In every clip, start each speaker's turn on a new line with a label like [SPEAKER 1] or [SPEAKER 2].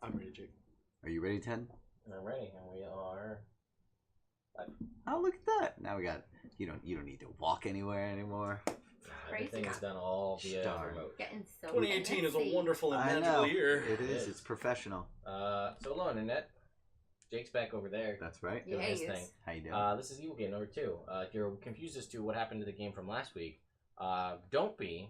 [SPEAKER 1] I'm ready, Jake.
[SPEAKER 2] Are you ready, 10?
[SPEAKER 3] I'm ready, and we are.
[SPEAKER 2] Oh, look at that! Now we got. You don't need to walk anywhere anymore.
[SPEAKER 3] Everything is done all via remote.
[SPEAKER 4] Getting so
[SPEAKER 1] 2018 is a
[SPEAKER 4] fancy.
[SPEAKER 1] wonderful and
[SPEAKER 2] I
[SPEAKER 1] magical
[SPEAKER 2] know.
[SPEAKER 1] year.
[SPEAKER 2] It is. It's professional.
[SPEAKER 3] So hello, Internet. Jake's back over there.
[SPEAKER 2] That's right.
[SPEAKER 3] Doing his thing.
[SPEAKER 2] How you doing?
[SPEAKER 3] This is Evil Game number 2. If you're confused as to what happened to the game from last week, don't be.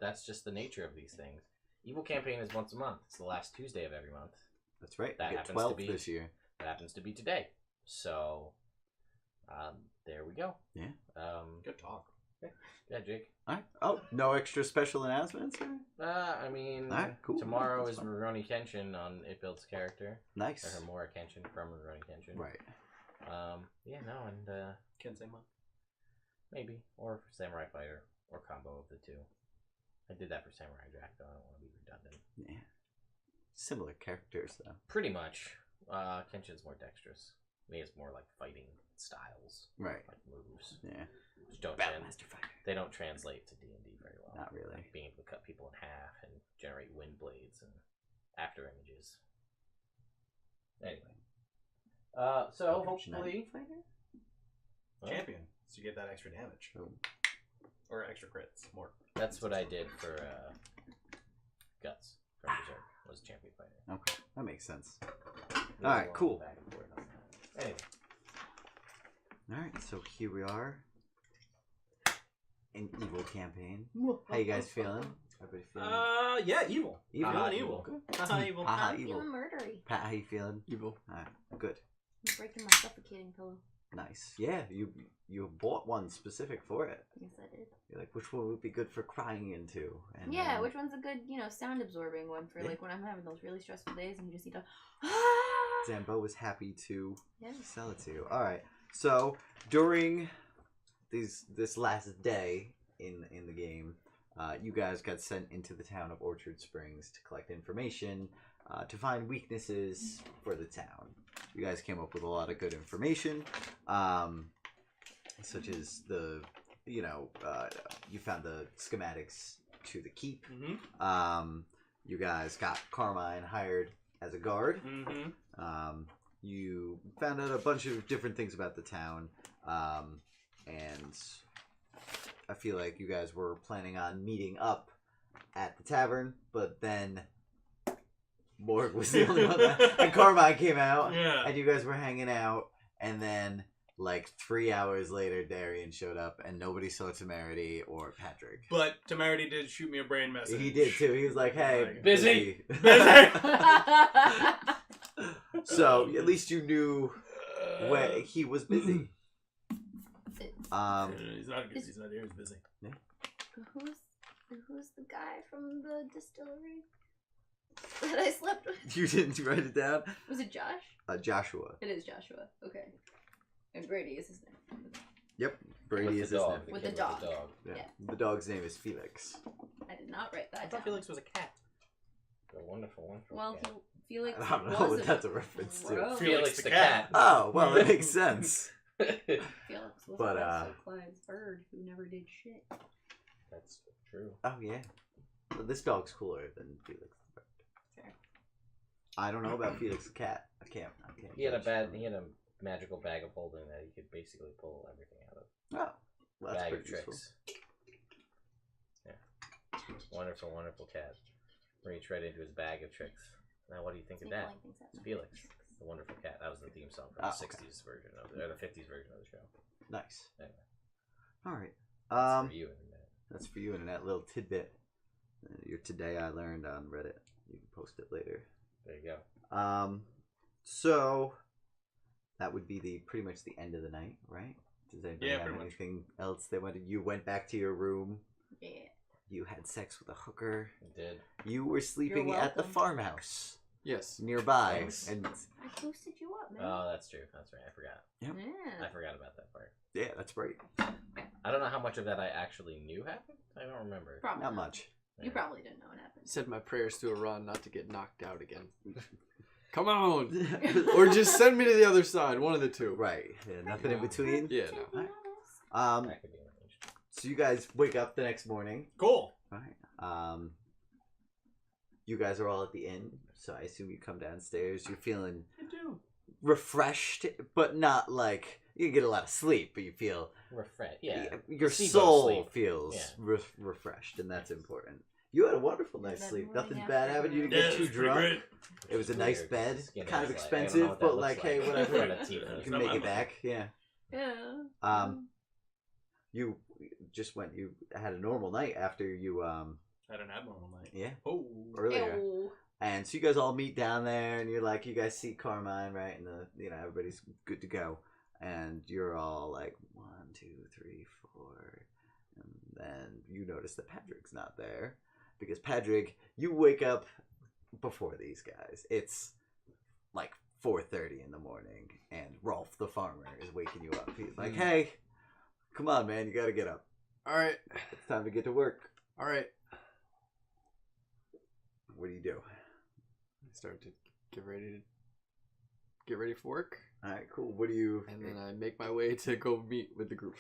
[SPEAKER 3] That's just the nature of these things. Evil Campaign is once a month. It's the last Tuesday of every month.
[SPEAKER 2] That's right.
[SPEAKER 3] That
[SPEAKER 2] we get
[SPEAKER 3] happens
[SPEAKER 2] 12
[SPEAKER 3] to be
[SPEAKER 2] this year.
[SPEAKER 3] That happens to be today. So, there we go.
[SPEAKER 2] Yeah.
[SPEAKER 1] Good talk.
[SPEAKER 3] Yeah, Jake.
[SPEAKER 2] All right. Oh, no extra special announcements? Or?
[SPEAKER 3] I mean,
[SPEAKER 2] All right, cool.
[SPEAKER 3] Tomorrow
[SPEAKER 2] That's
[SPEAKER 3] is
[SPEAKER 2] fun.
[SPEAKER 3] Rurouni Kenshin on It Builds character.
[SPEAKER 2] Nice.
[SPEAKER 3] Or Homura Kenshin from Rurouni Kenshin.
[SPEAKER 2] Right.
[SPEAKER 3] Yeah, no, and
[SPEAKER 1] Kensei-mon.
[SPEAKER 3] maybe. Or for Samurai Fighter. Or combo of the two. I did that for Samurai Jack, though. I don't want to be redundant.
[SPEAKER 2] Yeah. Similar characters, though.
[SPEAKER 3] Pretty much. Kenshin's more dexterous. Me, it's more like fighting styles.
[SPEAKER 2] Right.
[SPEAKER 3] Like moves.
[SPEAKER 2] Yeah.
[SPEAKER 3] Which don't
[SPEAKER 2] Battlemaster Fighter.
[SPEAKER 3] They don't translate to D&D very well.
[SPEAKER 2] Not really.
[SPEAKER 3] Like being able to cut people in half and generate wind blades and after images. Anyway. So hopefully...
[SPEAKER 1] Champion. So you get that extra damage.
[SPEAKER 2] Oh.
[SPEAKER 1] Or extra crits. More.
[SPEAKER 3] That's what I did for Guts from Berserk. Was Champion Fighter.
[SPEAKER 2] Okay. That makes sense. Alright, cool.
[SPEAKER 3] Back and forth on that. Anyway.
[SPEAKER 2] Alright, so here we are. An evil campaign. How you guys feeling? Everybody feeling?
[SPEAKER 1] Yeah, evil.
[SPEAKER 2] Evil?
[SPEAKER 1] Haha, evil. Haha, evil.
[SPEAKER 2] Haha,
[SPEAKER 4] I'm
[SPEAKER 2] evil.
[SPEAKER 4] feeling murdery.
[SPEAKER 2] Pat, how you feeling?
[SPEAKER 1] Evil.
[SPEAKER 2] Alright, good.
[SPEAKER 4] I'm breaking my suffocating pillow.
[SPEAKER 2] Nice. Yeah, you bought one specific for it.
[SPEAKER 4] Yes, I did.
[SPEAKER 2] You're like, which one would be good for crying into? And
[SPEAKER 4] Yeah, which one's a good, sound absorbing one for like when I'm having those really stressful days and you just need to.
[SPEAKER 2] Zambo was happy to
[SPEAKER 4] Yes.
[SPEAKER 2] sell it to you. All right. So during this last day in the game, you guys got sent into the town of Orchard Springs to collect information to find weaknesses for the town. You guys came up with a lot of good information, such as you found the schematics to the keep.
[SPEAKER 1] Mm-hmm.
[SPEAKER 2] You guys got Carmine hired as a guard.
[SPEAKER 1] Mm-hmm.
[SPEAKER 2] You found out a bunch of different things about the town, and I feel like you guys were planning on meeting up at the tavern, but then Morg was the only one and Carmine came out, and you guys were hanging out, and then like 3 hours later, Darian showed up, and nobody saw Temerity or Patrick.
[SPEAKER 1] But Temerity did shoot me a brain message.
[SPEAKER 2] He did too. He was like, "Hey,
[SPEAKER 3] busy."
[SPEAKER 2] So at least you knew where he was busy.
[SPEAKER 1] He's not here. He's busy.
[SPEAKER 2] Yeah.
[SPEAKER 4] Who's the guy from the distillery that I slept with?
[SPEAKER 2] You didn't write it down?
[SPEAKER 4] Was it Josh?
[SPEAKER 2] Joshua.
[SPEAKER 4] It is Joshua. Okay. And Brady is his name.
[SPEAKER 2] Yep. Brady is his name.
[SPEAKER 4] With the dog.
[SPEAKER 2] Yeah. The dog's name is Felix.
[SPEAKER 4] I did not write that
[SPEAKER 1] I
[SPEAKER 4] down.
[SPEAKER 1] thought Felix was a cat.
[SPEAKER 3] A wonderful, wonderful
[SPEAKER 4] Well,
[SPEAKER 3] cat.
[SPEAKER 4] Felix
[SPEAKER 2] I don't know
[SPEAKER 4] was
[SPEAKER 2] what that's a reference to.
[SPEAKER 4] rogue.
[SPEAKER 3] Felix the cat.
[SPEAKER 2] Oh, well, it makes sense.
[SPEAKER 4] Felix was
[SPEAKER 2] But,
[SPEAKER 4] also Clyde's bird who never did shit.
[SPEAKER 3] That's true.
[SPEAKER 2] Oh, yeah. But this dog's cooler than Felix.
[SPEAKER 4] Fair.
[SPEAKER 2] I don't know about Felix the cat. I can't.
[SPEAKER 3] He had a
[SPEAKER 2] judge.
[SPEAKER 3] he had a magical bag of holding that he could basically pull everything out of.
[SPEAKER 2] Oh, well, that's
[SPEAKER 3] Bag of
[SPEAKER 2] pretty useful.
[SPEAKER 3] tricks. Yeah. Wonderful, wonderful cat. Reach right into his bag of tricks. Now, what do you think of that? It's Felix, the wonderful cat. That was the theme song from the '60s version of or the '50s version of the show.
[SPEAKER 2] Nice.
[SPEAKER 3] Anyway.
[SPEAKER 2] All right.
[SPEAKER 3] That's for you, Internet.
[SPEAKER 2] That's for you, Internet. Little tidbit. Your today I learned on Reddit. You can post it later.
[SPEAKER 3] There you go.
[SPEAKER 2] So that would be pretty much the end of the night, right? Does anybody have anything else? You went back to your room.
[SPEAKER 4] Yeah.
[SPEAKER 2] You had sex with a hooker.
[SPEAKER 3] I did.
[SPEAKER 2] You were sleeping at the farmhouse.
[SPEAKER 1] Yes.
[SPEAKER 2] Nearby.
[SPEAKER 3] Thanks.
[SPEAKER 2] And
[SPEAKER 4] I boosted you up, man.
[SPEAKER 3] Oh, that's true. That's right. I forgot.
[SPEAKER 2] Yep.
[SPEAKER 4] Yeah.
[SPEAKER 3] I forgot about that part.
[SPEAKER 2] yeah, that's right.
[SPEAKER 3] I don't know how much of that I actually knew happened. I don't remember.
[SPEAKER 4] Probably
[SPEAKER 2] Not much.
[SPEAKER 4] You probably didn't know what happened.
[SPEAKER 5] Said my prayers through a run not to get knocked out again. Come on! Or just send me to the other side. One of the two.
[SPEAKER 2] Right. Yeah, nothing in between.
[SPEAKER 5] Yeah, no.
[SPEAKER 3] That could be arranged.
[SPEAKER 2] So you guys wake up the next morning.
[SPEAKER 1] Cool.
[SPEAKER 2] Right. you guys are all at the inn, so I assume you come downstairs. You're feeling
[SPEAKER 1] I do.
[SPEAKER 2] refreshed, but not like you get a lot of sleep, but you feel
[SPEAKER 3] Refresh. Yeah.
[SPEAKER 2] your
[SPEAKER 3] Placebo
[SPEAKER 2] soul
[SPEAKER 3] sleep.
[SPEAKER 2] feels
[SPEAKER 3] Yeah.
[SPEAKER 2] refreshed, and that's important. You had a wonderful night's
[SPEAKER 4] That
[SPEAKER 2] sleep.
[SPEAKER 4] morning
[SPEAKER 2] Nothing
[SPEAKER 4] after
[SPEAKER 2] bad happened. You didn't
[SPEAKER 1] Yeah,
[SPEAKER 2] get
[SPEAKER 1] it
[SPEAKER 2] too
[SPEAKER 1] was pretty
[SPEAKER 2] drunk.
[SPEAKER 1] great.
[SPEAKER 2] It was a
[SPEAKER 3] It's
[SPEAKER 2] nice
[SPEAKER 3] weird.
[SPEAKER 2] bed,
[SPEAKER 3] Skin
[SPEAKER 2] kind of
[SPEAKER 3] is like- I don't know
[SPEAKER 2] expensive,
[SPEAKER 3] what that
[SPEAKER 2] but
[SPEAKER 3] looks
[SPEAKER 2] like, hey,
[SPEAKER 3] like.
[SPEAKER 2] whatever.
[SPEAKER 3] Front of teeth.
[SPEAKER 2] You
[SPEAKER 1] It's
[SPEAKER 2] can
[SPEAKER 1] not
[SPEAKER 2] make
[SPEAKER 1] my
[SPEAKER 2] it back. Yeah.
[SPEAKER 4] Yeah.
[SPEAKER 2] You just went. You had a normal night after you
[SPEAKER 1] Had an abnormal night.
[SPEAKER 2] yeah,
[SPEAKER 1] Oh.
[SPEAKER 2] earlier.
[SPEAKER 4] Ew.
[SPEAKER 2] And so you guys all meet down there, and you're like, you guys see Carmine, right? And everybody's good to go, and you're all like 1, 2, 3, 4, and then you notice that Patrick's not there, because Patrick, you wake up before these guys. It's like 4:30 in the morning, and Rolf the farmer is waking you up. He's like, hey, come on, man, you gotta get up.
[SPEAKER 5] All right.
[SPEAKER 2] It's time to get to work.
[SPEAKER 5] All right.
[SPEAKER 2] What do you do?
[SPEAKER 5] I start to get ready for work,
[SPEAKER 2] All right, cool. What do you?
[SPEAKER 5] and then I make my way to go meet with the group.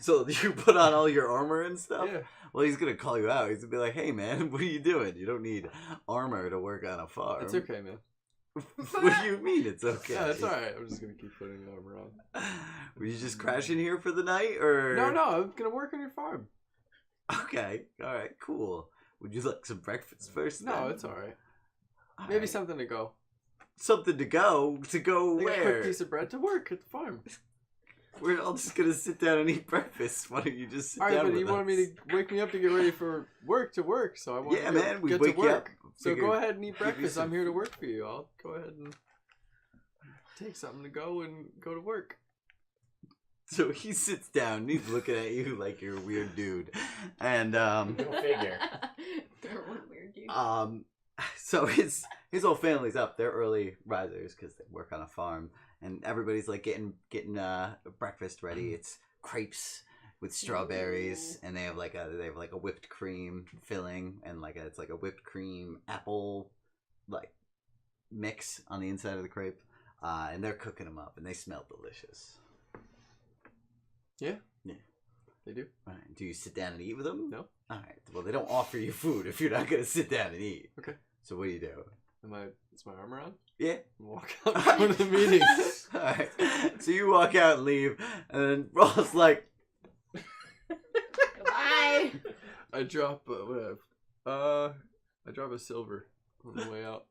[SPEAKER 2] So you put on all your armor and stuff?
[SPEAKER 5] Yeah.
[SPEAKER 2] Well, he's gonna call you out. He's gonna be like, "Hey, man, what are you doing? You don't need armor to work on a farm."
[SPEAKER 5] It's okay, man.
[SPEAKER 2] What do you mean it's okay?
[SPEAKER 5] Yeah, it's all right. I'm just gonna keep putting armor on.
[SPEAKER 2] Were you just crashing here for the night, or
[SPEAKER 5] No, I'm gonna work on your farm.
[SPEAKER 2] Okay, all right, cool. Would you like some breakfast first?
[SPEAKER 5] No,
[SPEAKER 2] then?
[SPEAKER 5] it's all right.
[SPEAKER 2] All
[SPEAKER 5] Maybe
[SPEAKER 2] right.
[SPEAKER 5] something to go.
[SPEAKER 2] Something to go
[SPEAKER 5] Like a quick
[SPEAKER 2] where?
[SPEAKER 5] piece of bread to work at the farm.
[SPEAKER 2] We're all just gonna sit down and eat breakfast. Why don't you just sit
[SPEAKER 5] All right,
[SPEAKER 2] down
[SPEAKER 5] but
[SPEAKER 2] with
[SPEAKER 5] you wanted me
[SPEAKER 2] us?
[SPEAKER 5] to wake me up to get ready for work, so I want
[SPEAKER 2] Yeah,
[SPEAKER 5] to
[SPEAKER 2] man, we
[SPEAKER 5] get
[SPEAKER 2] wake
[SPEAKER 5] to
[SPEAKER 2] you up.
[SPEAKER 5] work. So
[SPEAKER 2] Figure-
[SPEAKER 5] go ahead and eat
[SPEAKER 2] give you
[SPEAKER 5] breakfast.
[SPEAKER 2] some
[SPEAKER 5] I'm here to work for you. I'll go ahead and take something to go and go to work.
[SPEAKER 2] So he sits down and he's looking at you like you're a weird dude. And
[SPEAKER 3] Go figure.
[SPEAKER 4] You're one weird dude.
[SPEAKER 2] so his whole family's up. They're early risers because they work on a farm, and everybody's like getting breakfast ready. It's crepes with strawberries, and they have like a whipped cream filling, and it's like a whipped cream apple like mix on the inside of the crepe, and they're cooking them up, and they smell delicious.
[SPEAKER 5] Yeah.
[SPEAKER 2] Yeah.
[SPEAKER 5] They do.
[SPEAKER 2] All right. Do you sit down and eat with them?
[SPEAKER 5] No.
[SPEAKER 2] All right. Well, they don't offer you food if you're not gonna sit down and eat.
[SPEAKER 5] Okay.
[SPEAKER 2] So what do you do?
[SPEAKER 5] Is my armor on?
[SPEAKER 2] Yeah.
[SPEAKER 5] Walk out, go to the meetings.
[SPEAKER 2] All right. So you walk out and leave, and then Roll's like,
[SPEAKER 4] Bye.
[SPEAKER 5] I drop I drop a silver on the way out,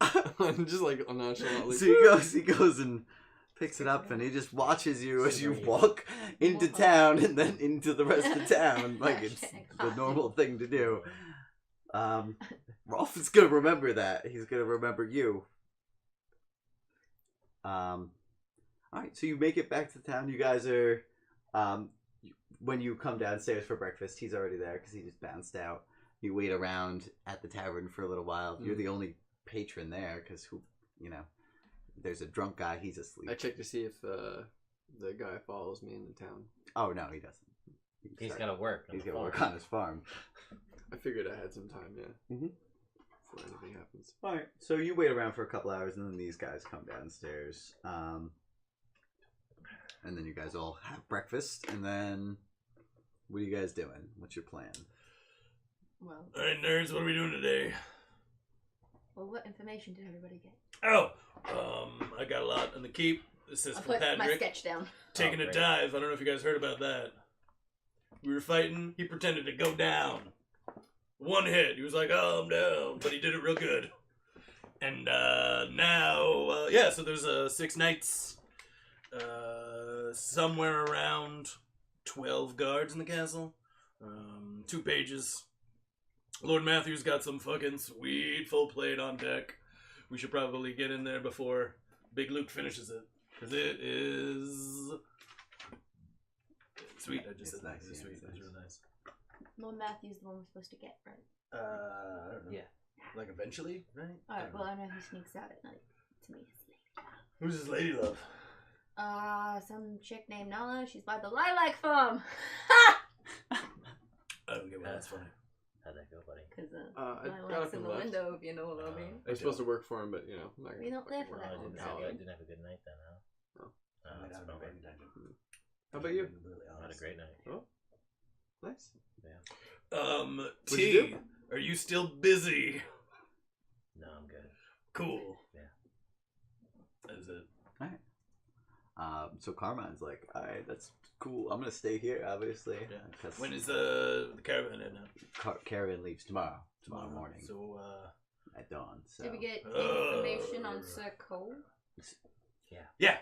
[SPEAKER 5] just like nonchalantly.
[SPEAKER 2] so he goes and picks it up, and he just watches you as you walk into town and then into the rest of town, like it's the normal thing to do. Rolf is gonna remember that. He's gonna remember you. All right, so you make it back to town. You guys are, when you come downstairs for breakfast, he's already there because he just bounced out. You wait around at the tavern for a little while. You're the only patron there because there's a drunk guy. He's asleep.
[SPEAKER 5] I check to see if the guy follows me into town.
[SPEAKER 2] Oh no, he doesn't.
[SPEAKER 3] He's got to work.
[SPEAKER 2] He's got to work on his farm.
[SPEAKER 5] I figured I had some time, yeah.
[SPEAKER 2] Mhm.
[SPEAKER 5] Before anything happens.
[SPEAKER 2] All right, so you wait around for a couple hours, and then these guys come downstairs, and then you guys all have breakfast, and then what are you guys doing? What's your plan?
[SPEAKER 4] Well,
[SPEAKER 1] Alright, nerds, what are we doing today?
[SPEAKER 4] what information did everybody get?
[SPEAKER 1] Oh, I got a lot on the keep. This is
[SPEAKER 4] I
[SPEAKER 1] from
[SPEAKER 4] put my
[SPEAKER 1] Patrick.
[SPEAKER 4] sketch down.
[SPEAKER 1] Taking a
[SPEAKER 3] great.
[SPEAKER 1] dive. I don't know if you guys heard about that. We were fighting. He pretended to go down. One hit. He was like, oh, I'm down. But he did it real good. And now, so there's 6 nights. Somewhere around 12 guards in the castle. 2 pages. Lord Matthew's got some fucking sweet full plate on deck. We should probably get in there before Big Luke finishes it. Because it is sweet. I just
[SPEAKER 2] It's
[SPEAKER 1] said that.
[SPEAKER 2] nice,
[SPEAKER 1] It's
[SPEAKER 2] yeah,
[SPEAKER 1] sweet.
[SPEAKER 2] it's
[SPEAKER 1] It's
[SPEAKER 2] nice.
[SPEAKER 1] really nice.
[SPEAKER 4] Lord Matthew's the one we're supposed to get, right?
[SPEAKER 1] I don't know.
[SPEAKER 3] Yeah.
[SPEAKER 1] Like eventually, right?
[SPEAKER 4] Alright, well, I know he sneaks out at night to meet his lady.
[SPEAKER 1] Who's his lady love?
[SPEAKER 4] Some chick named Nala. She's by the Lilac Farm.
[SPEAKER 1] I don't get why that's funny.
[SPEAKER 3] How'd that go, buddy?
[SPEAKER 4] Because
[SPEAKER 5] I got
[SPEAKER 4] lilac's
[SPEAKER 5] up
[SPEAKER 4] in
[SPEAKER 5] and
[SPEAKER 4] the
[SPEAKER 5] left.
[SPEAKER 4] window, if you know what I mean.
[SPEAKER 5] I was supposed to work for him, but I'm not
[SPEAKER 4] We don't live for
[SPEAKER 5] work
[SPEAKER 4] that
[SPEAKER 5] for
[SPEAKER 3] I
[SPEAKER 5] him.
[SPEAKER 3] didn't,
[SPEAKER 4] long.
[SPEAKER 3] have, I didn't have a good night then, huh?
[SPEAKER 5] Oh.
[SPEAKER 3] That's a bummer.
[SPEAKER 5] How about you?
[SPEAKER 3] I had a great night.
[SPEAKER 5] Oh, nice.
[SPEAKER 3] Yeah.
[SPEAKER 5] What'd you
[SPEAKER 1] T. Are you still busy?
[SPEAKER 3] No, I'm good.
[SPEAKER 1] Cool.
[SPEAKER 3] Yeah.
[SPEAKER 1] That is it.
[SPEAKER 2] So Carmine's like, all right, that's cool. I'm gonna stay here, obviously.
[SPEAKER 1] Yeah.
[SPEAKER 2] 'Cause
[SPEAKER 1] When is the caravan in now?
[SPEAKER 2] Caravan leaves tomorrow morning
[SPEAKER 1] So,
[SPEAKER 2] at dawn. So
[SPEAKER 4] Did we get information on Sir Cole?
[SPEAKER 1] yeah,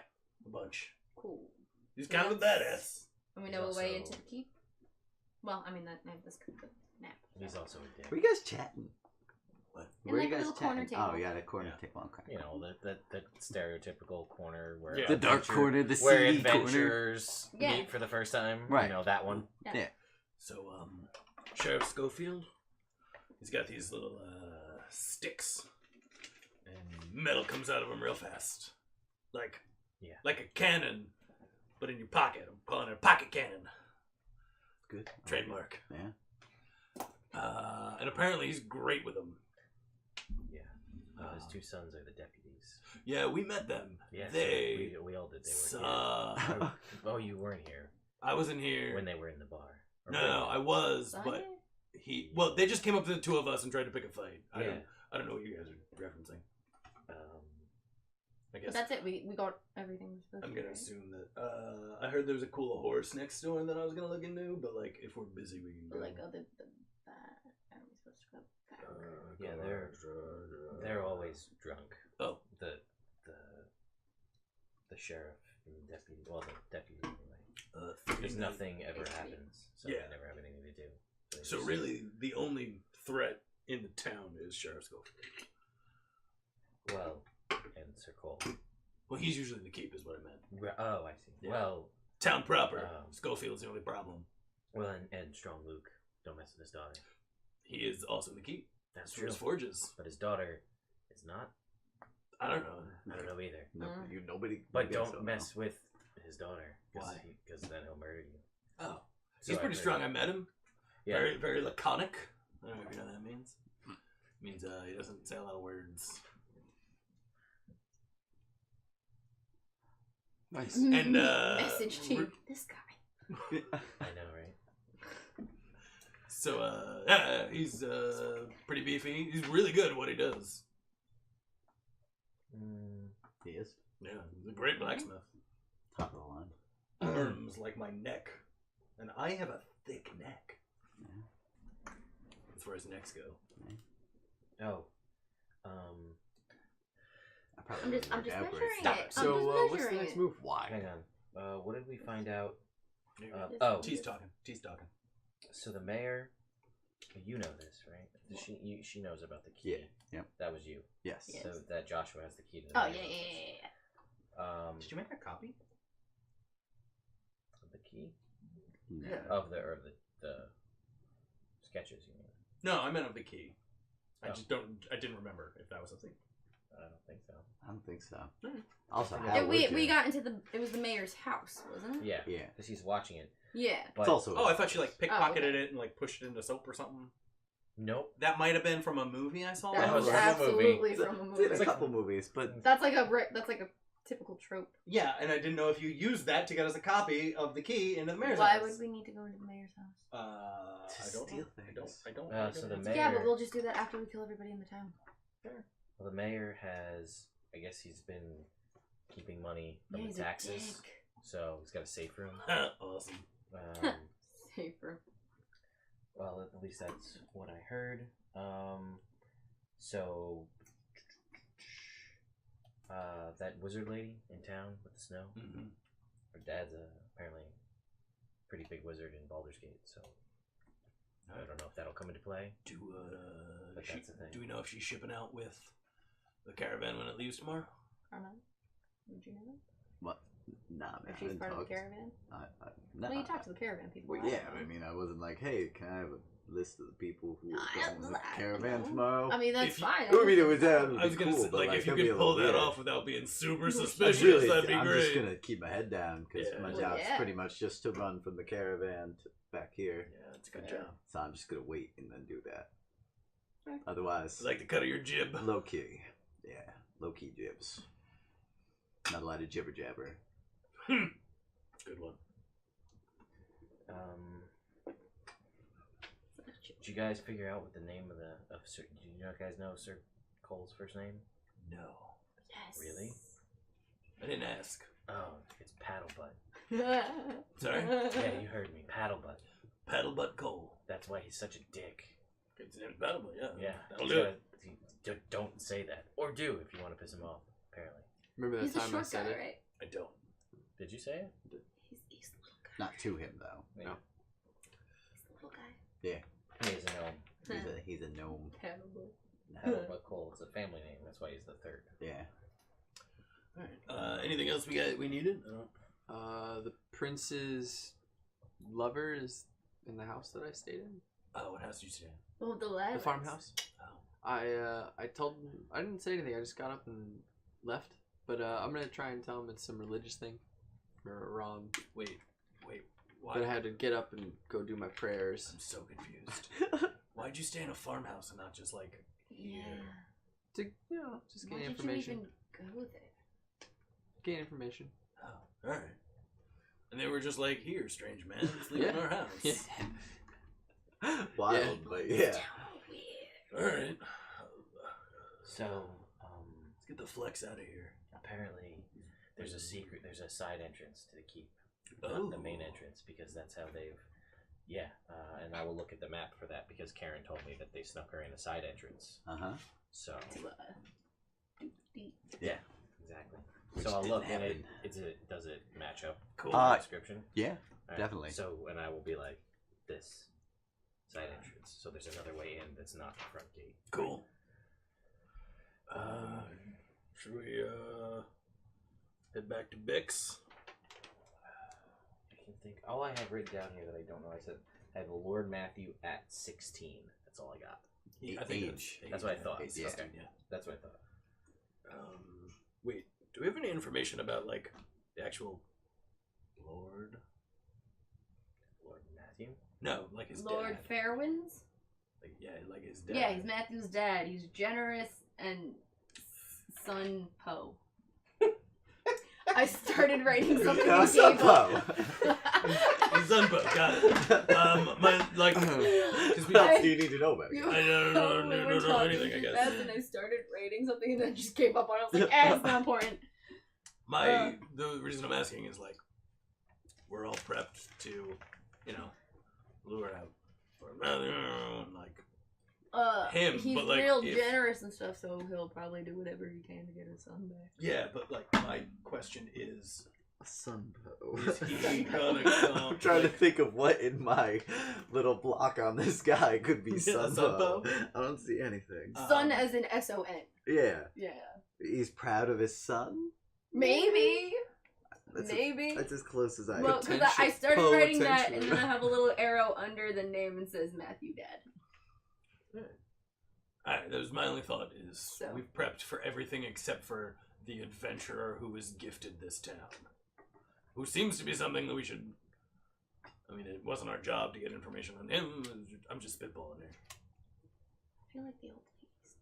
[SPEAKER 1] a bunch.
[SPEAKER 4] Cool.
[SPEAKER 1] He's kind of a badass.
[SPEAKER 4] And we
[SPEAKER 3] He's
[SPEAKER 4] know a way
[SPEAKER 3] also-
[SPEAKER 4] into the keep? Well, I mean, this could be nap.
[SPEAKER 3] He's also a dick.
[SPEAKER 2] were you guys chatting?
[SPEAKER 1] What?
[SPEAKER 2] Were
[SPEAKER 4] like
[SPEAKER 2] you
[SPEAKER 4] a
[SPEAKER 2] guys
[SPEAKER 4] little corner
[SPEAKER 2] chatting?
[SPEAKER 4] table.
[SPEAKER 2] Oh, yeah, the corner
[SPEAKER 3] Yeah.
[SPEAKER 2] table. Okay.
[SPEAKER 3] You know, the stereotypical corner where
[SPEAKER 1] Yeah.
[SPEAKER 2] The dark corner, the
[SPEAKER 3] where
[SPEAKER 2] seedy corner.
[SPEAKER 3] adventurers
[SPEAKER 4] Yeah.
[SPEAKER 3] meet for the first time.
[SPEAKER 2] Right.
[SPEAKER 3] You know, that one.
[SPEAKER 2] Yeah.
[SPEAKER 1] So, Sheriff Schofield, he's got these little sticks, and metal comes out of them real fast, like a cannon, but in your pocket. I'm calling it a pocket cannon.
[SPEAKER 2] Good.
[SPEAKER 1] Trademark.
[SPEAKER 2] Yeah.
[SPEAKER 1] And apparently he's great with them.
[SPEAKER 3] His two sons are the deputies.
[SPEAKER 1] Yeah, we met them.
[SPEAKER 3] Yes,
[SPEAKER 1] They
[SPEAKER 3] we all did. They were
[SPEAKER 1] suck.
[SPEAKER 3] Oh, you weren't here
[SPEAKER 1] I wasn't here.
[SPEAKER 3] when they were in the bar. Or
[SPEAKER 1] No, I was,
[SPEAKER 4] What?
[SPEAKER 1] but they just came up to the two of us and tried to pick a fight.
[SPEAKER 3] Yeah.
[SPEAKER 1] I don't know what you guys are referencing. I
[SPEAKER 4] But
[SPEAKER 1] guess
[SPEAKER 4] that's it. We got everything we're supposed
[SPEAKER 1] I'm
[SPEAKER 4] to.
[SPEAKER 1] gonna
[SPEAKER 4] right?
[SPEAKER 1] assume that I heard there was a cool horse next door that I was gonna look into, but like if we're busy, we can go.
[SPEAKER 4] But like, are we supposed to go back?
[SPEAKER 3] Yeah, they're always drunk.
[SPEAKER 1] Oh.
[SPEAKER 3] The sheriff and the deputy. Well, the deputy anyway. Because nothing ever happens, so
[SPEAKER 1] Yeah.
[SPEAKER 3] they never have anything to do. They
[SPEAKER 1] So
[SPEAKER 3] just-
[SPEAKER 1] really, the only threat in the town is Sheriff Schofield.
[SPEAKER 3] Well, and Sir Cole.
[SPEAKER 1] Well, he's usually the keep, is what I meant.
[SPEAKER 3] Oh, I see.
[SPEAKER 1] Yeah.
[SPEAKER 3] Well,
[SPEAKER 1] Town proper.
[SPEAKER 3] Um,
[SPEAKER 1] Schofield's the only problem.
[SPEAKER 3] and Strong Luke. Don't mess with his daughter.
[SPEAKER 1] He is also the keep.
[SPEAKER 3] That's
[SPEAKER 1] For
[SPEAKER 3] true.
[SPEAKER 1] his forges.
[SPEAKER 3] But his daughter is not.
[SPEAKER 1] I don't know.
[SPEAKER 3] I don't know either.
[SPEAKER 2] Nobody.
[SPEAKER 3] But
[SPEAKER 2] you guys
[SPEAKER 3] don't mess with his daughter.
[SPEAKER 1] Why?
[SPEAKER 3] Because then he'll murder you.
[SPEAKER 1] Oh,
[SPEAKER 3] So
[SPEAKER 1] he's
[SPEAKER 3] I
[SPEAKER 1] pretty
[SPEAKER 3] heard.
[SPEAKER 1] strong. I met him.
[SPEAKER 3] Yeah.
[SPEAKER 1] Very, very laconic. I don't know if you know what that means. It means he doesn't say a lot of words.
[SPEAKER 5] Nice.
[SPEAKER 1] And
[SPEAKER 4] Message to this guy.
[SPEAKER 3] I know, right?
[SPEAKER 1] So he's pretty beefy. He's really good at what he does.
[SPEAKER 2] He is
[SPEAKER 1] Yeah, he's a great blacksmith.
[SPEAKER 2] top of the line.
[SPEAKER 1] Arms like my neck, and I have a thick neck.
[SPEAKER 2] Yeah.
[SPEAKER 1] As far as necks go.
[SPEAKER 3] Oh.
[SPEAKER 2] I probably
[SPEAKER 4] I'm just
[SPEAKER 2] wouldn't work out
[SPEAKER 4] measuring
[SPEAKER 2] great.
[SPEAKER 1] Stop
[SPEAKER 4] it.
[SPEAKER 1] it.
[SPEAKER 4] I'm
[SPEAKER 5] So,
[SPEAKER 4] just
[SPEAKER 5] what's the
[SPEAKER 4] measuring
[SPEAKER 5] next
[SPEAKER 4] it.
[SPEAKER 5] move? Why?
[SPEAKER 3] Hang on. What did we find out?
[SPEAKER 1] Maybe.
[SPEAKER 3] Oh,
[SPEAKER 1] T's talking. T's talking.
[SPEAKER 3] so the mayor. You know this, right? She knows about the key.
[SPEAKER 2] Yeah, yep.
[SPEAKER 3] That was you.
[SPEAKER 2] Yes.
[SPEAKER 4] Yes.
[SPEAKER 3] So that Joshua has the key to the
[SPEAKER 4] Oh
[SPEAKER 3] mayor's
[SPEAKER 4] yeah,
[SPEAKER 3] office.
[SPEAKER 4] yeah.
[SPEAKER 1] Did you make a copy?
[SPEAKER 3] The key
[SPEAKER 2] No.
[SPEAKER 3] of the sketches. You mean?
[SPEAKER 1] No, I meant of the key. I
[SPEAKER 3] Oh.
[SPEAKER 1] just don't. I didn't remember if that was a thing.
[SPEAKER 3] I don't think so.
[SPEAKER 2] I don't think so.
[SPEAKER 1] Alright.
[SPEAKER 2] Also,
[SPEAKER 3] Yeah,
[SPEAKER 2] how
[SPEAKER 4] Yeah,
[SPEAKER 2] would
[SPEAKER 4] we
[SPEAKER 2] you?
[SPEAKER 4] got into the. It was the mayor's house, wasn't it?
[SPEAKER 3] Yeah.
[SPEAKER 2] Yeah.
[SPEAKER 3] Because he's watching it.
[SPEAKER 4] Yeah.
[SPEAKER 3] But
[SPEAKER 2] It's also.
[SPEAKER 1] Oh, I thought you like pickpocketed
[SPEAKER 4] okay.
[SPEAKER 1] it and like pushed it into soap or something.
[SPEAKER 3] Nope.
[SPEAKER 1] That might have been from a movie I saw.
[SPEAKER 4] That
[SPEAKER 3] was
[SPEAKER 4] was
[SPEAKER 3] from a movie.
[SPEAKER 4] absolutely from a
[SPEAKER 2] It's in
[SPEAKER 4] movie.
[SPEAKER 2] a couple movies, but
[SPEAKER 4] That's like a typical trope.
[SPEAKER 1] Yeah, and I didn't know if you used that to get us a copy of the key into the mayor's
[SPEAKER 4] Why
[SPEAKER 1] house.
[SPEAKER 4] would we need to go into the mayor's house?
[SPEAKER 1] I don't
[SPEAKER 2] steal
[SPEAKER 1] know.
[SPEAKER 2] things.
[SPEAKER 1] I don't.
[SPEAKER 3] So the
[SPEAKER 4] Yeah,
[SPEAKER 3] Mayor-
[SPEAKER 4] but we'll just do that after we kill everybody in the town.
[SPEAKER 3] Well, the mayor has. I guess he's been keeping money from
[SPEAKER 4] Yeah,
[SPEAKER 3] the
[SPEAKER 4] he's a
[SPEAKER 3] taxes,
[SPEAKER 4] dick.
[SPEAKER 3] so he's got a safe room.
[SPEAKER 1] Awesome.
[SPEAKER 4] Safer.
[SPEAKER 3] Well, at least that's what I heard. So that wizard lady in town with the snow.
[SPEAKER 1] Mm-hmm.
[SPEAKER 3] Her dad's apparently a pretty big wizard in Baldur's Gate, so I don't know if that'll come into play. But that's the thing.
[SPEAKER 1] Do we know if she's shipping out with the caravan when it leaves tomorrow?
[SPEAKER 4] Armand, would you know that?
[SPEAKER 2] what? Nah, man.
[SPEAKER 4] If
[SPEAKER 2] I
[SPEAKER 4] she's
[SPEAKER 2] didn't
[SPEAKER 4] part of
[SPEAKER 2] talk
[SPEAKER 4] the caravan?
[SPEAKER 2] nah.
[SPEAKER 4] Well, you talk to the caravan people.
[SPEAKER 2] Well,
[SPEAKER 4] I
[SPEAKER 2] yeah,
[SPEAKER 4] don't know.
[SPEAKER 2] I mean, I wasn't like, hey, can I have a list of the people who
[SPEAKER 4] I
[SPEAKER 2] are going with the
[SPEAKER 4] don't
[SPEAKER 2] caravan
[SPEAKER 4] know.
[SPEAKER 2] tomorrow?
[SPEAKER 4] I mean, that's
[SPEAKER 1] If you-
[SPEAKER 4] fine.
[SPEAKER 2] I mean, it was
[SPEAKER 1] I was gonna
[SPEAKER 2] cool,
[SPEAKER 1] say,
[SPEAKER 2] but,
[SPEAKER 1] like, if you
[SPEAKER 2] that'd be
[SPEAKER 1] could
[SPEAKER 2] a
[SPEAKER 1] pull
[SPEAKER 2] little
[SPEAKER 1] that
[SPEAKER 2] weird.
[SPEAKER 1] off without being super
[SPEAKER 4] I
[SPEAKER 1] suspicious,
[SPEAKER 2] Really,
[SPEAKER 1] that'd be
[SPEAKER 2] I'm
[SPEAKER 1] great.
[SPEAKER 2] just gonna keep my head down because
[SPEAKER 1] Yeah.
[SPEAKER 2] my
[SPEAKER 1] Well,
[SPEAKER 2] job's
[SPEAKER 4] yeah.
[SPEAKER 2] pretty much just to run from the caravan to back here.
[SPEAKER 1] Yeah, it's a good
[SPEAKER 4] Yeah.
[SPEAKER 1] job.
[SPEAKER 2] So I'm just gonna wait and then do that.
[SPEAKER 4] Okay.
[SPEAKER 2] Otherwise,
[SPEAKER 1] It's like the cut of your jib.
[SPEAKER 2] low key, yeah, low key jibs. Not a lot of jibber jabber.
[SPEAKER 1] Good one.
[SPEAKER 3] Did you guys figure out what the name of Sir? Do you guys know Sir Cole's first name?
[SPEAKER 1] No.
[SPEAKER 4] Yes.
[SPEAKER 3] Really?
[SPEAKER 1] I didn't ask.
[SPEAKER 3] Oh, it's Paddlebutt.
[SPEAKER 1] Sorry?
[SPEAKER 3] Yeah, you heard me. Paddlebutt.
[SPEAKER 1] Paddlebutt Cole.
[SPEAKER 3] That's why he's such a dick.
[SPEAKER 1] His name's Paddlebutt, yeah.
[SPEAKER 3] Yeah.
[SPEAKER 1] That'll
[SPEAKER 3] he's
[SPEAKER 1] do
[SPEAKER 3] gotta-
[SPEAKER 1] it.
[SPEAKER 3] Don't say that. Or do if you want to piss him off, apparently.
[SPEAKER 5] Remember that
[SPEAKER 4] He's the
[SPEAKER 5] time I
[SPEAKER 4] short
[SPEAKER 5] said
[SPEAKER 4] guy,
[SPEAKER 5] it?
[SPEAKER 4] right?
[SPEAKER 1] I don't.
[SPEAKER 3] Did you say it?
[SPEAKER 4] He's the little guy.
[SPEAKER 2] Not to him though.
[SPEAKER 3] Yeah.
[SPEAKER 5] No.
[SPEAKER 4] He's the little guy.
[SPEAKER 3] He's a gnome.
[SPEAKER 2] He's a gnome.
[SPEAKER 3] Paddlebutt Cole. It's a family name. That's why he's the third.
[SPEAKER 2] Yeah.
[SPEAKER 1] Alright. Anything else we needed?
[SPEAKER 5] The prince's lover is in the house that I stayed in.
[SPEAKER 1] Oh, what house did you stay in?
[SPEAKER 4] Oh, the
[SPEAKER 5] The
[SPEAKER 4] lad.
[SPEAKER 5] farmhouse.
[SPEAKER 1] Oh.
[SPEAKER 5] I told him, I didn't say anything. I just got up and left. But I'm gonna try and tell him it's some religious thing. Or
[SPEAKER 1] Wait. Why?
[SPEAKER 5] that I had to get up and go do my prayers.
[SPEAKER 1] I'm so confused. Why'd you stay in a farmhouse and not just like
[SPEAKER 4] Yeah.
[SPEAKER 5] To just
[SPEAKER 4] Why
[SPEAKER 5] gain
[SPEAKER 4] did
[SPEAKER 5] information.
[SPEAKER 4] you even go there?
[SPEAKER 5] Gain information.
[SPEAKER 1] Oh, alright. And they were just like, here, strange man, sleep in
[SPEAKER 5] Yeah.
[SPEAKER 1] our house.
[SPEAKER 5] Yeah.
[SPEAKER 2] Wild,
[SPEAKER 5] Yeah.
[SPEAKER 2] but yeah.
[SPEAKER 1] Alright.
[SPEAKER 3] So,
[SPEAKER 1] Let's get the flex out of here.
[SPEAKER 3] apparently, there's a side entrance to the keep.
[SPEAKER 1] Oh.
[SPEAKER 3] Not the main entrance, because that's how they've... Yeah, and I will look at the map for that, because Karen told me that they snuck her in a side entrance.
[SPEAKER 2] Uh-huh.
[SPEAKER 3] So,
[SPEAKER 4] Deep.
[SPEAKER 3] yeah, exactly.
[SPEAKER 2] Which
[SPEAKER 3] so I'll look,
[SPEAKER 2] didn't
[SPEAKER 3] and
[SPEAKER 2] happen.
[SPEAKER 3] does it match up
[SPEAKER 1] Cool.
[SPEAKER 3] to the description?
[SPEAKER 2] Yeah.
[SPEAKER 3] Alright,
[SPEAKER 2] definitely.
[SPEAKER 3] So, and I will be like, this side entrance. So there's another way in that's not the front gate.
[SPEAKER 1] Cool. Should we head back to Bix?
[SPEAKER 3] I can think. All I have written down here that I don't know, I said I have Lord Matthew at 16. That's all I got.
[SPEAKER 1] I think
[SPEAKER 2] Age.
[SPEAKER 3] That's what I thought.
[SPEAKER 2] Yeah.
[SPEAKER 3] Okay. That's what I thought.
[SPEAKER 1] Wait, do we have any information about like the actual Lord?
[SPEAKER 3] Lord Matthew?
[SPEAKER 1] No, like his
[SPEAKER 4] Lord
[SPEAKER 1] dad.
[SPEAKER 4] Fairwinds?
[SPEAKER 1] Like, yeah, like his dad.
[SPEAKER 4] Yeah, he's Matthew's dad. He's generous and son Poe. I started writing something
[SPEAKER 2] No,
[SPEAKER 4] and
[SPEAKER 2] son
[SPEAKER 4] gave up.
[SPEAKER 1] His son Poe, got it. My like, because we
[SPEAKER 2] What else do you need to know about it?
[SPEAKER 1] I don't know anything, I guess.
[SPEAKER 4] Fast and I started writing something and then just gave up on it. I was like, it's not important.
[SPEAKER 1] The reason I'm asking is like, we're all prepped to, lure out like him,
[SPEAKER 4] he's
[SPEAKER 1] but, like,
[SPEAKER 4] real
[SPEAKER 1] if-
[SPEAKER 4] generous and stuff, so he'll probably do whatever he can to get his son back.
[SPEAKER 1] yeah, but like my question is,
[SPEAKER 2] Sunbow.
[SPEAKER 1] is he gonna come?
[SPEAKER 2] I'm trying to think of what in my little block on this guy could be
[SPEAKER 1] Yeah,
[SPEAKER 2] Sunbow.
[SPEAKER 1] Sunbow?
[SPEAKER 2] I don't see anything.
[SPEAKER 4] Son as in SON.
[SPEAKER 2] Yeah.
[SPEAKER 4] Yeah.
[SPEAKER 2] He's proud of his son?
[SPEAKER 4] Maybe.
[SPEAKER 2] That's
[SPEAKER 4] Maybe.
[SPEAKER 2] That's as close as I
[SPEAKER 4] Well,
[SPEAKER 2] can.
[SPEAKER 4] because I started writing that, and
[SPEAKER 5] Potentially.
[SPEAKER 4] then I have a little arrow under the name and says Matthew Dad.
[SPEAKER 1] Alright, that was my only thought is
[SPEAKER 4] So.
[SPEAKER 1] we've prepped for everything except for the adventurer who was gifted this town. Who seems to be something that we should... I mean, it wasn't our job to get information on him. I'm just spitballing here.
[SPEAKER 4] I feel like the old ladies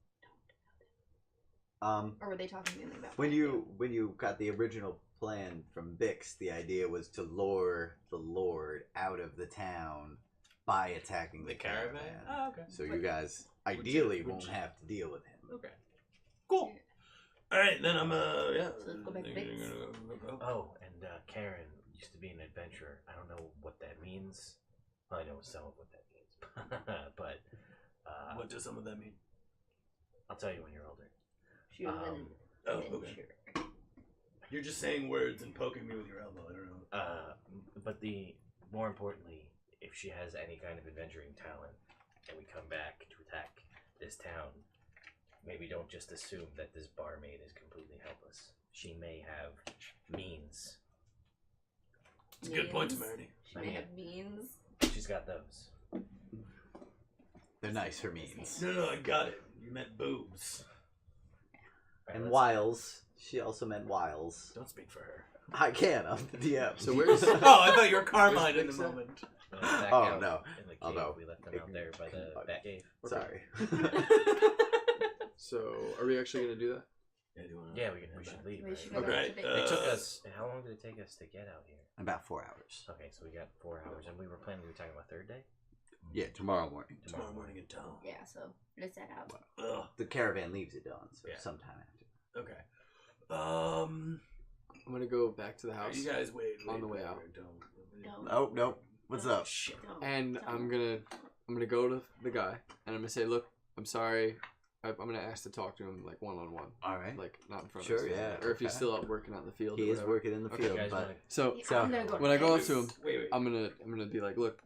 [SPEAKER 4] don't know. Or were they talking mainly about
[SPEAKER 2] When you got the original plan from Bix, the idea was to lure the Lord out of the town by attacking the caravan.
[SPEAKER 1] Oh, okay.
[SPEAKER 2] So you guys ideally
[SPEAKER 1] Would
[SPEAKER 2] won't
[SPEAKER 1] you-
[SPEAKER 2] have to deal with him.
[SPEAKER 1] Okay. Cool. Alright, then I'm, yeah.
[SPEAKER 4] So let's go back to Bix.
[SPEAKER 3] Oh, and Karen used to be an adventurer. I don't know what that means. Well, I know some of what that means. But
[SPEAKER 1] What does some of that mean?
[SPEAKER 3] I'll tell you when you're older.
[SPEAKER 4] She was an
[SPEAKER 1] Oh, okay.
[SPEAKER 4] adventurer.
[SPEAKER 1] You're just saying words and poking me with your elbow. I don't know.
[SPEAKER 3] But more importantly, if she has any kind of adventuring talent, and we come back to attack this town, maybe don't just assume that this barmaid is completely helpless. She may have means.
[SPEAKER 1] It's a good point,
[SPEAKER 4] Means.
[SPEAKER 1] Temerity.
[SPEAKER 4] She may have means.
[SPEAKER 3] She's got those.
[SPEAKER 2] They're nice for means.
[SPEAKER 1] No, I got it. You meant boobs.
[SPEAKER 3] All right,
[SPEAKER 2] And
[SPEAKER 3] let's-
[SPEAKER 2] wiles. She also meant wiles.
[SPEAKER 1] Don't speak for her.
[SPEAKER 2] I can. I'm the DM.
[SPEAKER 5] So where's...
[SPEAKER 1] Oh, I thought you were Carmine in the
[SPEAKER 5] Where's Big
[SPEAKER 1] moment.
[SPEAKER 3] back
[SPEAKER 2] Oh,
[SPEAKER 3] out
[SPEAKER 2] no.
[SPEAKER 3] In the cave.
[SPEAKER 2] Although,
[SPEAKER 3] we left them out there by the bat cave.
[SPEAKER 2] Sorry.
[SPEAKER 5] So, are we actually going to do that?
[SPEAKER 1] Yeah, do you wanna
[SPEAKER 3] Yeah, we
[SPEAKER 1] head
[SPEAKER 3] should
[SPEAKER 1] back?
[SPEAKER 3] leave.
[SPEAKER 4] We
[SPEAKER 3] right?
[SPEAKER 4] should go
[SPEAKER 1] Okay,
[SPEAKER 4] back to Bix.
[SPEAKER 3] It took us. How long did it take us to get out here?
[SPEAKER 2] About 4 hours.
[SPEAKER 3] Okay, so we got 4 hours, and we were planning to be talking about third day.
[SPEAKER 2] Yeah, tomorrow morning.
[SPEAKER 1] Tomorrow morning in town.
[SPEAKER 4] Yeah, so let's head out.
[SPEAKER 1] Ugh.
[SPEAKER 2] The caravan leaves at dawn, so
[SPEAKER 1] Yeah.
[SPEAKER 2] sometime after.
[SPEAKER 1] Okay.
[SPEAKER 5] I'm gonna go back to the house.
[SPEAKER 1] You guys wait
[SPEAKER 5] on the way out.
[SPEAKER 2] Nope, nope. What's up?
[SPEAKER 1] Shit.
[SPEAKER 5] And I'm gonna go to the guy and I'm gonna say, look, I'm sorry. I'm gonna ask to talk to him like one-on-one.
[SPEAKER 2] All right.
[SPEAKER 5] Like not in front
[SPEAKER 2] Sure,
[SPEAKER 5] of his family.
[SPEAKER 2] yeah,
[SPEAKER 5] Or if he's
[SPEAKER 2] okay.
[SPEAKER 5] still out working out in the field.
[SPEAKER 2] He
[SPEAKER 5] or
[SPEAKER 2] is
[SPEAKER 5] whatever.
[SPEAKER 2] working in the
[SPEAKER 5] Okay.
[SPEAKER 2] field,
[SPEAKER 3] You guys
[SPEAKER 2] but
[SPEAKER 3] wanna-
[SPEAKER 5] So
[SPEAKER 2] So-
[SPEAKER 4] I'm gonna go.
[SPEAKER 5] when I go up to him,
[SPEAKER 1] Wait.
[SPEAKER 5] I'm gonna be like, look,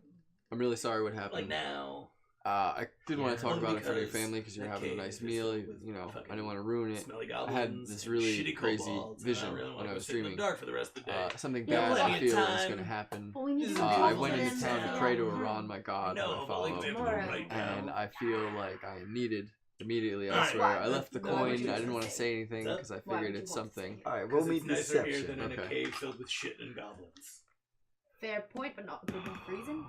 [SPEAKER 5] I'm really sorry what happened.
[SPEAKER 1] Like now.
[SPEAKER 5] I didn't want to talk
[SPEAKER 1] Only
[SPEAKER 5] about it in front of your
[SPEAKER 1] because
[SPEAKER 5] family because you're
[SPEAKER 1] that
[SPEAKER 5] having a
[SPEAKER 1] cave
[SPEAKER 5] nice
[SPEAKER 1] is
[SPEAKER 5] meal.
[SPEAKER 1] filled with
[SPEAKER 5] You know, I
[SPEAKER 1] fucking
[SPEAKER 5] didn't want to ruin it.
[SPEAKER 1] Smelly
[SPEAKER 5] I
[SPEAKER 1] goblins.
[SPEAKER 5] had this
[SPEAKER 1] and
[SPEAKER 5] really
[SPEAKER 1] shitty
[SPEAKER 5] crazy
[SPEAKER 1] kobolds, and
[SPEAKER 5] vision
[SPEAKER 1] I really
[SPEAKER 5] when
[SPEAKER 1] wanna
[SPEAKER 5] I
[SPEAKER 1] go
[SPEAKER 5] was
[SPEAKER 1] sit in the
[SPEAKER 5] dreaming.
[SPEAKER 1] dark for the rest of the day.
[SPEAKER 5] Something
[SPEAKER 1] Yeah,
[SPEAKER 5] bad I
[SPEAKER 1] plenty of
[SPEAKER 5] feel is
[SPEAKER 1] time.
[SPEAKER 5] going to happen.
[SPEAKER 4] But we need to
[SPEAKER 1] This
[SPEAKER 4] do
[SPEAKER 1] is
[SPEAKER 5] I
[SPEAKER 1] beautiful
[SPEAKER 5] went into
[SPEAKER 1] in
[SPEAKER 5] town to
[SPEAKER 1] town.
[SPEAKER 5] pray to Iran, my god,
[SPEAKER 1] No,
[SPEAKER 5] that I
[SPEAKER 1] but
[SPEAKER 5] follow,
[SPEAKER 1] like maybe
[SPEAKER 4] Tomorrow.
[SPEAKER 1] right now.
[SPEAKER 5] and I feel like I am needed immediately
[SPEAKER 1] All right.
[SPEAKER 5] elsewhere. I left the
[SPEAKER 4] Why would
[SPEAKER 5] coin.
[SPEAKER 4] you
[SPEAKER 5] I didn't want to
[SPEAKER 4] say?
[SPEAKER 5] say anything
[SPEAKER 1] That-
[SPEAKER 5] because I
[SPEAKER 4] Why
[SPEAKER 5] figured
[SPEAKER 4] would you
[SPEAKER 5] it's
[SPEAKER 4] want to
[SPEAKER 5] something.
[SPEAKER 4] say?
[SPEAKER 2] all right, roll
[SPEAKER 1] 'Cause
[SPEAKER 2] me
[SPEAKER 1] it's nicer here
[SPEAKER 2] deception.
[SPEAKER 1] than in a
[SPEAKER 5] Okay.
[SPEAKER 1] cave filled with shit and goblins.
[SPEAKER 4] Fair point, but not good enough reason.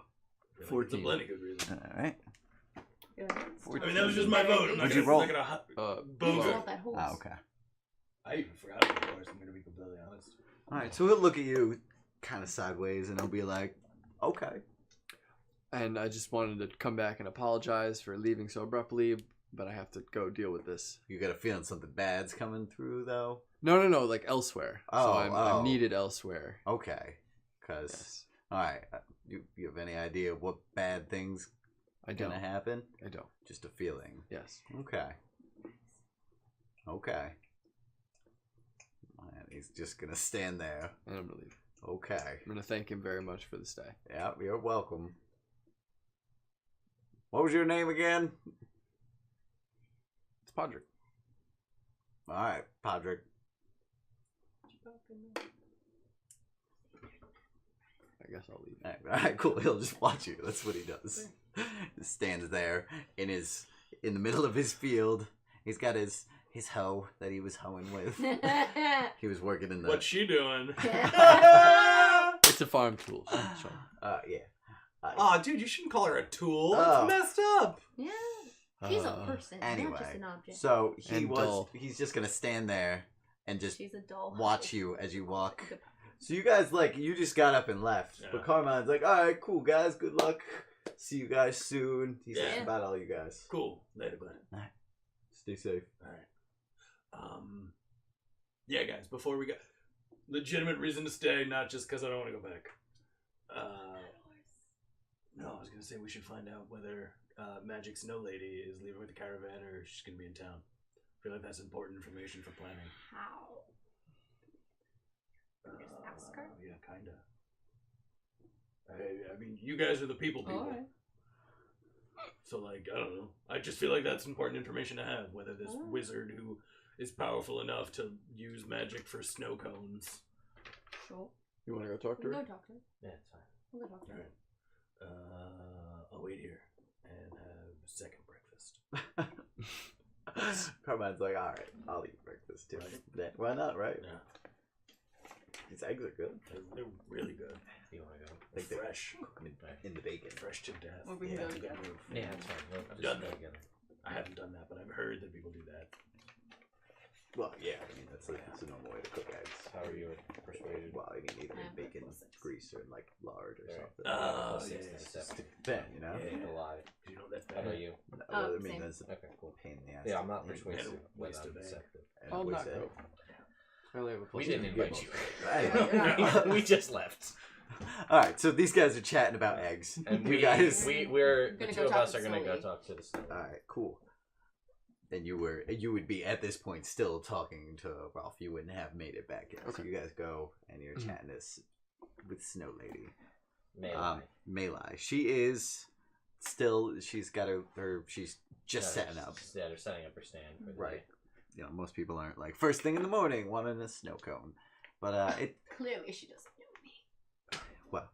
[SPEAKER 1] Really,
[SPEAKER 5] 14.
[SPEAKER 1] It's a plenty good reason.
[SPEAKER 2] All right.
[SPEAKER 4] Yeah.
[SPEAKER 1] I mean, that was just my vote. I'm not
[SPEAKER 2] What'd
[SPEAKER 1] gonna,
[SPEAKER 2] you roll?
[SPEAKER 1] I'm not gonna
[SPEAKER 4] You
[SPEAKER 1] boom
[SPEAKER 4] just
[SPEAKER 1] it.
[SPEAKER 4] want that horse.
[SPEAKER 2] Ah, okay.
[SPEAKER 1] I even forgot about the horse. I'm gonna be completely honest.
[SPEAKER 2] All right, so he'll look at you kind of sideways, and he'll be like, "Okay."
[SPEAKER 5] And I just wanted to come back and apologize for leaving so abruptly, but I have to go deal with this.
[SPEAKER 2] You got a feeling something bad's coming through, though.
[SPEAKER 5] No, like elsewhere.
[SPEAKER 2] Oh,
[SPEAKER 5] so I'm needed elsewhere.
[SPEAKER 2] Okay. Because,
[SPEAKER 5] Yes.
[SPEAKER 2] all right, you have any idea what bad things
[SPEAKER 5] I
[SPEAKER 2] gonna
[SPEAKER 5] don't.
[SPEAKER 2] happen?
[SPEAKER 5] I don't.
[SPEAKER 2] Just a feeling.
[SPEAKER 5] Yes.
[SPEAKER 2] Okay. Okay. Man, he's just gonna stand there.
[SPEAKER 5] And I'm gonna leave.
[SPEAKER 2] Okay.
[SPEAKER 5] I'm gonna thank him very much for the stay.
[SPEAKER 2] Yeah, you're welcome. What was your name again?
[SPEAKER 5] It's Podrick.
[SPEAKER 2] All right, Podrick.
[SPEAKER 5] I guess I'll leave.
[SPEAKER 2] All right, cool. He'll just watch you. That's what he does. Just stands there in the middle of his field. He's got his hoe that he was hoeing with. He was working in the.
[SPEAKER 1] What's she doing?
[SPEAKER 5] It's a farm tool. Sure.
[SPEAKER 2] Yeah.
[SPEAKER 1] Aw, dude, you shouldn't call her a tool.
[SPEAKER 2] Oh.
[SPEAKER 1] It's messed up.
[SPEAKER 4] Yeah. She's a person, not
[SPEAKER 2] Anyway,
[SPEAKER 4] just an object.
[SPEAKER 2] so
[SPEAKER 5] And dull.
[SPEAKER 2] he's just gonna stand there and just
[SPEAKER 4] She's a doll.
[SPEAKER 2] watch you as you walk.
[SPEAKER 4] Good.
[SPEAKER 2] So you guys you just got up and left,
[SPEAKER 1] Yeah.
[SPEAKER 2] but Carmine's like, all right, cool guys, good luck. See you guys soon. He says
[SPEAKER 1] Yeah.
[SPEAKER 2] about all you guys.
[SPEAKER 1] Cool. Later, Glenn.
[SPEAKER 2] Stay safe.
[SPEAKER 1] All right. Yeah, guys. Before we go, legitimate reason to stay, not just because I don't want to go back. No, I was gonna say we should find out whether Magic Snow Lady is leaving with the caravan or she's gonna be in town. I feel like that's important information for planning.
[SPEAKER 4] How? Just ask her?
[SPEAKER 1] Yeah, kinda. I mean, you guys are the people.
[SPEAKER 4] Alright.
[SPEAKER 1] So, like, I don't know. I just feel like that's important information to have. Whether this
[SPEAKER 4] Alright.
[SPEAKER 1] wizard who is powerful enough to use magic for snow cones.
[SPEAKER 4] Sure.
[SPEAKER 5] You want to go talk to
[SPEAKER 4] We'll
[SPEAKER 5] her?
[SPEAKER 4] go talk to her.
[SPEAKER 3] Yeah, it's fine.
[SPEAKER 4] We'll go talk to her.
[SPEAKER 1] Alright. I'll wait here and have second breakfast.
[SPEAKER 2] Carmine's like, all right, I'll eat breakfast too.
[SPEAKER 1] Right.
[SPEAKER 2] Yeah, why not, right?
[SPEAKER 1] Yeah,
[SPEAKER 2] These eggs are good.
[SPEAKER 1] they're really good.
[SPEAKER 3] You want to go?
[SPEAKER 1] They're
[SPEAKER 2] Like they
[SPEAKER 1] fresh.
[SPEAKER 2] cook 'em in the bacon.
[SPEAKER 1] Fresh to death.
[SPEAKER 4] Or we can go
[SPEAKER 1] together.
[SPEAKER 3] Yeah, it's fine. We'll
[SPEAKER 1] I've
[SPEAKER 3] just
[SPEAKER 1] done
[SPEAKER 3] go
[SPEAKER 1] that.
[SPEAKER 3] together.
[SPEAKER 1] I haven't done that, but I've heard that people do that.
[SPEAKER 2] Well, yeah, I mean that's a normal way to cook eggs.
[SPEAKER 3] How are you persuaded?
[SPEAKER 2] Well, I mean either
[SPEAKER 4] I
[SPEAKER 2] in
[SPEAKER 4] have
[SPEAKER 2] bacon
[SPEAKER 4] plus 6.
[SPEAKER 2] grease or in like lard or
[SPEAKER 3] Right.
[SPEAKER 2] something.
[SPEAKER 1] Oh,
[SPEAKER 3] Plus
[SPEAKER 1] yeah,
[SPEAKER 3] 6
[SPEAKER 1] yeah,
[SPEAKER 3] to
[SPEAKER 1] it's
[SPEAKER 3] 7.
[SPEAKER 2] Ben, you know.
[SPEAKER 3] Yeah, a lot.
[SPEAKER 1] You know that's
[SPEAKER 3] How about
[SPEAKER 1] bad.
[SPEAKER 3] you?
[SPEAKER 2] Well, I mean
[SPEAKER 4] same.
[SPEAKER 2] that's a
[SPEAKER 3] Okay, cool.
[SPEAKER 2] pain in the ass.
[SPEAKER 3] Yeah, I'm not
[SPEAKER 2] to
[SPEAKER 3] persuasive,
[SPEAKER 1] And a
[SPEAKER 3] but
[SPEAKER 1] waste
[SPEAKER 3] I'm
[SPEAKER 1] of egg.
[SPEAKER 3] deceptive.
[SPEAKER 2] and
[SPEAKER 5] I'll
[SPEAKER 2] waste
[SPEAKER 5] not
[SPEAKER 2] egg.
[SPEAKER 5] go. I only have a plus
[SPEAKER 3] We didn't
[SPEAKER 5] two.
[SPEAKER 3] invite you.
[SPEAKER 2] Right.
[SPEAKER 3] we just left.
[SPEAKER 2] All right, so these guys are chatting about eggs.
[SPEAKER 3] And
[SPEAKER 2] you guys.
[SPEAKER 3] we're the
[SPEAKER 4] Gonna
[SPEAKER 3] two
[SPEAKER 4] go
[SPEAKER 3] of
[SPEAKER 4] talk
[SPEAKER 3] us
[SPEAKER 4] to
[SPEAKER 3] are gonna
[SPEAKER 4] the
[SPEAKER 3] go
[SPEAKER 4] lady.
[SPEAKER 3] talk to the snow.
[SPEAKER 2] All right, cool. And you would be at this point still talking to Ralph. You wouldn't have made it back yet. So
[SPEAKER 5] Okay.
[SPEAKER 2] you guys go and you're
[SPEAKER 5] Mhm.
[SPEAKER 2] chatting this with Snow Lady.
[SPEAKER 3] Melee.
[SPEAKER 2] Melee. She is still. She's got she's just setting up.
[SPEAKER 3] Yeah, they're setting up her stand for the
[SPEAKER 2] Right.
[SPEAKER 3] day.
[SPEAKER 2] You know, most people aren't like first thing in the morning wanting a snow cone, but
[SPEAKER 4] Clearly, she doesn't know me.
[SPEAKER 2] well,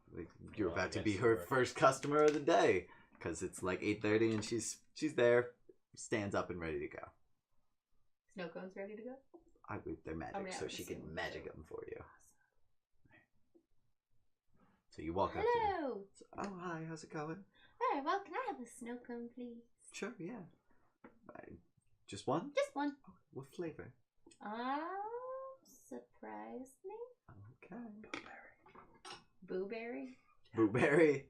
[SPEAKER 2] you're
[SPEAKER 3] Well, I
[SPEAKER 2] about to
[SPEAKER 3] guess
[SPEAKER 2] be
[SPEAKER 3] you
[SPEAKER 2] her
[SPEAKER 3] were.
[SPEAKER 2] first customer of the day because it's like 8:30 and she's there, stands up and ready to go.
[SPEAKER 4] Snow cone's ready to go?
[SPEAKER 2] They're magic,
[SPEAKER 4] I mean, I
[SPEAKER 2] so
[SPEAKER 4] would
[SPEAKER 2] she can
[SPEAKER 4] assume
[SPEAKER 2] magic
[SPEAKER 4] so.
[SPEAKER 2] them for you. So you walk up to her.
[SPEAKER 4] Hello!
[SPEAKER 2] Oh, hi, how's it going?
[SPEAKER 4] Very well, can I have a snow cone, please?
[SPEAKER 2] Sure, yeah. Just one?
[SPEAKER 4] Just one.
[SPEAKER 2] What flavor?
[SPEAKER 4] Surprise me?
[SPEAKER 2] Okay.
[SPEAKER 4] Blueberry?
[SPEAKER 2] Blueberry.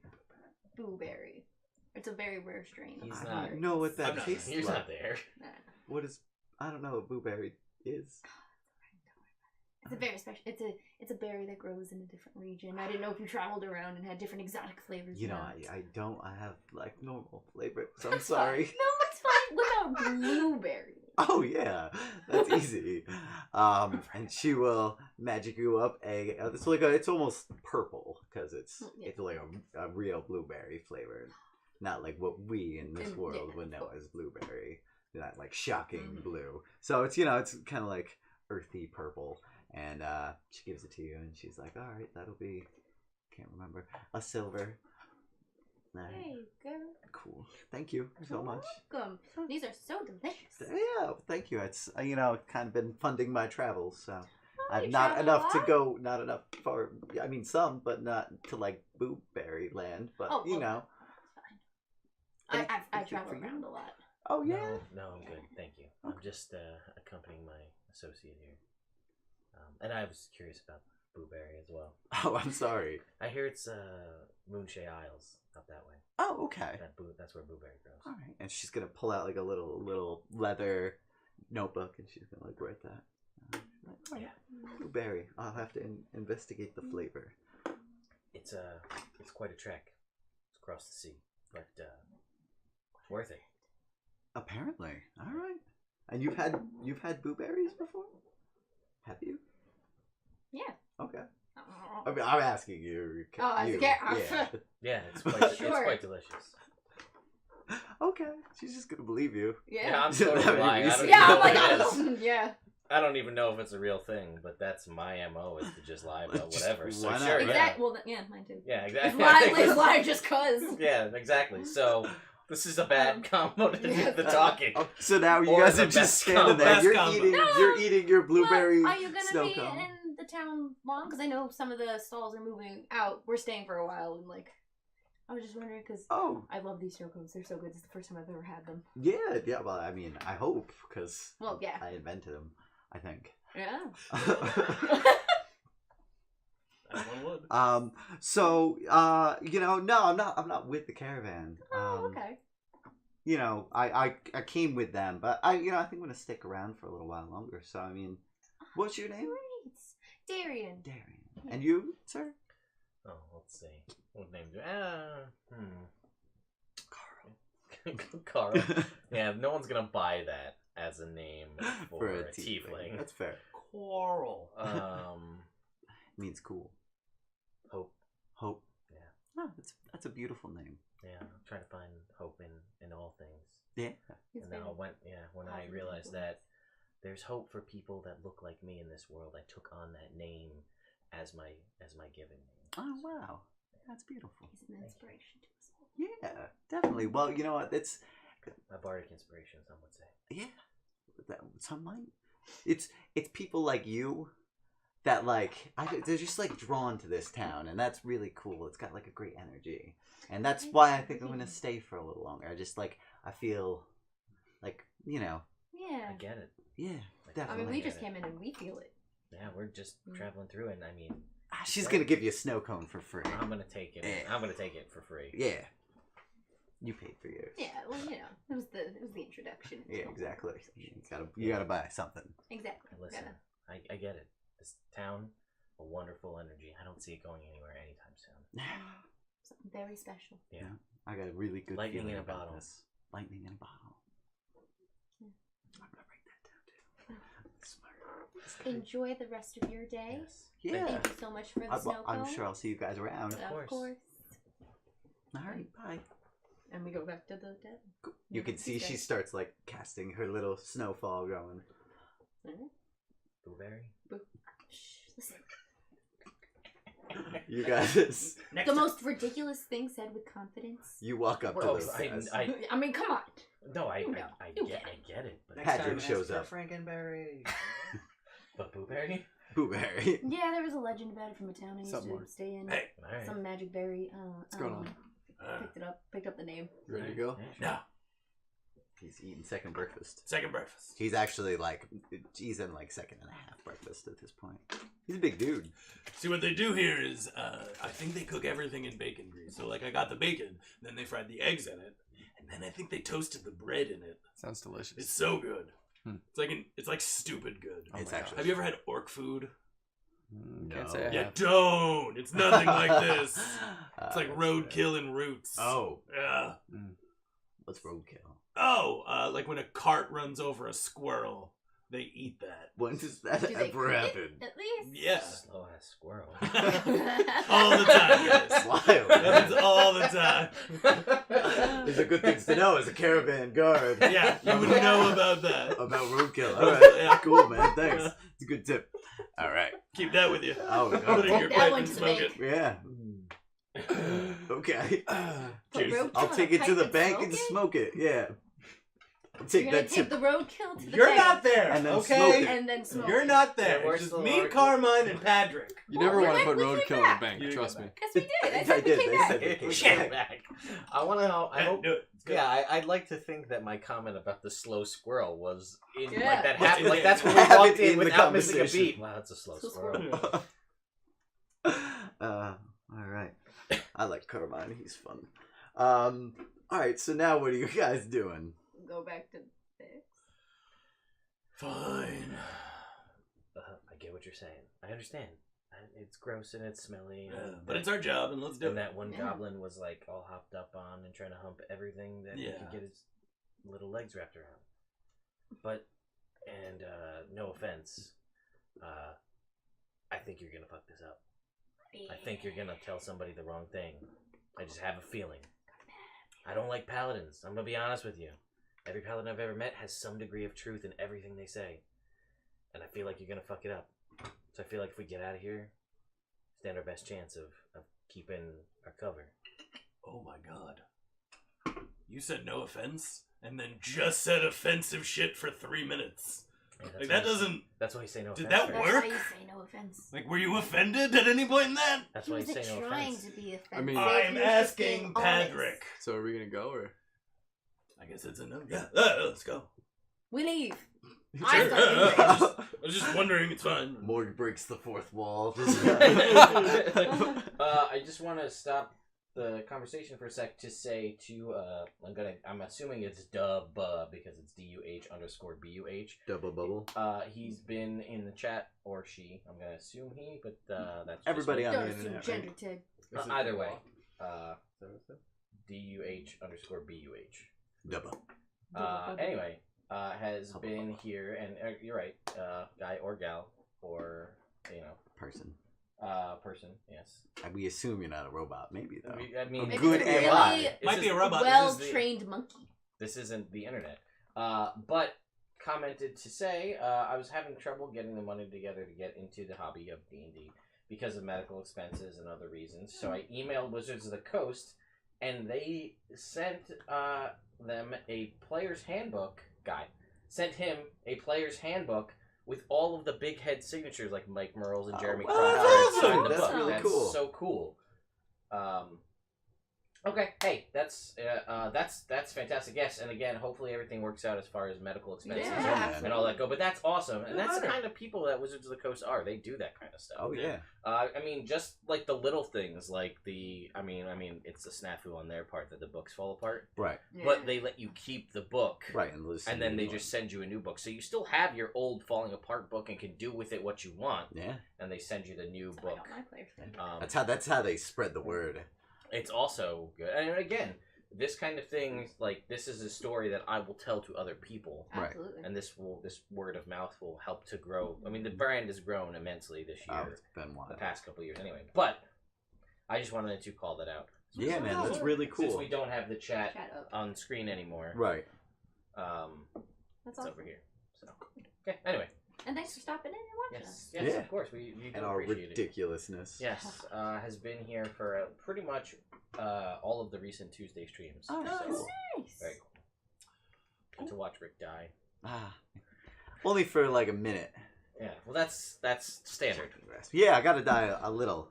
[SPEAKER 4] Blueberry. Or It's a very rare strain.
[SPEAKER 3] He's
[SPEAKER 2] I
[SPEAKER 3] not-
[SPEAKER 2] don't know what
[SPEAKER 1] I'm
[SPEAKER 2] that
[SPEAKER 1] not-
[SPEAKER 2] tastes
[SPEAKER 3] He's
[SPEAKER 2] like.
[SPEAKER 3] not there.
[SPEAKER 2] What is? I don't know what blueberry is.
[SPEAKER 4] It's a very special. It's a berry that grows in a different region. I didn't know if you traveled around and had different exotic flavors.
[SPEAKER 2] You know,
[SPEAKER 4] now.
[SPEAKER 2] I don't. I have like normal flavors. I'm
[SPEAKER 4] That's
[SPEAKER 2] sorry.
[SPEAKER 4] fine. No, it's fine. What about blueberry?
[SPEAKER 2] Oh yeah, that's easy. And she will magic you up it's like it's almost purple because it's
[SPEAKER 4] Yeah.
[SPEAKER 2] it's like a real blueberry flavor, not like what we in this world
[SPEAKER 4] yeah,
[SPEAKER 2] would
[SPEAKER 4] of
[SPEAKER 2] know
[SPEAKER 4] course.
[SPEAKER 2] as blueberry, not like shocking
[SPEAKER 4] Mhm.
[SPEAKER 2] blue. So it's it's kind of like earthy purple, and she gives it to you, and she's like, all right, that'll be, can't remember, a silver. All right.
[SPEAKER 4] Hey, girl.
[SPEAKER 2] Cool. Thank you so much.
[SPEAKER 4] Welcome. These are so delicious.
[SPEAKER 2] Yeah, thank you. It's kind of been funding my travels, so
[SPEAKER 4] Oh,
[SPEAKER 2] I've
[SPEAKER 4] you
[SPEAKER 2] not
[SPEAKER 4] travel
[SPEAKER 2] enough
[SPEAKER 4] a
[SPEAKER 2] to
[SPEAKER 4] lot?
[SPEAKER 2] go, not enough for. I mean, some, but not to like Blueberry Land. But
[SPEAKER 4] Oh,
[SPEAKER 2] you
[SPEAKER 4] well,
[SPEAKER 2] know.
[SPEAKER 4] I
[SPEAKER 2] Anything
[SPEAKER 4] travel
[SPEAKER 2] for you?
[SPEAKER 4] around a lot.
[SPEAKER 2] Oh yeah.
[SPEAKER 3] No, I'm good. Thank you. I'm just accompanying my associate here. And I was curious about Blueberry as well.
[SPEAKER 2] Oh, I'm sorry.
[SPEAKER 3] I hear it's Moonshea Isles up that way.
[SPEAKER 2] Oh, okay.
[SPEAKER 3] That's where Blueberry grows.
[SPEAKER 2] All right. And she's gonna pull out like a little leather notebook, and she's gonna like write that.
[SPEAKER 3] Yeah.
[SPEAKER 2] Blueberry. I'll have to investigate the flavor.
[SPEAKER 3] It's quite a trek. It's across the sea, but it's worth it.
[SPEAKER 2] Apparently. All right. And you've had blueberries before? Have you?
[SPEAKER 4] Yeah.
[SPEAKER 2] Okay. I mean, I'm asking you.
[SPEAKER 4] Oh, as a
[SPEAKER 2] you.
[SPEAKER 4] cat.
[SPEAKER 2] Yeah.
[SPEAKER 3] Yeah, it's quite
[SPEAKER 4] Sure.
[SPEAKER 3] it's quite delicious.
[SPEAKER 2] Okay. She's just gonna believe you.
[SPEAKER 4] Yeah.
[SPEAKER 3] I'm totally
[SPEAKER 2] That
[SPEAKER 3] lying. I
[SPEAKER 2] makes
[SPEAKER 3] don't
[SPEAKER 2] me
[SPEAKER 3] even
[SPEAKER 4] Yeah,
[SPEAKER 3] know
[SPEAKER 4] I'm like,
[SPEAKER 3] what it is.
[SPEAKER 4] yeah.
[SPEAKER 3] I don't even know if it's a real thing, but that's my MO is to just lie about
[SPEAKER 2] Just
[SPEAKER 3] whatever. So
[SPEAKER 2] why not?
[SPEAKER 3] sure, yeah.
[SPEAKER 4] Exactly. Well, yeah, mine too.
[SPEAKER 3] Yeah,
[SPEAKER 4] Let's
[SPEAKER 3] exactly.
[SPEAKER 4] lie just cause.
[SPEAKER 3] Yeah, exactly. So this is a bad combo to do
[SPEAKER 4] yeah.
[SPEAKER 3] the talking.
[SPEAKER 2] Oh, so now you
[SPEAKER 3] Or
[SPEAKER 2] guys
[SPEAKER 3] the
[SPEAKER 2] are just
[SPEAKER 3] best
[SPEAKER 2] standing
[SPEAKER 3] combo.
[SPEAKER 2] there.
[SPEAKER 1] Best
[SPEAKER 2] You're
[SPEAKER 1] combo.
[SPEAKER 2] eating.
[SPEAKER 4] No.
[SPEAKER 2] You're eating your blueberry
[SPEAKER 4] Well, are you gonna
[SPEAKER 2] snow
[SPEAKER 4] be
[SPEAKER 2] cone.
[SPEAKER 4] in the town long? Because I know some of the stalls are moving out. We're staying for a while, and like, I was just wondering because
[SPEAKER 2] Oh,
[SPEAKER 4] I love these snow cones. They're so good. It's the first time I've ever had them.
[SPEAKER 2] yeah, yeah. Well, I mean, I hope because
[SPEAKER 4] Well, yeah.
[SPEAKER 2] I invented them. I think.
[SPEAKER 4] Yeah.
[SPEAKER 1] As one would.
[SPEAKER 2] So, no, I'm not with the caravan.
[SPEAKER 4] Oh, okay.
[SPEAKER 2] I came with them, but I think I'm gonna stick around for a little while longer. So, I mean, what's your name?
[SPEAKER 4] Great. Darian.
[SPEAKER 2] Darian. And you, sir?
[SPEAKER 3] Oh, let's see. What name do Carl. Yeah, no one's gonna buy that as a name for a tiefling.
[SPEAKER 2] That's fair.
[SPEAKER 1] Quarrel.
[SPEAKER 2] Means cool.
[SPEAKER 3] Hope.
[SPEAKER 2] Hope.
[SPEAKER 3] Yeah.
[SPEAKER 2] No, that's a beautiful name.
[SPEAKER 3] Yeah, I'm trying to find hope in all things.
[SPEAKER 2] Yeah.
[SPEAKER 4] He's
[SPEAKER 3] And
[SPEAKER 4] very-
[SPEAKER 3] now when I
[SPEAKER 4] positive
[SPEAKER 3] realized
[SPEAKER 4] influence.
[SPEAKER 3] that there's hope for people that look like me in this world, I took on that name as my given name.
[SPEAKER 2] Oh wow, that's beautiful.
[SPEAKER 4] He's an inspiration to us all.
[SPEAKER 2] Yeah, definitely. Well, you know what? It's
[SPEAKER 3] A bardic inspiration, some would say.
[SPEAKER 2] yeah. Some might. It's people like you that they're just like drawn to this town, and that's really cool. It's got like a great energy, and that's why I think I'm gonna stay for a little longer. I feel like
[SPEAKER 4] Yeah.
[SPEAKER 3] I get it.
[SPEAKER 2] yeah,
[SPEAKER 3] I
[SPEAKER 4] I
[SPEAKER 2] definitely.
[SPEAKER 4] mean, we
[SPEAKER 3] get
[SPEAKER 4] just
[SPEAKER 3] it.
[SPEAKER 4] came in and we feel it.
[SPEAKER 3] Yeah, we're just traveling through, and I mean,
[SPEAKER 2] She's gonna give you a snow cone for free.
[SPEAKER 3] I'm gonna take it.
[SPEAKER 2] Yeah.
[SPEAKER 3] I'm gonna take it for free.
[SPEAKER 2] Yeah, you paid for yours.
[SPEAKER 4] Yeah. Well, it was the introduction.
[SPEAKER 2] Yeah, exactly. You gotta buy something.
[SPEAKER 4] Exactly.
[SPEAKER 3] Listen, I get it. This town, a wonderful energy. I don't see it going anywhere anytime soon.
[SPEAKER 4] Something very special.
[SPEAKER 3] Yeah.
[SPEAKER 2] I got a really good
[SPEAKER 3] Lightning
[SPEAKER 2] feeling
[SPEAKER 3] in a
[SPEAKER 2] about
[SPEAKER 3] bottle.
[SPEAKER 2] this. Lightning in a bottle.
[SPEAKER 4] Yeah.
[SPEAKER 2] I'm gonna write that down too. Smart.
[SPEAKER 4] Enjoy the rest of your day.
[SPEAKER 3] Yes.
[SPEAKER 2] Yeah.
[SPEAKER 4] Thank you so much for the snow
[SPEAKER 2] I'm
[SPEAKER 4] cone.
[SPEAKER 2] sure I'll see you guys around.
[SPEAKER 3] Of course.
[SPEAKER 2] All right, bye.
[SPEAKER 4] And we go back to the dead.
[SPEAKER 2] You can see she starts like casting her little snowfall going.
[SPEAKER 3] Blueberry.
[SPEAKER 4] Shh, listen.
[SPEAKER 2] You guys,
[SPEAKER 1] Next
[SPEAKER 4] The
[SPEAKER 1] time.
[SPEAKER 4] most ridiculous thing said with confidence.
[SPEAKER 2] you walk up to
[SPEAKER 3] Well,
[SPEAKER 2] those guys.
[SPEAKER 4] I mean, come on.
[SPEAKER 3] No, I
[SPEAKER 4] You know. You
[SPEAKER 3] get it. But
[SPEAKER 1] Next
[SPEAKER 2] Patrick
[SPEAKER 1] time, ask
[SPEAKER 2] shows
[SPEAKER 1] for
[SPEAKER 2] up.
[SPEAKER 1] Frankenberry.
[SPEAKER 3] but blueberry.
[SPEAKER 2] Blueberry.
[SPEAKER 4] Yeah, there was a legend about it from a town I used
[SPEAKER 5] Something
[SPEAKER 4] to
[SPEAKER 5] more.
[SPEAKER 4] stay in.
[SPEAKER 1] Hey.
[SPEAKER 3] All right.
[SPEAKER 4] Some magic berry.
[SPEAKER 5] What's going on?
[SPEAKER 4] Picked up the name.
[SPEAKER 5] You ready to go?
[SPEAKER 3] Yeah, sure.
[SPEAKER 1] No.
[SPEAKER 2] He's eating second breakfast.
[SPEAKER 1] Second breakfast.
[SPEAKER 2] He's actually like, he's in like second and a half breakfast at this point. He's a big dude.
[SPEAKER 1] See, what they do here is, I think they cook everything in bacon grease. So, like, I got the bacon, then they fried the eggs in it, and then I think they toasted the bread in it.
[SPEAKER 5] Sounds delicious.
[SPEAKER 1] It's so good.
[SPEAKER 5] Hmm.
[SPEAKER 1] It's like stupid good.
[SPEAKER 5] Oh
[SPEAKER 2] It's
[SPEAKER 5] my
[SPEAKER 2] actually.
[SPEAKER 1] Have you ever had orc food?
[SPEAKER 5] Can't say I
[SPEAKER 1] Yeah,
[SPEAKER 5] have.
[SPEAKER 1] don't. It's nothing like this. It's like
[SPEAKER 2] that's
[SPEAKER 1] roadkill and roots.
[SPEAKER 2] Oh,
[SPEAKER 1] Yeah.
[SPEAKER 2] what's roadkill?
[SPEAKER 1] Oh, like when a cart runs over a squirrel, they eat that.
[SPEAKER 2] When does that
[SPEAKER 4] Do they
[SPEAKER 2] ever
[SPEAKER 4] cook it,
[SPEAKER 2] happen?
[SPEAKER 4] at least?
[SPEAKER 1] Yeah.
[SPEAKER 3] Slow ass squirrel.
[SPEAKER 1] All the time, guys.
[SPEAKER 2] It's wild.
[SPEAKER 1] Happens all the time.
[SPEAKER 2] These are good things to know as a caravan guard.
[SPEAKER 1] Yeah, you would know about that.
[SPEAKER 2] About roadkill. All right,
[SPEAKER 1] Yeah.
[SPEAKER 2] cool, man. Thanks. It's a good tip. All right.
[SPEAKER 1] Keep that with you.
[SPEAKER 2] Oh,
[SPEAKER 1] Put it
[SPEAKER 2] no.
[SPEAKER 1] in your
[SPEAKER 4] That
[SPEAKER 1] pipe
[SPEAKER 4] one
[SPEAKER 1] and
[SPEAKER 4] to the
[SPEAKER 1] smoke
[SPEAKER 4] bank.
[SPEAKER 1] it.
[SPEAKER 2] Yeah. Okay.
[SPEAKER 4] Put
[SPEAKER 1] Cheers.
[SPEAKER 4] roadkill
[SPEAKER 2] I'll
[SPEAKER 4] in a
[SPEAKER 2] take it to
[SPEAKER 4] pipe
[SPEAKER 2] the
[SPEAKER 4] and
[SPEAKER 2] bank
[SPEAKER 4] smoke
[SPEAKER 2] and
[SPEAKER 4] it?
[SPEAKER 2] smoke it. Yeah. I'll
[SPEAKER 4] You're
[SPEAKER 2] take
[SPEAKER 4] gonna
[SPEAKER 2] that
[SPEAKER 4] take
[SPEAKER 2] tip.
[SPEAKER 4] the roadkill to the
[SPEAKER 1] You're
[SPEAKER 4] bank
[SPEAKER 1] not there,
[SPEAKER 2] And then
[SPEAKER 1] okay?
[SPEAKER 2] smoke it.
[SPEAKER 4] and then smoke
[SPEAKER 1] You're
[SPEAKER 4] it.
[SPEAKER 1] not there.
[SPEAKER 3] Yeah, where's
[SPEAKER 1] It's just
[SPEAKER 3] the
[SPEAKER 1] me,
[SPEAKER 3] large-
[SPEAKER 1] Carmine, and Patrick.
[SPEAKER 5] You never
[SPEAKER 4] Well,
[SPEAKER 5] want to
[SPEAKER 4] we're
[SPEAKER 5] put
[SPEAKER 4] not- we
[SPEAKER 5] roadkill
[SPEAKER 4] came
[SPEAKER 5] in the
[SPEAKER 4] back.
[SPEAKER 5] bank.
[SPEAKER 1] You
[SPEAKER 5] Trust me.
[SPEAKER 1] came
[SPEAKER 4] Yes, we did. I
[SPEAKER 2] I
[SPEAKER 4] said we
[SPEAKER 2] did.
[SPEAKER 4] came
[SPEAKER 2] They
[SPEAKER 4] back.
[SPEAKER 2] said they came
[SPEAKER 3] Shit.
[SPEAKER 2] back.
[SPEAKER 3] I want to know. I
[SPEAKER 1] Yeah,
[SPEAKER 3] hope.
[SPEAKER 1] do it. It's good.
[SPEAKER 3] Yeah, I'd like to think that my comment about the slow squirrel was in
[SPEAKER 4] Yeah.
[SPEAKER 3] like that
[SPEAKER 1] Was
[SPEAKER 3] happened.
[SPEAKER 1] in
[SPEAKER 3] Like
[SPEAKER 1] it.
[SPEAKER 3] that's when we
[SPEAKER 2] Have it
[SPEAKER 3] walked
[SPEAKER 2] in
[SPEAKER 3] in
[SPEAKER 2] the
[SPEAKER 3] without missing a
[SPEAKER 2] conversation.
[SPEAKER 3] beat. Wow, that's a slow
[SPEAKER 4] Slow
[SPEAKER 3] squirrel.
[SPEAKER 2] All right. I like Caravan. He's fun. All right. So now, what are you guys doing?
[SPEAKER 4] Go back to six.
[SPEAKER 1] Fine.
[SPEAKER 3] I get what you're saying. I understand. It's gross and it's smelly.
[SPEAKER 1] Yeah,
[SPEAKER 3] And
[SPEAKER 1] but it's our job, and let's do
[SPEAKER 3] and
[SPEAKER 1] it.
[SPEAKER 3] that one
[SPEAKER 4] Yeah.
[SPEAKER 3] goblin was like all hopped up on and trying to hump everything that he
[SPEAKER 1] Yeah.
[SPEAKER 3] could get his little legs wrapped around. But, and no offense, I think you're gonna fuck this up. I think you're gonna tell somebody the wrong thing. I just have a feeling. I don't like paladins. I'm gonna be honest with you. Every paladin I've ever met has some degree of truth in everything they say. And I feel like you're gonna fuck it up. So I feel like if we get out of here, stand our best chance of keeping our cover.
[SPEAKER 1] Oh my god. You said no offense, and then just said offensive shit for 3 minutes.
[SPEAKER 3] Yeah, that's
[SPEAKER 1] Like,
[SPEAKER 3] why
[SPEAKER 1] that
[SPEAKER 3] you say-
[SPEAKER 1] doesn't...
[SPEAKER 3] That's why you say no
[SPEAKER 1] Did
[SPEAKER 3] offense.
[SPEAKER 1] that
[SPEAKER 3] right?
[SPEAKER 4] That's
[SPEAKER 1] work?
[SPEAKER 4] why you say no offense.
[SPEAKER 1] Like, were you offended at any point in that?
[SPEAKER 3] That's
[SPEAKER 4] He
[SPEAKER 3] why you
[SPEAKER 4] wasn't
[SPEAKER 3] say no
[SPEAKER 4] trying
[SPEAKER 3] offense.
[SPEAKER 4] to be offensive.
[SPEAKER 5] I mean-
[SPEAKER 1] I'm
[SPEAKER 4] He was just
[SPEAKER 1] asking
[SPEAKER 4] being honest.
[SPEAKER 1] Patrick.
[SPEAKER 5] So are we gonna go or?
[SPEAKER 1] I guess it's a no. Yeah, let's go.
[SPEAKER 4] We leave.
[SPEAKER 1] Sure,
[SPEAKER 4] I started
[SPEAKER 1] I was just wondering, it's fine.
[SPEAKER 2] Morg breaks the fourth wall.
[SPEAKER 3] I just want to stop the conversation for a sec to say to I'm assuming it's Dub because it's DUH_BUH.
[SPEAKER 2] Double bubble.
[SPEAKER 3] He's been in the chat, or she. I'm gonna assume he, but that's just
[SPEAKER 2] Everybody
[SPEAKER 3] me.
[SPEAKER 2] on
[SPEAKER 4] Don't
[SPEAKER 2] the
[SPEAKER 4] assume
[SPEAKER 2] internet.
[SPEAKER 4] gender,
[SPEAKER 2] Right?
[SPEAKER 4] Ted.
[SPEAKER 3] Either way, DUH_BUH.
[SPEAKER 2] Double.
[SPEAKER 3] Anyway, has been here, and you're right, guy or gal or
[SPEAKER 2] Person.
[SPEAKER 3] person. Yes.
[SPEAKER 2] We assume you're not a robot. Maybe though.
[SPEAKER 3] I mean,
[SPEAKER 2] A
[SPEAKER 4] It's
[SPEAKER 2] good
[SPEAKER 4] a
[SPEAKER 2] AI.
[SPEAKER 4] really
[SPEAKER 1] Might be a robot.
[SPEAKER 4] well-trained monkey.
[SPEAKER 3] This isn't the internet. But commented to say I was having trouble getting the money together to get into the hobby of D&D because of medical expenses and other reasons. So I emailed Wizards of the Coast, and they sent them a player's handbook. Sent him a player's handbook with all of the big head signatures like Mike Merles and Jeremy
[SPEAKER 2] wow.
[SPEAKER 3] Crawford.
[SPEAKER 2] That's
[SPEAKER 3] signed
[SPEAKER 2] awesome.
[SPEAKER 3] the
[SPEAKER 2] That's
[SPEAKER 3] book.
[SPEAKER 2] really
[SPEAKER 3] That's
[SPEAKER 2] cool.
[SPEAKER 3] so cool. Okay, hey, that's fantastic. Yes, and again, hopefully everything works out as far as medical expenses
[SPEAKER 4] Yeah.
[SPEAKER 3] and all that go. But that's awesome, and that's the
[SPEAKER 1] Honor.
[SPEAKER 3] kind of people that Wizards of the Coast are. They do that kind of stuff.
[SPEAKER 2] Oh yeah.
[SPEAKER 3] I mean, just like the little things, like I mean, it's a snafu on their part that the books fall apart.
[SPEAKER 2] Right.
[SPEAKER 3] But they let you keep the book,
[SPEAKER 2] Right. And listen.
[SPEAKER 3] and then
[SPEAKER 2] to
[SPEAKER 3] they
[SPEAKER 2] the
[SPEAKER 3] just send you a new book. So you still have your old falling apart book and can do with it what you want.
[SPEAKER 2] Yeah.
[SPEAKER 3] And they send you the new
[SPEAKER 4] That's how I
[SPEAKER 3] book.
[SPEAKER 4] got my player's handbook.
[SPEAKER 2] That's how they spread the word.
[SPEAKER 3] It's also good. And again, this kind of thing, like, this is a story that I will tell to other people.
[SPEAKER 2] Right.
[SPEAKER 4] Absolutely.
[SPEAKER 3] And this word of mouth will help to grow. I mean, the brand has grown immensely this year,
[SPEAKER 2] It's been wild.
[SPEAKER 3] the past couple of years anyway. But I just wanted to call that out.
[SPEAKER 2] Yeah, man, that's really
[SPEAKER 3] Since
[SPEAKER 2] cool.
[SPEAKER 3] we don't have the chat
[SPEAKER 4] Chat up.
[SPEAKER 3] on screen anymore,
[SPEAKER 2] Right.
[SPEAKER 4] That's
[SPEAKER 3] it's
[SPEAKER 4] awesome.
[SPEAKER 3] over here. So, okay, anyway.
[SPEAKER 4] And thanks for stopping in and watching us.
[SPEAKER 3] Yes,
[SPEAKER 2] Yeah.
[SPEAKER 3] of course. We do
[SPEAKER 2] And our
[SPEAKER 3] appreciate it.
[SPEAKER 2] ridiculousness.
[SPEAKER 3] Yes, has been here for pretty much all of the recent Tuesday streams.
[SPEAKER 2] Oh,
[SPEAKER 3] so,
[SPEAKER 2] nice.
[SPEAKER 4] Nice.
[SPEAKER 3] very cool. Good to watch Rick die.
[SPEAKER 2] Ah. Only for like a minute.
[SPEAKER 3] Yeah, well, that's standard.
[SPEAKER 2] Yeah, I gotta die a little.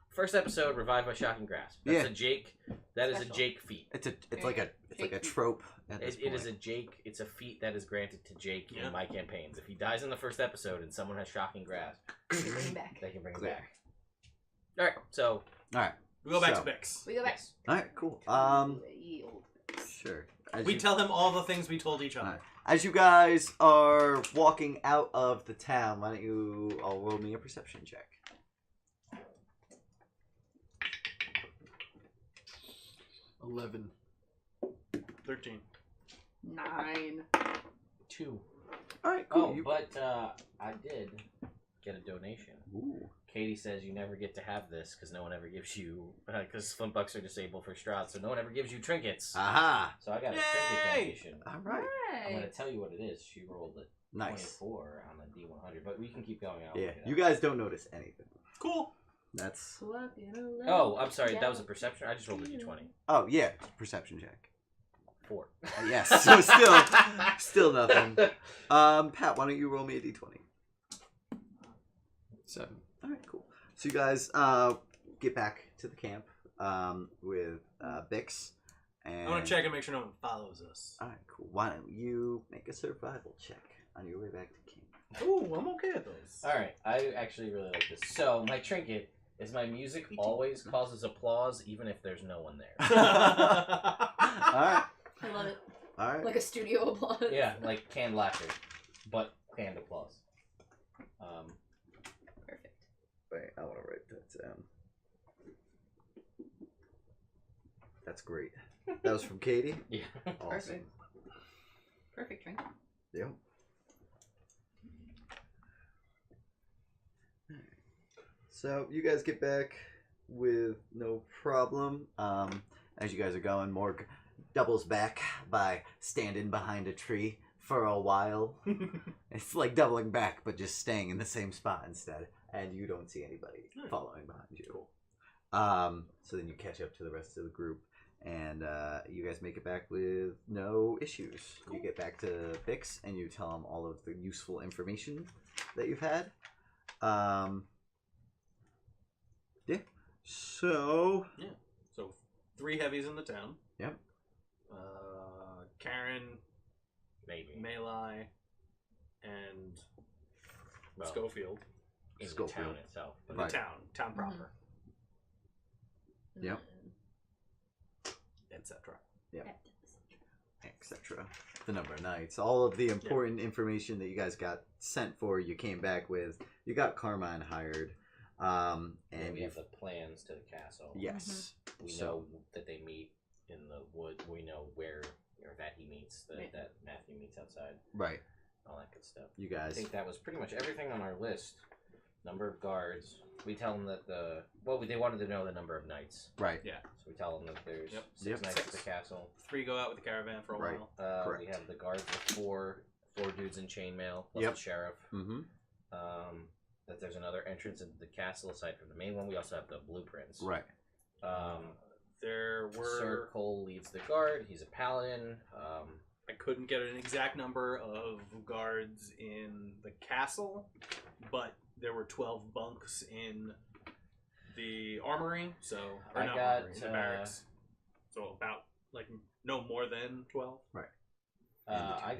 [SPEAKER 3] First episode, revived by Shocking Grasp. That's
[SPEAKER 2] Yeah.
[SPEAKER 3] a Jake. That is a
[SPEAKER 4] Special.
[SPEAKER 3] Jake feat.
[SPEAKER 2] It's like a It's like a trope at this
[SPEAKER 3] It
[SPEAKER 2] point.
[SPEAKER 3] is a Jake. It's a feat that is granted to Jake
[SPEAKER 1] Yeah.
[SPEAKER 3] in my campaigns. If he dies in the first episode and someone has shocking grasp,
[SPEAKER 4] Bring him back.
[SPEAKER 3] they can bring him
[SPEAKER 2] Clear.
[SPEAKER 3] back. All right, so
[SPEAKER 2] All right.
[SPEAKER 1] We go back
[SPEAKER 2] So-
[SPEAKER 1] to Bix.
[SPEAKER 4] We go back.
[SPEAKER 3] yes.
[SPEAKER 2] All right. Cool.
[SPEAKER 4] Ye old
[SPEAKER 2] Sure. As
[SPEAKER 1] We
[SPEAKER 2] you-
[SPEAKER 1] tell him all the things we told each other.
[SPEAKER 2] Alright. As you guys are walking out of the town, why don't you all roll me a perception check?
[SPEAKER 5] 11.
[SPEAKER 1] 13.
[SPEAKER 4] 9.
[SPEAKER 3] 2.
[SPEAKER 2] All right. Cool.
[SPEAKER 3] Oh,
[SPEAKER 2] You-
[SPEAKER 3] but I did get a donation.
[SPEAKER 2] Ooh.
[SPEAKER 3] Katie says you never get to have this because no one ever gives you because flint bucks are disabled for Strahd, so no one ever gives you trinkets.
[SPEAKER 2] Aha.
[SPEAKER 3] So I got a
[SPEAKER 1] Yay!
[SPEAKER 3] trinket donation.
[SPEAKER 2] All right.
[SPEAKER 3] I'm gonna tell you what it is. She rolled a
[SPEAKER 2] Nice.
[SPEAKER 3] 24 on the D100, but we can keep going. I'll
[SPEAKER 2] Yeah.
[SPEAKER 3] look it
[SPEAKER 2] You
[SPEAKER 3] up.
[SPEAKER 2] guys don't notice anything.
[SPEAKER 1] Cool.
[SPEAKER 2] That's.
[SPEAKER 3] Oh, I'm sorry. That was a perception. I just rolled a D20.
[SPEAKER 2] Oh yeah. Perception check.
[SPEAKER 3] 4.
[SPEAKER 2] Yes. So still nothing. Pat, why don't you roll me a d20?
[SPEAKER 5] 7.
[SPEAKER 2] All right. Cool. So you guys get back to the camp with Bix. And
[SPEAKER 1] I want to check and make sure no one follows us.
[SPEAKER 2] All right. Cool. Why don't you make a survival check on your way back to camp?
[SPEAKER 1] Ooh, I'm okay at those.
[SPEAKER 3] All right. I actually really like this. So my trinket is my music always causes applause even if there's no one there.
[SPEAKER 2] All right.
[SPEAKER 4] I love it.
[SPEAKER 2] All right.
[SPEAKER 4] Like a studio applause.
[SPEAKER 3] Yeah, like canned laughter, but canned applause.
[SPEAKER 4] Perfect.
[SPEAKER 2] Wait, I want to write that down. That's great. That was from Katie.
[SPEAKER 3] Yeah.
[SPEAKER 2] Awesome.
[SPEAKER 4] Perfect. Perfect drink.
[SPEAKER 2] Yep. So you guys get back with no problem. As you guys are going, Morg doubles back by standing behind a tree for a while. It's like doubling back, but just staying in the same spot instead. And you don't see anybody following behind you. So then you catch up to the rest of the group, and you guys make it back with no issues.
[SPEAKER 1] Cool.
[SPEAKER 2] You get back to Bix, and you tell him all of the useful information that you've had. Yeah. So.
[SPEAKER 1] So 3 heavies in the town.
[SPEAKER 2] Yep.
[SPEAKER 1] Karen,
[SPEAKER 3] Maybe
[SPEAKER 1] Malai, and
[SPEAKER 3] well,
[SPEAKER 1] Schofield.
[SPEAKER 3] in the
[SPEAKER 2] Schofield.
[SPEAKER 3] town itself. But
[SPEAKER 2] Right.
[SPEAKER 1] The town proper,
[SPEAKER 2] Yep.
[SPEAKER 1] etc.
[SPEAKER 2] Etc. The number of nights, all of the important information that you guys got sent for, you came back with. You got Carmine hired,
[SPEAKER 3] and
[SPEAKER 2] and
[SPEAKER 3] we
[SPEAKER 2] you
[SPEAKER 3] have the plans to the castle.
[SPEAKER 2] yes,
[SPEAKER 3] We
[SPEAKER 2] So-
[SPEAKER 3] know that they meet in the wood. We know where or that he meets.
[SPEAKER 4] Right.
[SPEAKER 3] That Matthew meets outside.
[SPEAKER 2] right.
[SPEAKER 3] All that good stuff.
[SPEAKER 2] You
[SPEAKER 3] I
[SPEAKER 2] guys,
[SPEAKER 3] think that was pretty much everything on our list. Number of guards. We tell them that they wanted to know the number of nights.
[SPEAKER 2] right,
[SPEAKER 1] Yeah.
[SPEAKER 3] So we tell them that there's
[SPEAKER 1] Yep.
[SPEAKER 3] 6
[SPEAKER 2] Yep.
[SPEAKER 3] nights at the castle.
[SPEAKER 1] 3 go out with the caravan for a
[SPEAKER 2] Right.
[SPEAKER 1] while.
[SPEAKER 2] Correct.
[SPEAKER 3] We have the guards with four dudes in chainmail plus
[SPEAKER 2] Yep.
[SPEAKER 3] the sheriff.
[SPEAKER 2] mm-hmm,
[SPEAKER 3] That there's another entrance into the castle aside from the main one. We also have the blueprints.
[SPEAKER 2] right,
[SPEAKER 1] There
[SPEAKER 3] Sir
[SPEAKER 1] were.
[SPEAKER 3] Cole leads the guard. He's a paladin.
[SPEAKER 1] I couldn't get an exact number of guards in the castle, but there were 12 bunks in the armory. So or
[SPEAKER 3] I
[SPEAKER 1] not
[SPEAKER 3] got,
[SPEAKER 1] armory, the barracks. So about like no more than 12.
[SPEAKER 3] I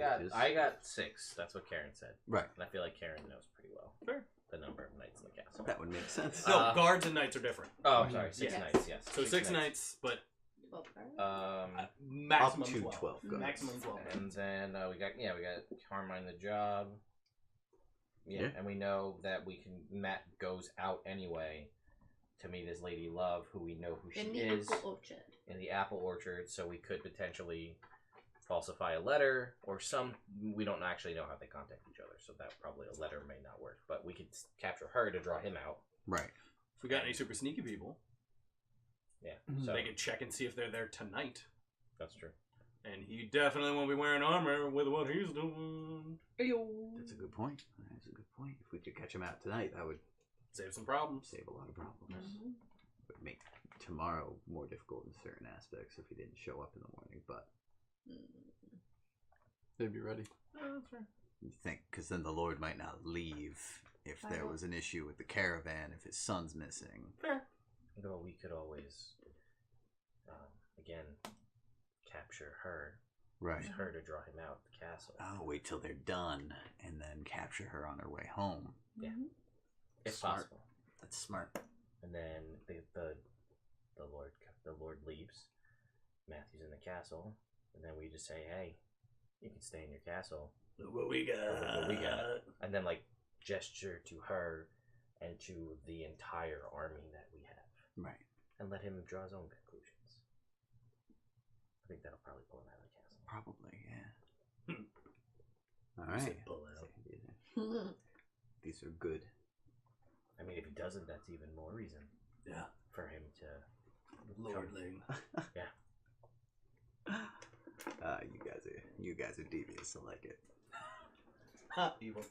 [SPEAKER 3] got 6. That's what Karen said.
[SPEAKER 2] right.
[SPEAKER 3] And I feel like Karen knows pretty well
[SPEAKER 1] Fair.
[SPEAKER 3] the number of knights in the castle.
[SPEAKER 2] That would make sense.
[SPEAKER 1] No, guards and knights are different.
[SPEAKER 3] Oh, I'm sorry. 6
[SPEAKER 1] Yes.
[SPEAKER 3] knights. Yes.
[SPEAKER 1] So 6 knights, but
[SPEAKER 4] Well, alright.
[SPEAKER 1] maximum
[SPEAKER 2] Up to
[SPEAKER 1] 12.
[SPEAKER 2] 12 guards.
[SPEAKER 1] Maximum 12.
[SPEAKER 3] And then we got Carmine the job. Yeah,
[SPEAKER 2] Yeah.
[SPEAKER 3] and we know that Matt goes out anyway to meet his lady love, who we know who she
[SPEAKER 4] In the
[SPEAKER 3] is
[SPEAKER 4] apple orchard.
[SPEAKER 3] in the apple orchard. So we could potentially falsify a letter or we don't actually know how they contact each other, so that probably a letter may not work. But we could capture her to draw him out.
[SPEAKER 2] Right.
[SPEAKER 1] If we got any super sneaky people,
[SPEAKER 3] Yeah,
[SPEAKER 5] Mhm.
[SPEAKER 3] so
[SPEAKER 1] they could check and see if they're there tonight.
[SPEAKER 3] that's true.
[SPEAKER 1] And he definitely won't be wearing armor with what he's doing.
[SPEAKER 2] That's a good point. That's a good point. If we could catch him out tonight, that would
[SPEAKER 1] Save some problems.
[SPEAKER 2] save a lot of problems.
[SPEAKER 4] Mhm.
[SPEAKER 2] Would make tomorrow more difficult in certain aspects if he didn't show up in the morning. But
[SPEAKER 5] They'd be ready.
[SPEAKER 1] Oh, that's fair.
[SPEAKER 2] you think, because then the Lord might not leave if there was an issue with the caravan, if his son's missing.
[SPEAKER 1] Fair.
[SPEAKER 3] Though we could always, again, capture her.
[SPEAKER 2] Right.
[SPEAKER 3] Use her to draw him out of the castle.
[SPEAKER 2] Oh, wait till they're done and then capture her on her way home.
[SPEAKER 3] Yeah. If
[SPEAKER 2] Smart.
[SPEAKER 3] possible.
[SPEAKER 2] That's smart.
[SPEAKER 3] And then the Lord leaves. Matthew's in the castle, and then we just say, "Hey, you can stay in your castle."
[SPEAKER 1] Look what we got.
[SPEAKER 3] What we got. And then like gesture to her and to the entire army that we have,
[SPEAKER 2] Right.
[SPEAKER 3] and let him draw his own conclusions. I think that'll probably pull him out of the castle.
[SPEAKER 2] Probably, yeah. All
[SPEAKER 1] You
[SPEAKER 2] right.
[SPEAKER 1] said pull out.
[SPEAKER 2] These are good.
[SPEAKER 3] I mean, if he doesn't, that's even more reason
[SPEAKER 1] Yeah.
[SPEAKER 3] for him to.
[SPEAKER 1] Lordling.
[SPEAKER 3] Yeah.
[SPEAKER 2] You guys are devious. I like it.
[SPEAKER 1] Evil.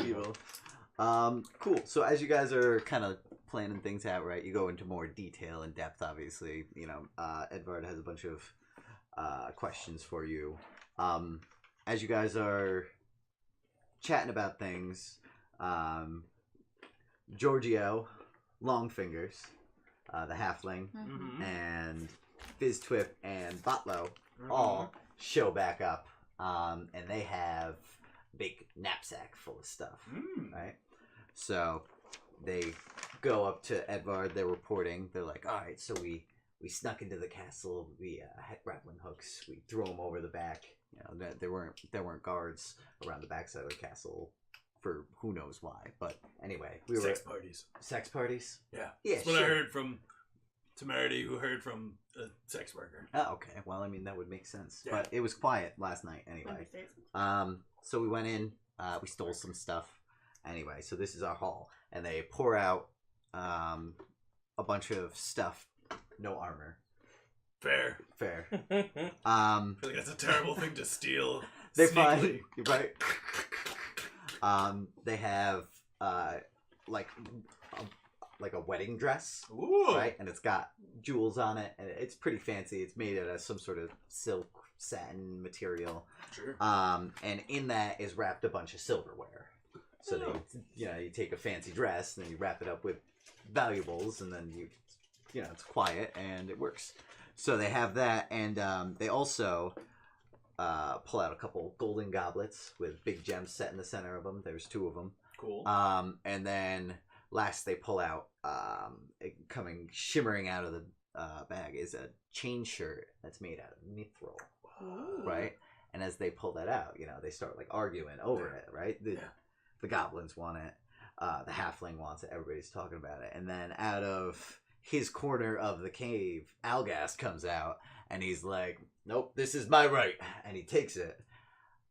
[SPEAKER 2] Evil. Cool. So as you guys are kind of planning things out, right? You go into more detail and depth. Obviously, you know, Edvard has a bunch of questions for you. As you guys are chatting about things, Giorgio, Longfingers, the halfling,
[SPEAKER 1] Mm-hmm.
[SPEAKER 2] and Fizztwip and Botlo all show back up, and they have a big knapsack full of stuff, right? So they go up to Edvard. They're reporting. They're like, "All right, so we snuck into the castle. We had grappling hooks. We threw them over the back. You know, there weren't guards around the backside of the castle for who knows why. But anyway, we were
[SPEAKER 1] Sex parties.
[SPEAKER 2] sex parties.
[SPEAKER 1] Yeah.
[SPEAKER 2] Yeah,
[SPEAKER 1] That's what
[SPEAKER 2] sure.
[SPEAKER 1] I heard from Temerity, who heard from a sex worker.
[SPEAKER 2] Oh, okay. Well, I mean that would make sense.
[SPEAKER 1] Yeah.
[SPEAKER 2] But it was quiet last night anyway. So we went in. We stole some stuff. Anyway, so this is our haul, and they pour out a bunch of stuff. No armor.
[SPEAKER 1] Fair.
[SPEAKER 2] Fair.
[SPEAKER 1] I feel like that's a terrible thing to steal.
[SPEAKER 2] They
[SPEAKER 1] sneakily.
[SPEAKER 2] find right. They have like a wedding dress,
[SPEAKER 1] Ooh.
[SPEAKER 2] right? And it's got jewels on it, and it's pretty fancy. It's made out of some sort of silk satin material.
[SPEAKER 1] Sure.
[SPEAKER 2] And in that is wrapped a bunch of silverware. So you take a fancy dress and then you wrap it up with valuables, and then it's quiet and it works. So they have that, and they also pull out a couple golden goblets with big gems set in the center of them. There's 2 of them.
[SPEAKER 1] Cool.
[SPEAKER 2] And then last they pull out, coming shimmering out of the bag is a chain shirt that's made out of mithril, right? And as they pull that out, they start like arguing over it, right? The goblins want it, the halfling wants it, everybody's talking about it. And then out of his corner of the cave, Algast comes out, and he's like, "Nope, this is my right," and he takes it,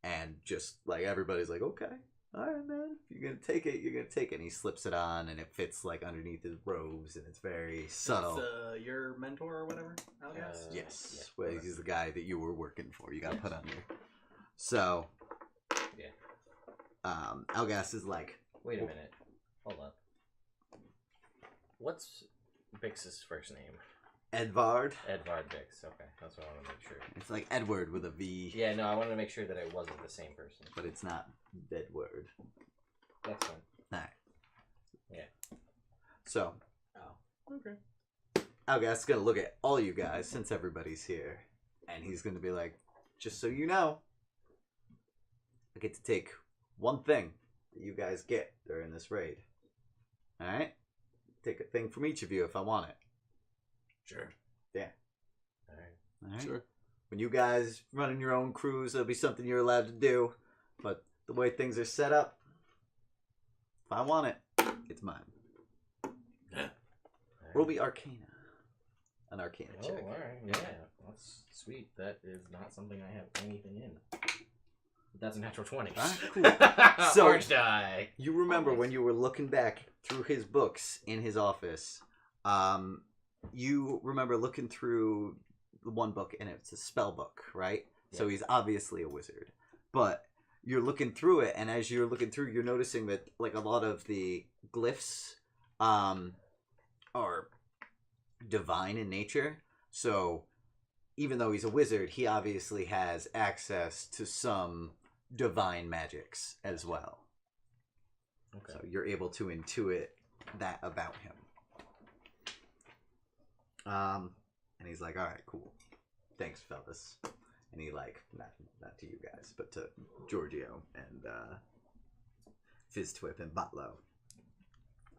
[SPEAKER 2] and just like everybody's like, "Okay, all right, man, if you're gonna take it, you're gonna take it." And he slips it on, and it fits like underneath his robes, and it's very subtle.
[SPEAKER 1] It's, your mentor or whatever, I guess.
[SPEAKER 2] Yes,
[SPEAKER 3] yeah.
[SPEAKER 2] well, he's the guy that you were working for. You got to put under. So,
[SPEAKER 3] Yeah.
[SPEAKER 2] Algast is like,
[SPEAKER 3] Wait a minute. Hold up. What's Bix's first name?
[SPEAKER 2] Edvard.
[SPEAKER 3] Edvard Bix. Okay, that's what I want to make sure.
[SPEAKER 2] It's like Edward with a V.
[SPEAKER 3] Yeah, no, I wanted to make sure that it wasn't the same person.
[SPEAKER 2] But it's not Edward.
[SPEAKER 3] That's fine.
[SPEAKER 2] Alright.
[SPEAKER 3] Yeah.
[SPEAKER 2] So,
[SPEAKER 1] Okay.
[SPEAKER 2] Algast's gonna look at all you guys since everybody's here, and he's gonna be like, "Just so you know, I get to take one thing that you guys get during this raid. Alright? Take a thing from each of you if I want it.
[SPEAKER 1] Sure.
[SPEAKER 3] Alright.
[SPEAKER 2] Alright?
[SPEAKER 5] Sure.
[SPEAKER 2] When you guys running your own crews, it'll be something you're allowed to do. But the way things are set up, if I want it, it's mine.
[SPEAKER 1] Yeah.
[SPEAKER 2] Roll me Arcana. An Arcana
[SPEAKER 3] Oh,
[SPEAKER 2] check.
[SPEAKER 3] alright. Yeah. That's sweet. That is not something I have anything in. That's a natural 20.
[SPEAKER 2] Alright, cool. So-
[SPEAKER 3] Orange die.
[SPEAKER 2] You remember when you were looking back through his books in his office, you remember looking through the one book, and it's a spell book, right? So
[SPEAKER 3] Yeah.
[SPEAKER 2] he's obviously a wizard. But you're looking through it, and as you're looking through, you're noticing that like a lot of the glyphs are divine in nature. So even though he's a wizard, he obviously has access to some divine magics as well.
[SPEAKER 3] Okay.
[SPEAKER 2] So you're able to intuit that about him. And he's like, "All right, cool." thanks, fellas. And he like not to you guys, but to Giorgio and Fizztwip and Botlow.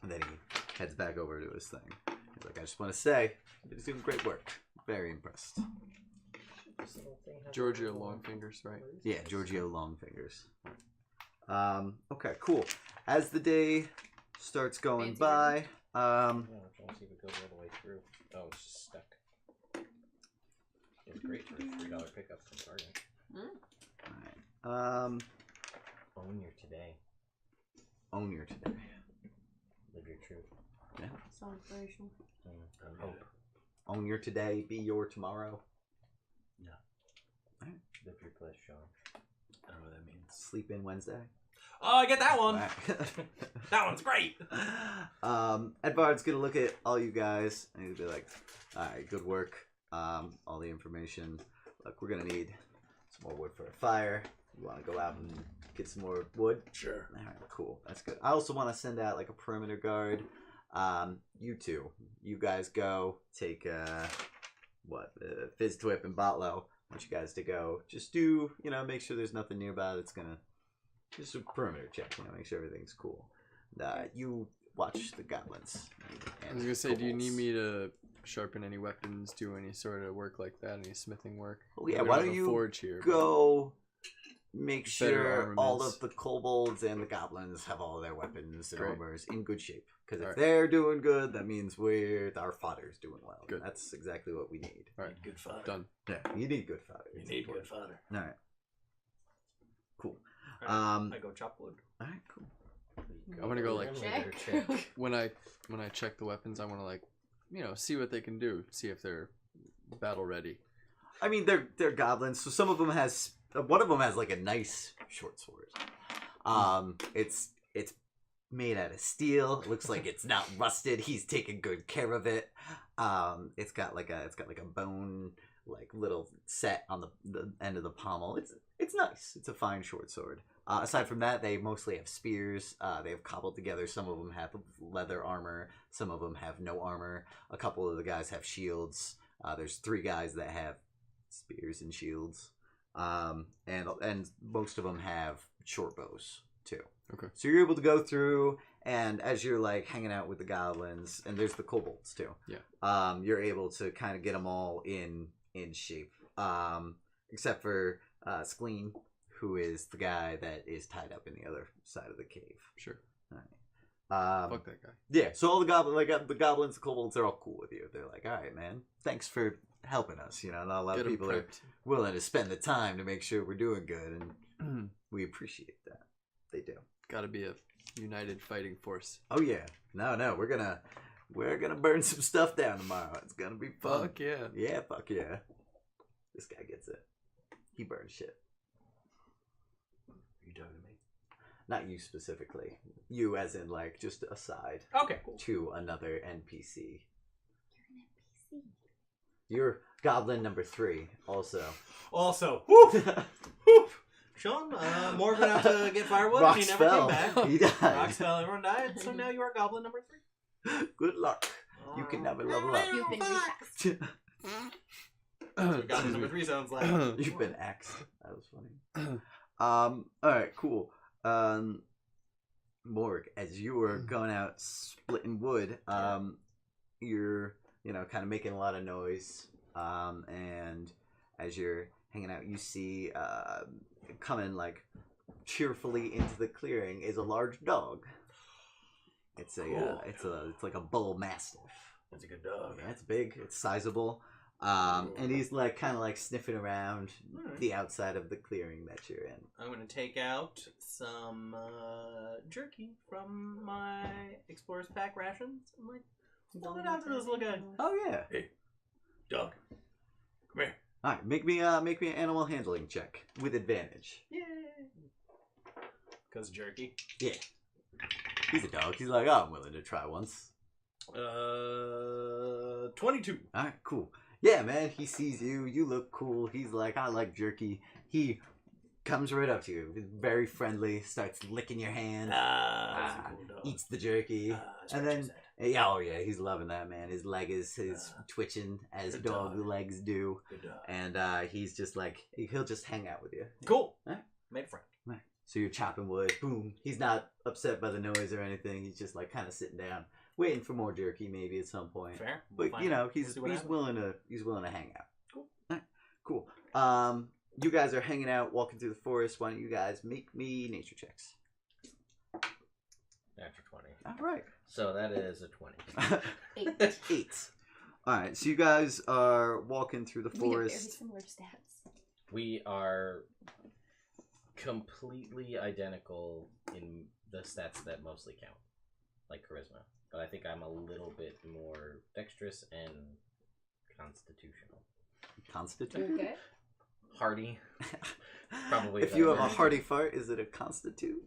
[SPEAKER 2] And then he heads back over to his thing. He's like, I just want to say, you're doing great work. Very impressed.
[SPEAKER 5] Giorgio Longfingers, right?
[SPEAKER 2] Yeah, Giorgio Longfingers. Okay, cool. As the day starts going
[SPEAKER 4] Fancy
[SPEAKER 2] by,
[SPEAKER 3] Yeah, I'm trying to see if it goes all the way through. Oh, it's just stuck. It's great for a $3 pickup from Target.
[SPEAKER 2] alright.
[SPEAKER 3] Own your today.
[SPEAKER 2] Own your today.
[SPEAKER 3] Live your truth.
[SPEAKER 2] Yeah.
[SPEAKER 4] So inspirational.
[SPEAKER 3] Hope.
[SPEAKER 2] Own your today, be your tomorrow.
[SPEAKER 3] Live your flesh, Sean.
[SPEAKER 1] I don't know what that means.
[SPEAKER 2] Sleep in Wednesday.
[SPEAKER 1] Oh, I get that one.
[SPEAKER 2] Alright.
[SPEAKER 1] That one's great.
[SPEAKER 2] Edvard's gonna look at all you guys and he'll be like, alright, good work. All the information. Look, we're gonna need some more wood for a fire. You wanna go out and get some more wood?
[SPEAKER 1] Sure.
[SPEAKER 2] Alright, cool. That's good. I also wanna send out like a perimeter guard. You two. You guys go take Fizztwip and Botlow. I want you guys to go. Just do, make sure there's nothing nearby that's gonna just a perimeter check, make sure everything's cool. You watch the goblins.
[SPEAKER 5] I was gonna say, do you need me to sharpen any weapons, do any sort of work like that, any smithing work?
[SPEAKER 2] Oh yeah,
[SPEAKER 5] We
[SPEAKER 2] why
[SPEAKER 5] have
[SPEAKER 2] don't
[SPEAKER 5] a
[SPEAKER 2] you
[SPEAKER 5] forge here,
[SPEAKER 2] go make
[SPEAKER 5] Better
[SPEAKER 2] sure all
[SPEAKER 5] armaments.
[SPEAKER 2] of the kobolds and the goblins have all their weapons and
[SPEAKER 5] Great.
[SPEAKER 2] armors in good shape. Because if
[SPEAKER 5] Alright.
[SPEAKER 2] they're doing good, that means our fodder's doing well.
[SPEAKER 5] Good.
[SPEAKER 2] That's exactly what we need.
[SPEAKER 5] All right,
[SPEAKER 1] Good fodder.
[SPEAKER 5] done.
[SPEAKER 2] Yeah, you need good fodder.
[SPEAKER 1] You
[SPEAKER 2] It's
[SPEAKER 1] need good
[SPEAKER 2] important.
[SPEAKER 1] fodder.
[SPEAKER 2] All right. Cool.
[SPEAKER 1] Alright, I go chop wood.
[SPEAKER 2] All right, cool.
[SPEAKER 5] I want to go like
[SPEAKER 4] Check.
[SPEAKER 5] when I check the weapons, I want to like see what they can do, see if they're battle ready.
[SPEAKER 2] I mean, they're goblins, so some of them has one of them has like a nice short sword. It's made out of steel. It looks like it's not rusted. He's taking good care of it. It's got like a bone like little set on the end of the pommel. It's nice. It's a fine short sword. Aside from that, they mostly have spears. They have cobbled together. Some of them have leather armor. Some of them have no armor. A couple of the guys have shields. There's 3 guys that have spears and shields. And most of them have short bows too.
[SPEAKER 5] Okay.
[SPEAKER 2] So you're able to go through, and as you're like hanging out with the goblins, and there's the kobolds too.
[SPEAKER 5] Yeah.
[SPEAKER 2] You're able to kind of get them all in shape. Except for Skleen, who is the guy that is tied up in the other side of the cave.
[SPEAKER 5] Sure.
[SPEAKER 2] Fuck
[SPEAKER 5] that guy.
[SPEAKER 2] Yeah. So all the goblins, the kobolds, they're all cool with you. They're like, all right, man, thanks for helping us. Not a lot
[SPEAKER 5] Get
[SPEAKER 2] of
[SPEAKER 5] 'em
[SPEAKER 2] people are
[SPEAKER 5] prepped.
[SPEAKER 2] willing to spend the time to make sure we're doing good, and we appreciate that. They do.
[SPEAKER 5] Got to be a united fighting force.
[SPEAKER 2] Oh yeah. No, we're gonna burn some stuff down tomorrow. It's gonna be fun.
[SPEAKER 5] Fuck yeah.
[SPEAKER 2] Yeah, fuck yeah. This guy gets it. He burns shit.
[SPEAKER 1] Are you talking to me?
[SPEAKER 2] Not you specifically. You as in like just aside
[SPEAKER 1] Okay, cool.
[SPEAKER 2] to another NPC. You're goblin number 3 also.
[SPEAKER 1] Also, whoop, whoop. Sean, Morgan out to get firewood.
[SPEAKER 2] Rox
[SPEAKER 1] He never
[SPEAKER 2] fell.
[SPEAKER 1] came back.
[SPEAKER 2] He died.
[SPEAKER 1] Rox fell. Everyone died. So now you are goblin number 3.
[SPEAKER 2] Good luck. You can never level up.
[SPEAKER 4] You've been recast.
[SPEAKER 1] That's what goblin number 3 sounds like.
[SPEAKER 2] You've been axed. That was funny. Alright, cool. Morg, as you were going out splitting wood, you're, kind of making a lot of noise. And as you're hanging out, you see, coming like cheerfully into the clearing is a large dog. It's like a bull mastiff.
[SPEAKER 1] That's a good dog.
[SPEAKER 2] Yeah, it's big. It's sizable. And he's like kind of like sniffing around
[SPEAKER 1] Alright.
[SPEAKER 2] the outside of the clearing that you're in.
[SPEAKER 1] I'm going to take out some jerky from my Explorer's Pack rations. I'm like, hold it out to this little guy.
[SPEAKER 2] Oh yeah.
[SPEAKER 1] Hey, dog. Come here.
[SPEAKER 2] All right, make me an animal handling check with advantage.
[SPEAKER 1] Yay. Because jerky.
[SPEAKER 2] Yeah. He's a dog. He's like, oh, I'm willing to try once.
[SPEAKER 1] 22.
[SPEAKER 2] All right, cool. Yeah, man. He sees you. You look cool. He's like, I like jerky. He comes right up to you. He's very friendly. Starts licking your hand.
[SPEAKER 1] That's a cool dog.
[SPEAKER 2] Eats the jerky.
[SPEAKER 1] That's
[SPEAKER 2] And
[SPEAKER 1] what
[SPEAKER 2] then
[SPEAKER 1] you said.
[SPEAKER 2] Yeah, oh yeah, he's loving that, man. His leg is twitching as
[SPEAKER 1] good
[SPEAKER 2] dog
[SPEAKER 1] dog.
[SPEAKER 2] legs do,
[SPEAKER 1] Good dog.
[SPEAKER 2] and he's just like he'll just hang out with you.
[SPEAKER 1] Cool.
[SPEAKER 2] Alright.
[SPEAKER 1] Made a friend.
[SPEAKER 2] Right. So you're chopping wood. Boom. He's not upset by the noise or anything. He's just like kind of sitting down, waiting for more jerky maybe at some point.
[SPEAKER 1] Fair.
[SPEAKER 2] But
[SPEAKER 1] Fine.
[SPEAKER 2] you know,
[SPEAKER 1] We'll
[SPEAKER 2] he's
[SPEAKER 1] see what happens.
[SPEAKER 2] willing to hang out.
[SPEAKER 1] Cool.
[SPEAKER 2] Alright, cool. You guys are hanging out, walking through the forest. Why don't you guys make me nature checks?
[SPEAKER 3] After 20.
[SPEAKER 2] All right.
[SPEAKER 3] So that is a 20.
[SPEAKER 4] 8.
[SPEAKER 2] 8. All right. So you guys are walking through the
[SPEAKER 4] We have very
[SPEAKER 2] forest.
[SPEAKER 4] similar stats.
[SPEAKER 3] We are completely identical in the stats that mostly count, like charisma. But I think I'm a little bit more dexterous and constitutional.
[SPEAKER 2] Constitute.
[SPEAKER 4] Okay.
[SPEAKER 3] Hardy. Probably
[SPEAKER 2] If you have a
[SPEAKER 3] better.
[SPEAKER 2] hearty fart, is it a constitute?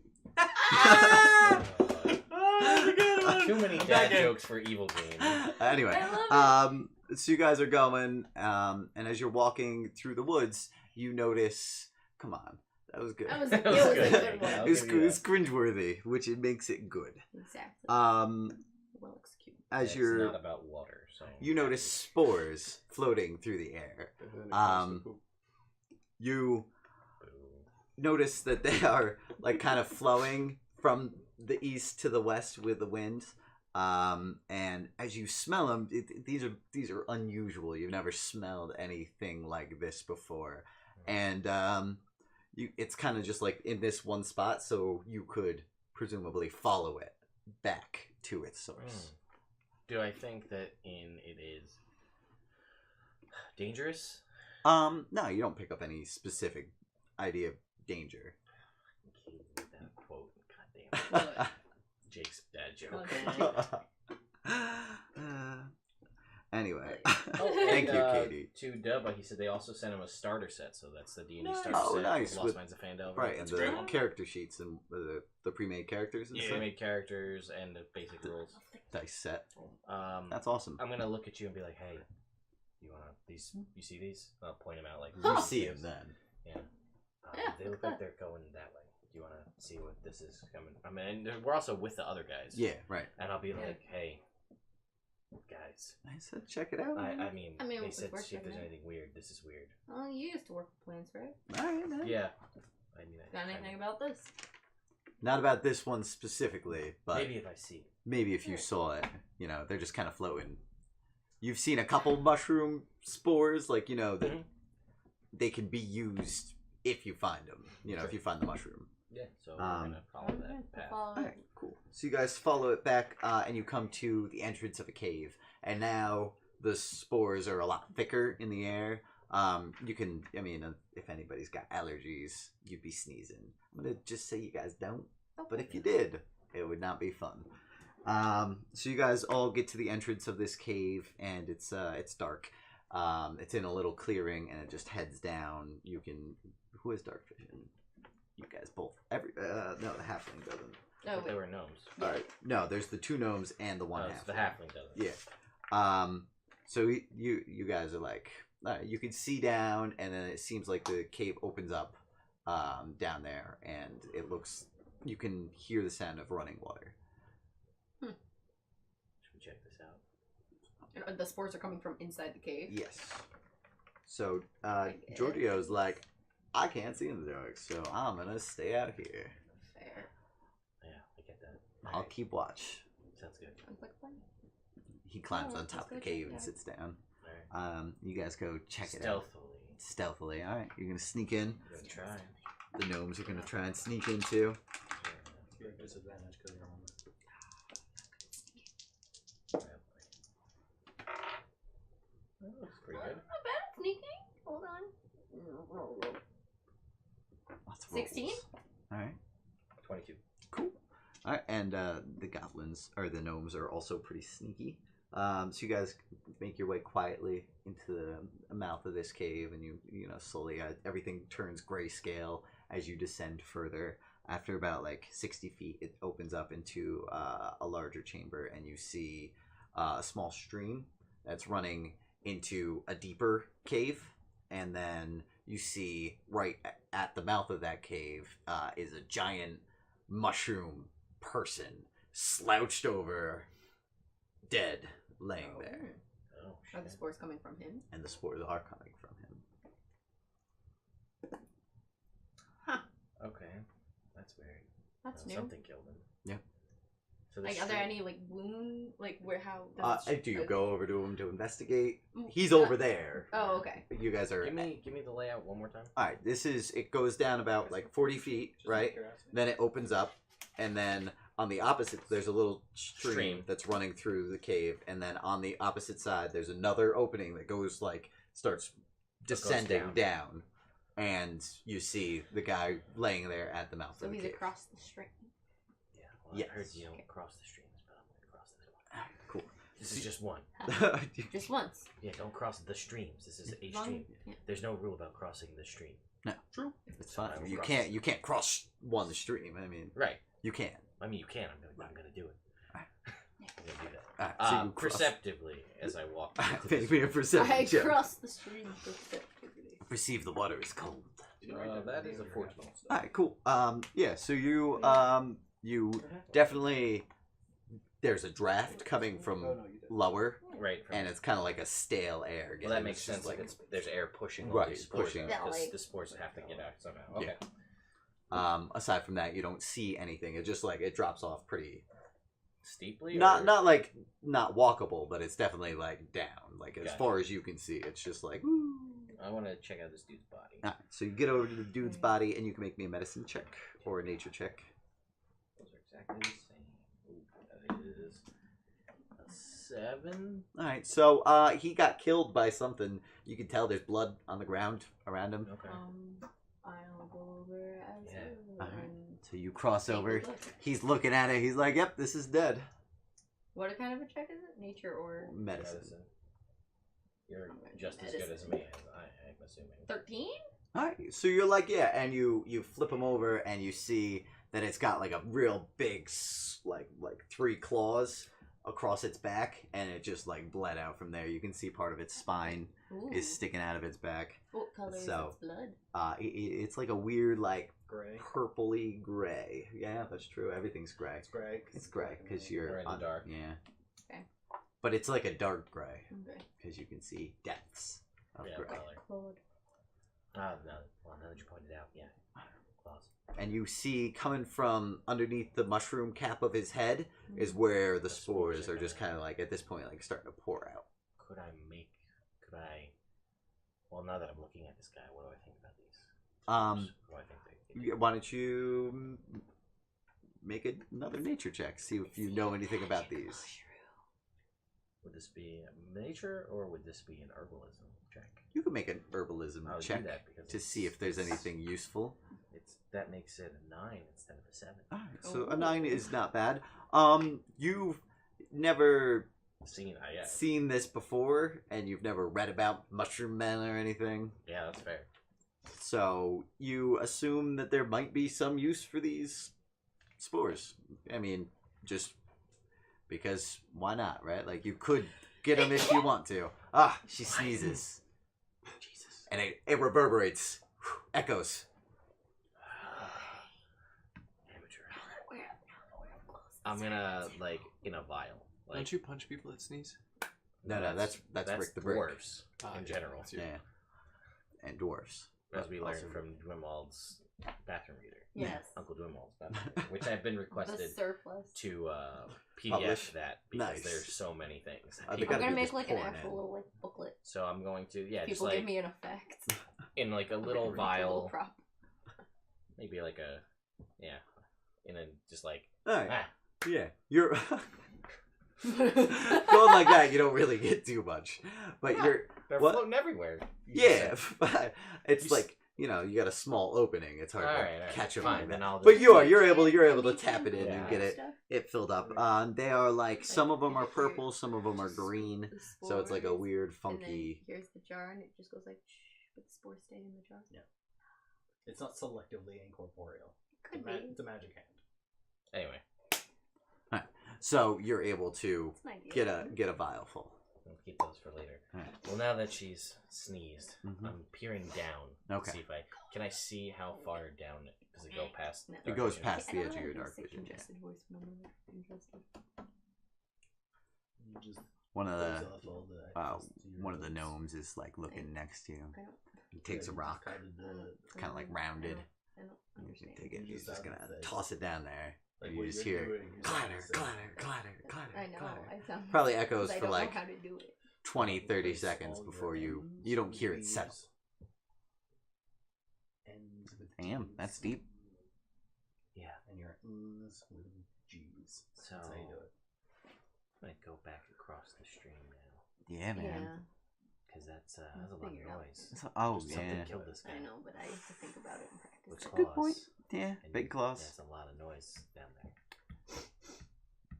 [SPEAKER 3] Too many
[SPEAKER 1] I'm
[SPEAKER 3] dad
[SPEAKER 1] back in.
[SPEAKER 3] jokes for evil game.
[SPEAKER 2] Anyway,
[SPEAKER 4] I
[SPEAKER 2] so you guys are going, and as you're walking through the woods, you notice. Come on, that was good.
[SPEAKER 4] That was,
[SPEAKER 3] That
[SPEAKER 4] it
[SPEAKER 3] was
[SPEAKER 4] was a
[SPEAKER 3] good.
[SPEAKER 4] good one.
[SPEAKER 3] I'll
[SPEAKER 2] It's
[SPEAKER 3] give you
[SPEAKER 2] it's cringeworthy, which it makes it good.
[SPEAKER 4] Exactly.
[SPEAKER 2] As
[SPEAKER 4] Well executed.
[SPEAKER 3] It's
[SPEAKER 2] you're,
[SPEAKER 3] not about water, so
[SPEAKER 2] you notice spores floating through the air. You notice that they are like kind of flowing from the east to the west with the wind. And as you smell them, these are unusual. You've never smelled anything like this before, and it's kind of just like in this one spot, so you could presumably follow it back to its source.
[SPEAKER 3] Do I think that it is dangerous?
[SPEAKER 2] No, you don't pick up any specific idea of danger.
[SPEAKER 3] That quote, goddamn.
[SPEAKER 4] Good.
[SPEAKER 3] Jake's dad joke.
[SPEAKER 2] Anyway,
[SPEAKER 3] and,
[SPEAKER 2] thank you, Katie.
[SPEAKER 3] To Dubba, he said they also sent him a starter set, so that's the D&D
[SPEAKER 1] Nice.
[SPEAKER 3] starter
[SPEAKER 2] Oh,
[SPEAKER 3] set.
[SPEAKER 2] nice,
[SPEAKER 3] Lost
[SPEAKER 2] with-
[SPEAKER 3] Minds of Fandelver.
[SPEAKER 2] Right, and
[SPEAKER 3] That's
[SPEAKER 2] the
[SPEAKER 3] a great one.
[SPEAKER 2] character sheets and the pre-made characters and
[SPEAKER 3] Yeah,
[SPEAKER 2] stuff.
[SPEAKER 3] made characters and the basic rules.
[SPEAKER 2] Dice set.
[SPEAKER 3] Um,
[SPEAKER 2] That's awesome.
[SPEAKER 3] I'm gonna look at you and be like, "Hey, you wanna these? You see these?" I'll point them out like
[SPEAKER 2] You
[SPEAKER 4] Huh.
[SPEAKER 2] see him then.
[SPEAKER 3] Yeah.
[SPEAKER 4] Yeah,
[SPEAKER 3] They
[SPEAKER 4] look
[SPEAKER 3] look
[SPEAKER 4] at
[SPEAKER 3] like they're going that way. Do you wanna see what this is coming? I mean, and we're also with the other guys.
[SPEAKER 2] Yeah, right.
[SPEAKER 3] And I'll be
[SPEAKER 4] Yeah.
[SPEAKER 3] like, "Hey, guys."
[SPEAKER 2] I said check it out.
[SPEAKER 3] I
[SPEAKER 2] man.
[SPEAKER 3] mean,
[SPEAKER 4] I mean,
[SPEAKER 3] they
[SPEAKER 4] it's
[SPEAKER 3] said
[SPEAKER 4] worth
[SPEAKER 3] see if there's
[SPEAKER 4] checking out.
[SPEAKER 3] anything weird. This is weird.
[SPEAKER 4] Oh, you used to work with plants, right?
[SPEAKER 2] All right, man.
[SPEAKER 3] Yeah. I mean,
[SPEAKER 4] Got anything about this?
[SPEAKER 2] Not about this one specifically, but
[SPEAKER 3] maybe if I see.
[SPEAKER 2] maybe if you saw it, they're just kind of floating. You've seen a couple mushroom spores, like, that
[SPEAKER 3] Mhm.
[SPEAKER 2] they can be used if you find them,
[SPEAKER 3] Sure.
[SPEAKER 2] if you find the mushroom.
[SPEAKER 3] Yeah. So we're
[SPEAKER 2] Um,
[SPEAKER 3] gonna follow
[SPEAKER 4] Okay,
[SPEAKER 3] that
[SPEAKER 4] we'll
[SPEAKER 3] path.
[SPEAKER 4] follow
[SPEAKER 2] All right, cool. So you guys follow it back, and you come to the entrance of a cave, and now the spores are a lot thicker in the air. You can, if anybody's got allergies, you'd be sneezing. I'm gonna just say you guys don't, but if you did, it would not be fun. So you guys all get to the entrance of this cave, and it's dark. It's in a little clearing, and it just heads down. You can. Who has dark vision? You guys both. No, the halfling doesn't.
[SPEAKER 4] Oh,
[SPEAKER 3] But they
[SPEAKER 4] wait.
[SPEAKER 3] were gnomes.
[SPEAKER 2] All right. No, there's the 2 gnomes and the 1
[SPEAKER 3] Oh,
[SPEAKER 2] half.
[SPEAKER 3] so the halfling doesn't.
[SPEAKER 2] Yeah. So you guys are like, you can see down, and then it seems like the cave opens up, down there, and you can hear the sound of running water.
[SPEAKER 3] Should we check this out?
[SPEAKER 4] And the spores are coming from inside the cave.
[SPEAKER 2] Yes. So
[SPEAKER 4] I
[SPEAKER 2] Giorgio's
[SPEAKER 4] guess.
[SPEAKER 2] like, I can't see in the dark, so I'm gonna stay out here.
[SPEAKER 4] Fair.
[SPEAKER 3] Yeah, I get that.
[SPEAKER 2] I'll
[SPEAKER 3] Alright,
[SPEAKER 2] keep watch.
[SPEAKER 3] sounds good.
[SPEAKER 4] Sounds like fun.
[SPEAKER 2] He climbs
[SPEAKER 4] Oh,
[SPEAKER 2] on top of the
[SPEAKER 4] let's go
[SPEAKER 2] cave
[SPEAKER 4] check it
[SPEAKER 2] and
[SPEAKER 4] out.
[SPEAKER 2] sits down.
[SPEAKER 3] Alright.
[SPEAKER 2] You guys go check it out.
[SPEAKER 3] Stealthily.
[SPEAKER 2] All right, you're gonna sneak in.
[SPEAKER 3] Gonna try.
[SPEAKER 2] The gnomes are gonna try and sneak in too.
[SPEAKER 1] You have disadvantage because you're on the...
[SPEAKER 3] That looks pretty good.
[SPEAKER 4] Not bad. Sneaking. Hold on.
[SPEAKER 2] Lots of
[SPEAKER 4] 16?
[SPEAKER 2] rolls. All right.
[SPEAKER 3] 22.
[SPEAKER 2] Cool. All right, and the goblins or the gnomes are also pretty sneaky. So you guys make your way quietly into the mouth of this cave, and you slowly everything turns grayscale as you descend further. After about like 60 feet, it opens up into a larger chamber, and you see a small stream that's running into a deeper cave, and then you see right at the mouth of that cave is a giant mushroom person slouched over dead, laying there,
[SPEAKER 3] Oh,
[SPEAKER 4] Are the
[SPEAKER 3] shit.
[SPEAKER 4] spores coming from him?
[SPEAKER 2] and the spores are coming from him.
[SPEAKER 3] Okay, that's weird.
[SPEAKER 4] That's new.
[SPEAKER 3] Something killed him.
[SPEAKER 2] Yeah.
[SPEAKER 3] So the
[SPEAKER 4] Like, are there
[SPEAKER 3] stream-
[SPEAKER 4] any like wound? Like where? How? does it
[SPEAKER 2] Do you
[SPEAKER 4] like-
[SPEAKER 2] go over to him to investigate?
[SPEAKER 4] Mm,
[SPEAKER 2] He's
[SPEAKER 4] uh,
[SPEAKER 2] over there.
[SPEAKER 4] Oh, okay.
[SPEAKER 2] You guys are.
[SPEAKER 3] Give me the layout one more time.
[SPEAKER 2] All right. It goes down about like 40 feet, right? Then it opens up, and then on the opposite, there's a little stream that's running through the cave, and then on the opposite side, there's another opening that starts descending down, and you see the guy laying there at the mouth
[SPEAKER 4] So
[SPEAKER 2] of the
[SPEAKER 4] he's
[SPEAKER 2] cave.
[SPEAKER 4] across the stream.
[SPEAKER 3] Yeah. Well,
[SPEAKER 2] Yes.
[SPEAKER 3] I heard you don't cross the streams, but I'm gonna cross this one.
[SPEAKER 2] Cool.
[SPEAKER 3] This is just one.
[SPEAKER 4] Just once.
[SPEAKER 3] Yeah, don't cross the streams. This is a
[SPEAKER 4] Long-
[SPEAKER 3] stream.
[SPEAKER 4] yeah.
[SPEAKER 3] There's no rule about crossing the stream.
[SPEAKER 2] It's fine.
[SPEAKER 3] I will
[SPEAKER 2] You
[SPEAKER 3] cross.
[SPEAKER 2] can't cross one stream. I mean,
[SPEAKER 3] Right.
[SPEAKER 2] you can.
[SPEAKER 3] I mean, you can. I'm gonna do it.
[SPEAKER 2] Alright.
[SPEAKER 3] I'm gonna do that.
[SPEAKER 2] Alright, so you cross.
[SPEAKER 3] Perceptively, as I walk. into
[SPEAKER 2] Make
[SPEAKER 3] this-
[SPEAKER 2] me a perception
[SPEAKER 4] I
[SPEAKER 2] check.
[SPEAKER 4] cross the stream perceptively.
[SPEAKER 2] Perceive the water is cold.
[SPEAKER 3] that is a 14.
[SPEAKER 2] All right, cool. Yeah. So you definitely there's a draft coming from lower,
[SPEAKER 3] Right. From,
[SPEAKER 2] and it's kind of like a stale air.
[SPEAKER 3] well, that
[SPEAKER 2] Again.
[SPEAKER 3] makes
[SPEAKER 2] It's just
[SPEAKER 3] sense. Like
[SPEAKER 2] like
[SPEAKER 3] it's there's air pushing all
[SPEAKER 2] Right,
[SPEAKER 3] these spores
[SPEAKER 2] pushing.
[SPEAKER 3] out,
[SPEAKER 4] Yeah,
[SPEAKER 3] 'cause
[SPEAKER 4] like-
[SPEAKER 3] the spores have to get out somehow.
[SPEAKER 2] Yeah.
[SPEAKER 3] Okay.
[SPEAKER 2] aside from that, you don't see anything. It just like it drops off pretty.
[SPEAKER 3] Steeply.
[SPEAKER 2] Not
[SPEAKER 3] or-
[SPEAKER 2] not like not walkable, but it's definitely like down. Like as
[SPEAKER 3] Gotcha.
[SPEAKER 2] far as you can see, it's just like. Woo.
[SPEAKER 3] I want to check out this dude's body.
[SPEAKER 2] Alright, so you get over to the dude's body, and you can make me a medicine check or a nature check.
[SPEAKER 3] Those are exactly the same. Ooh, that is a 7.
[SPEAKER 2] All right, so he got killed by something. You can tell there's blood on the ground around him.
[SPEAKER 3] Okay.
[SPEAKER 4] I'll go over as
[SPEAKER 3] Yeah.
[SPEAKER 4] well
[SPEAKER 2] Alright.
[SPEAKER 4] and
[SPEAKER 2] So you cross
[SPEAKER 4] take a
[SPEAKER 2] over.
[SPEAKER 4] look.
[SPEAKER 2] He's looking at it. He's like, "Yep, this is dead."
[SPEAKER 4] What kind of a check is it? Nature or
[SPEAKER 2] Medicine.
[SPEAKER 3] You're
[SPEAKER 4] I'm gonna
[SPEAKER 3] just
[SPEAKER 4] do
[SPEAKER 3] as good as
[SPEAKER 4] medicine.
[SPEAKER 3] me, I'm assuming.
[SPEAKER 4] 13?
[SPEAKER 2] All right, so you're like, yeah, and you flip him over, and you see that it's got like a real big, like 3 claws across its back, and it just like bled out from there. You can see part of its spine
[SPEAKER 4] Ooh.
[SPEAKER 2] is sticking out of its back.
[SPEAKER 4] What color
[SPEAKER 2] so-
[SPEAKER 4] is its blood?
[SPEAKER 2] It's like a weird like
[SPEAKER 1] Gray.
[SPEAKER 2] purpley gray. Yeah, that's true. Everything's gray.
[SPEAKER 1] It's gray.
[SPEAKER 2] It's gray because you're
[SPEAKER 3] We're in the dark.
[SPEAKER 2] Yeah.
[SPEAKER 4] Okay.
[SPEAKER 2] But it's like a dark gray
[SPEAKER 4] Okay.
[SPEAKER 2] because you can see depths of
[SPEAKER 3] Yeah,
[SPEAKER 2] gray.
[SPEAKER 3] color.
[SPEAKER 4] Claude.
[SPEAKER 3] Ah, no. Well, now that you pointed out, yeah. Claws.
[SPEAKER 2] And you see coming from underneath the mushroom cap of his head
[SPEAKER 4] Mm.
[SPEAKER 2] is where the
[SPEAKER 3] The spores
[SPEAKER 2] spores
[SPEAKER 3] are
[SPEAKER 2] are just
[SPEAKER 3] coming
[SPEAKER 2] kind of like at this point like starting to pour out.
[SPEAKER 3] Could I... Well, now that I'm looking at this guy, what do I think about these? What do I think they
[SPEAKER 2] Why don't you make another nature check? See if you know anything about these.
[SPEAKER 3] Would this be nature, or would this be an herbalism check?
[SPEAKER 2] You can make an herbalism
[SPEAKER 3] I would
[SPEAKER 2] check
[SPEAKER 3] do that because
[SPEAKER 2] to see if there's anything useful.
[SPEAKER 3] That makes it a 9 instead of a 7.
[SPEAKER 2] Alright, so a
[SPEAKER 4] Ooh.
[SPEAKER 2] 9 is not bad. You've never
[SPEAKER 3] Yeah.
[SPEAKER 2] seen this before, and you've never read about mushroom men or anything.
[SPEAKER 3] Yeah, that's fair.
[SPEAKER 2] So you assume that there might be some use for these spores. I mean, just because why not, right? Like you could get them if you want to. Ah, she sneezes. Jesus. And it reverberates, echoes.
[SPEAKER 3] Amateur. I'm gonna like in a vial. Like,
[SPEAKER 5] Don't you punch people that sneeze?
[SPEAKER 2] No, that's Rick the Brick.
[SPEAKER 3] dwarves in general.
[SPEAKER 5] that's you.
[SPEAKER 2] Yeah. And dwarfs.
[SPEAKER 3] As we learned
[SPEAKER 2] Also-
[SPEAKER 3] from Dwimwald's bathroom reader.
[SPEAKER 4] Yes.
[SPEAKER 3] Uncle Dwimwald's bathroom reader, which I've been
[SPEAKER 4] The
[SPEAKER 3] requested
[SPEAKER 4] surplus.
[SPEAKER 3] to PDF
[SPEAKER 2] Publish?
[SPEAKER 3] that because
[SPEAKER 2] Nice.
[SPEAKER 3] there's so many things.
[SPEAKER 2] They
[SPEAKER 4] I'm
[SPEAKER 2] gotta
[SPEAKER 4] gonna
[SPEAKER 2] do
[SPEAKER 4] make
[SPEAKER 2] this
[SPEAKER 4] like an
[SPEAKER 2] porn
[SPEAKER 4] actual
[SPEAKER 2] ad.
[SPEAKER 4] little like booklet.
[SPEAKER 3] So I'm going to just
[SPEAKER 4] People
[SPEAKER 3] like
[SPEAKER 4] give me an effect.
[SPEAKER 3] in like a little
[SPEAKER 4] Like a
[SPEAKER 3] vial,
[SPEAKER 4] prop.
[SPEAKER 3] maybe like a in a just like
[SPEAKER 2] Alright.
[SPEAKER 3] ah,
[SPEAKER 2] Yeah. You're going like that, you don't really get too much. But
[SPEAKER 3] Yeah.
[SPEAKER 2] you're
[SPEAKER 3] they're
[SPEAKER 2] What?
[SPEAKER 3] floating everywhere.
[SPEAKER 2] yeah, but it's
[SPEAKER 3] You
[SPEAKER 2] like you got a small opening. It's hard to catch them.
[SPEAKER 3] Fine, then I'll
[SPEAKER 2] But
[SPEAKER 3] just
[SPEAKER 2] you're able to tap it in
[SPEAKER 3] Yeah.
[SPEAKER 2] and get it filled up. They are like some of them are purple, some of them are green. So it's like a weird,
[SPEAKER 4] And
[SPEAKER 2] funky.
[SPEAKER 4] then here's the jar, and it just goes like, but the spores stay in the jar.
[SPEAKER 1] It's not selectively incorporeal.
[SPEAKER 4] Could be.
[SPEAKER 1] It's a magic hand.
[SPEAKER 3] Anyway,
[SPEAKER 2] So you're able to
[SPEAKER 4] It's an idea.
[SPEAKER 2] get a vial full.
[SPEAKER 3] I'll keep those for later.
[SPEAKER 2] Alright.
[SPEAKER 3] Well, now that she's sneezed,
[SPEAKER 2] Mhm.
[SPEAKER 3] I'm peering down.
[SPEAKER 2] Okay.
[SPEAKER 3] To see if can I see how far down does it go past?
[SPEAKER 4] No.
[SPEAKER 2] It
[SPEAKER 3] dark
[SPEAKER 2] goes
[SPEAKER 3] vision?
[SPEAKER 2] past
[SPEAKER 4] I
[SPEAKER 2] the
[SPEAKER 4] don't
[SPEAKER 2] edge of
[SPEAKER 4] know
[SPEAKER 2] your
[SPEAKER 4] if you
[SPEAKER 2] dark
[SPEAKER 4] say
[SPEAKER 2] vision. Yeah.
[SPEAKER 4] congested voice when I'm interested.
[SPEAKER 2] One of
[SPEAKER 6] close
[SPEAKER 2] the
[SPEAKER 6] off all the access to your
[SPEAKER 2] one of the
[SPEAKER 6] notes.
[SPEAKER 2] gnomes is like looking next to you.
[SPEAKER 4] I don't.
[SPEAKER 2] He takes a
[SPEAKER 6] Yeah, you
[SPEAKER 2] rock.
[SPEAKER 6] just counted the-
[SPEAKER 2] It's kind of like rounded.
[SPEAKER 4] I don't
[SPEAKER 2] You
[SPEAKER 4] understand.
[SPEAKER 2] can take it.
[SPEAKER 6] You
[SPEAKER 2] He's
[SPEAKER 6] just
[SPEAKER 2] just
[SPEAKER 6] sound
[SPEAKER 2] gonna
[SPEAKER 6] effects.
[SPEAKER 2] toss it down there.
[SPEAKER 6] Like
[SPEAKER 2] You
[SPEAKER 6] what
[SPEAKER 2] just
[SPEAKER 6] you're
[SPEAKER 2] hear
[SPEAKER 6] doing, you're
[SPEAKER 2] clatter,
[SPEAKER 6] saying.
[SPEAKER 2] clatter, clatter, clatter,
[SPEAKER 4] I know.
[SPEAKER 2] clatter.
[SPEAKER 4] I sound
[SPEAKER 2] Probably echoes
[SPEAKER 4] 'cause I
[SPEAKER 2] for
[SPEAKER 4] don't know
[SPEAKER 2] like
[SPEAKER 4] how to do it.
[SPEAKER 2] 20, 30
[SPEAKER 6] Replace
[SPEAKER 2] seconds
[SPEAKER 6] all your
[SPEAKER 2] before you
[SPEAKER 6] M's
[SPEAKER 2] don't
[SPEAKER 6] with
[SPEAKER 2] hear it
[SPEAKER 6] B's,
[SPEAKER 2] settle.
[SPEAKER 6] N's with
[SPEAKER 2] Damn,
[SPEAKER 6] T's,
[SPEAKER 2] that's deep.
[SPEAKER 3] Yeah.
[SPEAKER 6] and your N's with G's.
[SPEAKER 3] So
[SPEAKER 6] That's how you do it.
[SPEAKER 3] I'm gonna go back across the stream now
[SPEAKER 2] Yeah, man.
[SPEAKER 4] Yeah,
[SPEAKER 3] because that's a lot of
[SPEAKER 4] figure it out.
[SPEAKER 3] noise.
[SPEAKER 2] Oh,
[SPEAKER 3] Something
[SPEAKER 2] yeah.
[SPEAKER 3] killed this guy.
[SPEAKER 4] I know, but I have to think about it and practice.
[SPEAKER 3] With
[SPEAKER 4] it.
[SPEAKER 2] Good point.
[SPEAKER 3] claws.
[SPEAKER 2] Yeah,
[SPEAKER 3] And
[SPEAKER 2] big claws.
[SPEAKER 3] There's a lot of noise down there.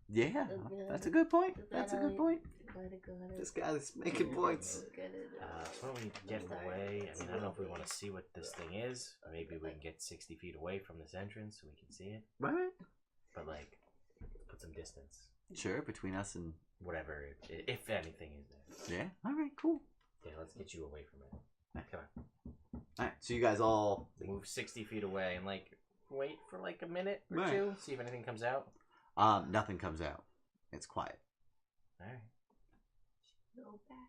[SPEAKER 2] Yeah,
[SPEAKER 4] Okay.
[SPEAKER 2] that's a good point.
[SPEAKER 4] Is
[SPEAKER 2] That's a
[SPEAKER 4] that
[SPEAKER 2] good
[SPEAKER 4] all
[SPEAKER 2] point.
[SPEAKER 4] Got it.
[SPEAKER 2] This guy's making points.
[SPEAKER 3] So when we get away, I mean, I don't know if we want to see what this thing is. Maybe we can get 60 feet away from this entrance so we can see it.
[SPEAKER 2] Right.
[SPEAKER 3] But like, put some distance.
[SPEAKER 2] Sure, between us and
[SPEAKER 3] Whatever, if anything is there.
[SPEAKER 2] yeah. All right, cool.
[SPEAKER 3] Yeah, let's get you away from it. Come on.
[SPEAKER 2] All right, so you guys all
[SPEAKER 3] Move 60 feet away and like wait for like a minute or
[SPEAKER 2] Right.
[SPEAKER 3] two. See if anything comes out.
[SPEAKER 2] nothing comes out. It's quiet.
[SPEAKER 3] All right.
[SPEAKER 4] Go back.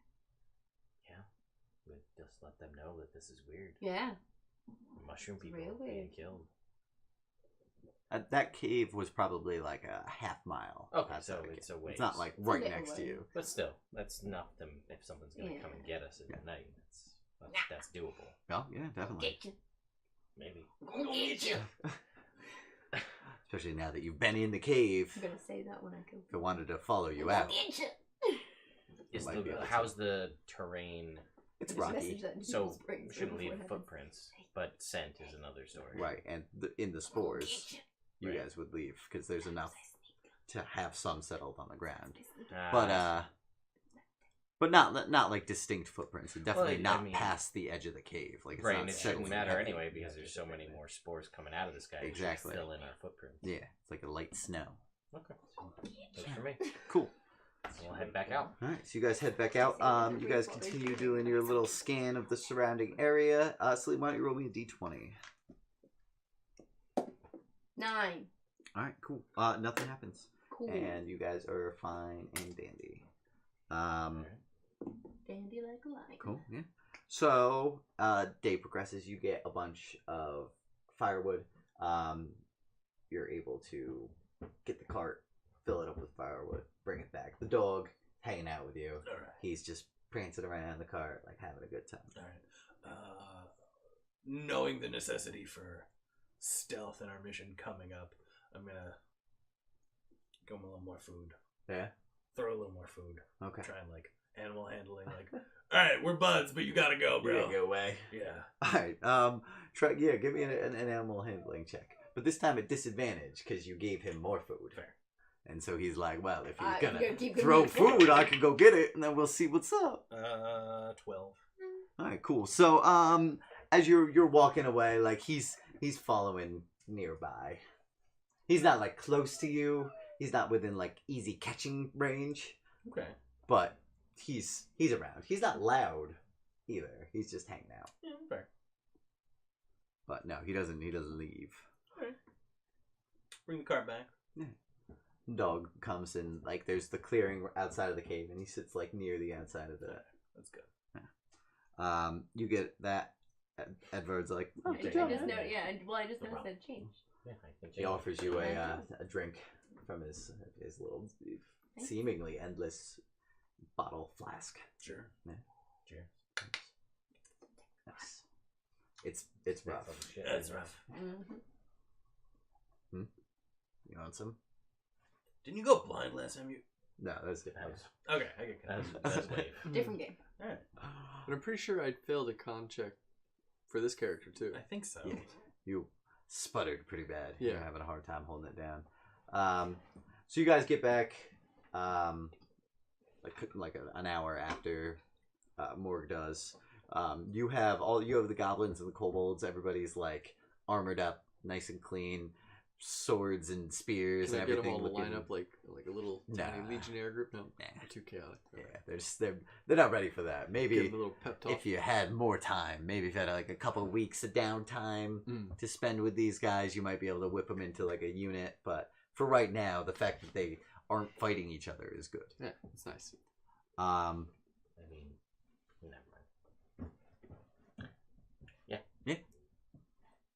[SPEAKER 3] Yeah. We'll just let them know that this is weird.
[SPEAKER 4] Yeah.
[SPEAKER 3] Mushroom people
[SPEAKER 4] Real
[SPEAKER 3] being
[SPEAKER 4] weird.
[SPEAKER 3] killed.
[SPEAKER 2] That cave was probably like a half mile.
[SPEAKER 3] Okay,
[SPEAKER 2] outside
[SPEAKER 3] so
[SPEAKER 2] the
[SPEAKER 3] it's
[SPEAKER 2] cave.
[SPEAKER 3] a ways.
[SPEAKER 2] It's not like
[SPEAKER 4] It's a
[SPEAKER 2] right
[SPEAKER 4] little
[SPEAKER 2] next to
[SPEAKER 4] way.
[SPEAKER 2] you.
[SPEAKER 3] But still, that's enough to if someone's gonna
[SPEAKER 4] Yeah.
[SPEAKER 3] come and get us in
[SPEAKER 2] Yeah.
[SPEAKER 3] the night. That's doable.
[SPEAKER 2] Oh yeah, definitely.
[SPEAKER 4] Get you.
[SPEAKER 3] Maybe.
[SPEAKER 4] Go get you.
[SPEAKER 2] Especially now that you've been in the cave.
[SPEAKER 4] I'm gonna say that when I go.
[SPEAKER 2] If it wanted to follow you
[SPEAKER 4] Go
[SPEAKER 2] out,
[SPEAKER 4] get you.
[SPEAKER 3] Is
[SPEAKER 2] might be able to.
[SPEAKER 3] how's the terrain?
[SPEAKER 2] it's
[SPEAKER 4] Just
[SPEAKER 2] rocky.
[SPEAKER 4] message that in
[SPEAKER 3] So
[SPEAKER 4] people's brains
[SPEAKER 3] we shouldn't
[SPEAKER 4] before
[SPEAKER 3] leave
[SPEAKER 4] it happens.
[SPEAKER 3] footprints, but scent is another story.
[SPEAKER 2] Right, and in the spores, you
[SPEAKER 3] Right.
[SPEAKER 2] guys would leave because there's enough to have some settled on the ground.
[SPEAKER 3] Ah,
[SPEAKER 2] But not like distinct footprints. And definitely
[SPEAKER 3] I
[SPEAKER 2] not
[SPEAKER 3] mean-
[SPEAKER 2] past the edge of the cave. Like it's
[SPEAKER 3] right,
[SPEAKER 2] not
[SPEAKER 3] and it
[SPEAKER 2] settled
[SPEAKER 3] shouldn't matter
[SPEAKER 2] heavy.
[SPEAKER 3] anyway because there's so many more spores coming out of this guy. It should
[SPEAKER 2] Exactly.
[SPEAKER 3] Fill in our footprints.
[SPEAKER 2] Yeah, it's like a light snow.
[SPEAKER 3] Okay. That's for me.
[SPEAKER 2] Cool.
[SPEAKER 3] We'll head back out.
[SPEAKER 2] All right, so you guys head back out. You guys continue doing your little scan of the surrounding area. Sleep, why don't you roll me a d20?
[SPEAKER 4] 9.
[SPEAKER 2] All right, cool. Nothing happens,
[SPEAKER 4] Cool.
[SPEAKER 2] and you guys are fine and dandy.
[SPEAKER 4] Dandy like a lion.
[SPEAKER 2] Cool. Yeah. So, day progresses. You get a bunch of firewood. You're able to get the cart, fill it up with firewood, bring it back. The dog hanging out with you.
[SPEAKER 1] All right.
[SPEAKER 2] He's just prancing around the cart, like having a good time.
[SPEAKER 1] All right. Knowing the necessity for stealth in our mission coming up, I'm gonna go with a little more food.
[SPEAKER 2] Yeah.
[SPEAKER 1] Throw a little more food.
[SPEAKER 2] Okay.
[SPEAKER 1] Try and like animal handling. Like, all right, we're buds, but you gotta go, bro.
[SPEAKER 2] Go away.
[SPEAKER 1] Yeah.
[SPEAKER 2] All right. Try. Yeah. Give me an animal handling check, but this time at disadvantage because you gave him more food.
[SPEAKER 1] Fair.
[SPEAKER 2] And so he's like, well, if he's
[SPEAKER 4] I'm
[SPEAKER 2] gonna
[SPEAKER 4] gonna keep him
[SPEAKER 2] throw
[SPEAKER 4] in.
[SPEAKER 2] food, I can go get it, and then we'll see what's up.
[SPEAKER 1] 12.
[SPEAKER 2] All right, cool. So, as you're walking away, like he's following nearby. He's not like close to you. He's not within like easy catching range,
[SPEAKER 1] Okay.
[SPEAKER 2] but he's around. He's not loud either. He's just hanging out.
[SPEAKER 1] Yeah, fair.
[SPEAKER 2] But no, he doesn't leave.
[SPEAKER 1] Bring the cart back.
[SPEAKER 2] Dog comes in, like there's the clearing outside of the cave, and he sits like near the outside of the.
[SPEAKER 1] That's good.
[SPEAKER 2] You get that. Edward's like, oh,
[SPEAKER 4] I
[SPEAKER 2] good
[SPEAKER 4] just
[SPEAKER 2] job.
[SPEAKER 4] noticed, I just noticed that change.
[SPEAKER 3] Yeah, I think
[SPEAKER 2] He offers you a drink from his little, seemingly endless bottle flask.
[SPEAKER 1] Sure.
[SPEAKER 2] Yeah.
[SPEAKER 3] Cheers.
[SPEAKER 2] Nice. It's rough.
[SPEAKER 1] That's rough.
[SPEAKER 4] Mm-hmm.
[SPEAKER 2] You want some?
[SPEAKER 1] Didn't you go blind last time?
[SPEAKER 2] No, that's different.
[SPEAKER 1] Okay, I get
[SPEAKER 3] That's wave.
[SPEAKER 4] Different game.
[SPEAKER 1] All right.
[SPEAKER 5] But I'm pretty sure I'd failed a con check for this character too.
[SPEAKER 1] I think so.
[SPEAKER 2] Yeah. You sputtered pretty bad.
[SPEAKER 5] Yeah.
[SPEAKER 2] You're having a hard time holding it down. So you guys get back, like an hour after Morg does. You have the goblins and the kobolds. Everybody's like armored up, nice and clean, swords and spears
[SPEAKER 5] Can I
[SPEAKER 2] and
[SPEAKER 5] get them
[SPEAKER 2] everything.
[SPEAKER 5] all to line
[SPEAKER 2] looking-
[SPEAKER 5] up like a little tiny
[SPEAKER 2] Nah.
[SPEAKER 5] legionnaire group? No,
[SPEAKER 2] Nah.
[SPEAKER 5] too chaotic.
[SPEAKER 2] Yeah, they're not ready for that.
[SPEAKER 5] Give
[SPEAKER 2] Maybe
[SPEAKER 5] them a little pep talk.
[SPEAKER 2] if you had more time, maybe if you had like a couple weeks of downtime
[SPEAKER 5] Mm.
[SPEAKER 2] to spend with these guys, you might be able to whip them into like a unit. But for right now, the fact that they aren't fighting each other is good.
[SPEAKER 5] Yeah, it's nice.
[SPEAKER 3] I mean, never mind. Yeah.
[SPEAKER 2] Yeah.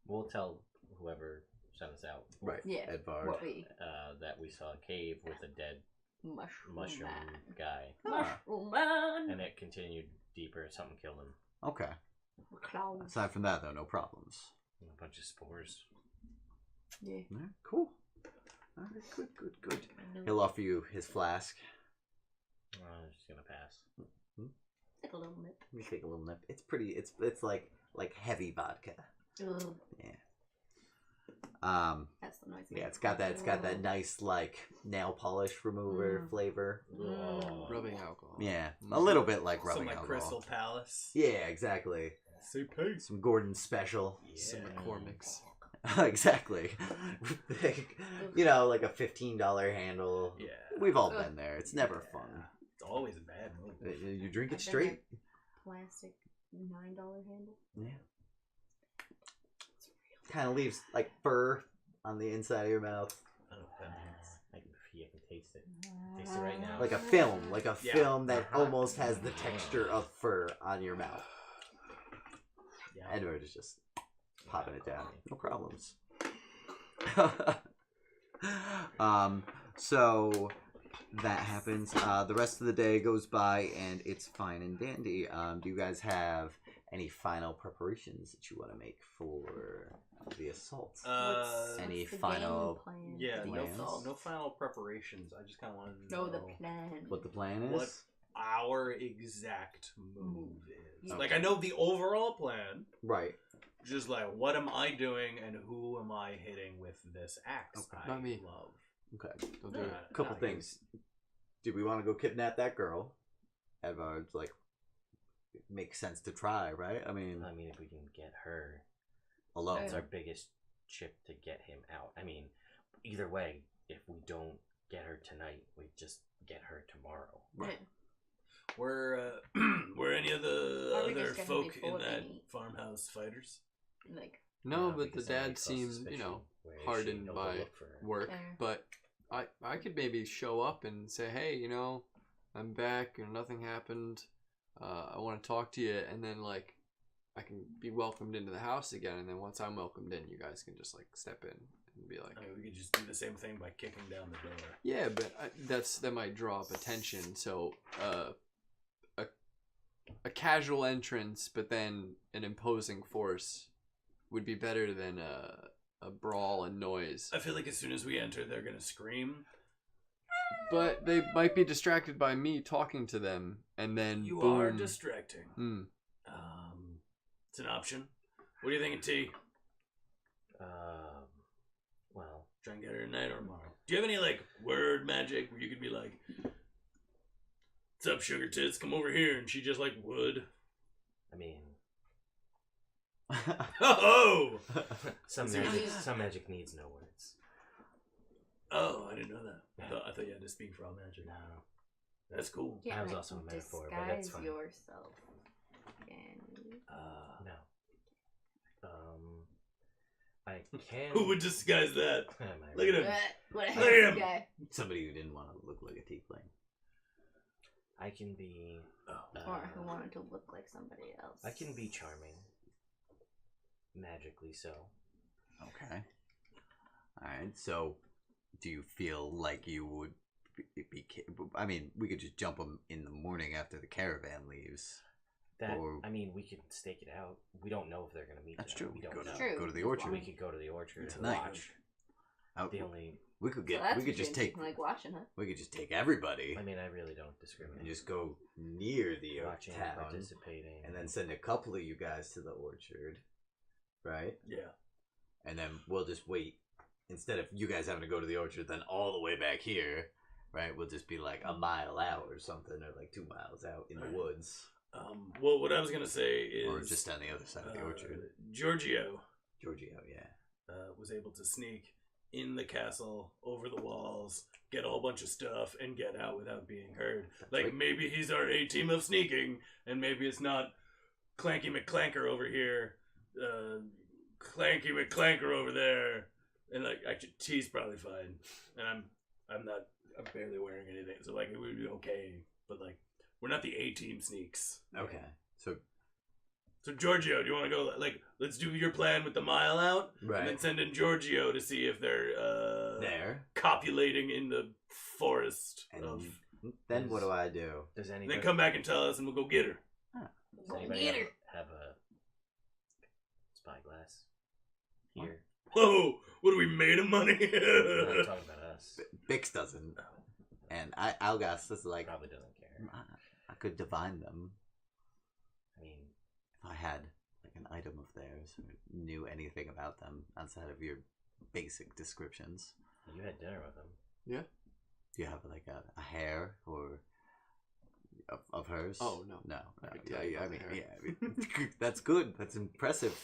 [SPEAKER 3] We'll tell whoever sent us out
[SPEAKER 2] Right.
[SPEAKER 4] Yeah.
[SPEAKER 2] Edvard.
[SPEAKER 4] What we
[SPEAKER 3] that we saw a cave with a dead mushroom
[SPEAKER 4] man.
[SPEAKER 3] guy,
[SPEAKER 4] Mushroom man.
[SPEAKER 3] and it continued deeper. Something killed him.
[SPEAKER 2] Okay.
[SPEAKER 4] Clouds.
[SPEAKER 2] Aside from that, though, no problems.
[SPEAKER 3] And a bunch of spores.
[SPEAKER 4] Yeah.
[SPEAKER 2] All right, cool. All right, good. He'll offer you his flask.
[SPEAKER 3] I'm just gonna pass.
[SPEAKER 4] Take a little nip.
[SPEAKER 2] You take a little nip. It's pretty. It's like heavy vodka.
[SPEAKER 4] Ugh.
[SPEAKER 2] Yeah.
[SPEAKER 4] That's the noise.
[SPEAKER 2] Yeah, it's got that nice like nail polish remover flavor.
[SPEAKER 5] Rubbing alcohol.
[SPEAKER 2] Yeah, a little bit like rubbing
[SPEAKER 1] Some like
[SPEAKER 2] alcohol.
[SPEAKER 1] Crystal Palace.
[SPEAKER 2] Yeah, exactly.
[SPEAKER 1] CP.
[SPEAKER 2] Some Gordon special.
[SPEAKER 5] Some McCormick's.
[SPEAKER 2] Exactly. You know, like a $15 handle.
[SPEAKER 1] Yeah.
[SPEAKER 2] We've all been there. It's never fun.
[SPEAKER 1] It's always a bad move.
[SPEAKER 2] You drink it
[SPEAKER 4] I've been
[SPEAKER 2] straight.
[SPEAKER 4] Plastic $9 handle.
[SPEAKER 2] Yeah. Kind of leaves like fur on the inside of your mouth.
[SPEAKER 3] I don't know what that means. I can taste it. Taste it right now.
[SPEAKER 2] Like a film. Like a
[SPEAKER 1] Yeah.
[SPEAKER 2] film that almost has the texture of fur on your mouth.
[SPEAKER 3] Yeah.
[SPEAKER 2] Edward is just popping it down. No problems. So that happens. The rest of the day goes by and it's fine and dandy. Do you guys any final preparations that you want to make for the assault? Any
[SPEAKER 4] What's the
[SPEAKER 2] final-
[SPEAKER 4] game plan
[SPEAKER 1] Yeah,
[SPEAKER 4] for the
[SPEAKER 1] no,
[SPEAKER 4] assault?
[SPEAKER 1] no final preparations. I just kind of wanted to
[SPEAKER 4] No,
[SPEAKER 1] know
[SPEAKER 4] the plan.
[SPEAKER 2] What the plan is?
[SPEAKER 1] what our exact move is.
[SPEAKER 4] Okay.
[SPEAKER 1] Like, I know the overall plan.
[SPEAKER 2] Right.
[SPEAKER 1] Just like, what am I doing and who am I hitting with this axe?
[SPEAKER 2] Okay.
[SPEAKER 1] I
[SPEAKER 5] Not me.
[SPEAKER 1] love.
[SPEAKER 2] Okay.
[SPEAKER 5] Don't do it.
[SPEAKER 2] Couple things. Do we want to go kidnap that girl? Edvard's like, makes sense to try, right? I mean,
[SPEAKER 3] if we can get her,
[SPEAKER 2] alone.
[SPEAKER 3] that's our biggest chip to get him out. I mean, either way, if we don't get her tonight, we just get her tomorrow.
[SPEAKER 2] Right.
[SPEAKER 1] Were any of the
[SPEAKER 4] Are we
[SPEAKER 1] other
[SPEAKER 4] just gonna
[SPEAKER 1] folk
[SPEAKER 4] be
[SPEAKER 1] in
[SPEAKER 4] full
[SPEAKER 1] that
[SPEAKER 4] of meat?
[SPEAKER 1] farmhouse fighters?
[SPEAKER 4] Like,
[SPEAKER 5] No,
[SPEAKER 3] Yeah,
[SPEAKER 5] but the
[SPEAKER 3] because somebody
[SPEAKER 5] dad
[SPEAKER 3] caused
[SPEAKER 5] seemed,
[SPEAKER 3] suspicion. Where is she?
[SPEAKER 5] hardened
[SPEAKER 3] He'll go
[SPEAKER 5] by
[SPEAKER 3] look for her.
[SPEAKER 5] work.
[SPEAKER 4] Fair.
[SPEAKER 5] But I could maybe show up and say, hey, I'm back and nothing happened. I want to talk to you, and then like I can be welcomed into the house again, and then once I'm welcomed in, you guys can just like step in and be like,
[SPEAKER 1] I mean, we could just do the same thing by kicking down the door.
[SPEAKER 5] yeah, but that might draw up attention. So a casual entrance, but then an imposing force would be better than a brawl and noise.
[SPEAKER 1] I feel like as soon as we enter, they're gonna scream.
[SPEAKER 5] But they might be distracted by me talking to them, and then
[SPEAKER 1] You
[SPEAKER 5] boom.
[SPEAKER 1] are distracting.
[SPEAKER 5] Hmm.
[SPEAKER 1] It's an option. What do you think of T?
[SPEAKER 3] Well,
[SPEAKER 1] Try and get her tonight or tomorrow. Do you have any like word magic where you could be like, "What's up, sugar tits? Come over here," and she just like would.
[SPEAKER 3] I mean,
[SPEAKER 1] Oh,
[SPEAKER 3] some magic needs no words.
[SPEAKER 1] oh, I didn't know that. I thought you had to speak for all magic.
[SPEAKER 3] No.
[SPEAKER 1] That's cool.
[SPEAKER 3] That was also a metaphor, but that's
[SPEAKER 4] disguise
[SPEAKER 3] fine.
[SPEAKER 4] yourself. And
[SPEAKER 3] No. I can.
[SPEAKER 1] Who would disguise that?
[SPEAKER 3] My
[SPEAKER 1] Look at him.
[SPEAKER 4] what a
[SPEAKER 1] Look at him.
[SPEAKER 4] handsome guy.
[SPEAKER 2] Somebody who didn't want to look like a tiefling.
[SPEAKER 3] I can be.
[SPEAKER 4] Or who wanted to look like somebody else.
[SPEAKER 3] I can be charming. Magically so.
[SPEAKER 2] Okay. Alright, so do you feel like you would be I mean, we could just jump them in the morning after the caravan leaves.
[SPEAKER 3] That
[SPEAKER 2] Or-
[SPEAKER 3] I mean, we could stake it out. We don't know if they're gonna meet.
[SPEAKER 2] That's
[SPEAKER 3] there.
[SPEAKER 2] true.
[SPEAKER 3] We don't
[SPEAKER 2] Go
[SPEAKER 3] know.
[SPEAKER 2] to,
[SPEAKER 4] True.
[SPEAKER 2] go to the
[SPEAKER 4] Just
[SPEAKER 2] orchard.
[SPEAKER 3] We could go to the orchard and
[SPEAKER 2] Tonight.
[SPEAKER 3] watch.
[SPEAKER 2] Out-
[SPEAKER 3] The only.
[SPEAKER 2] we could
[SPEAKER 4] So
[SPEAKER 2] get.
[SPEAKER 4] that's
[SPEAKER 2] we could
[SPEAKER 4] what
[SPEAKER 2] just
[SPEAKER 4] you're
[SPEAKER 2] take.
[SPEAKER 4] like watching, huh?
[SPEAKER 2] We could just take everybody
[SPEAKER 3] I mean, I really don't discriminate.
[SPEAKER 2] and just go near the
[SPEAKER 3] watching and
[SPEAKER 2] town,
[SPEAKER 3] participating,
[SPEAKER 2] and then send a couple of you guys to the orchard, right?
[SPEAKER 1] Yeah.
[SPEAKER 2] And then we'll just wait. Instead of you guys having to go to the orchard, then all the way back here, right? We'll just be like a mile out or something, or like 2 miles out in the woods,
[SPEAKER 1] Well, what I was gonna say is,
[SPEAKER 2] or just on the other side of the orchard.
[SPEAKER 1] Giorgio
[SPEAKER 2] Giorgio, yeah.
[SPEAKER 1] was able to sneak in the castle, over the walls, get a whole bunch of stuff, and get out without being heard.
[SPEAKER 2] That's
[SPEAKER 1] Like,
[SPEAKER 2] right.
[SPEAKER 1] maybe he's our A team of sneaking, and maybe it's not Clanky McClanker over here, Clanky McClanker over there, and like, actually, T's probably fine, and I'm not. I'm barely wearing anything, so like it would be okay. But like, we're not the A-team sneaks.
[SPEAKER 2] Okay. So
[SPEAKER 1] So Giorgio, do you want to go? Like, let's do your plan with the mile out, and then
[SPEAKER 2] right
[SPEAKER 1] send in Giorgio to see if they're
[SPEAKER 2] there,
[SPEAKER 1] copulating in the forest.
[SPEAKER 2] and then what do I do?
[SPEAKER 3] Does
[SPEAKER 1] And
[SPEAKER 3] anybody,
[SPEAKER 1] then come back and tell us, and we'll go get her.
[SPEAKER 3] does anybody
[SPEAKER 4] Get her.
[SPEAKER 3] have a spyglass here?
[SPEAKER 1] Whoa! What are we made of money?
[SPEAKER 3] I'm not talking about us.
[SPEAKER 2] Bix doesn't, and Algas is like,
[SPEAKER 3] Probably doesn't care.
[SPEAKER 2] I could divine them
[SPEAKER 3] I mean,
[SPEAKER 2] if I had like an item of theirs or knew anything about them outside of your basic descriptions.
[SPEAKER 3] you had dinner with them.
[SPEAKER 2] Do you have like a hair or of hers?
[SPEAKER 5] Oh, no.
[SPEAKER 2] no.
[SPEAKER 5] I could tell you
[SPEAKER 2] I
[SPEAKER 5] about
[SPEAKER 2] mean,
[SPEAKER 5] the hair.
[SPEAKER 2] yeah, I mean, that's good. That's impressive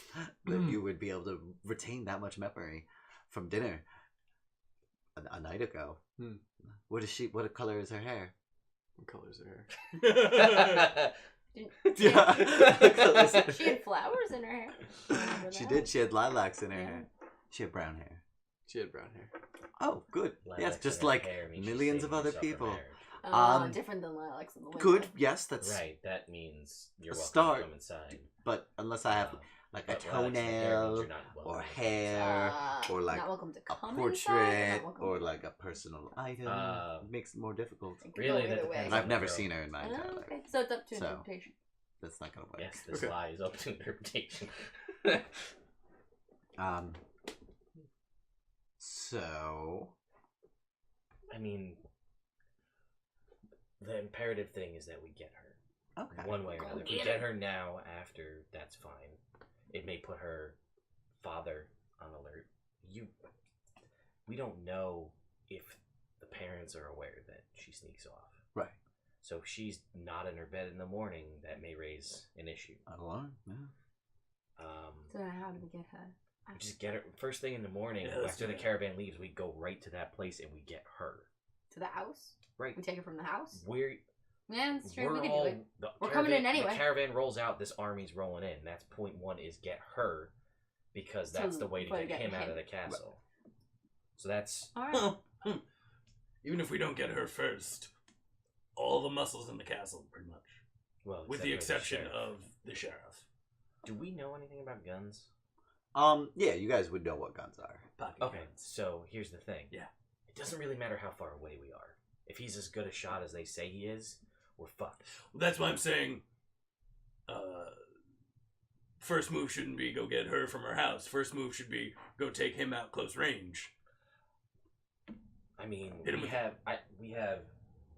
[SPEAKER 2] that you would be able to retain that much memory from dinner a night ago.
[SPEAKER 5] Hmm.
[SPEAKER 2] What is she? What color is her hair?
[SPEAKER 5] What color's her hair?
[SPEAKER 2] Yeah.
[SPEAKER 4] She had flowers in her hair. Remember
[SPEAKER 2] She
[SPEAKER 4] that?
[SPEAKER 2] did. She had lilacs in her
[SPEAKER 4] Yeah.
[SPEAKER 2] hair. She had brown hair.
[SPEAKER 5] She had brown hair.
[SPEAKER 2] Oh, good.
[SPEAKER 3] Lilacs
[SPEAKER 2] Yes,
[SPEAKER 3] in
[SPEAKER 2] just
[SPEAKER 3] her
[SPEAKER 2] like
[SPEAKER 3] hair means she's
[SPEAKER 2] millions of
[SPEAKER 3] saving
[SPEAKER 2] other
[SPEAKER 3] herself for
[SPEAKER 2] people.
[SPEAKER 3] marriage.
[SPEAKER 4] Oh, different than lilacs in the winter.
[SPEAKER 2] Good. Yes, that's
[SPEAKER 3] Right, that means you're
[SPEAKER 2] A
[SPEAKER 3] welcome
[SPEAKER 2] start.
[SPEAKER 3] to come inside.
[SPEAKER 2] But unless I have
[SPEAKER 3] Um,
[SPEAKER 2] like a
[SPEAKER 3] but lilacs in the hair means
[SPEAKER 2] toenail
[SPEAKER 3] you're not welcome
[SPEAKER 2] or
[SPEAKER 3] to come
[SPEAKER 2] hair or like
[SPEAKER 4] not welcome to
[SPEAKER 2] a
[SPEAKER 4] come
[SPEAKER 2] portrait
[SPEAKER 4] inside, not welcome
[SPEAKER 2] or
[SPEAKER 4] to-
[SPEAKER 2] like a personal item, it makes it more difficult.
[SPEAKER 4] It could
[SPEAKER 3] Really,
[SPEAKER 4] go
[SPEAKER 3] that
[SPEAKER 4] either way.
[SPEAKER 3] depends
[SPEAKER 2] And I've
[SPEAKER 3] on the
[SPEAKER 2] never
[SPEAKER 3] girl.
[SPEAKER 2] seen her in my entire
[SPEAKER 4] Oh,
[SPEAKER 2] life.
[SPEAKER 4] okay, so it's up to
[SPEAKER 2] So-
[SPEAKER 4] interpretation.
[SPEAKER 2] That's not gonna work.
[SPEAKER 3] Yes, this
[SPEAKER 5] Okay.
[SPEAKER 3] lie is open to interpretation.
[SPEAKER 2] So
[SPEAKER 3] I mean, the imperative thing is that we get her.
[SPEAKER 2] okay.
[SPEAKER 3] One way or
[SPEAKER 4] Go
[SPEAKER 3] another. If we
[SPEAKER 4] get
[SPEAKER 3] get
[SPEAKER 4] her.
[SPEAKER 3] her now, after, that's fine. It may put her father on alert. We don't know if the parents are aware that she sneaks off.
[SPEAKER 2] Right.
[SPEAKER 3] So if she's not in her bed in the morning, that may raise an issue.
[SPEAKER 2] Alarm. Yeah.
[SPEAKER 4] So how do we get her?
[SPEAKER 3] We just get her first thing in the morning.
[SPEAKER 1] Yeah, let's
[SPEAKER 3] After
[SPEAKER 1] do
[SPEAKER 3] the
[SPEAKER 1] that.
[SPEAKER 3] caravan leaves, we go right to that place and we get her.
[SPEAKER 4] To the house?
[SPEAKER 3] Right.
[SPEAKER 4] We take her from the house?
[SPEAKER 3] We're
[SPEAKER 4] Yeah, that's true.
[SPEAKER 3] we're
[SPEAKER 4] We can
[SPEAKER 3] all
[SPEAKER 4] do it.
[SPEAKER 3] the
[SPEAKER 4] We're coming in
[SPEAKER 3] caravan-
[SPEAKER 4] anyway.
[SPEAKER 3] The caravan rolls out. This army's rolling in. That's point one: is get her, because that's the way to get him out of the castle. So that's
[SPEAKER 4] All right.
[SPEAKER 1] Well, even if we don't get her first, all the muscles in the castle, pretty much,
[SPEAKER 3] well,
[SPEAKER 1] with the
[SPEAKER 3] except
[SPEAKER 1] exception
[SPEAKER 3] sheriff.
[SPEAKER 1] of the sheriff.
[SPEAKER 3] Do we know anything about guns?
[SPEAKER 2] Yeah, you guys would know what guns are.
[SPEAKER 1] Pocket
[SPEAKER 3] Okay,
[SPEAKER 1] guns.
[SPEAKER 3] so here's the thing.
[SPEAKER 1] Yeah.
[SPEAKER 3] It doesn't really matter how far away we are. If he's as good a shot as they say he is, we're fucked.
[SPEAKER 1] Well, that's why I'm saying. First move shouldn't be go get her from her house. First move should be go take him out close range.
[SPEAKER 3] I mean,
[SPEAKER 1] Hit him
[SPEAKER 3] we
[SPEAKER 1] with-
[SPEAKER 3] have,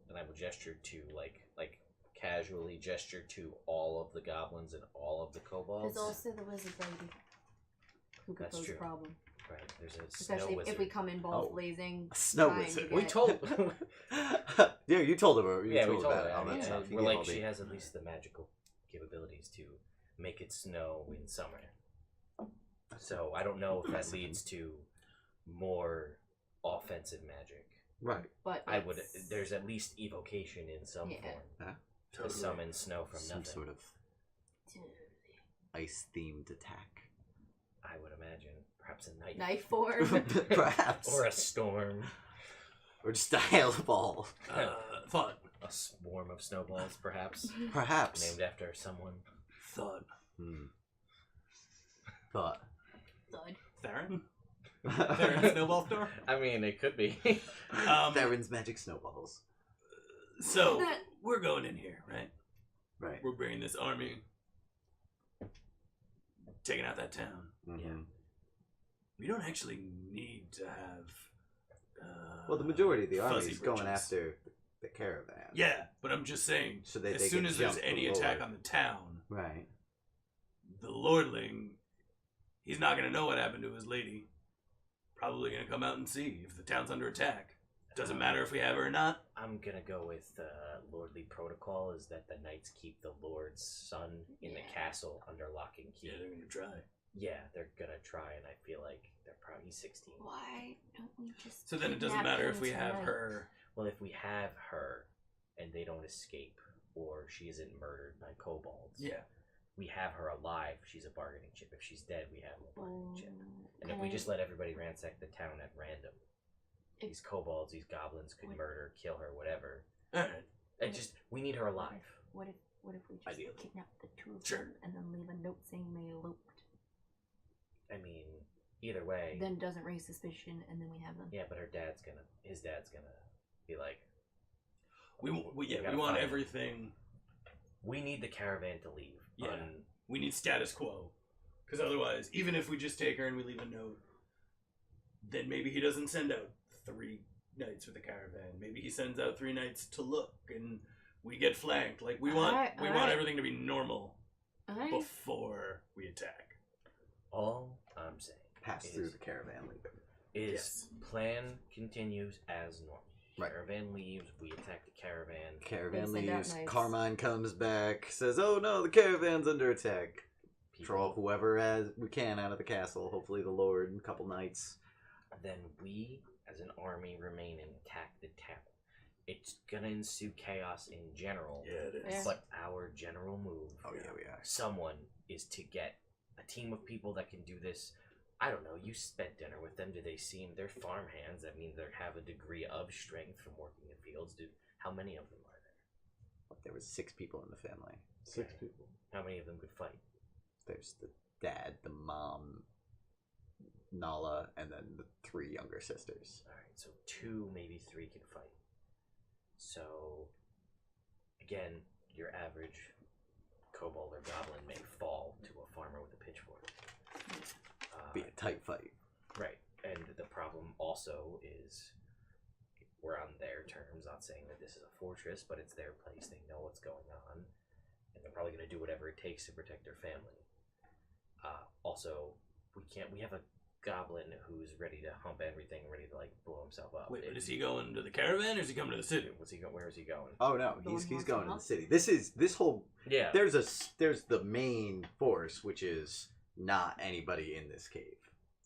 [SPEAKER 3] and I will gesture to like casually gesture to all of the goblins and all of the kobolds.
[SPEAKER 4] There's also the wizard lady who could
[SPEAKER 3] That's
[SPEAKER 4] pose
[SPEAKER 3] true.
[SPEAKER 4] a problem.
[SPEAKER 3] Right, there's a
[SPEAKER 4] Especially
[SPEAKER 3] snow wizard.
[SPEAKER 4] if we come in balls
[SPEAKER 2] Oh.
[SPEAKER 4] blazing.
[SPEAKER 2] A snow
[SPEAKER 4] trying to
[SPEAKER 2] wizard.
[SPEAKER 4] get-
[SPEAKER 3] We told.
[SPEAKER 2] Yeah, you told her. You
[SPEAKER 3] yeah,
[SPEAKER 2] told
[SPEAKER 3] we told
[SPEAKER 2] about
[SPEAKER 3] her.
[SPEAKER 2] all
[SPEAKER 3] I
[SPEAKER 2] that
[SPEAKER 3] mean,
[SPEAKER 2] stuff. You
[SPEAKER 3] we're
[SPEAKER 2] gave
[SPEAKER 3] like
[SPEAKER 2] all the-
[SPEAKER 3] she has at least the magical capabilities to make it snow in summer. So I don't know if that leads to more offensive magic.
[SPEAKER 2] Right.
[SPEAKER 4] But
[SPEAKER 3] I would.
[SPEAKER 4] it's-
[SPEAKER 3] There's at least evocation in some
[SPEAKER 4] Yeah.
[SPEAKER 3] form to
[SPEAKER 1] Totally.
[SPEAKER 3] summon snow from
[SPEAKER 2] Some
[SPEAKER 3] nothing.
[SPEAKER 2] sort of ice-themed attack.
[SPEAKER 3] I would imagine, perhaps a knife,
[SPEAKER 4] knife form.
[SPEAKER 2] Perhaps.
[SPEAKER 3] or a storm,
[SPEAKER 2] Or just a hailball.
[SPEAKER 1] Thought.
[SPEAKER 3] a swarm of snowballs, perhaps
[SPEAKER 2] Perhaps.
[SPEAKER 3] named after someone.
[SPEAKER 1] Thought.
[SPEAKER 2] Thought.
[SPEAKER 4] Thud.
[SPEAKER 1] Theron? Theron Snowball Store?
[SPEAKER 3] I mean, it could be.
[SPEAKER 2] Theron's magic snowballs.
[SPEAKER 1] So, we're going in here, right?
[SPEAKER 2] Right.
[SPEAKER 1] We're bringing this army, taking out that town.
[SPEAKER 2] Mhm.
[SPEAKER 1] We don't actually need to have.
[SPEAKER 2] Well, the majority of the army
[SPEAKER 1] fuzzy
[SPEAKER 2] is going
[SPEAKER 1] britches.
[SPEAKER 2] after the caravan.
[SPEAKER 1] Yeah, but I'm just saying,
[SPEAKER 2] So they
[SPEAKER 1] as soon
[SPEAKER 2] can
[SPEAKER 1] as there's
[SPEAKER 2] jump
[SPEAKER 1] any
[SPEAKER 2] the
[SPEAKER 1] attack
[SPEAKER 2] Lord.
[SPEAKER 1] on the town,
[SPEAKER 2] Right.
[SPEAKER 1] the lordling, he's not going to know what happened to his lady. Probably going to come out and see if the town's under attack. Doesn't matter if we have her or not.
[SPEAKER 3] I'm gonna go with lordly protocol is that the knights keep the lord's son in the
[SPEAKER 4] Yeah.
[SPEAKER 3] castle under lock and key.
[SPEAKER 1] Yeah, they're going to try.
[SPEAKER 3] Yeah, they're gonna try, and I feel like they're probably 16.
[SPEAKER 4] Why don't we just?
[SPEAKER 1] So then it doesn't
[SPEAKER 4] kidnap
[SPEAKER 1] matter
[SPEAKER 4] him
[SPEAKER 1] if we have
[SPEAKER 4] tonight?
[SPEAKER 1] her.
[SPEAKER 3] Well, if we have her and they don't escape, or she isn't murdered by kobolds,
[SPEAKER 1] Yeah.
[SPEAKER 3] we have her alive. She's a bargaining chip. If she's dead, we have a bargaining chip. And if
[SPEAKER 4] Can
[SPEAKER 3] we
[SPEAKER 4] I-
[SPEAKER 3] just let everybody ransack the town at random, these kobolds, these goblins could
[SPEAKER 4] What-
[SPEAKER 3] murder, kill her, whatever.
[SPEAKER 1] Alright.
[SPEAKER 3] We need her alive.
[SPEAKER 4] What if we just
[SPEAKER 1] Ideally.
[SPEAKER 4] kidnap the two of
[SPEAKER 1] Sure.
[SPEAKER 4] them and then leave a note saying they eloped?
[SPEAKER 3] I mean, either way.
[SPEAKER 4] Then doesn't raise suspicion, and then we have them.
[SPEAKER 3] Yeah, but his dad's gonna be like,
[SPEAKER 1] We
[SPEAKER 3] gotta
[SPEAKER 1] want
[SPEAKER 3] find
[SPEAKER 1] everything.
[SPEAKER 3] we need the caravan to leave.
[SPEAKER 1] Yeah. We need status quo. Because otherwise, even if we just take her and we leave a note, then maybe he doesn't send out 3 knights with the caravan. Maybe he sends out 3 knights to look, and we get flanked. Like we want
[SPEAKER 4] Alright.
[SPEAKER 1] everything to be normal
[SPEAKER 4] Alright.
[SPEAKER 1] before we attack.
[SPEAKER 3] All I'm saying
[SPEAKER 2] Pass
[SPEAKER 3] is,
[SPEAKER 2] through the caravan leader.
[SPEAKER 3] is
[SPEAKER 1] Yes.
[SPEAKER 3] plan continues as normal.
[SPEAKER 2] Right.
[SPEAKER 3] Caravan leaves, we attack the caravan.
[SPEAKER 2] Caravan
[SPEAKER 4] They send out
[SPEAKER 2] leaves.
[SPEAKER 4] knights.
[SPEAKER 2] Carmine comes back, says, "Oh no, the caravan's under attack." Draw
[SPEAKER 3] People,
[SPEAKER 2] whoever as we can out of the castle. Hopefully the lord and a couple knights.
[SPEAKER 3] then we, as an army, remain and attack the town. It's gonna ensue chaos in general,
[SPEAKER 1] Yeah, it is.
[SPEAKER 4] Yeah.
[SPEAKER 3] but our general move,
[SPEAKER 2] Oh yeah, we are.
[SPEAKER 3] someone, is to get a team of people that can do this. I don't know, you spent dinner with them. Do they seem, they're farm hands? That means they have a degree of strength from working in fields. How many of them are there?
[SPEAKER 2] There was 6 people in the family.
[SPEAKER 6] 6 people.
[SPEAKER 3] How many of them could fight?
[SPEAKER 2] There's the dad, the mom, Nala, and then the 3 younger sisters.
[SPEAKER 3] Alright, so 2, maybe 3 can fight. So, again, your average kobold or goblin may fall to a farmer with a pitchfork.
[SPEAKER 2] Be a tight fight.
[SPEAKER 3] Right, and the problem also is we're on their terms. Not saying that this is a fortress, but it's their place. They know what's going on, and they're probably going to do whatever it takes to protect their family. Also, we have a goblin who's ready to hump everything, ready to like blow himself up.
[SPEAKER 1] Wait, but is he going to the caravan or is he coming to the city?
[SPEAKER 3] Where is he going?
[SPEAKER 2] Oh no,
[SPEAKER 4] The
[SPEAKER 2] he's
[SPEAKER 4] one
[SPEAKER 2] he's
[SPEAKER 4] wants
[SPEAKER 2] going
[SPEAKER 4] to
[SPEAKER 2] to the
[SPEAKER 4] help?
[SPEAKER 2] city. This whole
[SPEAKER 3] Yeah,
[SPEAKER 2] there's the main force, which is not anybody in this cave,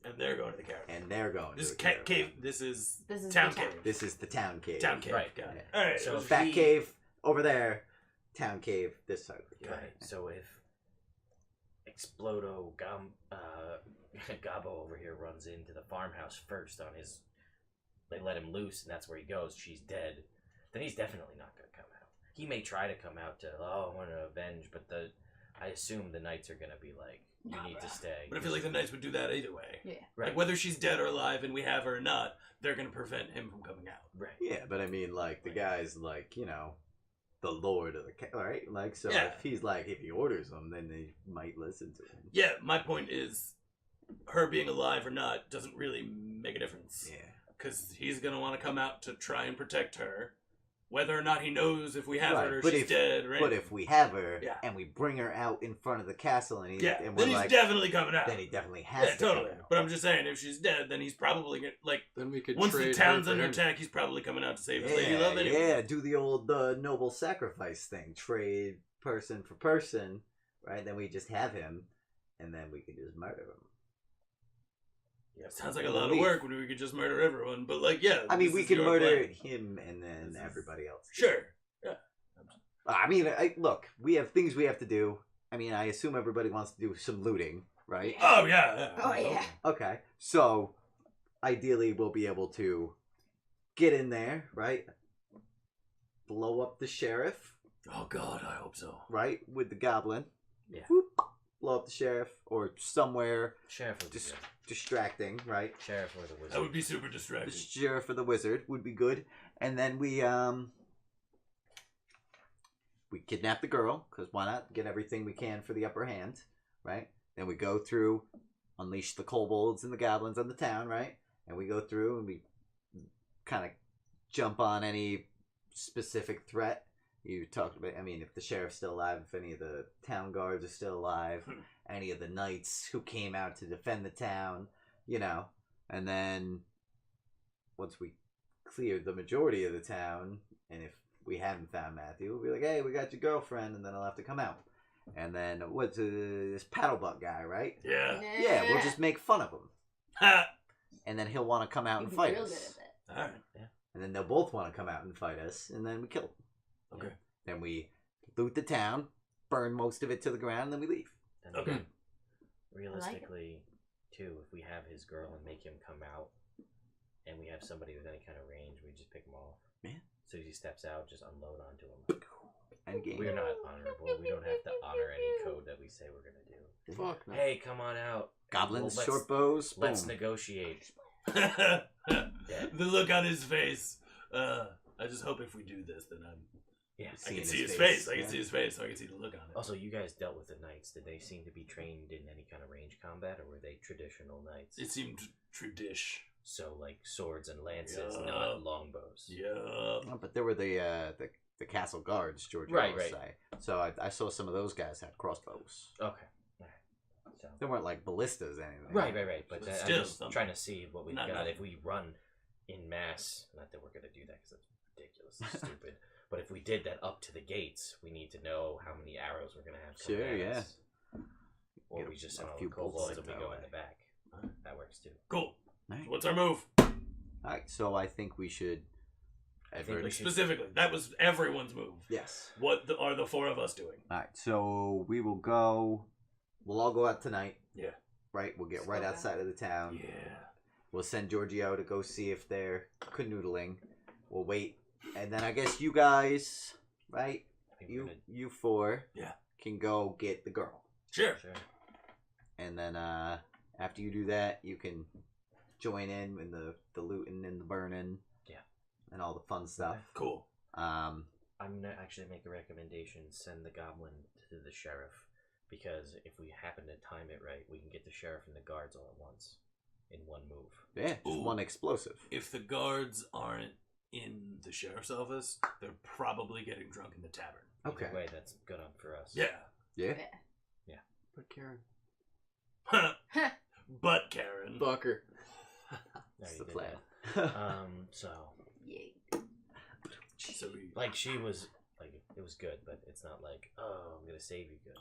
[SPEAKER 1] And they're going to the caravan.
[SPEAKER 2] and they're going
[SPEAKER 1] This
[SPEAKER 2] to
[SPEAKER 1] is
[SPEAKER 2] the caravan.
[SPEAKER 1] cave. This is
[SPEAKER 4] This is
[SPEAKER 1] town
[SPEAKER 4] the town.
[SPEAKER 1] cave.
[SPEAKER 2] This is the town cave.
[SPEAKER 1] Town cave.
[SPEAKER 3] Right.
[SPEAKER 1] Got it.
[SPEAKER 2] Yeah.
[SPEAKER 1] All right.
[SPEAKER 3] So
[SPEAKER 1] So
[SPEAKER 2] Bat
[SPEAKER 3] he-
[SPEAKER 2] cave over there, town cave this side.
[SPEAKER 3] right. So if Explodo Gabo over here runs into the farmhouse first on his, they let him loose, and that's where he goes. She's dead. Then he's definitely not going to come out. He may try to come out to, I want to avenge, but I assume the knights are going to be like, you
[SPEAKER 4] Nah,
[SPEAKER 3] need to
[SPEAKER 4] bruh.
[SPEAKER 3] stay.
[SPEAKER 1] but I feel like the knights would do that either way.
[SPEAKER 4] Yeah.
[SPEAKER 3] Right.
[SPEAKER 1] Like whether she's dead or alive, and we have her or not, they're going to prevent him from coming out.
[SPEAKER 3] Right.
[SPEAKER 2] Yeah, but I mean, like the guy's like the lord of the right? Like so,
[SPEAKER 1] Yeah.
[SPEAKER 2] if he orders them, then they might listen to him.
[SPEAKER 1] Yeah, my point is, her being alive or not doesn't really make a difference.
[SPEAKER 2] Yeah.
[SPEAKER 1] Because he's going to want to come out to try and protect her, whether or not he knows if we have
[SPEAKER 2] Right,
[SPEAKER 1] her or
[SPEAKER 2] but
[SPEAKER 1] she's
[SPEAKER 2] if-
[SPEAKER 1] dead. Right?
[SPEAKER 2] But if we have her
[SPEAKER 1] Yeah.
[SPEAKER 2] and we bring her out in front of the castle, and
[SPEAKER 1] yeah,
[SPEAKER 2] and
[SPEAKER 1] then
[SPEAKER 2] we're
[SPEAKER 1] he's
[SPEAKER 2] like,
[SPEAKER 1] definitely coming out.
[SPEAKER 2] then he definitely has
[SPEAKER 1] Yeah,
[SPEAKER 2] to
[SPEAKER 1] totally.
[SPEAKER 2] come out.
[SPEAKER 1] But I'm just saying, if she's dead, then he's probably gonna, like,
[SPEAKER 5] Then we could
[SPEAKER 1] once the
[SPEAKER 5] trade
[SPEAKER 1] town's
[SPEAKER 5] her for
[SPEAKER 1] under
[SPEAKER 5] him.
[SPEAKER 1] attack, he's probably coming out to save his
[SPEAKER 2] Yeah,
[SPEAKER 1] lady love anyway.
[SPEAKER 2] yeah, do the old noble sacrifice thing, trade person for person, right? Then we just have him, and then we can just murder him.
[SPEAKER 1] Yeah, sounds like a lot of work when we could just murder everyone. But like, yeah,
[SPEAKER 2] I mean,
[SPEAKER 1] this
[SPEAKER 2] we
[SPEAKER 1] is
[SPEAKER 2] can
[SPEAKER 1] your
[SPEAKER 2] murder
[SPEAKER 1] plan.
[SPEAKER 2] him and then
[SPEAKER 1] This is-
[SPEAKER 2] everybody else.
[SPEAKER 1] Sure.
[SPEAKER 2] I mean, look, we have things we have to do. I mean, I assume everybody wants to do some looting, right?
[SPEAKER 1] Oh yeah.
[SPEAKER 4] Oh yeah.
[SPEAKER 2] Okay, so ideally we'll be able to get in there, right? Blow up the sheriff,
[SPEAKER 1] Oh god, I hope so.
[SPEAKER 2] right, with the goblin.
[SPEAKER 3] Yeah.
[SPEAKER 2] Whoop, blow up the sheriff or somewhere
[SPEAKER 3] Sheriff would be
[SPEAKER 2] Just-
[SPEAKER 3] good.
[SPEAKER 2] distracting, right?
[SPEAKER 3] Sheriff or the wizard.
[SPEAKER 1] That would be super
[SPEAKER 2] The
[SPEAKER 1] distracting.
[SPEAKER 2] sheriff or the wizard would be good, and then we kidnap the girl, because why not get everything we can for the upper hand, right? Then we go through, unleash the kobolds and the goblins on the town, right? And we go through and we kind of jump on any specific threat. You talked about, I mean, if the sheriff's still alive, if any of the town guards are still alive, any of the knights who came out to defend the town, and then once we clear the majority of the town, and if we haven't found Matthew, we'll be like, hey, we got your girlfriend, and then I'll have to come out. And then, what's this paddlebutt guy, right?
[SPEAKER 1] Yeah.
[SPEAKER 2] Yeah, we'll just make fun of him.
[SPEAKER 1] Ha!
[SPEAKER 2] And then he'll want to come out
[SPEAKER 4] He'd
[SPEAKER 2] and
[SPEAKER 4] be
[SPEAKER 2] fight
[SPEAKER 4] real
[SPEAKER 2] us.
[SPEAKER 4] good at
[SPEAKER 1] All right.
[SPEAKER 2] And then they'll both want to come out and fight us, and then we kill them.
[SPEAKER 1] Okay.
[SPEAKER 2] Then we loot the town, burn most of it to the ground, and then we leave.
[SPEAKER 3] And
[SPEAKER 1] Okay.
[SPEAKER 3] realistically, too, if we have his girl and make him come out, and we have somebody with any kind of range, we just pick them off.
[SPEAKER 2] Yeah.
[SPEAKER 3] So he steps out, just unload onto him.
[SPEAKER 2] Endgame.
[SPEAKER 3] We're not honorable. We don't have to honor any code that we say we're gonna do.
[SPEAKER 5] Fuck no.
[SPEAKER 3] Hey, come on out.
[SPEAKER 2] Goblins,
[SPEAKER 3] Well,
[SPEAKER 2] short bows.
[SPEAKER 3] Let's
[SPEAKER 2] boom.
[SPEAKER 3] negotiate.
[SPEAKER 1] The look on his face. I just hope if we do this, then
[SPEAKER 3] Yeah.
[SPEAKER 1] I can see his face. I can see his face, so I can see the look on it.
[SPEAKER 3] Also, you guys dealt with the knights. Did they seem to be trained in any kind of range combat, or were they traditional knights?
[SPEAKER 1] It seemed tradish.
[SPEAKER 3] So, like swords and lances,
[SPEAKER 1] Yeah.
[SPEAKER 3] not longbows.
[SPEAKER 1] Yeah.
[SPEAKER 2] Oh, but there were the castle guards, George.
[SPEAKER 3] Right,
[SPEAKER 2] always
[SPEAKER 3] right.
[SPEAKER 2] say. So I saw some of those guys had crossbows.
[SPEAKER 3] Okay. Alright. So.
[SPEAKER 2] They weren't like ballistas or anything.
[SPEAKER 3] Right. But
[SPEAKER 1] So
[SPEAKER 3] I'm
[SPEAKER 1] still
[SPEAKER 3] just
[SPEAKER 1] something.
[SPEAKER 3] trying to see what we
[SPEAKER 1] Not
[SPEAKER 3] got.
[SPEAKER 1] nothing.
[SPEAKER 3] If we run in mass, not that we're going to do that because that's ridiculous and stupid. But if we did that up to the gates, we need to know how many arrows we're going to have coming
[SPEAKER 2] Sure,
[SPEAKER 3] at
[SPEAKER 2] yeah.
[SPEAKER 3] us. Or
[SPEAKER 2] Get
[SPEAKER 3] we just send
[SPEAKER 2] a
[SPEAKER 3] all
[SPEAKER 2] few
[SPEAKER 3] the
[SPEAKER 2] bolts
[SPEAKER 3] kobolds
[SPEAKER 2] sent
[SPEAKER 3] and we
[SPEAKER 2] our
[SPEAKER 3] go in
[SPEAKER 2] way.
[SPEAKER 3] the back. That works too.
[SPEAKER 1] Cool.
[SPEAKER 2] Nice.
[SPEAKER 1] So what's our move?
[SPEAKER 2] All right, so I think we should.
[SPEAKER 3] I think we should-
[SPEAKER 1] Specifically, that was everyone's move.
[SPEAKER 2] Yes.
[SPEAKER 1] What are the four of us doing?
[SPEAKER 2] All right, so we will go. We'll all go out tonight.
[SPEAKER 1] Yeah.
[SPEAKER 2] Right, we'll get
[SPEAKER 4] Let's
[SPEAKER 2] right
[SPEAKER 4] go out.
[SPEAKER 2] outside of the town.
[SPEAKER 1] Yeah.
[SPEAKER 2] We'll send Giorgio to go see if they're canoodling. We'll wait, and then I guess you guys, right?
[SPEAKER 3] I think we're
[SPEAKER 2] You four,
[SPEAKER 1] Yeah.
[SPEAKER 2] can go get the girl,
[SPEAKER 1] Sure.
[SPEAKER 3] Sure.
[SPEAKER 2] and then after you do that, you can join in the looting and the burning.
[SPEAKER 3] Yeah.
[SPEAKER 2] And all the fun stuff.
[SPEAKER 1] Cool.
[SPEAKER 2] Um.
[SPEAKER 3] I'm going to actually make a recommendation. Send the goblin to the sheriff. Because if we happen to time it right, we can get the sheriff and the guards all at once. In one move.
[SPEAKER 2] Yeah, just
[SPEAKER 1] Ooh.
[SPEAKER 2] one explosive.
[SPEAKER 1] If the guards aren't in the sheriff's office, they're probably getting drunk in the tavern.
[SPEAKER 2] Okay.
[SPEAKER 3] Either way, that's good on for us.
[SPEAKER 1] Yeah.
[SPEAKER 2] Yeah.
[SPEAKER 5] But Karen.
[SPEAKER 1] But Karen.
[SPEAKER 5] Bucker.
[SPEAKER 3] No,
[SPEAKER 2] That's
[SPEAKER 3] you
[SPEAKER 2] the
[SPEAKER 3] did
[SPEAKER 2] plan.
[SPEAKER 3] that. So,
[SPEAKER 4] Yay.
[SPEAKER 1] So we,
[SPEAKER 3] like, she was, like, it was good, but it's not like, oh, I'm going to save you good.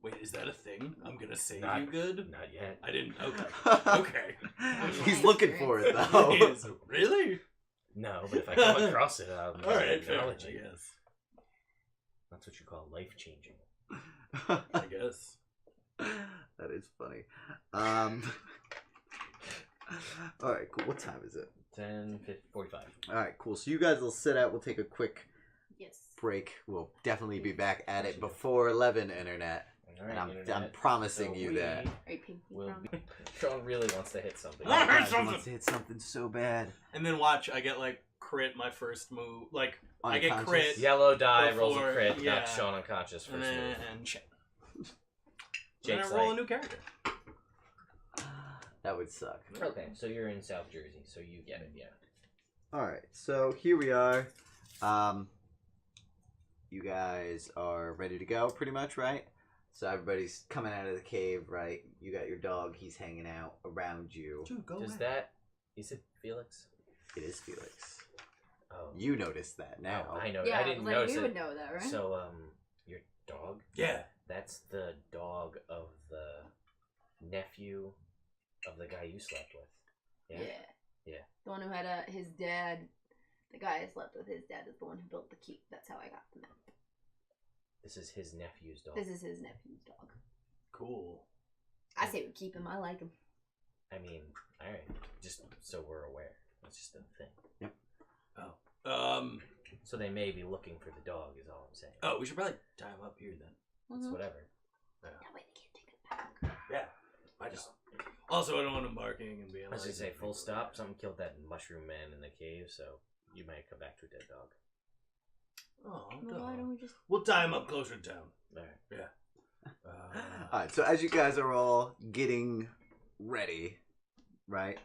[SPEAKER 1] wait, is that a thing? I'm gonna save
[SPEAKER 3] Not-
[SPEAKER 1] you good?
[SPEAKER 3] Not yet.
[SPEAKER 1] I didn't. Okay. Okay.
[SPEAKER 2] He's looking for it
[SPEAKER 1] He
[SPEAKER 2] though.
[SPEAKER 1] is. Really?
[SPEAKER 3] No, but if I come across it, I'll
[SPEAKER 1] All right, fair. I
[SPEAKER 3] acknowledge it.
[SPEAKER 1] guess.
[SPEAKER 3] That's what you call life-changing.
[SPEAKER 1] I guess.
[SPEAKER 2] That is funny. All right, cool. What time is it?
[SPEAKER 3] 10, 50, 45.
[SPEAKER 2] All right, cool. So you guys will sit out. We'll take a quick
[SPEAKER 4] Yes.
[SPEAKER 2] break. We'll definitely be back at it before 11. Internet,
[SPEAKER 3] All
[SPEAKER 2] and
[SPEAKER 3] right,
[SPEAKER 2] I'm
[SPEAKER 3] internet.
[SPEAKER 2] promising
[SPEAKER 3] So
[SPEAKER 2] you
[SPEAKER 3] we
[SPEAKER 2] that.
[SPEAKER 4] Are you pinky
[SPEAKER 3] will
[SPEAKER 4] promise?
[SPEAKER 3] be... Sean really wants to hit something.
[SPEAKER 1] Oh, hit
[SPEAKER 2] God, he
[SPEAKER 1] something!
[SPEAKER 2] wants to hit something so bad.
[SPEAKER 1] And then watch, I get like crit my first move. Like, I get
[SPEAKER 2] Unconscious.
[SPEAKER 1] crit.
[SPEAKER 3] Yellow die, rolls a
[SPEAKER 1] Before-
[SPEAKER 3] crit,
[SPEAKER 1] yeah.
[SPEAKER 3] knocks Sean unconscious
[SPEAKER 1] and
[SPEAKER 3] first
[SPEAKER 1] then
[SPEAKER 3] move.
[SPEAKER 1] check. Then
[SPEAKER 3] Jake's
[SPEAKER 1] I roll
[SPEAKER 3] like,
[SPEAKER 1] a new character.
[SPEAKER 2] That would suck.
[SPEAKER 3] okay, so you're in South Jersey, so you get it, yeah.
[SPEAKER 2] All right, so here we are. You guys are ready to go, pretty much, right? So everybody's coming out of the cave, right? You got your dog; he's hanging out around you.
[SPEAKER 1] Dude, go
[SPEAKER 3] Does
[SPEAKER 1] away.
[SPEAKER 3] that... Is it Felix?
[SPEAKER 2] It is Felix.
[SPEAKER 3] Oh.
[SPEAKER 2] You noticed that now.
[SPEAKER 3] Oh, I know.
[SPEAKER 4] Yeah,
[SPEAKER 3] I didn't
[SPEAKER 4] like,
[SPEAKER 3] notice
[SPEAKER 4] you
[SPEAKER 3] it.
[SPEAKER 4] would know that, right?
[SPEAKER 3] So, your dog?
[SPEAKER 1] Yeah.
[SPEAKER 3] That's the dog of the nephew of the guy you slept with.
[SPEAKER 4] yeah.
[SPEAKER 3] Yeah.
[SPEAKER 4] The one who had his dad. The guy I slept with, his dad is the one who built the keep. That's how I got the map.
[SPEAKER 3] This is his nephew's dog.
[SPEAKER 4] This is his nephew's dog.
[SPEAKER 1] Cool.
[SPEAKER 4] I say we keep him. I like him.
[SPEAKER 3] I mean, alright. Just so we're aware. That's just a thing. So they may be looking for the dog, is all I'm saying.
[SPEAKER 1] Oh, we should probably tie him up here then.
[SPEAKER 3] It's
[SPEAKER 4] Mhm.
[SPEAKER 3] whatever.
[SPEAKER 4] That way they can't take it back.
[SPEAKER 1] Yeah. I just. Also, I don't want him barking and being
[SPEAKER 3] I was
[SPEAKER 1] like.
[SPEAKER 3] just say, full stop. Something killed that mushroom man in the cave, so you might come back to a dead dog.
[SPEAKER 1] Oh,
[SPEAKER 4] Well, why don't we just?
[SPEAKER 1] We'll tie him up closer to town.
[SPEAKER 3] Alright.
[SPEAKER 2] All right, so as you guys are all getting ready, right?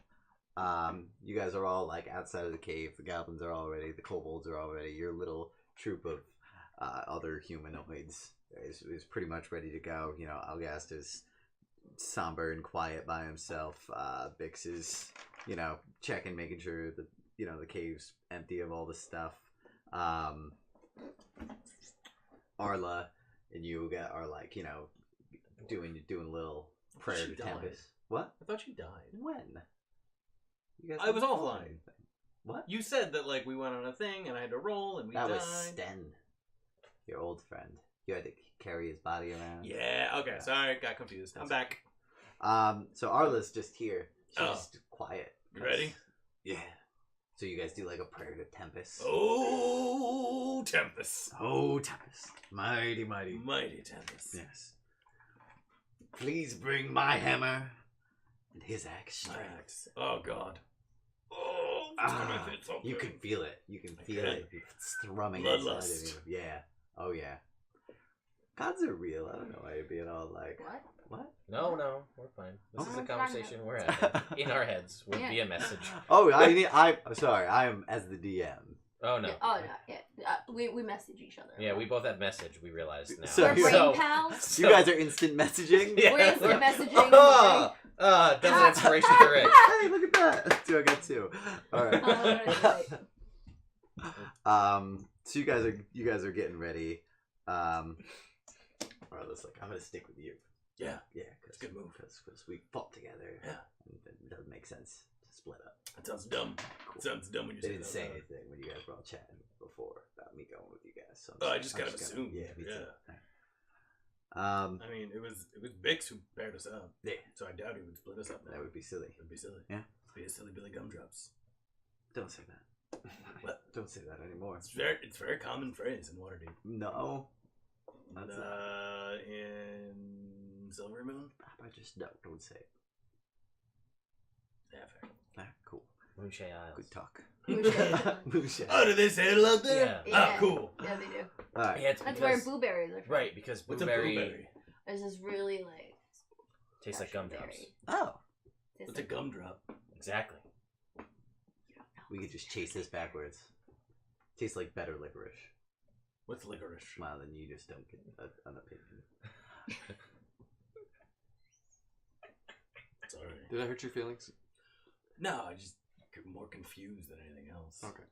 [SPEAKER 2] You guys are all like outside of the cave. The goblins are all ready. The kobolds are all ready. Your little troop of other humanoids is pretty much ready to go. You know, Algast is somber and quiet by himself. Bix is, you know, checking, making sure that, you know, the cave's empty of all the stuff. Arla and you are like, you know, doing a little prayer
[SPEAKER 1] She
[SPEAKER 2] to
[SPEAKER 1] died.
[SPEAKER 2] Tempest. What?
[SPEAKER 1] I thought you died.
[SPEAKER 2] When? You guys
[SPEAKER 1] I was
[SPEAKER 2] haven't
[SPEAKER 1] offline.
[SPEAKER 2] done anything. What?
[SPEAKER 1] You said that like we went on a thing and I had to roll and we
[SPEAKER 2] That
[SPEAKER 1] died.
[SPEAKER 2] was Sten, your old friend. You had to carry his body around.
[SPEAKER 1] Yeah. Okay. Sorry, got confused. I'm back.
[SPEAKER 2] So Arla's just here. She's
[SPEAKER 1] Oh.
[SPEAKER 2] just quiet.
[SPEAKER 1] You ready?
[SPEAKER 2] Yeah. So you guys do like a prayer to Tempest.
[SPEAKER 1] Oh, Tempest.
[SPEAKER 2] Oh, Tempest. Mighty, mighty.
[SPEAKER 1] Mighty Tempest.
[SPEAKER 2] Yes. Please bring my hammer and his axe strength.
[SPEAKER 1] Oh, God. Oh, it's gonna hit something.
[SPEAKER 2] You can feel it. You can feel
[SPEAKER 1] Okay.
[SPEAKER 2] it. It's thrumming inside of
[SPEAKER 1] Bloodlust.
[SPEAKER 2] you. Yeah. Oh, yeah. Gods are real. I don't know why you're being all like,
[SPEAKER 4] What?
[SPEAKER 2] what?
[SPEAKER 3] No, we're fine. This is a
[SPEAKER 4] Oh.
[SPEAKER 3] conversation we're having in our heads. Would
[SPEAKER 4] Yeah.
[SPEAKER 3] be a message.
[SPEAKER 2] Oh, I'm sorry. I am as the DM.
[SPEAKER 3] Oh no.
[SPEAKER 4] Yeah, oh no, yeah. We message each other.
[SPEAKER 3] Yeah, we both have message. We realized now.
[SPEAKER 2] So
[SPEAKER 4] We're brain
[SPEAKER 2] you're-
[SPEAKER 4] pals.
[SPEAKER 2] You guys are instant messaging?
[SPEAKER 3] Yeah.
[SPEAKER 4] We're instant messaging.
[SPEAKER 3] Double inspiration for Rick.
[SPEAKER 2] Hey, look at that. I got two. All right. So you guys are getting ready. Or let's I'm gonna stick with you.
[SPEAKER 1] Yeah.
[SPEAKER 2] Yeah,
[SPEAKER 1] It's a good move.
[SPEAKER 2] because we fought together.
[SPEAKER 1] Yeah.
[SPEAKER 2] And it doesn't make sense to split up.
[SPEAKER 1] That sounds dumb. It sounds dumb when you
[SPEAKER 2] They
[SPEAKER 1] say
[SPEAKER 2] didn't
[SPEAKER 1] that.
[SPEAKER 2] say anything when you guys were all chatting before about me going with you guys. So
[SPEAKER 1] Oh, I just kind of
[SPEAKER 2] gonna-
[SPEAKER 1] assumed.
[SPEAKER 2] Yeah, me too.
[SPEAKER 1] Yeah.
[SPEAKER 2] Alright.
[SPEAKER 1] I mean, it was Bix who paired us up.
[SPEAKER 2] Yeah,
[SPEAKER 1] So I doubt he would split us up now.
[SPEAKER 2] that would be silly.
[SPEAKER 1] It would be silly.
[SPEAKER 2] Yeah.
[SPEAKER 1] Be a silly Billy Gumdrops.
[SPEAKER 2] Don't say that.
[SPEAKER 1] What?
[SPEAKER 2] Don't say that anymore.
[SPEAKER 1] It's very common phrase in Waterdeep.
[SPEAKER 2] No.
[SPEAKER 1] And,
[SPEAKER 2] That's not.
[SPEAKER 1] in Silver Moon.
[SPEAKER 2] How about just no? Don't say it.
[SPEAKER 1] Yeah, fair.
[SPEAKER 2] Ah, cool.
[SPEAKER 3] Moonshay Isles.
[SPEAKER 2] Good talk.
[SPEAKER 4] Moonshine.
[SPEAKER 2] Moonshine.
[SPEAKER 1] Oh, do they say it out there?
[SPEAKER 3] Yeah.
[SPEAKER 4] Yeah.
[SPEAKER 1] Oh, cool.
[SPEAKER 4] Yeah, they do.
[SPEAKER 2] All right.
[SPEAKER 3] Yeah, it's
[SPEAKER 4] That's
[SPEAKER 3] because,
[SPEAKER 4] where blueberries are from.
[SPEAKER 3] right, because
[SPEAKER 1] What's a
[SPEAKER 3] blueberry
[SPEAKER 1] blueberry?
[SPEAKER 4] There's this really like
[SPEAKER 3] tastes like
[SPEAKER 4] special
[SPEAKER 3] gumdrops.
[SPEAKER 4] berry.
[SPEAKER 2] Oh,
[SPEAKER 4] Tastes
[SPEAKER 1] What's a
[SPEAKER 4] like-
[SPEAKER 1] gumdrop?
[SPEAKER 3] Exactly.
[SPEAKER 4] You don't know.
[SPEAKER 2] we could just chase this backwards. Tastes like better licorice.
[SPEAKER 1] What's licorice?
[SPEAKER 2] Well, then you just don't get an opinion.
[SPEAKER 1] Sorry.
[SPEAKER 5] Did I hurt your feelings?
[SPEAKER 1] No, I just get more confused than anything else.
[SPEAKER 5] Okay.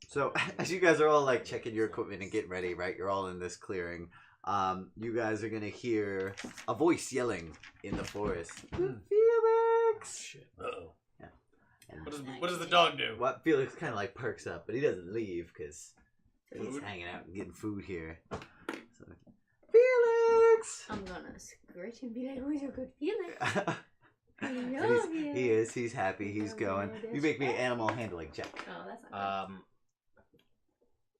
[SPEAKER 2] So as you guys are all like checking your equipment and getting ready, right? You're all in this clearing. You guys are gonna hear a voice yelling in the forest. Felix.
[SPEAKER 5] Shit.
[SPEAKER 1] Uh-oh.
[SPEAKER 2] Yeah. And
[SPEAKER 1] What does the dog do?
[SPEAKER 2] what Felix kind of like perks up, but he doesn't leave because he's
[SPEAKER 1] Food?
[SPEAKER 2] hanging out and getting food here. So, Felix.
[SPEAKER 4] I'm gonna scratch and be like, "Who's your good feeling?" I love you.
[SPEAKER 2] He is. He's happy. He's going. You make me an animal handling check.
[SPEAKER 4] Oh, that's not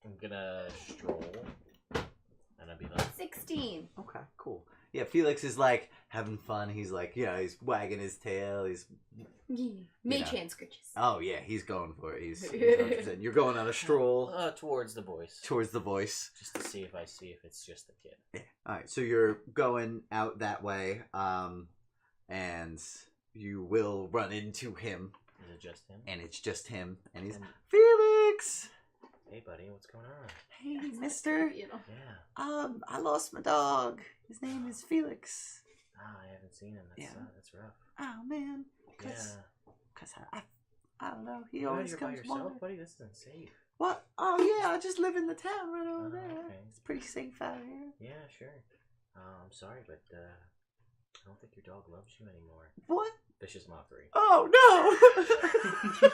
[SPEAKER 3] I'm gonna stroll, and I'll be like,
[SPEAKER 4] 16.
[SPEAKER 2] Okay, cool. Yeah, Felix is like having fun. He's like, he's wagging his tail. He's,
[SPEAKER 4] Mage hand scratches.
[SPEAKER 2] oh yeah, he's going for it. He's 100%. You're going on a stroll
[SPEAKER 3] towards the voice,
[SPEAKER 2] towards the voice.
[SPEAKER 3] just to see if it's just the kid.
[SPEAKER 2] Yeah. All right, so you're going out that way, and you will run into him,
[SPEAKER 3] Is it just him?
[SPEAKER 2] and it's just him, and he's
[SPEAKER 3] And-
[SPEAKER 2] Felix.
[SPEAKER 3] Hey, buddy, what's going on?
[SPEAKER 2] Hey,
[SPEAKER 4] That's not
[SPEAKER 2] Mister.
[SPEAKER 4] good, you know.
[SPEAKER 3] Yeah.
[SPEAKER 2] I lost my dog. His name is Felix.
[SPEAKER 3] I haven't seen him.
[SPEAKER 2] Yeah.
[SPEAKER 3] That's rough.
[SPEAKER 2] Oh man,
[SPEAKER 3] Yeah.
[SPEAKER 2] cause I don't know. He
[SPEAKER 3] You
[SPEAKER 2] always
[SPEAKER 3] you're by
[SPEAKER 2] comes
[SPEAKER 3] yourself,
[SPEAKER 2] wandering.
[SPEAKER 3] buddy. This isn't safe.
[SPEAKER 2] What? Oh yeah, I just live in the town right over
[SPEAKER 3] Oh,
[SPEAKER 2] there.
[SPEAKER 3] okay.
[SPEAKER 2] It's pretty safe out here.
[SPEAKER 3] Yeah, sure. I'm sorry, but I don't think your dog loves you anymore.
[SPEAKER 2] What?
[SPEAKER 3] Vicious mockery.
[SPEAKER 2] Oh no!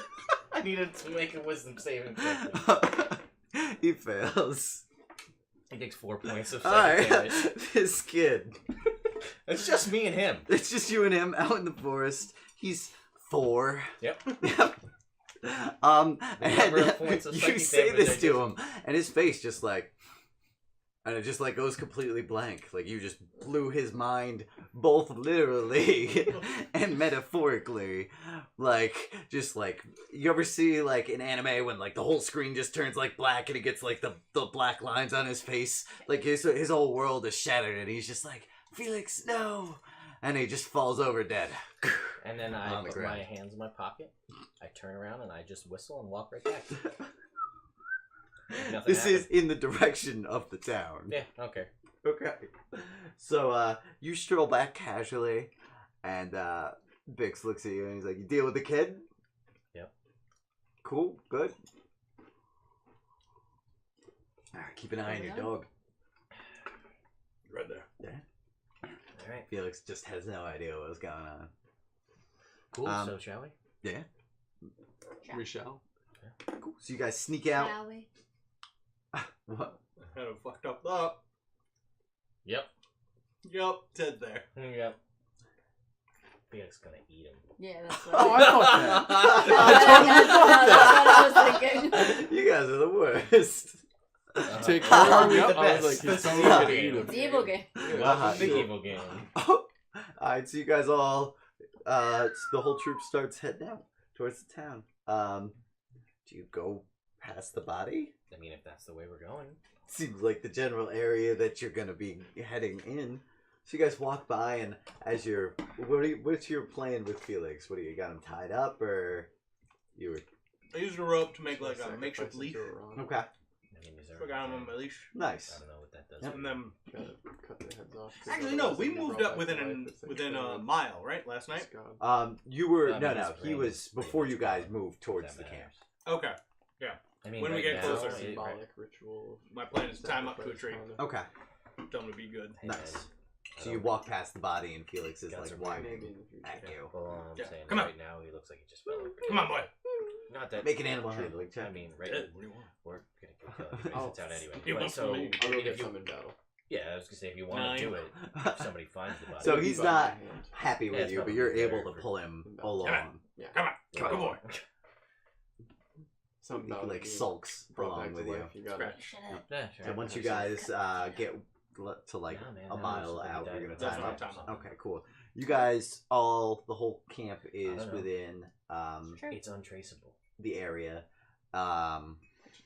[SPEAKER 3] I needed to make a wisdom saving throw.
[SPEAKER 2] He fails.
[SPEAKER 3] He takes 4 points of
[SPEAKER 2] All
[SPEAKER 3] psychic
[SPEAKER 2] right,
[SPEAKER 3] damage.
[SPEAKER 2] this kid.
[SPEAKER 3] It's just me and him.
[SPEAKER 2] It's just you and him out in the forest. He's 4.
[SPEAKER 3] Yep.
[SPEAKER 2] Yep.
[SPEAKER 3] number
[SPEAKER 2] And
[SPEAKER 3] of points of
[SPEAKER 2] you
[SPEAKER 3] psychic
[SPEAKER 2] say
[SPEAKER 3] damage
[SPEAKER 2] this
[SPEAKER 3] I
[SPEAKER 2] to
[SPEAKER 3] did.
[SPEAKER 2] him, and his face just like, and it just like goes completely blank. Like you just blew his mind, both literally and metaphorically. Like just like you ever see like in anime when like the whole screen just turns like black and it gets like the black lines on his face. Like his whole world is shattered, and he's just like, Felix, no, and he just falls over dead.
[SPEAKER 3] And then I
[SPEAKER 2] On the
[SPEAKER 3] put
[SPEAKER 2] ground.
[SPEAKER 3] my hands in my pocket. I turn around and I just whistle and walk right back. Nothing
[SPEAKER 2] This is
[SPEAKER 3] happened.
[SPEAKER 2] in the direction of the town.
[SPEAKER 3] Yeah, okay.
[SPEAKER 2] Okay. So you stroll back casually, and Bix looks at you and he's like, "You deal with the kid?"
[SPEAKER 3] Yep.
[SPEAKER 2] Cool. Good. Alright, keep an eye on your dog.
[SPEAKER 1] Right there.
[SPEAKER 2] Yeah.
[SPEAKER 3] Alright.
[SPEAKER 2] Felix just has no idea what's going on.
[SPEAKER 3] Cool,
[SPEAKER 2] Um,
[SPEAKER 3] so shall we?
[SPEAKER 2] Yeah.
[SPEAKER 5] We shall.
[SPEAKER 2] Cool. So you guys sneak out.
[SPEAKER 4] Shall we?
[SPEAKER 2] What?
[SPEAKER 1] I had a fucked up thought.
[SPEAKER 3] Yep.
[SPEAKER 1] Yup, Ted's there.
[SPEAKER 3] Yep. Felix gonna eat him.
[SPEAKER 4] Yeah, that's what
[SPEAKER 5] Oh, I thought that.
[SPEAKER 4] that's what I was thinking.
[SPEAKER 2] You guys are the worst.
[SPEAKER 5] Take
[SPEAKER 3] Uh,
[SPEAKER 5] care of me.
[SPEAKER 3] the
[SPEAKER 5] I was
[SPEAKER 3] best.
[SPEAKER 5] like, he's
[SPEAKER 3] The
[SPEAKER 5] totally gonna
[SPEAKER 3] secret.
[SPEAKER 5] eat him.
[SPEAKER 4] It's evil game.
[SPEAKER 3] Welcome to the evil game.
[SPEAKER 2] Alright, so you guys all, the whole troop starts heading out towards the town. Do you go past the body?
[SPEAKER 3] I mean, if that's the way we're going.
[SPEAKER 2] Seems like the general area that you're gonna be heading in. So you guys walk by, and as you're, what's your plan with Felix? What do you got him tied up, or you were?
[SPEAKER 1] I used a rope to make like a makeshift leash.
[SPEAKER 2] Okay,
[SPEAKER 3] I mean, is there
[SPEAKER 1] So I got him on my leash.
[SPEAKER 2] nice.
[SPEAKER 3] I don't know what that does.
[SPEAKER 2] Yep.
[SPEAKER 1] And then,
[SPEAKER 5] Gotta cut their heads off.
[SPEAKER 1] actually, no, we moved up within a mile, right? Last night.
[SPEAKER 2] You were
[SPEAKER 3] I mean,
[SPEAKER 2] no.
[SPEAKER 3] it's
[SPEAKER 2] He
[SPEAKER 3] random.
[SPEAKER 2] was before you guys moved towards the
[SPEAKER 3] That
[SPEAKER 2] camp.
[SPEAKER 3] matters.
[SPEAKER 1] Okay.
[SPEAKER 3] I mean,
[SPEAKER 1] When we
[SPEAKER 3] right
[SPEAKER 1] get
[SPEAKER 3] now,
[SPEAKER 1] closer.
[SPEAKER 5] Symbolic ritual.
[SPEAKER 1] My plan is to tie him up to a tree.
[SPEAKER 2] Okay,
[SPEAKER 1] Tell him to be good.
[SPEAKER 3] Hey,
[SPEAKER 2] nice.
[SPEAKER 3] man, I
[SPEAKER 2] So you
[SPEAKER 3] don't-
[SPEAKER 2] walk past the body, and Felix is
[SPEAKER 3] Guns
[SPEAKER 2] like
[SPEAKER 3] are
[SPEAKER 2] whining
[SPEAKER 5] Maybe in the future.
[SPEAKER 2] at you.
[SPEAKER 3] Well, I'm
[SPEAKER 1] Yeah,
[SPEAKER 3] saying
[SPEAKER 1] come on.
[SPEAKER 3] right now he looks like he just fell over.
[SPEAKER 1] Come on, boy.
[SPEAKER 3] Not that.
[SPEAKER 2] Make an animal handling check.
[SPEAKER 3] I mean, right.
[SPEAKER 1] What do you want?
[SPEAKER 3] We're gonna kill everybody
[SPEAKER 5] Oh.
[SPEAKER 3] in town anyway.
[SPEAKER 1] You
[SPEAKER 3] But
[SPEAKER 1] want
[SPEAKER 3] so,
[SPEAKER 1] me?
[SPEAKER 5] I'll go
[SPEAKER 3] if
[SPEAKER 5] get
[SPEAKER 3] you,
[SPEAKER 5] some in battle.
[SPEAKER 3] yeah, I was gonna say if you want
[SPEAKER 1] Nine.
[SPEAKER 3] to do it, if somebody finds the body.
[SPEAKER 2] So
[SPEAKER 5] It'll be
[SPEAKER 2] he's
[SPEAKER 5] by my
[SPEAKER 2] not
[SPEAKER 5] hand.
[SPEAKER 2] happy
[SPEAKER 3] Yeah,
[SPEAKER 2] with
[SPEAKER 3] it's
[SPEAKER 2] you, but
[SPEAKER 3] probably
[SPEAKER 2] you're
[SPEAKER 3] better
[SPEAKER 2] able to pull him
[SPEAKER 5] for-
[SPEAKER 2] along.
[SPEAKER 5] Yeah.
[SPEAKER 1] Come on,
[SPEAKER 3] Right.
[SPEAKER 1] good boy.
[SPEAKER 5] Something
[SPEAKER 2] He
[SPEAKER 5] about
[SPEAKER 2] like
[SPEAKER 5] being
[SPEAKER 2] sulks
[SPEAKER 5] brought
[SPEAKER 2] along
[SPEAKER 5] back
[SPEAKER 2] with
[SPEAKER 5] to
[SPEAKER 2] you.
[SPEAKER 5] life. You got
[SPEAKER 1] Scratch.
[SPEAKER 3] Yeah, sure.
[SPEAKER 2] And once you guys get to like
[SPEAKER 3] Nah, man,
[SPEAKER 2] a
[SPEAKER 3] that was
[SPEAKER 2] mile
[SPEAKER 3] like
[SPEAKER 2] out,
[SPEAKER 3] died
[SPEAKER 2] you're gonna
[SPEAKER 3] of
[SPEAKER 1] That's
[SPEAKER 2] time
[SPEAKER 1] what I'm
[SPEAKER 2] up.
[SPEAKER 1] talking about.
[SPEAKER 2] Okay, cool. You guys, the whole camp
[SPEAKER 3] I
[SPEAKER 2] is
[SPEAKER 3] don't know.
[SPEAKER 2] within
[SPEAKER 4] Sure.
[SPEAKER 3] It's untraceable.
[SPEAKER 2] the area,
[SPEAKER 4] What'd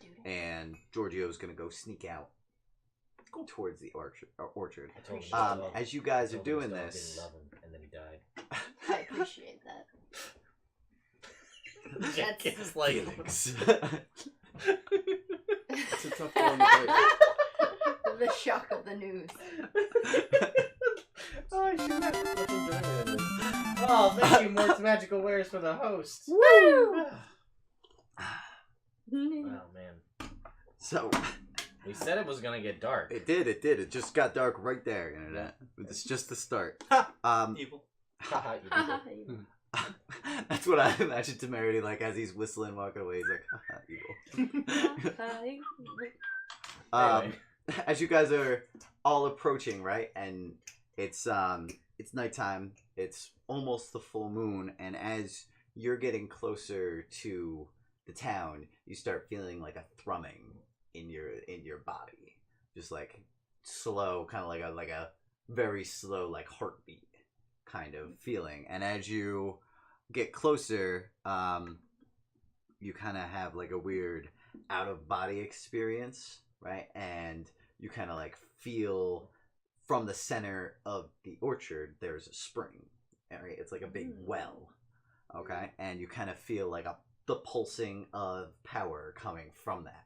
[SPEAKER 4] you do?
[SPEAKER 2] and Giorgio's gonna go sneak out towards the orchard.
[SPEAKER 3] I told him his
[SPEAKER 4] Um,
[SPEAKER 3] dog-
[SPEAKER 2] As you guys
[SPEAKER 3] I
[SPEAKER 2] are
[SPEAKER 3] told him his
[SPEAKER 2] doing
[SPEAKER 3] dog
[SPEAKER 2] this,
[SPEAKER 3] didn't love him, and then he died.
[SPEAKER 4] I appreciate that. That's
[SPEAKER 3] It's like
[SPEAKER 2] Felix.
[SPEAKER 5] It's a tough one to break.
[SPEAKER 4] the shock of the news.
[SPEAKER 3] oh, I should have fucking done it. Oh, thank you, Mort's Magical Wares for the host.
[SPEAKER 4] Woo!
[SPEAKER 3] Oh man,
[SPEAKER 2] So
[SPEAKER 3] we said it was gonna get dark.
[SPEAKER 2] it did. It just got dark right there, internet. It's just the start.
[SPEAKER 1] Evil.
[SPEAKER 3] Haha, you
[SPEAKER 4] Haha,
[SPEAKER 3] did
[SPEAKER 4] you-
[SPEAKER 2] That's what I imagine Temerity like as he's whistling, walking away. He's like, haha, evil.
[SPEAKER 3] Anyway.
[SPEAKER 2] As you guys are all approaching, right, and it's nighttime. It's almost the full moon, and as you're getting closer to the town, you start feeling like a thrumming in your body, just like slow, kind of like a very slow like heartbeat kind of feeling. And as you get closer, you kind of have like a weird out of body experience, right? And you kind of like feel from the center of the orchard there's a spring, right? It's like a big well, okay? And you kind of feel like the pulsing of power coming from that,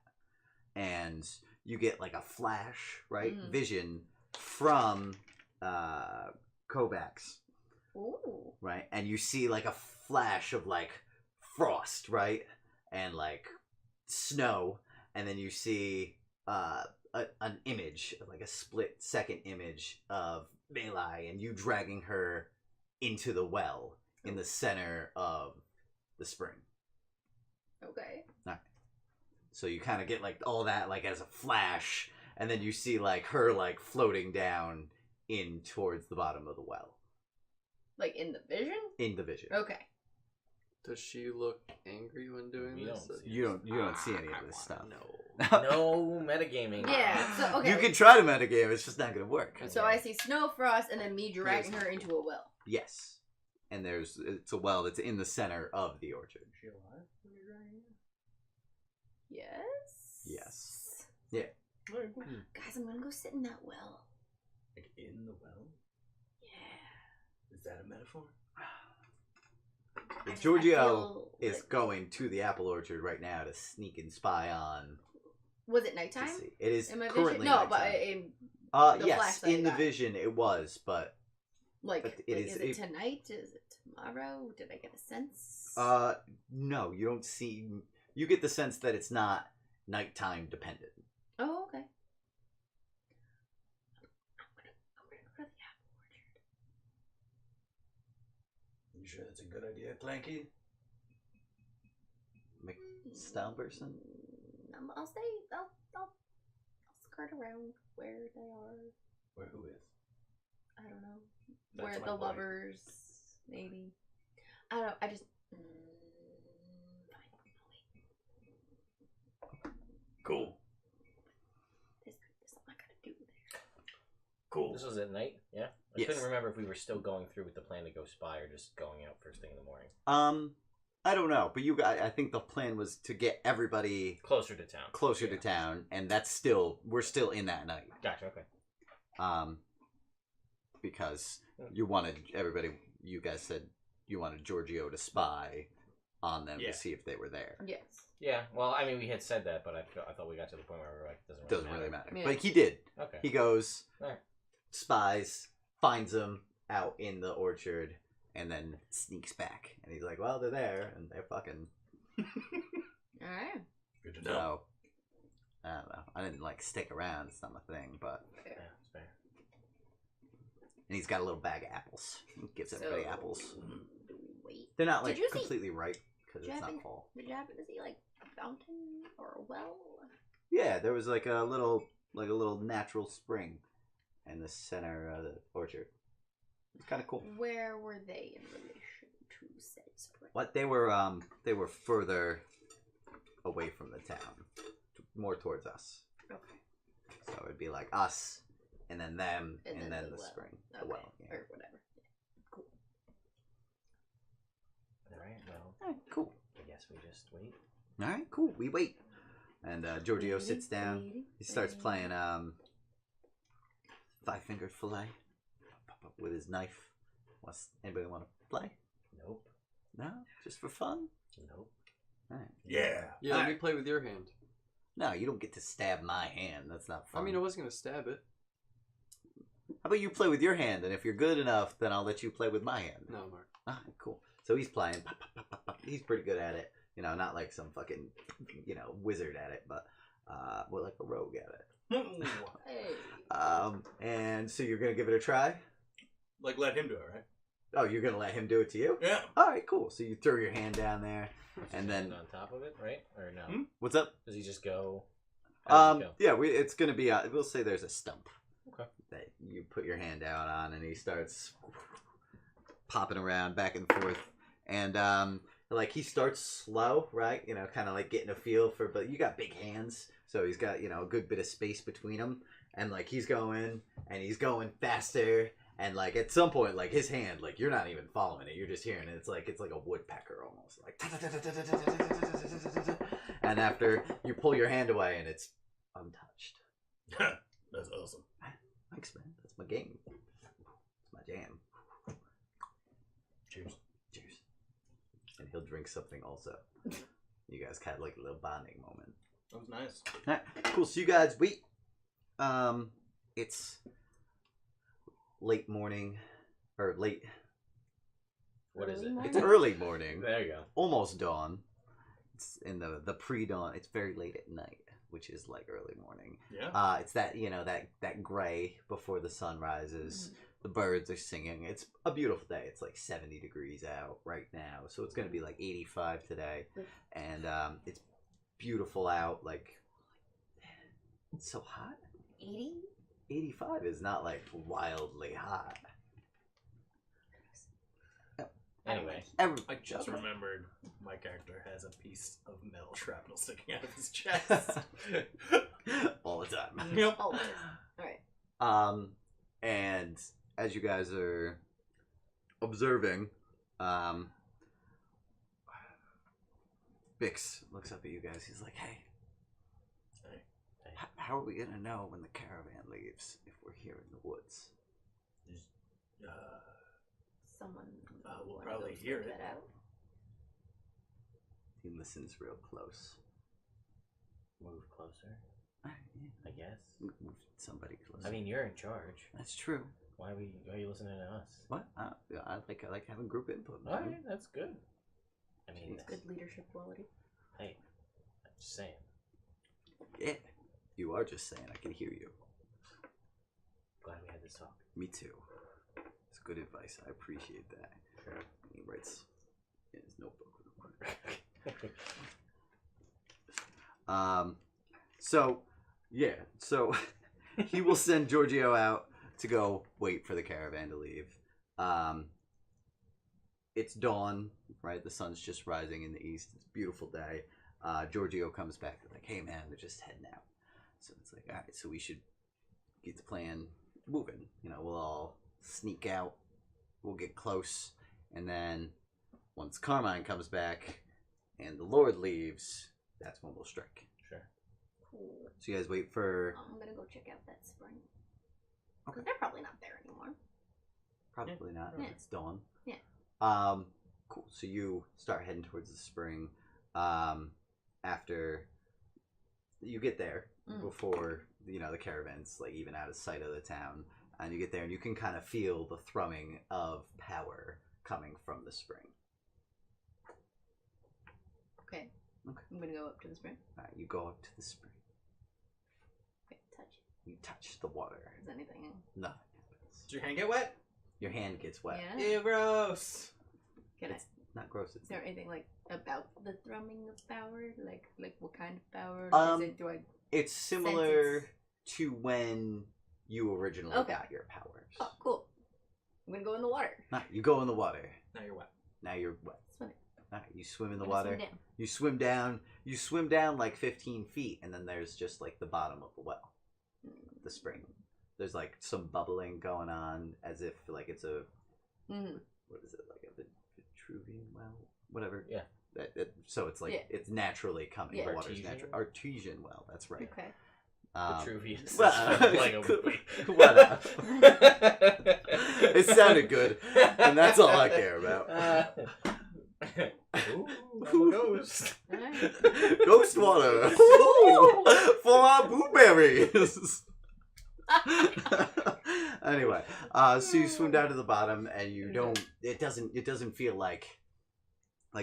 [SPEAKER 2] and you get like a flash, right? Vision from Kovacs,
[SPEAKER 4] Ooh.
[SPEAKER 2] right? And you see like a flash of like frost, right? And like snow, and then you see an image, like a split second image of Melee and you dragging her into the well in the center of the spring.
[SPEAKER 4] Okay.
[SPEAKER 2] So you kind of get like all that like as a flash, and then you see like her like floating down in towards the bottom of the well
[SPEAKER 4] Like in the vision?
[SPEAKER 2] in the vision.
[SPEAKER 4] Okay.
[SPEAKER 5] Does she look angry when doing
[SPEAKER 3] We
[SPEAKER 5] this?
[SPEAKER 3] don't see
[SPEAKER 2] You don't see any of
[SPEAKER 5] I
[SPEAKER 2] this
[SPEAKER 5] wanna
[SPEAKER 2] stuff.
[SPEAKER 5] know.
[SPEAKER 3] No metagaming.
[SPEAKER 4] Yeah, so okay.
[SPEAKER 2] You can try to metagame, it's just not gonna work.
[SPEAKER 4] So I see snow, frost, and then me dragging her into a well.
[SPEAKER 2] Yes. And it's a well that's in the center of the orchard.
[SPEAKER 1] Is she alive when you're dragging her?
[SPEAKER 4] Yes?
[SPEAKER 2] Yes. Yeah.
[SPEAKER 1] Very cool.
[SPEAKER 4] Guys, I'm gonna go sit in that well.
[SPEAKER 1] Like in the well?
[SPEAKER 4] Yeah.
[SPEAKER 1] Is that a metaphor?
[SPEAKER 4] I
[SPEAKER 2] Giorgio
[SPEAKER 4] feel
[SPEAKER 2] is
[SPEAKER 4] like-
[SPEAKER 2] going to the apple orchard right now to sneak and spy on.
[SPEAKER 4] Was it
[SPEAKER 2] To
[SPEAKER 4] nighttime?
[SPEAKER 2] see. It is
[SPEAKER 4] In my
[SPEAKER 2] currently
[SPEAKER 4] vision? No,
[SPEAKER 2] nighttime.
[SPEAKER 4] but in the
[SPEAKER 2] yes,
[SPEAKER 4] flashlight
[SPEAKER 2] in the
[SPEAKER 4] guy.
[SPEAKER 2] vision it was, but
[SPEAKER 4] like,
[SPEAKER 2] But it
[SPEAKER 4] is it tonight? Is it tomorrow? Did I get a sense?
[SPEAKER 2] no, you don't see. You get the sense that it's not nighttime dependent.
[SPEAKER 4] Oh, okay. I'm gonna go to the apple orchard.
[SPEAKER 1] You sure that's a good idea, Clanky?
[SPEAKER 2] Style person.
[SPEAKER 4] I'll stay. I'll skirt around where they are.
[SPEAKER 1] Where who is?
[SPEAKER 4] I don't know.
[SPEAKER 1] That's
[SPEAKER 4] where
[SPEAKER 1] my
[SPEAKER 4] the
[SPEAKER 1] boy.
[SPEAKER 4] lovers maybe. I don't know. I just. Fine.
[SPEAKER 1] Cool.
[SPEAKER 4] There's something I gotta do there.
[SPEAKER 1] Cool.
[SPEAKER 3] This was at night, yeah? I couldn't remember if we were still going through with the plan to go spy or just going out first thing in the morning.
[SPEAKER 2] I don't know, but I think the plan was to get everybody
[SPEAKER 3] Closer to town.
[SPEAKER 2] to town, and we're still in that night.
[SPEAKER 3] Gotcha, okay.
[SPEAKER 2] Because you wanted you guys said you wanted Giorgio to spy on them to see if they were there.
[SPEAKER 4] Yes.
[SPEAKER 3] Yeah, well, I mean, we had said that, but I thought we got to the point where we were like,
[SPEAKER 2] Doesn't really matter.
[SPEAKER 4] Yeah.
[SPEAKER 2] But he did.
[SPEAKER 3] Okay.
[SPEAKER 2] He goes,
[SPEAKER 3] Alright.
[SPEAKER 2] spies, finds them out in the orchard, and then sneaks back. And he's like, well, they're there, and they're fucking...
[SPEAKER 4] Alright.
[SPEAKER 1] Good to know.
[SPEAKER 2] So, I don't know. I didn't, stick around. It's not my thing, but...
[SPEAKER 3] Yeah, it's fair.
[SPEAKER 2] And he's got a little bag of apples. He gives everybody apples.
[SPEAKER 4] Wait.
[SPEAKER 2] They're not,
[SPEAKER 4] Did you see-
[SPEAKER 2] completely ripe, because it's not fall.
[SPEAKER 4] Did you happen to see, a fountain or a well?
[SPEAKER 2] Yeah, there was, a little natural spring in the center of the orchard. It's kind of cool.
[SPEAKER 4] Where were they in relation to said spring?
[SPEAKER 2] What they were further away from the town, more towards us.
[SPEAKER 4] Okay.
[SPEAKER 2] So it'd be like us, and then them, and then the
[SPEAKER 4] well.
[SPEAKER 2] spring,
[SPEAKER 4] Okay.
[SPEAKER 2] the well. Yeah.
[SPEAKER 4] Or whatever. Cool.
[SPEAKER 3] Alright, well,
[SPEAKER 2] All right, cool.
[SPEAKER 3] I guess we just wait.
[SPEAKER 2] All right, cool. We wait, and Giorgio sits down. He starts playing Five-Fingered Fillet with his knife. Anybody want to play?
[SPEAKER 3] Nope.
[SPEAKER 2] No, just for fun.
[SPEAKER 3] Nope.
[SPEAKER 2] All right.
[SPEAKER 1] Yeah.
[SPEAKER 5] Yeah, let me play with your hand.
[SPEAKER 2] No, you don't get to stab my hand. That's not fun.
[SPEAKER 5] I mean, I wasn't gonna stab it.
[SPEAKER 2] How about you play with your hand, and if you're good enough, then I'll let you play with my hand.
[SPEAKER 5] No, Mark.
[SPEAKER 2] Ah, cool. So he's playing. Pop, pop, pop, pop, pop. He's pretty good at it. Not like some fucking, wizard at it, but more like a rogue at it.
[SPEAKER 4] Hey.
[SPEAKER 2] And so you're gonna give it a try?
[SPEAKER 1] Let him do it, right?
[SPEAKER 2] Oh, you're gonna let him do it to you?
[SPEAKER 1] Yeah.
[SPEAKER 2] All right, cool. So you throw your hand down there, and
[SPEAKER 3] Just
[SPEAKER 2] then
[SPEAKER 3] land on top of it, right? Or no?
[SPEAKER 2] what's up?
[SPEAKER 3] Does he just go? How does he go?
[SPEAKER 2] Yeah, it's gonna be. We'll say there's a stump.
[SPEAKER 3] Okay.
[SPEAKER 2] That you put your hand out on, and he starts popping around back and forth, and he starts slow, right? Kind of getting a feel for, but you got big hands, so he's got a good bit of space between them, and he's going faster, and at some point, his hand, you're not even following it, you're just hearing it. It's like a woodpecker almost, and after you pull your hand away, and it's untouched.
[SPEAKER 1] That's awesome.
[SPEAKER 2] Thanks, man. That's my game. It's my jam.
[SPEAKER 3] Cheers.
[SPEAKER 2] Cheers. And he'll drink something also. You guys had a little bonding moment.
[SPEAKER 1] That was nice.
[SPEAKER 2] Alright, cool. So you guys wait. It's late morning, or late.
[SPEAKER 3] What is it?
[SPEAKER 2] It's early morning,
[SPEAKER 3] There you go.
[SPEAKER 2] almost dawn. It's in the pre-dawn. It's very late at night, which is like early morning.
[SPEAKER 1] Yeah.
[SPEAKER 2] It's that that gray before the sun rises. The birds are singing. It's a beautiful day. It's 70 degrees out right now, so it's gonna be 85 today, and it's beautiful out. It's so hot.
[SPEAKER 4] 80?
[SPEAKER 2] 85 is not wildly hot.
[SPEAKER 3] Anyway,
[SPEAKER 1] I just remembered my character has a piece of metal shrapnel sticking out of his chest.
[SPEAKER 2] all the time.
[SPEAKER 1] Yep.
[SPEAKER 4] Always. Alright.
[SPEAKER 2] And as you guys are observing, Bix looks up at you guys. He's like, "Hey, how are we gonna know when the caravan leaves if we're here in the woods?"
[SPEAKER 4] Someone
[SPEAKER 1] we'll
[SPEAKER 4] wanna
[SPEAKER 1] probably
[SPEAKER 4] go
[SPEAKER 1] hear
[SPEAKER 4] scope
[SPEAKER 1] it.
[SPEAKER 4] that out.
[SPEAKER 2] He listens real close.
[SPEAKER 3] move closer,
[SPEAKER 2] All right, yeah.
[SPEAKER 3] I guess.
[SPEAKER 2] Move somebody closer.
[SPEAKER 3] I mean, you're in charge.
[SPEAKER 2] that's true.
[SPEAKER 3] Why are you listening to us?
[SPEAKER 2] What? I like having group input. Man.
[SPEAKER 3] Alright, that's good. I mean,
[SPEAKER 2] Jeez.
[SPEAKER 4] Good leadership quality.
[SPEAKER 3] hey, I'm just saying.
[SPEAKER 2] Yeah, you are just saying. I can hear you.
[SPEAKER 3] Glad we had this talk.
[SPEAKER 2] Me too. It's good advice. I appreciate that.
[SPEAKER 3] Sure.
[SPEAKER 2] He writes in his notebook. So he will send Giorgio out to go wait for the caravan to leave. it's dawn, right? The sun's just rising in the east. It's a beautiful day. Giorgio comes back. They're like, hey, man, they're just heading out. So it's like, all right, so we should get the plan moving. You know, we'll all sneak out. We'll get close. And then once Carmine comes back and the Lord leaves, that's when we'll strike.
[SPEAKER 3] Sure.
[SPEAKER 4] Cool.
[SPEAKER 2] So you guys wait for...
[SPEAKER 4] I'm gonna go check out that spring.
[SPEAKER 2] Okay.
[SPEAKER 4] They're probably not there anymore.
[SPEAKER 2] Probably not.
[SPEAKER 4] Yeah.
[SPEAKER 2] It's dawn.
[SPEAKER 4] Yeah.
[SPEAKER 2] Cool. So you start heading towards the spring. After you get there, before the caravan's like even out of sight of the town, and you get there and you can kind of feel the thrumming of power coming from the spring.
[SPEAKER 4] Okay. I'm gonna go up to the spring.
[SPEAKER 2] All right, you go up to the spring.
[SPEAKER 4] Okay, touch it.
[SPEAKER 2] You touch the water.
[SPEAKER 4] Is anything?
[SPEAKER 2] Nothing happens.
[SPEAKER 1] Did your hand get wet?
[SPEAKER 2] Your hand gets wet.
[SPEAKER 4] Yeah.
[SPEAKER 1] Ew, gross.
[SPEAKER 4] Can
[SPEAKER 2] It's not gross.
[SPEAKER 4] Is
[SPEAKER 2] It's
[SPEAKER 4] there anything like about the thrumming of power? Like what kind of power? Do I?
[SPEAKER 2] It's similar
[SPEAKER 4] Senses.
[SPEAKER 2] to when you originally
[SPEAKER 4] Okay.
[SPEAKER 2] got your powers.
[SPEAKER 4] Oh, cool. I'm gonna go in the water.
[SPEAKER 2] Nah, you go in the water.
[SPEAKER 1] Now you're wet.
[SPEAKER 2] Now you're wet.
[SPEAKER 4] Swimming.
[SPEAKER 2] Nah, you swim in the
[SPEAKER 4] I'm gonna
[SPEAKER 2] water.
[SPEAKER 4] swim down.
[SPEAKER 2] You swim down. You swim down like 15 feet, and then there's just like the bottom of the well, the spring. There's like some bubbling going on, as if like it's a
[SPEAKER 4] Mm-hmm.
[SPEAKER 2] what is it, like a Vitruvian well, whatever.
[SPEAKER 3] Yeah.
[SPEAKER 2] So it's like it's naturally coming.
[SPEAKER 4] Yeah.
[SPEAKER 2] The water's
[SPEAKER 3] Artesian?
[SPEAKER 2] natural. Artesian well. That's right.
[SPEAKER 4] Okay.
[SPEAKER 3] Vitruvius.
[SPEAKER 2] well,
[SPEAKER 3] like a movie.
[SPEAKER 2] whatever. It sounded good, and that's all I care about.
[SPEAKER 3] Ooh, I'm a ghost.
[SPEAKER 4] Alright.
[SPEAKER 2] Ghost water for our blueberries. Anyway, so you swim down to the bottom, and you don't. It doesn't feel like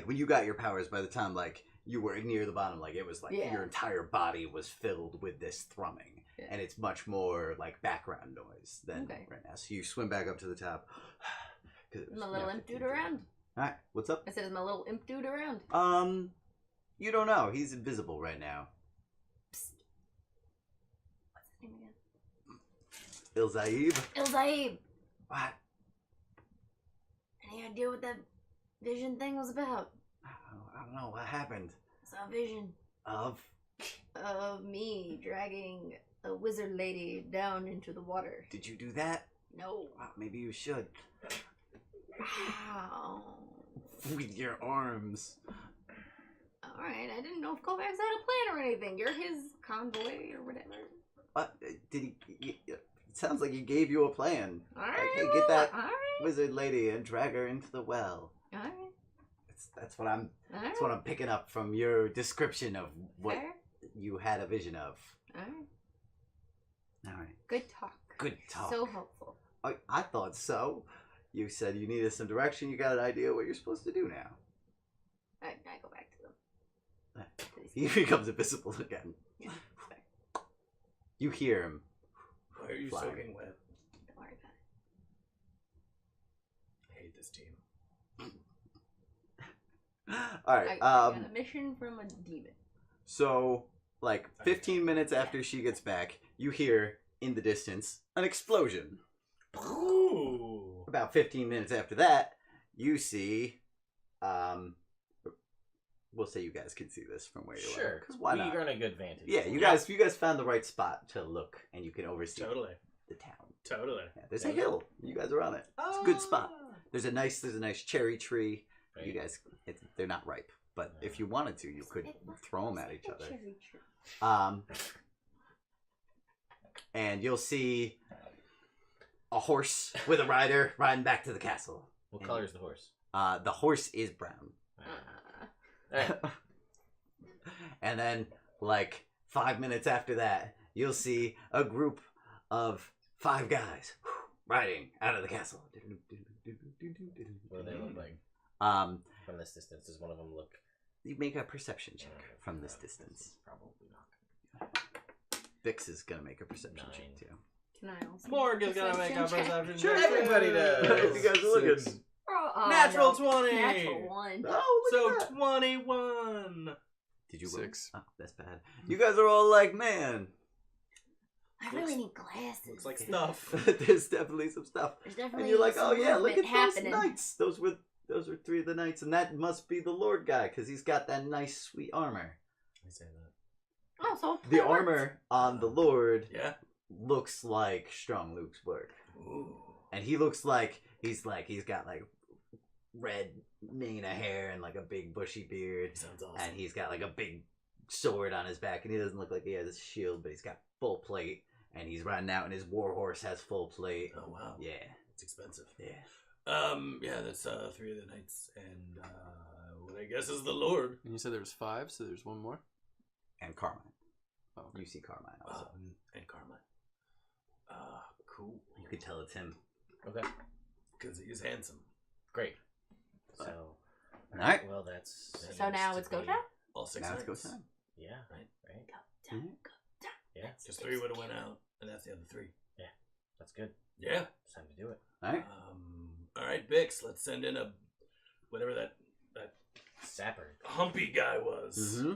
[SPEAKER 2] when you got your powers. By the time like you were near the bottom, like it was like
[SPEAKER 4] Yeah.
[SPEAKER 2] your entire body was filled with this thrumming,
[SPEAKER 4] Yeah.
[SPEAKER 2] and it's much more like background noise than
[SPEAKER 4] Okay.
[SPEAKER 2] right now. So you swim back up to the top.
[SPEAKER 4] Is my little imp dude around?
[SPEAKER 2] All right, what's up?
[SPEAKER 4] I said, is my little imp dude around?
[SPEAKER 2] You don't know. He's invisible right now.
[SPEAKER 4] Psst. What's his name again?
[SPEAKER 2] Ilzaib.
[SPEAKER 4] Ilzaib.
[SPEAKER 2] What?
[SPEAKER 4] Any idea what that vision thing was about?
[SPEAKER 2] I don't know what happened.
[SPEAKER 4] I saw a vision
[SPEAKER 2] Of
[SPEAKER 4] of me dragging a wizard lady down into the water.
[SPEAKER 2] did you do that?
[SPEAKER 4] No.
[SPEAKER 2] Maybe you should.
[SPEAKER 4] Wow.
[SPEAKER 2] With your arms.
[SPEAKER 4] Alright, I didn't know if Kovacs had a plan or anything. You're his convoy or whatever.
[SPEAKER 2] What did he? It sounds like he gave you a plan.
[SPEAKER 4] Alright.
[SPEAKER 2] Like, hey, get that
[SPEAKER 4] Alright.
[SPEAKER 2] wizard lady and drag her into the well.
[SPEAKER 4] Alright.
[SPEAKER 2] That's what I'm.
[SPEAKER 4] Alright.
[SPEAKER 2] That's what I'm picking up from your description of what
[SPEAKER 4] Fair.
[SPEAKER 2] you had a vision of.
[SPEAKER 4] Alright.
[SPEAKER 2] All right.
[SPEAKER 4] Good talk.
[SPEAKER 2] Good talk.
[SPEAKER 4] So helpful.
[SPEAKER 2] I thought so. You said you needed some direction. You got an idea what you're supposed to do now.
[SPEAKER 4] I go back to them.
[SPEAKER 2] He becomes invisible again.
[SPEAKER 4] Yeah.
[SPEAKER 2] You hear him.
[SPEAKER 1] Why are you
[SPEAKER 2] Flying.
[SPEAKER 1] soaking wet?
[SPEAKER 4] Don't worry about
[SPEAKER 1] I hate this team.
[SPEAKER 2] All
[SPEAKER 4] it.
[SPEAKER 2] right.
[SPEAKER 4] I got a mission from a demon.
[SPEAKER 2] So, like 15 minutes after she gets back, you hear in the distance an explosion.
[SPEAKER 1] Ooh.
[SPEAKER 2] About 15 minutes after that, you see. We'll say you guys can see this from where you are.
[SPEAKER 3] Sure.
[SPEAKER 2] Because why not?
[SPEAKER 3] We're on a good vantage.
[SPEAKER 2] Yeah, you guys found the right spot to look, and you can oversee
[SPEAKER 1] Totally.
[SPEAKER 2] the town.
[SPEAKER 1] Totally.
[SPEAKER 2] Yeah, there's a hill. You guys are on it. It's a good spot. There's a nice cherry tree.
[SPEAKER 3] Right.
[SPEAKER 2] You guys, they're not ripe, but if you wanted to, you could throw them at each other. And you'll see a horse with a rider riding back to the castle.
[SPEAKER 3] What color is the horse?
[SPEAKER 2] The horse is brown.
[SPEAKER 3] Alright.
[SPEAKER 2] And then, like 5 minutes after that, you'll see a group of 5 guys riding out of the castle.
[SPEAKER 3] What do they look like? From this distance, does one of them look?
[SPEAKER 2] You make a perception check from this distance.
[SPEAKER 3] Probably not.
[SPEAKER 2] Vix is gonna make a perception
[SPEAKER 3] 9.
[SPEAKER 2] check too.
[SPEAKER 4] Can I also?
[SPEAKER 1] Morg is gonna make a perception
[SPEAKER 2] Sure.
[SPEAKER 1] check. Everybody does.
[SPEAKER 2] You guys are looking.
[SPEAKER 1] Natural
[SPEAKER 4] no.
[SPEAKER 1] 20.
[SPEAKER 4] Natural 1.
[SPEAKER 2] Oh,
[SPEAKER 1] So
[SPEAKER 2] look at that.
[SPEAKER 1] 21.
[SPEAKER 2] Did you
[SPEAKER 5] 6.
[SPEAKER 2] Oh, that's bad. You guys are all like, man.
[SPEAKER 4] I really need glasses.
[SPEAKER 1] Looks like stuff.
[SPEAKER 2] There's definitely some stuff.
[SPEAKER 4] There's definitely
[SPEAKER 2] And you're like,
[SPEAKER 4] some
[SPEAKER 2] oh yeah, look at
[SPEAKER 4] movement
[SPEAKER 2] those
[SPEAKER 4] happening.
[SPEAKER 2] knights. Those were those are 3 of the knights, and that must be the Lord guy because he's got that nice, sweet armor.
[SPEAKER 3] I say that.
[SPEAKER 4] Oh, so
[SPEAKER 2] The
[SPEAKER 4] that works.
[SPEAKER 2] armor on the Lord
[SPEAKER 1] Yeah.
[SPEAKER 2] looks like Strong Luke's work,
[SPEAKER 1] Ooh.
[SPEAKER 2] and he looks like he's got like red mane of hair and like a big bushy beard,
[SPEAKER 1] Sounds awesome.
[SPEAKER 2] and he's got like a big sword on his back, and he doesn't look like he has a shield, but he's got full plate, and he's riding out, and his war horse has full plate.
[SPEAKER 1] Oh wow.
[SPEAKER 2] Yeah,
[SPEAKER 1] It's expensive.
[SPEAKER 2] yeah.
[SPEAKER 1] Yeah, that's 3 of the knights, and what I guess is the Lord.
[SPEAKER 5] And you said there was 5, so there's one more.
[SPEAKER 2] And Carmine.
[SPEAKER 5] Oh, okay.
[SPEAKER 2] You see Carmine also.
[SPEAKER 1] And Carmine. Cool.
[SPEAKER 2] You could tell it's him.
[SPEAKER 3] Okay.
[SPEAKER 1] Because he is handsome.
[SPEAKER 3] Great. So.
[SPEAKER 2] All right.
[SPEAKER 3] Well, that's.
[SPEAKER 4] So now it's go time?
[SPEAKER 1] All 6
[SPEAKER 2] Now it's
[SPEAKER 1] knights.
[SPEAKER 2] go time.
[SPEAKER 3] Yeah.
[SPEAKER 1] Right.
[SPEAKER 3] Right.
[SPEAKER 4] Go time. Go time.
[SPEAKER 3] Yeah.
[SPEAKER 1] Because 3 would have went out, and that's the other 3.
[SPEAKER 3] That's good.
[SPEAKER 1] Yeah.
[SPEAKER 3] It's time to do it.
[SPEAKER 2] All right.
[SPEAKER 1] All right, Bix. Let's send in whatever that
[SPEAKER 3] Sapper.
[SPEAKER 1] humpy guy was.
[SPEAKER 2] Mm-hmm.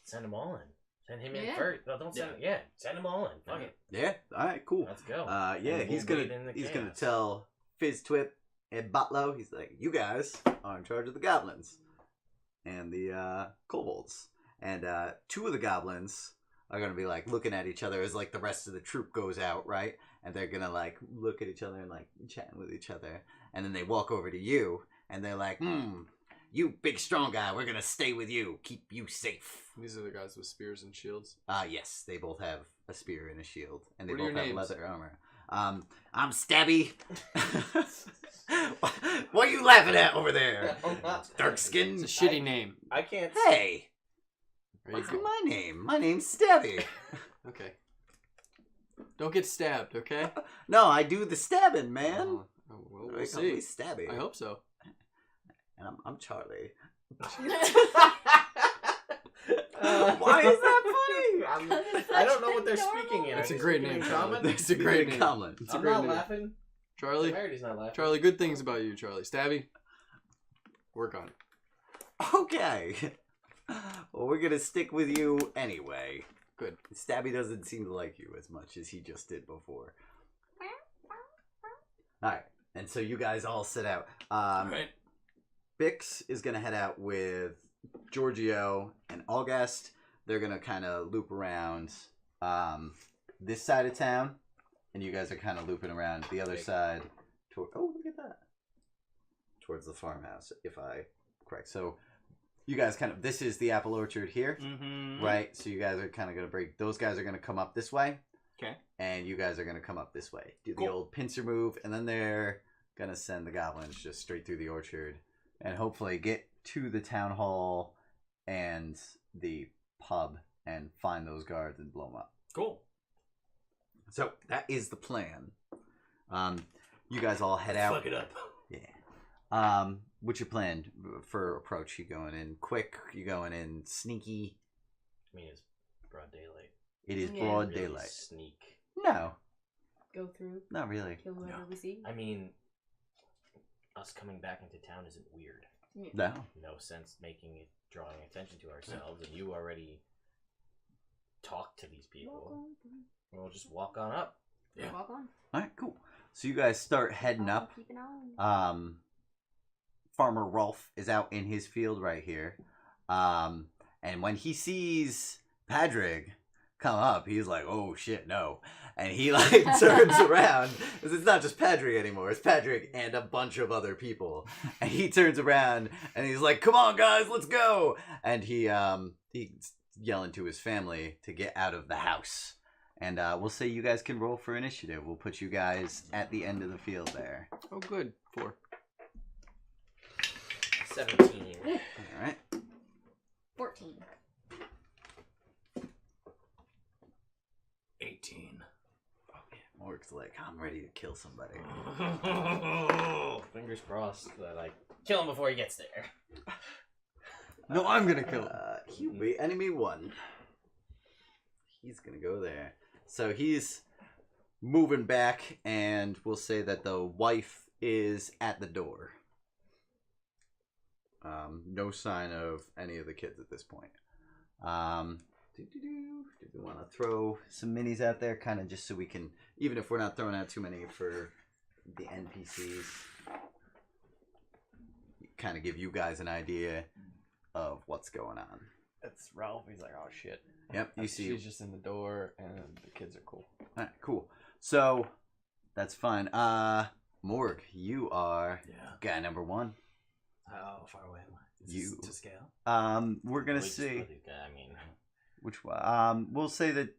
[SPEAKER 3] Send them all in. Send him in
[SPEAKER 4] Yeah.
[SPEAKER 3] first. No, don't send. Yeah. Send them all in. Fuck it.
[SPEAKER 2] Yeah. All right. Cool.
[SPEAKER 3] Let's go.
[SPEAKER 2] Yeah.
[SPEAKER 3] And
[SPEAKER 2] He's
[SPEAKER 3] we'll
[SPEAKER 2] gonna
[SPEAKER 3] wait in the
[SPEAKER 2] he's gonna
[SPEAKER 3] chaos.
[SPEAKER 2] tell Fizz Twip and Butlow. He's like, you guys are in charge of the goblins and the kobolds, and 2 of the goblins are gonna be like looking at each other as like the rest of the troop goes out, right? And they're gonna like look at each other and like chatting with each other, and then they walk over to you and they're like, you big strong guy, we're gonna stay with you, keep you safe.
[SPEAKER 5] These are the guys with spears and shields.
[SPEAKER 2] Yes, they both have a spear and a shield, and they
[SPEAKER 5] What are
[SPEAKER 2] both
[SPEAKER 5] your
[SPEAKER 2] have
[SPEAKER 5] names?
[SPEAKER 2] leather armor. I'm Stabby. What are you laughing at over there? Dark skin.
[SPEAKER 5] It's a shitty name.
[SPEAKER 3] I can't.
[SPEAKER 2] Hey,
[SPEAKER 5] There you
[SPEAKER 2] what's
[SPEAKER 5] go.
[SPEAKER 2] my name? My name's Stabby.
[SPEAKER 5] Okay. Don't get stabbed, okay?
[SPEAKER 2] No, I do the stabbing, man.
[SPEAKER 5] Oh, well,
[SPEAKER 2] They
[SPEAKER 5] we'll
[SPEAKER 2] call me
[SPEAKER 5] see.
[SPEAKER 2] Stabby.
[SPEAKER 5] I hope so.
[SPEAKER 2] And I'm Charlie.
[SPEAKER 3] Why
[SPEAKER 2] is that
[SPEAKER 3] funny?
[SPEAKER 4] It's
[SPEAKER 3] I don't
[SPEAKER 4] such
[SPEAKER 3] know what they're
[SPEAKER 4] adorable-
[SPEAKER 3] speaking in.
[SPEAKER 5] That's
[SPEAKER 3] Are
[SPEAKER 5] a
[SPEAKER 3] they
[SPEAKER 5] great
[SPEAKER 3] speaking
[SPEAKER 5] name,
[SPEAKER 3] in common?
[SPEAKER 5] Charlie. It's a great name.
[SPEAKER 2] Common.
[SPEAKER 5] It's a
[SPEAKER 3] I'm
[SPEAKER 5] great
[SPEAKER 3] not
[SPEAKER 5] name.
[SPEAKER 3] laughing.
[SPEAKER 5] Charlie,
[SPEAKER 3] Severity's not laughing.
[SPEAKER 5] Charlie, good things about you, Charlie. Stabby, work on it.
[SPEAKER 2] Okay. Well, we're gonna stick with you anyway.
[SPEAKER 5] Good.
[SPEAKER 2] Stabby doesn't seem to like you as much as he just did before. Alright, and so you guys all sit out.
[SPEAKER 1] All right.
[SPEAKER 2] Bix is gonna head out with Giorgio and August. They're gonna kind of loop around this side of town, and you guys are kind of looping around the other side. Oh, look at that! Towards the farmhouse, if I correct. So you guys kind of, this is the apple orchard here,
[SPEAKER 1] Mm-hmm.
[SPEAKER 2] right? So you guys are kind of gonna break. Those guys are gonna come up this way.
[SPEAKER 1] Okay.
[SPEAKER 2] And you guys are gonna come up this way. Do the
[SPEAKER 1] Cool.
[SPEAKER 2] old pincer move, and then they're gonna send the goblins just straight through the orchard, and hopefully get to the town hall and the pub and find those guards and blow them up.
[SPEAKER 1] Cool.
[SPEAKER 2] So that is the plan. You guys all head out.
[SPEAKER 1] Fuck it up.
[SPEAKER 2] Yeah. What's your plan for approach? You going in quick? You going in sneaky?
[SPEAKER 3] I mean, it's broad daylight.
[SPEAKER 2] It is
[SPEAKER 4] Yeah.
[SPEAKER 2] broad
[SPEAKER 3] Really
[SPEAKER 2] daylight.
[SPEAKER 3] Sneak.
[SPEAKER 2] No,
[SPEAKER 4] Go through,
[SPEAKER 2] not really.
[SPEAKER 4] kill whoever
[SPEAKER 1] No.
[SPEAKER 4] we see.
[SPEAKER 3] I mean, us coming back into town isn't weird.
[SPEAKER 2] No.
[SPEAKER 3] No sense making it, drawing attention to ourselves, and you already talked to these people. We'll just walk on up.
[SPEAKER 1] Yeah.
[SPEAKER 4] Walk on.
[SPEAKER 2] All right, cool. So you guys start heading up.
[SPEAKER 4] Keep an eye on.
[SPEAKER 2] Farmer Rolf is out in his field right here. And when he sees Padrig come up, he's like, oh shit, no. And he like turns around. 'Cause it's not just Padrig anymore. It's Padrig and a bunch of other people. And he turns around and he's like, come on guys, let's go. And he's yelling to his family to get out of the house. And we'll say you guys can roll for initiative. We'll put you guys at the end of the field there.
[SPEAKER 5] Oh, good. 4.
[SPEAKER 3] 17.
[SPEAKER 2] All right.
[SPEAKER 4] 14.
[SPEAKER 1] 18.
[SPEAKER 2] Morg's like, I'm ready to kill somebody.
[SPEAKER 3] Fingers crossed that I kill him before he gets there.
[SPEAKER 5] No, I'm gonna kill him.
[SPEAKER 2] He will be enemy 1. He's gonna go there. So he's moving back, and we'll say that the wife is at the door. No sign of any of the kids at this point. Do we want to throw some minis out there, kind of just so we can, even if we're not throwing out too many for the NPCs. kind of give you guys an idea of what's going on.
[SPEAKER 5] It's Ralph. He's like, oh shit.
[SPEAKER 2] Yep, you see.
[SPEAKER 5] She's just in the door, and the kids are cool.
[SPEAKER 2] All right, cool. So that's fine. Morg, you are guy number 1.
[SPEAKER 6] How far away am I? Is
[SPEAKER 2] You-
[SPEAKER 6] this to scale?
[SPEAKER 2] We're gonna
[SPEAKER 3] Wait,
[SPEAKER 2] see
[SPEAKER 3] I mean,
[SPEAKER 2] which one. We'll say that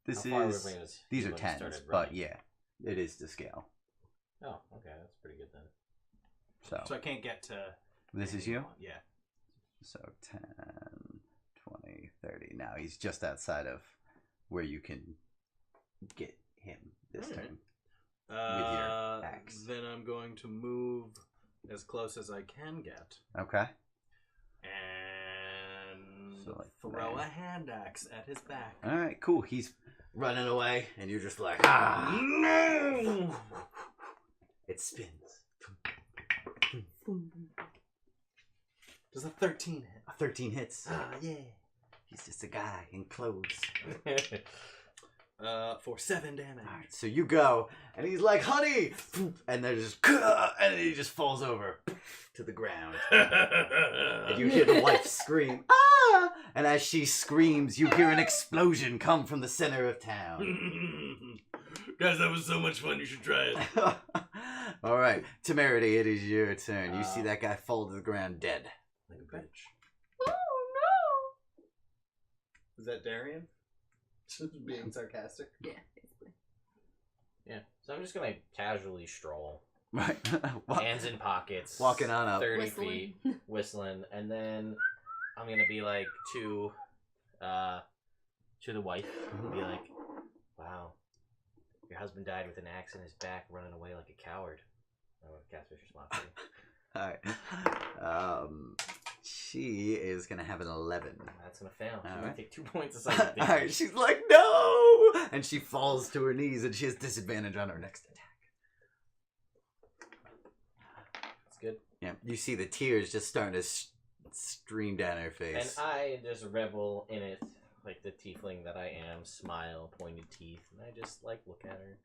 [SPEAKER 2] this
[SPEAKER 3] how far
[SPEAKER 2] is.
[SPEAKER 3] away was
[SPEAKER 2] These
[SPEAKER 3] he
[SPEAKER 2] are
[SPEAKER 3] when he
[SPEAKER 2] 10s,
[SPEAKER 3] started
[SPEAKER 2] but
[SPEAKER 3] running?
[SPEAKER 2] yeah, it is to scale.
[SPEAKER 3] Oh, okay, that's pretty good then.
[SPEAKER 6] So I can't get to.
[SPEAKER 2] This is you.
[SPEAKER 6] anyone. Yeah.
[SPEAKER 2] So 10, 20, 30. Now he's just outside of where you can get him this turn. your axe.
[SPEAKER 1] Then I'm going to move as close as I can get.
[SPEAKER 2] Okay.
[SPEAKER 1] And
[SPEAKER 2] So, like,
[SPEAKER 1] throw
[SPEAKER 2] there.
[SPEAKER 1] a hand axe at his back.
[SPEAKER 2] All right, cool. He's running away, and you're just like, ah,
[SPEAKER 1] No!
[SPEAKER 2] it spins.
[SPEAKER 1] Does a 13 hit?
[SPEAKER 2] 13 hits.
[SPEAKER 1] Ah, yeah.
[SPEAKER 2] He's just a guy in clothes.
[SPEAKER 1] For 7 damage.
[SPEAKER 2] All right, so you go, and he's like, honey! And they're just, and he just falls over to the ground. And you hear the wife scream, ah! And as she screams, you hear an explosion come from the center of town.
[SPEAKER 1] Guys, that was so much fun. You should try it.
[SPEAKER 2] All right, Temerity, it is your turn. You see that guy fall to the ground dead.
[SPEAKER 1] Like a bitch.
[SPEAKER 4] Oh
[SPEAKER 1] Is that Darian?
[SPEAKER 6] Just being sarcastic.
[SPEAKER 4] no! Yeah, basically.
[SPEAKER 3] Yeah, so I'm just gonna casually stroll,
[SPEAKER 2] Right.
[SPEAKER 3] hands in pockets,
[SPEAKER 2] Walking on up.
[SPEAKER 3] 30
[SPEAKER 4] Whistling.
[SPEAKER 3] feet, whistling, and then I'm gonna be like to the wife, be like, "Wow, your husband died with an axe in his back, running away like a coward." I would cast Fisher's Mockery.
[SPEAKER 2] All right. She is gonna have an 11.
[SPEAKER 3] That's gonna fail. She's
[SPEAKER 2] All
[SPEAKER 3] gonna
[SPEAKER 2] right.
[SPEAKER 3] take 2 points of psychic
[SPEAKER 2] All right,
[SPEAKER 3] damage.
[SPEAKER 2] she's like, no! And she falls to her knees, and she has disadvantage on her next attack.
[SPEAKER 3] That's good.
[SPEAKER 2] Yeah, you see the tears just starting to stream down her
[SPEAKER 3] And
[SPEAKER 2] face.
[SPEAKER 3] I just revel in it, like the tiefling that I am, smile, pointed teeth, and I just like look at her,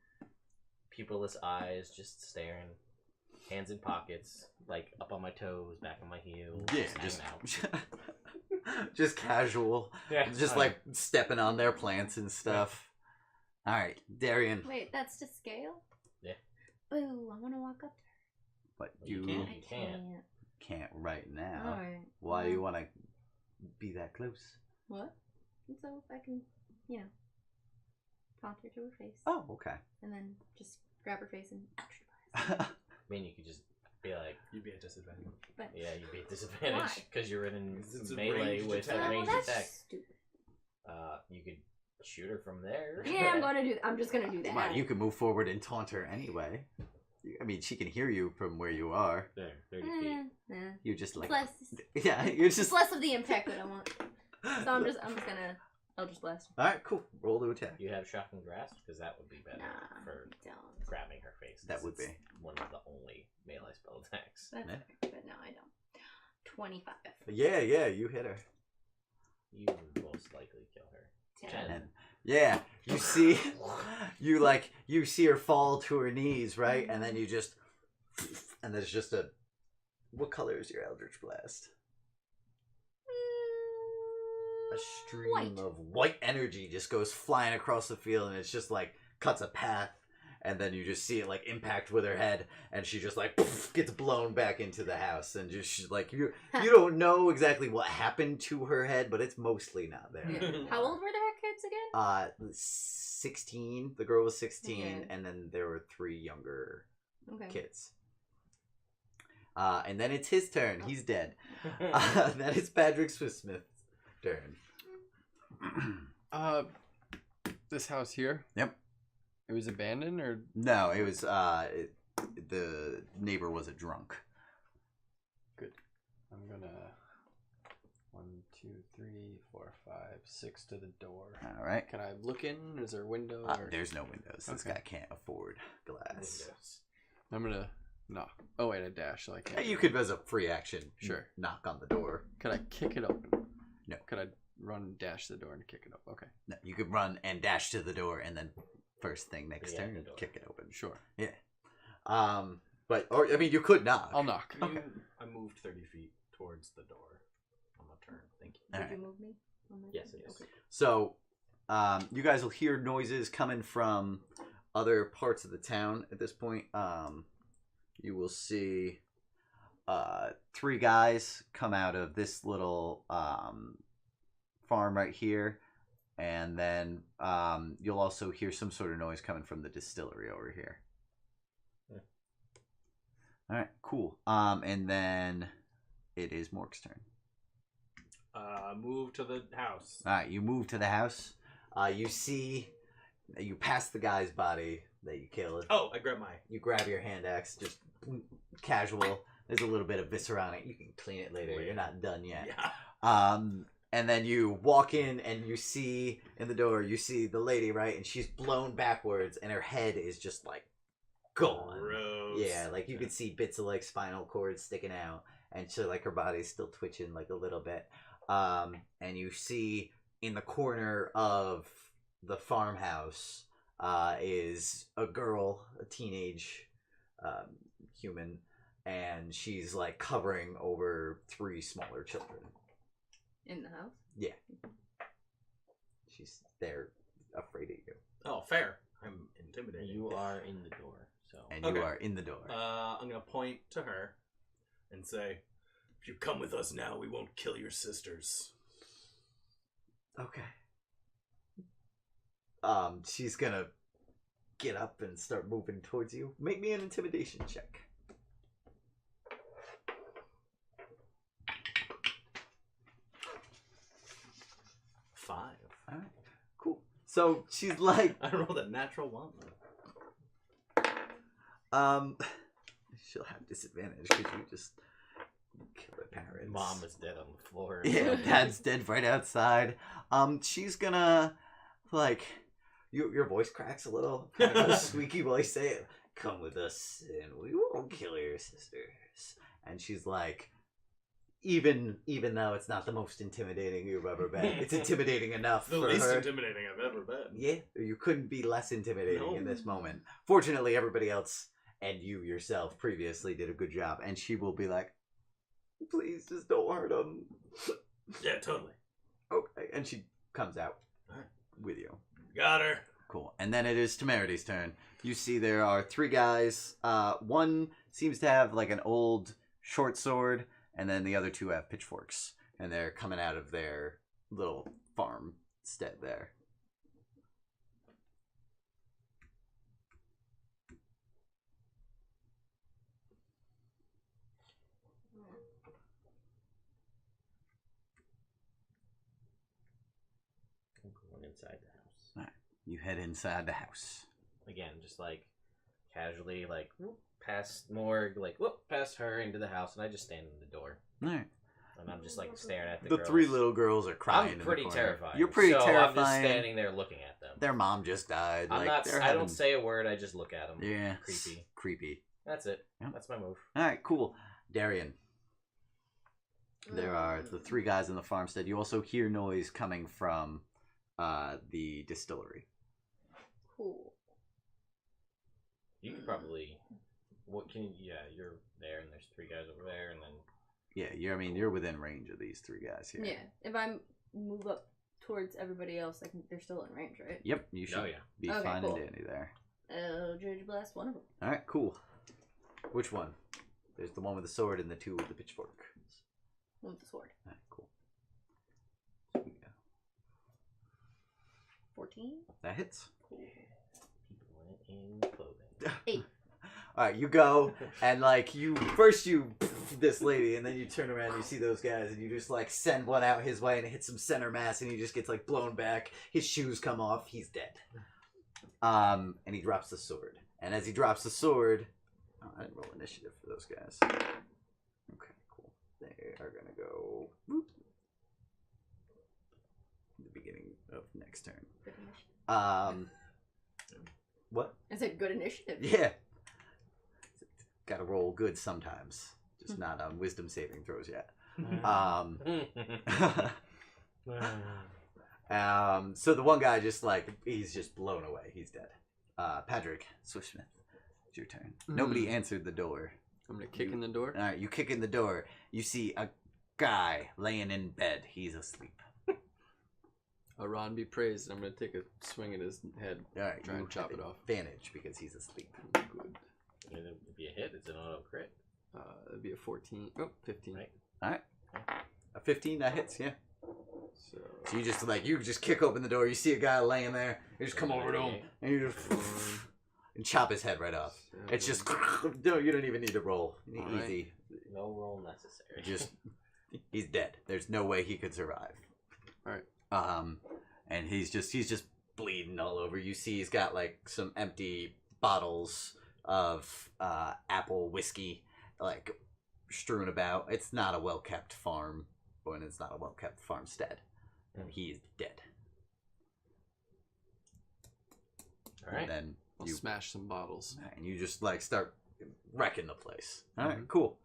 [SPEAKER 3] pupilless eyes, just staring, hands in pockets, like up on my toes, back on my heels,
[SPEAKER 2] Yeah,
[SPEAKER 3] just hanging out.
[SPEAKER 2] just casual,
[SPEAKER 3] Yeah,
[SPEAKER 2] just like stepping on their plants and stuff. All right, Darian,
[SPEAKER 4] Wait, that's to scale?
[SPEAKER 3] Yeah.
[SPEAKER 4] Ooh, I want to walk up to
[SPEAKER 2] but
[SPEAKER 3] You
[SPEAKER 2] you
[SPEAKER 3] can't.
[SPEAKER 4] her.
[SPEAKER 3] You can't.
[SPEAKER 2] can't right now.
[SPEAKER 4] Alright.
[SPEAKER 2] Why do you want to be that close?
[SPEAKER 4] What? And so if I can, taunt her to her face.
[SPEAKER 2] Oh, okay.
[SPEAKER 4] And then just grab her face and actualize.
[SPEAKER 3] I mean, you could just be like,
[SPEAKER 6] You'd be at disadvantage.
[SPEAKER 4] But
[SPEAKER 3] yeah, you'd be at disadvantage
[SPEAKER 4] Why?
[SPEAKER 3] because you're in
[SPEAKER 1] It's a
[SPEAKER 3] melee
[SPEAKER 1] ranged
[SPEAKER 3] with a
[SPEAKER 1] attack.
[SPEAKER 4] well,
[SPEAKER 3] ranged
[SPEAKER 4] that's
[SPEAKER 3] attack.
[SPEAKER 4] stupid.
[SPEAKER 3] You could shoot her from there.
[SPEAKER 4] Yeah, I'm gonna do. I'm just gonna do that.
[SPEAKER 2] Well, you can move forward and taunt her anyway. I mean, she can hear you from where you are.
[SPEAKER 3] There, 30 feet.
[SPEAKER 4] Yeah.
[SPEAKER 2] You're just like,
[SPEAKER 4] Less.
[SPEAKER 2] yeah, you're
[SPEAKER 4] It's
[SPEAKER 2] just.
[SPEAKER 4] less of the impact that I want. So I'm just gonna. I'll just blast.
[SPEAKER 2] All right, cool. Roll to attack.
[SPEAKER 3] You have shocking grasp because that would be better
[SPEAKER 4] Nah,
[SPEAKER 3] for
[SPEAKER 4] don't.
[SPEAKER 3] grabbing her face.
[SPEAKER 2] That
[SPEAKER 3] 'cause
[SPEAKER 2] would
[SPEAKER 3] it's
[SPEAKER 2] be.
[SPEAKER 3] one of the only melee spell attacks.
[SPEAKER 4] That's
[SPEAKER 2] Yeah.
[SPEAKER 4] okay, but no, I don't. 25.
[SPEAKER 2] Yeah, you hit her.
[SPEAKER 3] You would most likely kill her.
[SPEAKER 4] 10.
[SPEAKER 2] And yeah, you see, you see her fall to her knees, right? And then you just, and there's just a. What color is your Eldritch Blast? A stream
[SPEAKER 4] White.
[SPEAKER 2] of white energy just goes flying across the field, and it's just like cuts a path, and then you just see it like impact with her head, and she just like gets blown back into the house, and just she's like you don't know exactly what happened to her head, but it's mostly not there.
[SPEAKER 4] Yeah. How old were their kids again?
[SPEAKER 2] 16. The girl was 16,
[SPEAKER 4] Okay.
[SPEAKER 2] and then there were 3 younger
[SPEAKER 4] Okay.
[SPEAKER 2] kids. And then it's his turn.
[SPEAKER 4] Oh.
[SPEAKER 2] He's dead. That is Patrick Smith's turn.
[SPEAKER 5] This house here.
[SPEAKER 2] Yep.
[SPEAKER 5] It was abandoned, or
[SPEAKER 2] No, it was the neighbor was a drunk.
[SPEAKER 5] I'm gonna 1, 2, 3, 4, 5, 6 to the door.
[SPEAKER 2] All right.
[SPEAKER 5] Can I look in? Is there a window? Or...
[SPEAKER 2] There's no windows. This
[SPEAKER 5] Okay.
[SPEAKER 2] guy can't afford glass.
[SPEAKER 3] Windows.
[SPEAKER 5] I'm gonna knock. Oh wait, I dash, so I can't.
[SPEAKER 2] You could, as a free action,
[SPEAKER 5] Sure.
[SPEAKER 2] knock on the door.
[SPEAKER 5] Could I kick it open?
[SPEAKER 2] No.
[SPEAKER 5] Could I run, dash the door, and kick it up? Okay.
[SPEAKER 2] No, you could run and dash to the door, and then first thing next
[SPEAKER 3] Yeah,
[SPEAKER 2] turn,
[SPEAKER 3] the door.
[SPEAKER 2] kick it open.
[SPEAKER 5] Sure.
[SPEAKER 2] But But I mean, you could knock.
[SPEAKER 5] I'll knock.
[SPEAKER 6] I moved 30 feet towards the door on my turn. Thank you.
[SPEAKER 2] All
[SPEAKER 4] Did
[SPEAKER 2] right.
[SPEAKER 4] you move me?
[SPEAKER 3] Yes, it is.
[SPEAKER 4] Okay.
[SPEAKER 2] So, you guys will hear noises coming from other parts of the town at this point. You will see 3 guys come out of this little farm right here. And then you'll also hear some sort of noise coming from the distillery over here.
[SPEAKER 3] Yeah.
[SPEAKER 2] All right, cool. And then it is Mork's turn.
[SPEAKER 6] Move to the house.
[SPEAKER 2] All right, you move to the house. You pass the guy's body that you killed.
[SPEAKER 6] Oh, I grab my.
[SPEAKER 2] You grab your hand axe, just casual. There's a little bit of viscera on it. You can clean it later. You're not done yet.
[SPEAKER 6] Yeah.
[SPEAKER 2] And then you walk in and you see in the door, you see the lady, right? And she's blown backwards and her head is just like gone.
[SPEAKER 6] Gross.
[SPEAKER 2] Yeah, like you could see bits of like spinal cord sticking out. And so like her body's still twitching like a little bit. And you see in the corner of the farmhouse is a girl, a teenage human, and she's like covering over 3 smaller children.
[SPEAKER 4] In the house?
[SPEAKER 2] Yeah. She's there afraid of you.
[SPEAKER 6] Oh, fair. I'm intimidated.
[SPEAKER 3] You are in the door, so.
[SPEAKER 2] And
[SPEAKER 6] Okay.
[SPEAKER 2] you are in the door.
[SPEAKER 6] I'm gonna point to her and say,
[SPEAKER 1] If you come with us now, we won't kill your sisters.
[SPEAKER 2] Okay. She's gonna get up and start moving towards you. Make me an intimidation check.
[SPEAKER 6] 5.
[SPEAKER 2] All right, cool. So she's like,
[SPEAKER 6] I rolled a natural 1.
[SPEAKER 2] she'll have disadvantage because you just kill her parents.
[SPEAKER 3] Mom is dead on the floor.
[SPEAKER 2] Yeah, dad's dead right outside. She's gonna like your voice cracks a little. Kind of a squeaky voice. Say it. Come with us, and we won't kill your sisters. And she's like, even though it's not the most intimidating you've ever been, it's intimidating enough
[SPEAKER 1] The
[SPEAKER 2] for
[SPEAKER 1] least
[SPEAKER 2] her.
[SPEAKER 1] intimidating I've ever been.
[SPEAKER 2] Yeah, you couldn't be less intimidating
[SPEAKER 1] No.
[SPEAKER 2] in this moment. Fortunately, everybody else and you yourself previously did a good job, and she will be like, please just don't hurt him.
[SPEAKER 1] Yeah, totally.
[SPEAKER 2] Okay, and she comes out
[SPEAKER 1] Alright.
[SPEAKER 2] with you.
[SPEAKER 1] Got her.
[SPEAKER 2] Cool. And then it is Temerity's turn. You see there are 3 guys. One seems to have like an old short sword, and then the other 2 have pitchforks. And they're coming out of their little farmstead there.
[SPEAKER 3] I'm going inside the house.
[SPEAKER 2] You head inside the house.
[SPEAKER 3] Again, just like casually, like whoop, past Morg, like whoop, past her into the house, and I just stand in the door.
[SPEAKER 2] All right.
[SPEAKER 3] And I'm just like staring at the
[SPEAKER 2] The
[SPEAKER 3] girls.
[SPEAKER 2] 3 little girls are crying.
[SPEAKER 3] I'm
[SPEAKER 2] in the
[SPEAKER 3] pretty
[SPEAKER 2] corner.
[SPEAKER 3] terrified.
[SPEAKER 2] You're pretty
[SPEAKER 3] so
[SPEAKER 2] terrifying.
[SPEAKER 3] I'm just standing there looking at them.
[SPEAKER 2] Their mom just died.
[SPEAKER 3] I'm
[SPEAKER 2] like,
[SPEAKER 3] not.
[SPEAKER 2] they're
[SPEAKER 3] I
[SPEAKER 2] having-
[SPEAKER 3] don't say a word. I just look at them.
[SPEAKER 2] Yeah.
[SPEAKER 3] Creepy.
[SPEAKER 2] Creepy.
[SPEAKER 3] That's it.
[SPEAKER 2] Yep.
[SPEAKER 3] That's my move.
[SPEAKER 2] All right, cool. Darian. There are the 3 guys in the farmstead. You also hear noise coming from the distillery.
[SPEAKER 4] Cool.
[SPEAKER 3] You could probably. What can you? Yeah, you're there, and there's 3 guys over there, and then.
[SPEAKER 2] Yeah, you're within range of these 3 guys here.
[SPEAKER 4] Yeah. If I move up towards everybody else, they're still in range, right?
[SPEAKER 2] Yep, you should
[SPEAKER 3] Oh yeah.
[SPEAKER 2] be
[SPEAKER 4] Okay,
[SPEAKER 2] fine
[SPEAKER 4] cool.
[SPEAKER 2] and dandy there.
[SPEAKER 4] Judge Blast, one of them.
[SPEAKER 2] All right, cool. Which one? There's the one with the sword and the 2 with the pitchfork.
[SPEAKER 4] One with the sword.
[SPEAKER 2] All right, cool. So we go.
[SPEAKER 4] 14?
[SPEAKER 2] That hits.
[SPEAKER 4] Cool.
[SPEAKER 3] People in clothing.
[SPEAKER 4] 8.
[SPEAKER 2] All right, you go and like you this lady, and then you turn around and you see those guys, and you just like send one out his way, and it hits some center mass, and he just gets like blown back. His shoes come off. He's dead. And he drops the sword. And as he drops the sword, I didn't roll initiative for those guys. Okay, cool. They are gonna go whoop, the beginning of next turn.
[SPEAKER 4] Good initiative.
[SPEAKER 2] What?
[SPEAKER 4] I said good initiative.
[SPEAKER 2] Yeah. Gotta roll good sometimes. Just not on wisdom saving throws yet. So the one guy just like, he's just blown away. He's dead. Patrick Swishsmith, It's your turn. Nobody answered the door.
[SPEAKER 5] I'm gonna kick in the door.
[SPEAKER 2] All right, you kick in the door. You see a guy laying in bed. He's asleep.
[SPEAKER 5] Ron be praised. I'm gonna take a swing at his head.
[SPEAKER 2] All right,
[SPEAKER 5] Try
[SPEAKER 2] you
[SPEAKER 5] and chop
[SPEAKER 2] have
[SPEAKER 5] it off.
[SPEAKER 2] advantage because he's asleep.
[SPEAKER 5] Good.
[SPEAKER 3] And it'd be a hit. It's an auto crit.
[SPEAKER 5] It'd be a 14. Oh, 15.
[SPEAKER 3] Right.
[SPEAKER 2] All right, a 15 that hits. Yeah.
[SPEAKER 5] So
[SPEAKER 2] So you just kick open the door. You see a guy laying there. You just come over to him and you just and chop his head right off. It's just no. You don't even need to roll.
[SPEAKER 5] All right.
[SPEAKER 2] Easy.
[SPEAKER 3] No roll necessary.
[SPEAKER 2] Just he's dead. There's no way he could survive.
[SPEAKER 5] All right.
[SPEAKER 2] And he's just bleeding all over. You see he's got like some empty bottles of apple whiskey like strewn about. It's not a well kept farm, and it's not a well kept farmstead. And he is dead.
[SPEAKER 3] All right.
[SPEAKER 2] And then
[SPEAKER 5] I'll
[SPEAKER 2] you
[SPEAKER 5] smash some bottles.
[SPEAKER 2] and you just like start wrecking the place. All right,
[SPEAKER 5] Mhm.
[SPEAKER 2] cool.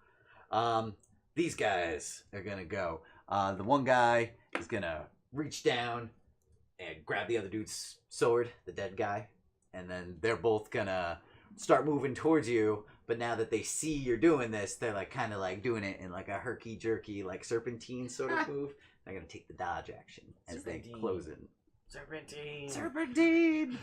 [SPEAKER 2] These guys are gonna go. The one guy is gonna reach down and grab the other dude's sword, the dead guy, and then they're both gonna start moving towards you. But now that they see you're doing this, they're like kind of like doing it in like a herky jerky, like serpentine sort of move. They're gonna take the dodge action as they
[SPEAKER 3] Serpentine.
[SPEAKER 2] close in.
[SPEAKER 3] Serpentine.
[SPEAKER 2] Serpentine.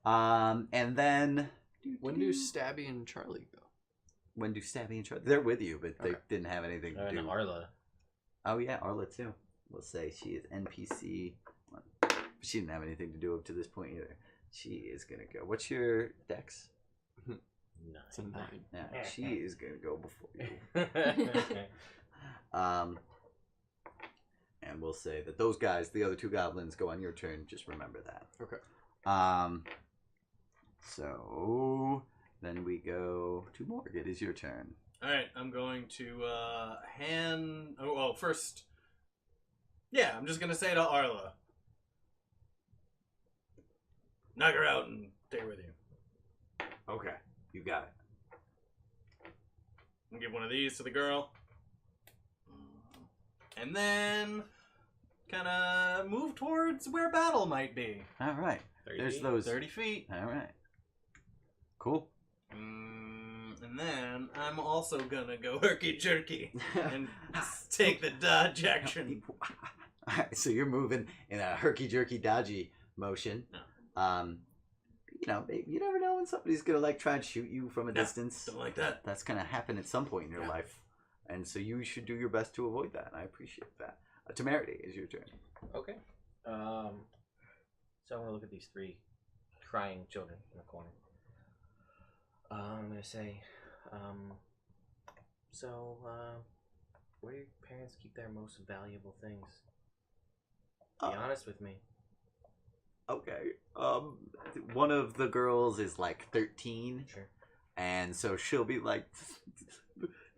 [SPEAKER 2] And then
[SPEAKER 5] When do Stabby and Charlie go?
[SPEAKER 2] when do Stabby and Charlie? They're with you, but they
[SPEAKER 5] Okay.
[SPEAKER 2] didn't have anything to
[SPEAKER 3] And
[SPEAKER 2] do.
[SPEAKER 3] Arla.
[SPEAKER 2] Oh yeah, Arla too. We'll say she is NPC. She didn't have anything to do up to this point either. She is gonna go. What's your dex?
[SPEAKER 5] It's a 9.
[SPEAKER 2] Yeah, she is gonna go before you. And we'll say that those guys, the other two goblins, go on your turn. Just remember that.
[SPEAKER 5] Okay.
[SPEAKER 2] So then we go to Morg. It is your turn.
[SPEAKER 1] All right, I'm going to hand. Oh, first. Yeah, I'm just gonna say to Arla, knock her out and take her with you.
[SPEAKER 2] Okay, you got it.
[SPEAKER 1] And give one of these to the girl, and then kind of move towards where battle might be.
[SPEAKER 2] All right.
[SPEAKER 3] 30
[SPEAKER 2] There's
[SPEAKER 3] feet?
[SPEAKER 2] those.
[SPEAKER 1] 30 feet.
[SPEAKER 2] All right. Cool.
[SPEAKER 1] And then I'm also gonna go herky jerky and take the dodge action.
[SPEAKER 2] Alright, so you're moving in a herky jerky dodgy motion. You know, you never know when somebody's gonna like try and shoot you from a distance.
[SPEAKER 1] Don't like that.
[SPEAKER 2] That's gonna happen at some point in your
[SPEAKER 1] Yeah.
[SPEAKER 2] life, and so you should do your best to avoid that. I appreciate that. Temerity is your turn.
[SPEAKER 3] Okay. So I'm gonna look at these 3 crying children in the corner. I'm gonna say, where do your parents keep their most valuable things? Be honest with me.
[SPEAKER 2] Okay. One of the girls is like 13.
[SPEAKER 3] Sure.
[SPEAKER 2] And so she'll be like,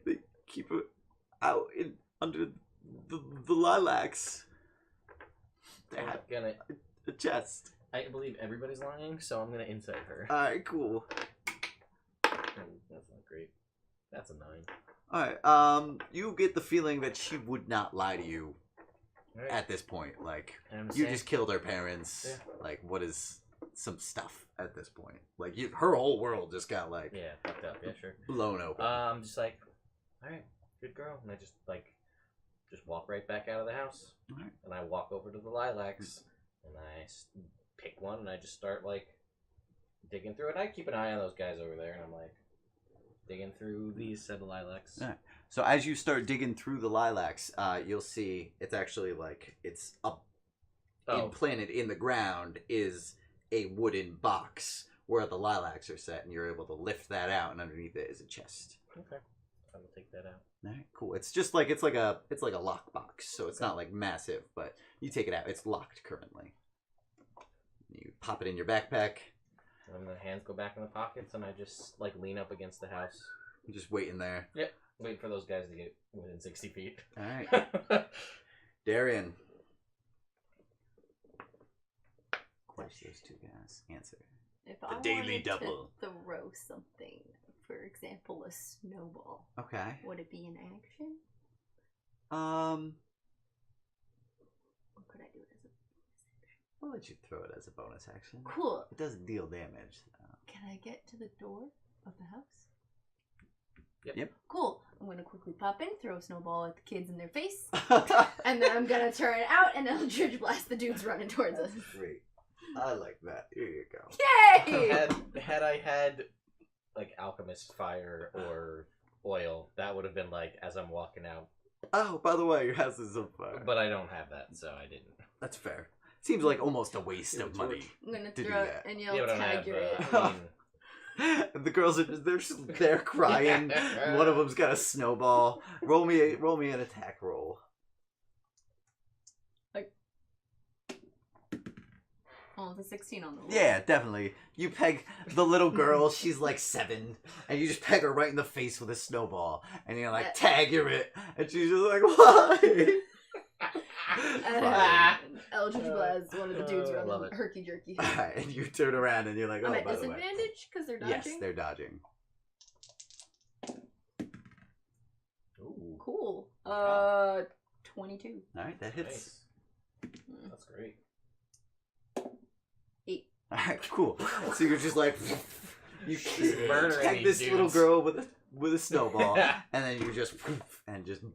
[SPEAKER 2] they keep it out under the lilacs. They
[SPEAKER 3] I'm
[SPEAKER 2] have
[SPEAKER 3] gonna.
[SPEAKER 2] a chest.
[SPEAKER 3] I believe everybody's lying, so I'm gonna inside her.
[SPEAKER 2] Alright, cool.
[SPEAKER 3] That's not great. That's a 9.
[SPEAKER 2] Alright, you get the feeling that she would not lie to you
[SPEAKER 3] Alright.
[SPEAKER 2] at this point. Like,
[SPEAKER 3] And I'm
[SPEAKER 2] you
[SPEAKER 3] saying-
[SPEAKER 2] just killed her parents.
[SPEAKER 3] Yeah.
[SPEAKER 2] Like, what is some stuff at this point? Like, her whole world just got, like,
[SPEAKER 3] Yeah, fucked up. Yeah, sure.
[SPEAKER 2] blown open.
[SPEAKER 3] I'm just like, all right, good girl, and I just walk right back out of the house,
[SPEAKER 2] Alright.
[SPEAKER 3] and I walk over to the lilacs, and I pick one, and I just start like digging through it. I keep an eye on those guys over there, and I'm like digging through these set of lilacs.
[SPEAKER 2] Alright. So as you start digging through the lilacs, you'll see it's actually like it's up implanted in the ground is a wooden box where the lilacs are set, and you're able to lift that out, and underneath it is a chest.
[SPEAKER 3] Okay, I will take that out.
[SPEAKER 2] All right, cool. It's just like it's like a lock box, so it's not like massive, but you take it out. It's locked currently. You pop it in your backpack.
[SPEAKER 3] And then the hands go back in the pockets, and I just like lean up against the house,
[SPEAKER 2] Just waiting there.
[SPEAKER 3] Yep, wait for those guys to get within 60 feet.
[SPEAKER 2] All right, Darian. Of course, those two guys answer.
[SPEAKER 4] If
[SPEAKER 2] The
[SPEAKER 4] I
[SPEAKER 2] daily
[SPEAKER 4] wanted
[SPEAKER 2] double.
[SPEAKER 4] to throw something, for example, a snowball,
[SPEAKER 2] Okay.
[SPEAKER 4] would it be an action?
[SPEAKER 2] Um.
[SPEAKER 4] Or could I do it as a
[SPEAKER 2] I'll let you throw it as a bonus action.
[SPEAKER 4] Cool.
[SPEAKER 2] It doesn't deal damage.
[SPEAKER 4] Can I get to the door of the house?
[SPEAKER 2] Yep.
[SPEAKER 4] Cool. I'm gonna quickly pop in, throw a snowball at the kids in their face, and then I'm gonna turn it out and Eldritch blast the dudes running towards us.
[SPEAKER 2] Great. I like that. Here you go.
[SPEAKER 4] Yay!
[SPEAKER 3] Had I had like alchemist fire or oil, that would have been like as I'm walking out.
[SPEAKER 2] Oh, by the way, your house is on fire.
[SPEAKER 3] But I don't have that, so I didn't.
[SPEAKER 2] That's fair. Seems like almost a waste of money.
[SPEAKER 4] I'm gonna
[SPEAKER 2] to do
[SPEAKER 4] throw it
[SPEAKER 2] that.
[SPEAKER 4] and
[SPEAKER 3] Yeah,
[SPEAKER 4] you'll
[SPEAKER 3] but I don't
[SPEAKER 4] tag
[SPEAKER 3] have.
[SPEAKER 4] your it.
[SPEAKER 3] I mean,
[SPEAKER 2] And the girls are just there crying. One of them's got a snowball. Roll me an attack roll.
[SPEAKER 4] Oh, it's a 16 on the roll.
[SPEAKER 2] Yeah, definitely. You peg the little girl, she's like 7, and you just peg her right in the face with a snowball. And you're like, tag her it. And she's just like, why?
[SPEAKER 4] Eldritch blast one of the dudes
[SPEAKER 3] love
[SPEAKER 4] running
[SPEAKER 3] it.
[SPEAKER 4] herky jerky.
[SPEAKER 2] Alright, and you turn around and you're like, oh,
[SPEAKER 4] I'm at
[SPEAKER 2] by the way.
[SPEAKER 4] disadvantage because they're dodging.
[SPEAKER 2] Yes, they're dodging.
[SPEAKER 3] ooh,
[SPEAKER 4] Cool.
[SPEAKER 3] Wow.
[SPEAKER 4] 22.
[SPEAKER 2] Alright, that hits.
[SPEAKER 3] nice. That's great.
[SPEAKER 4] 8.
[SPEAKER 2] Alright, cool. So you're just like, you
[SPEAKER 3] Murdering
[SPEAKER 2] tag
[SPEAKER 3] these
[SPEAKER 2] this little
[SPEAKER 3] dudes.
[SPEAKER 2] girl with a snowball, and then you just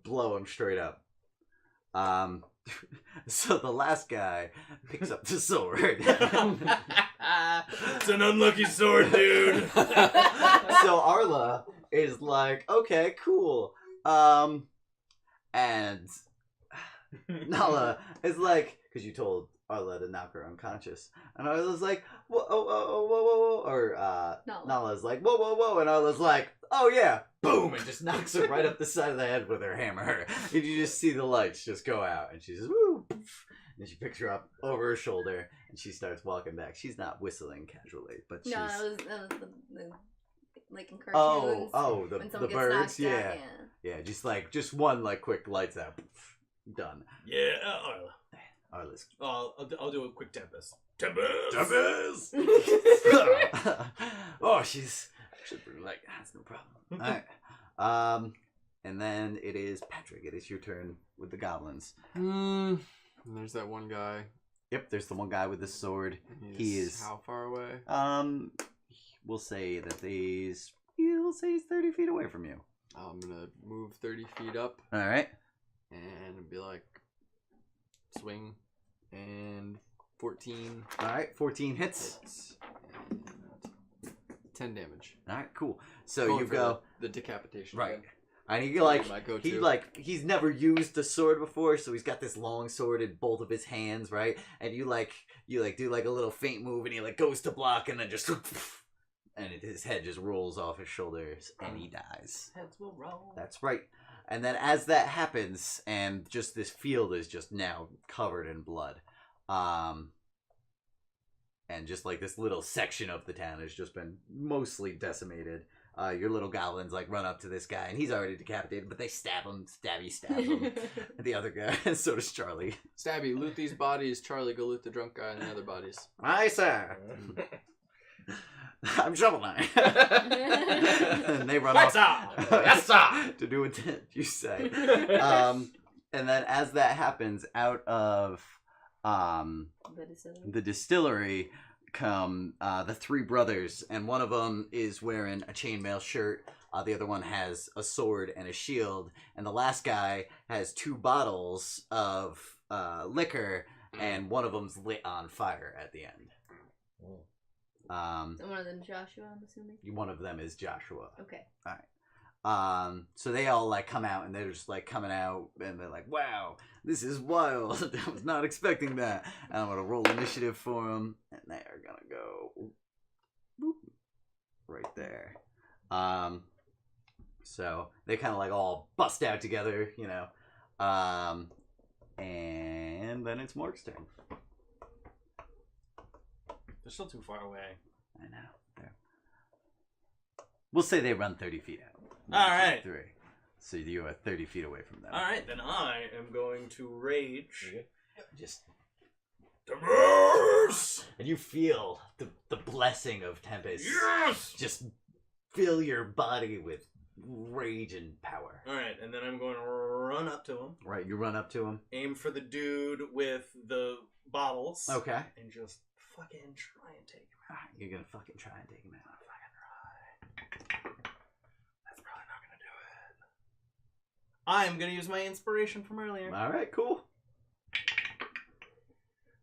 [SPEAKER 2] blow him straight up. So the last guy picks up the sword.
[SPEAKER 1] It's an unlucky sword, dude.
[SPEAKER 2] So Arla is like, okay, cool. And Nala is like, because you told Arla to knock her unconscious, and Arla's like, whoa, whoa, whoa, whoa, whoa, or Nala's like, whoa, whoa, whoa, and Arla's like, oh yeah, boom, and just knocks her right up the side of the head with her hammer, and you just see the lights just go out, and she says, woo, and she picks her up over her shoulder, and she starts walking back. She's not whistling casually, but she's...
[SPEAKER 4] No, that was the like in cartoons.
[SPEAKER 2] Oh,
[SPEAKER 4] when
[SPEAKER 2] the
[SPEAKER 4] someone gets
[SPEAKER 2] birds,
[SPEAKER 4] knocked
[SPEAKER 2] yeah.
[SPEAKER 4] out,
[SPEAKER 2] Yeah, just one like quick lights out, done.
[SPEAKER 1] Yeah, Arla.
[SPEAKER 2] Arla's.
[SPEAKER 1] I'll do a quick Tempest. Tempest!
[SPEAKER 2] Oh, she's like, that's no problem. Alright. And then it is Patrick. It is your turn with the goblins.
[SPEAKER 5] And there's that one guy.
[SPEAKER 2] Yep, there's the one guy with the sword. He is
[SPEAKER 5] how far away?
[SPEAKER 2] We'll say that he'll say he's 30 feet away from you.
[SPEAKER 5] I'm gonna move 30 feet up
[SPEAKER 2] Alright.
[SPEAKER 5] and be like, swing, and 14
[SPEAKER 2] Alright, 14 hits.
[SPEAKER 5] hits, and 10 damage.
[SPEAKER 2] Alright, cool. So
[SPEAKER 5] Going
[SPEAKER 2] you
[SPEAKER 5] for
[SPEAKER 2] go
[SPEAKER 5] the decapitation.
[SPEAKER 2] right.
[SPEAKER 5] again.
[SPEAKER 2] And he like
[SPEAKER 5] My go-to.
[SPEAKER 2] he's never used a sword before, so he's got this long sword in both of his hands, right? And you do like a little feint move, and he like goes to block, and then just and his head just rolls off his shoulders, and he dies.
[SPEAKER 3] Heads will roll.
[SPEAKER 2] That's right. And then as that happens, and just this field is just now covered in blood, and just like this little section of the town has just been mostly decimated. Your little goblins like run up to this guy, and he's already decapitated, but they stab him. The other guy, and so does Charlie.
[SPEAKER 5] Stabby, loot these bodies. Charlie, go loot the drunk guy and the other bodies.
[SPEAKER 2] Aye, sir. I'm Shovel Knight. And they run off
[SPEAKER 3] Yes, sir.
[SPEAKER 2] to do what you say. And then as that happens, out of the distillery come the three brothers, and one of them is wearing a chainmail shirt. The other one has a sword and a shield, and the last guy has 2 bottles of liquor, and one of them's lit on fire at the end.
[SPEAKER 4] So one of them Joshua, I'm assuming.
[SPEAKER 2] One of them is Joshua.
[SPEAKER 4] Okay.
[SPEAKER 2] So they all like come out, and they're just like coming out, and they're like, "Wow, this is wild! I was not expecting that." And I'm gonna roll initiative for them, and they are gonna go boop, right there. So they kind of like all bust out together, you know. And then it's Mark's turn.
[SPEAKER 1] They're still too far away.
[SPEAKER 2] I know. They're... We'll say they run 30 feet out.
[SPEAKER 1] All right.
[SPEAKER 2] 3. So you are 30 feet away from them.
[SPEAKER 1] All right, then I am going to rage.
[SPEAKER 2] Just
[SPEAKER 1] Tempest!
[SPEAKER 2] and you feel the blessing of Tempest
[SPEAKER 1] Yes!
[SPEAKER 2] just fill your body with rage and power.
[SPEAKER 1] All right, and then I'm going to run up to him,
[SPEAKER 2] Right, you run up to him.
[SPEAKER 1] aim for the dude with the bottles.
[SPEAKER 2] Okay.
[SPEAKER 1] And just fucking try and take him out.
[SPEAKER 2] Alright, you're gonna fucking try and take him out.
[SPEAKER 1] That's probably not gonna do it. I'm gonna use my inspiration from earlier.
[SPEAKER 2] Alright, cool.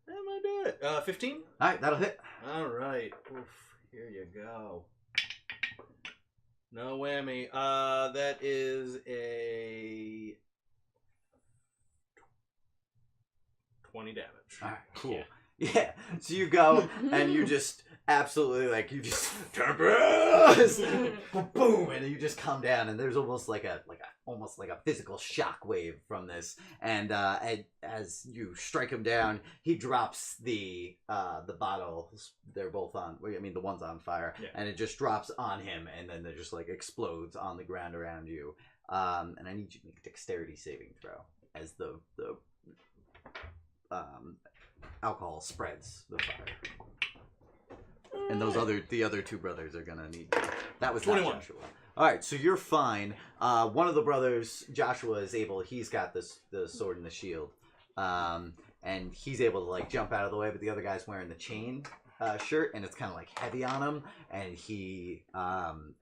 [SPEAKER 1] Am I do it? 15?
[SPEAKER 2] Alright, that'll hit.
[SPEAKER 1] Alright. Oof. Here you go. No whammy. That is a 20 damage.
[SPEAKER 2] Alright, cool. Yeah. So you go and you just absolutely you just boom, and you just come down, and there's almost like a physical shock wave from this. And as you strike him down, he drops the bottles. They're both on. I mean, the one's on fire, and it just drops on him, and then it just explodes on the ground around you. And I need you to make a dexterity saving throw as the alcohol spreads the fire. And the other two brothers are gonna need. That was
[SPEAKER 1] 21.
[SPEAKER 2] Joshua. All right, so you're fine. One of the brothers, Joshua, is able. He's got the sword and the shield, and he's able to jump out of the way. But the other guy's wearing the chain shirt, and it's kind of heavy on him, and he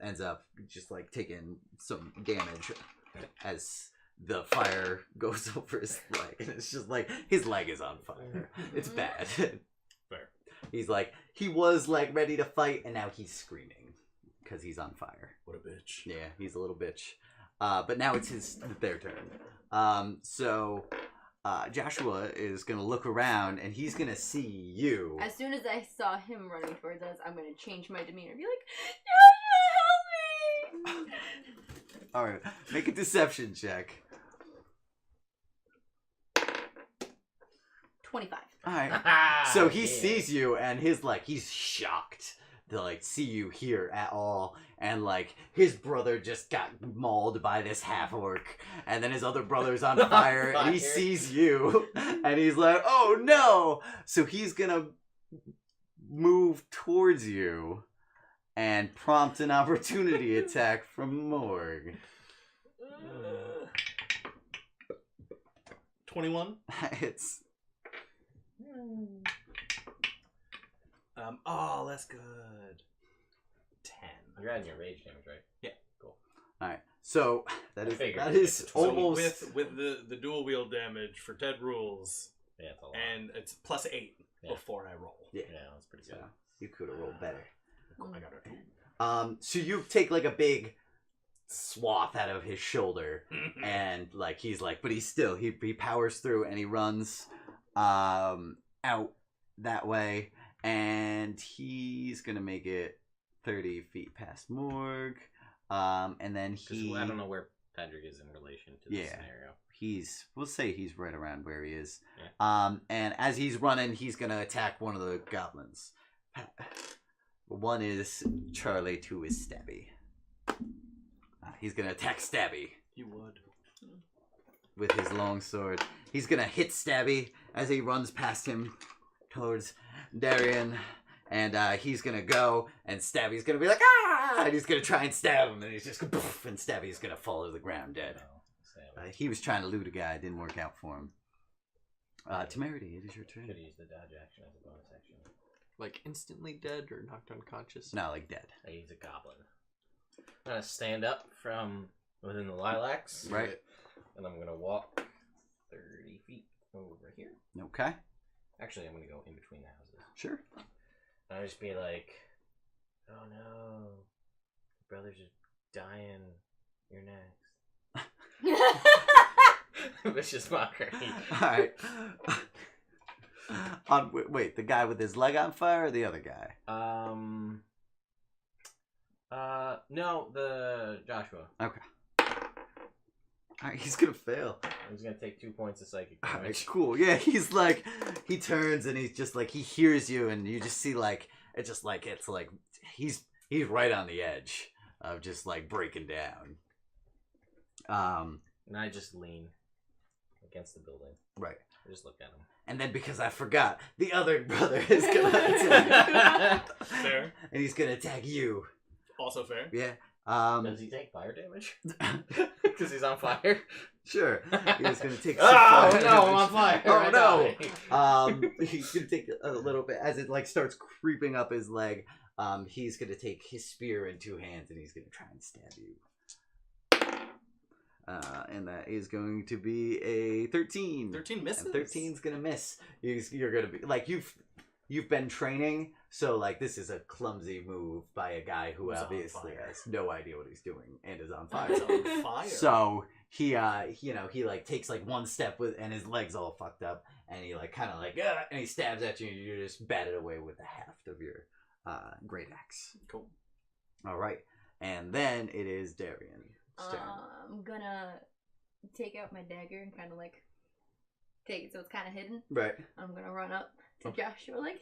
[SPEAKER 2] ends up just taking some damage as the fire goes over his leg, and it's just his leg is on fire. It's bad.
[SPEAKER 1] Fair.
[SPEAKER 2] He's he was ready to fight, and now he's screaming because he's on fire.
[SPEAKER 1] What a bitch.
[SPEAKER 2] Yeah, he's a little bitch. But now it's their turn. So Joshua is gonna look around, and he's gonna see you.
[SPEAKER 4] As soon as I saw him running towards us, I'm gonna change my demeanor and be like, Joshua, help me!
[SPEAKER 2] All right, make a deception check.
[SPEAKER 4] 25.
[SPEAKER 2] All right. So he sees you, and he's shocked to see you here at all, and his brother just got mauled by this half orc, and then his other brother's on fire, and he sees you, and he's like, "Oh no!" So he's gonna move towards you and prompt an opportunity attack from Morg.
[SPEAKER 1] 21.
[SPEAKER 2] It's
[SPEAKER 1] oh, that's good. 10.
[SPEAKER 3] You're adding your rage damage, right?
[SPEAKER 1] Yeah.
[SPEAKER 3] Cool.
[SPEAKER 2] all right. So that
[SPEAKER 3] figured
[SPEAKER 2] is
[SPEAKER 3] it's
[SPEAKER 2] almost
[SPEAKER 1] with the dual wield damage for Ted rules,
[SPEAKER 3] Yeah, it's a lot.
[SPEAKER 1] and it's +8
[SPEAKER 3] Yeah.
[SPEAKER 1] before I roll.
[SPEAKER 2] yeah.
[SPEAKER 3] That's pretty
[SPEAKER 2] So
[SPEAKER 3] good.
[SPEAKER 2] you could have rolled better.
[SPEAKER 1] I got a 2.
[SPEAKER 2] So you take a big swath out of his shoulder, and he's but he's still he powers through, and he runs out that way, and he's gonna make it 30 feet past Morg, and then
[SPEAKER 3] I don't know where Patrick is in relation to this scenario.
[SPEAKER 2] we'll say he's right around where he is.
[SPEAKER 3] Yeah.
[SPEAKER 2] And as he's running, he's gonna attack one of the goblins. One is Charlie, 2 is Stabby. He's gonna attack Stabby
[SPEAKER 1] You would.
[SPEAKER 2] with his long sword. He's gonna hit Stabby as he runs past him towards Darian, and he's gonna go, and Stabby's gonna be like, ah! And he's gonna try and stab him, and he's just gonna poof, and Stabby's gonna fall to the ground dead.
[SPEAKER 3] No,
[SPEAKER 2] He was trying to loot a guy, it didn't work out for him. Temerity, it is your turn.
[SPEAKER 3] Could use the dodge action as a bonus action.
[SPEAKER 5] Instantly dead or knocked unconscious?
[SPEAKER 2] No, dead.
[SPEAKER 3] I use a goblin. I'm gonna stand up from within the lilacs.
[SPEAKER 2] Right.
[SPEAKER 3] And I'm gonna walk 30 feet over here.
[SPEAKER 2] Okay.
[SPEAKER 3] Actually, I'm gonna go in between the houses.
[SPEAKER 2] Sure.
[SPEAKER 3] And I'll just be like, oh no, brother's just dying. You're next. Vicious mockery.
[SPEAKER 2] Alright. Wait, the guy with his leg on fire or the other guy?
[SPEAKER 3] No, the Joshua.
[SPEAKER 2] Okay. Alright, he's gonna fail.
[SPEAKER 3] He's gonna take 2 points of psychic
[SPEAKER 2] Alright,
[SPEAKER 3] damage.
[SPEAKER 2] cool. Yeah, he's he turns and he's just he hears you, and you just see he's right on the edge of just breaking down.
[SPEAKER 3] And I just lean against the building.
[SPEAKER 2] Right.
[SPEAKER 3] I just look at him.
[SPEAKER 2] And then because I forgot, the other brother is gonna attack.
[SPEAKER 1] Fair.
[SPEAKER 2] And he's gonna attack you.
[SPEAKER 1] Also fair.
[SPEAKER 2] Yeah.
[SPEAKER 3] Does he take fire damage? Because he's on fire?
[SPEAKER 2] Sure. He's gonna take.
[SPEAKER 3] Oh
[SPEAKER 2] some
[SPEAKER 3] no, I'm on fire.
[SPEAKER 2] Oh
[SPEAKER 3] I
[SPEAKER 2] no.
[SPEAKER 3] die.
[SPEAKER 2] He's gonna take a little bit as it like starts creeping up his leg. He's gonna take his spear in 2 hands and he's gonna try and stab you. And that is going to be a 13.
[SPEAKER 1] 13 misses.
[SPEAKER 2] And 13's gonna miss. You're gonna be like you've been training, so like this is a clumsy move by a guy who
[SPEAKER 1] Who's on
[SPEAKER 2] obviously
[SPEAKER 1] fire.
[SPEAKER 2] has no idea what he's doing and is on fire.
[SPEAKER 1] He's on fire.
[SPEAKER 2] So he he like takes like 1 step with and his leg's all fucked up and he like kind of like and he stabs at you and you just bat it away with the haft of your great axe.
[SPEAKER 1] Cool.
[SPEAKER 2] All right, and then it is Darian's turn.
[SPEAKER 4] I'm gonna take out my dagger and kind of like take it so it's kind of hidden.
[SPEAKER 2] Right.
[SPEAKER 4] I'm gonna run up to Joshua like,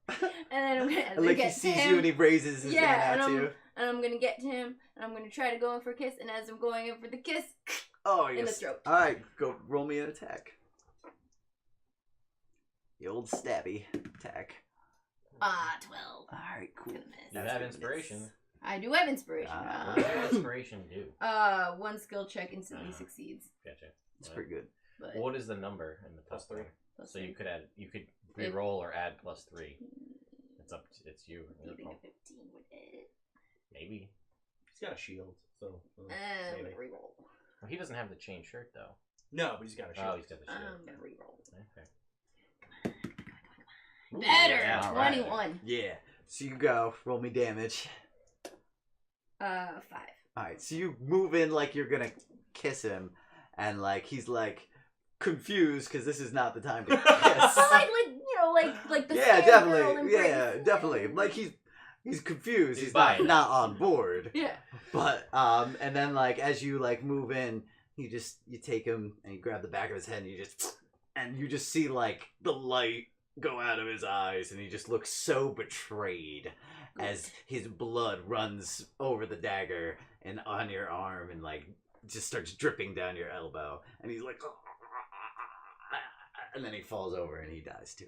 [SPEAKER 4] and then I'm gonna
[SPEAKER 2] Like
[SPEAKER 4] get
[SPEAKER 2] he sees
[SPEAKER 4] to him.
[SPEAKER 2] you and he raises his hand at you.
[SPEAKER 4] And I'm gonna get to him and I'm gonna try to go in for a kiss. And as I'm going in for the kiss,
[SPEAKER 2] Oh,
[SPEAKER 4] in the throat.
[SPEAKER 2] All right, go roll me an attack. The old stabby attack.
[SPEAKER 4] 12.
[SPEAKER 2] All right, cool.
[SPEAKER 4] Gonna miss.
[SPEAKER 3] You have inspiration.
[SPEAKER 4] I do have inspiration.
[SPEAKER 3] What does your inspiration do?
[SPEAKER 4] 1 skill check instantly succeeds.
[SPEAKER 3] Gotcha.
[SPEAKER 2] It's pretty good.
[SPEAKER 4] But
[SPEAKER 3] What is the number in the top
[SPEAKER 6] +3.
[SPEAKER 3] thing?
[SPEAKER 4] plus
[SPEAKER 3] So
[SPEAKER 4] three.
[SPEAKER 3] you could re-roll or add +3. It's you.
[SPEAKER 4] You think a 15 would hit?
[SPEAKER 3] Maybe.
[SPEAKER 6] He's got a shield, so
[SPEAKER 4] I'm
[SPEAKER 6] maybe.
[SPEAKER 4] gonna reroll.
[SPEAKER 3] Well, he doesn't have the chain shirt though.
[SPEAKER 6] No, but he's got a shield.
[SPEAKER 3] Oh, he's got the shirt.
[SPEAKER 4] I'm gonna reroll.
[SPEAKER 3] Okay. Ooh,
[SPEAKER 4] Better!
[SPEAKER 3] yeah, all right.
[SPEAKER 4] 21.
[SPEAKER 2] Yeah. So you go. Roll me damage.
[SPEAKER 4] 5.
[SPEAKER 2] All right. So you move in like you're gonna kiss him, and like he's like confused because this is not the time to kiss.
[SPEAKER 4] like the
[SPEAKER 2] Yeah,
[SPEAKER 4] fangirl
[SPEAKER 2] definitely.
[SPEAKER 4] embrace.
[SPEAKER 2] Yeah, definitely. Like he's confused.
[SPEAKER 3] He's
[SPEAKER 2] He's not,
[SPEAKER 3] buying it.
[SPEAKER 2] not on board.
[SPEAKER 4] Yeah.
[SPEAKER 2] But and then like as you like move in, you take him and you grab the back of his head and you just see like the light go out of his eyes and he just looks so betrayed as his blood runs over the dagger and on your arm and like just starts dripping down your elbow and he's like and then he falls over and he dies too.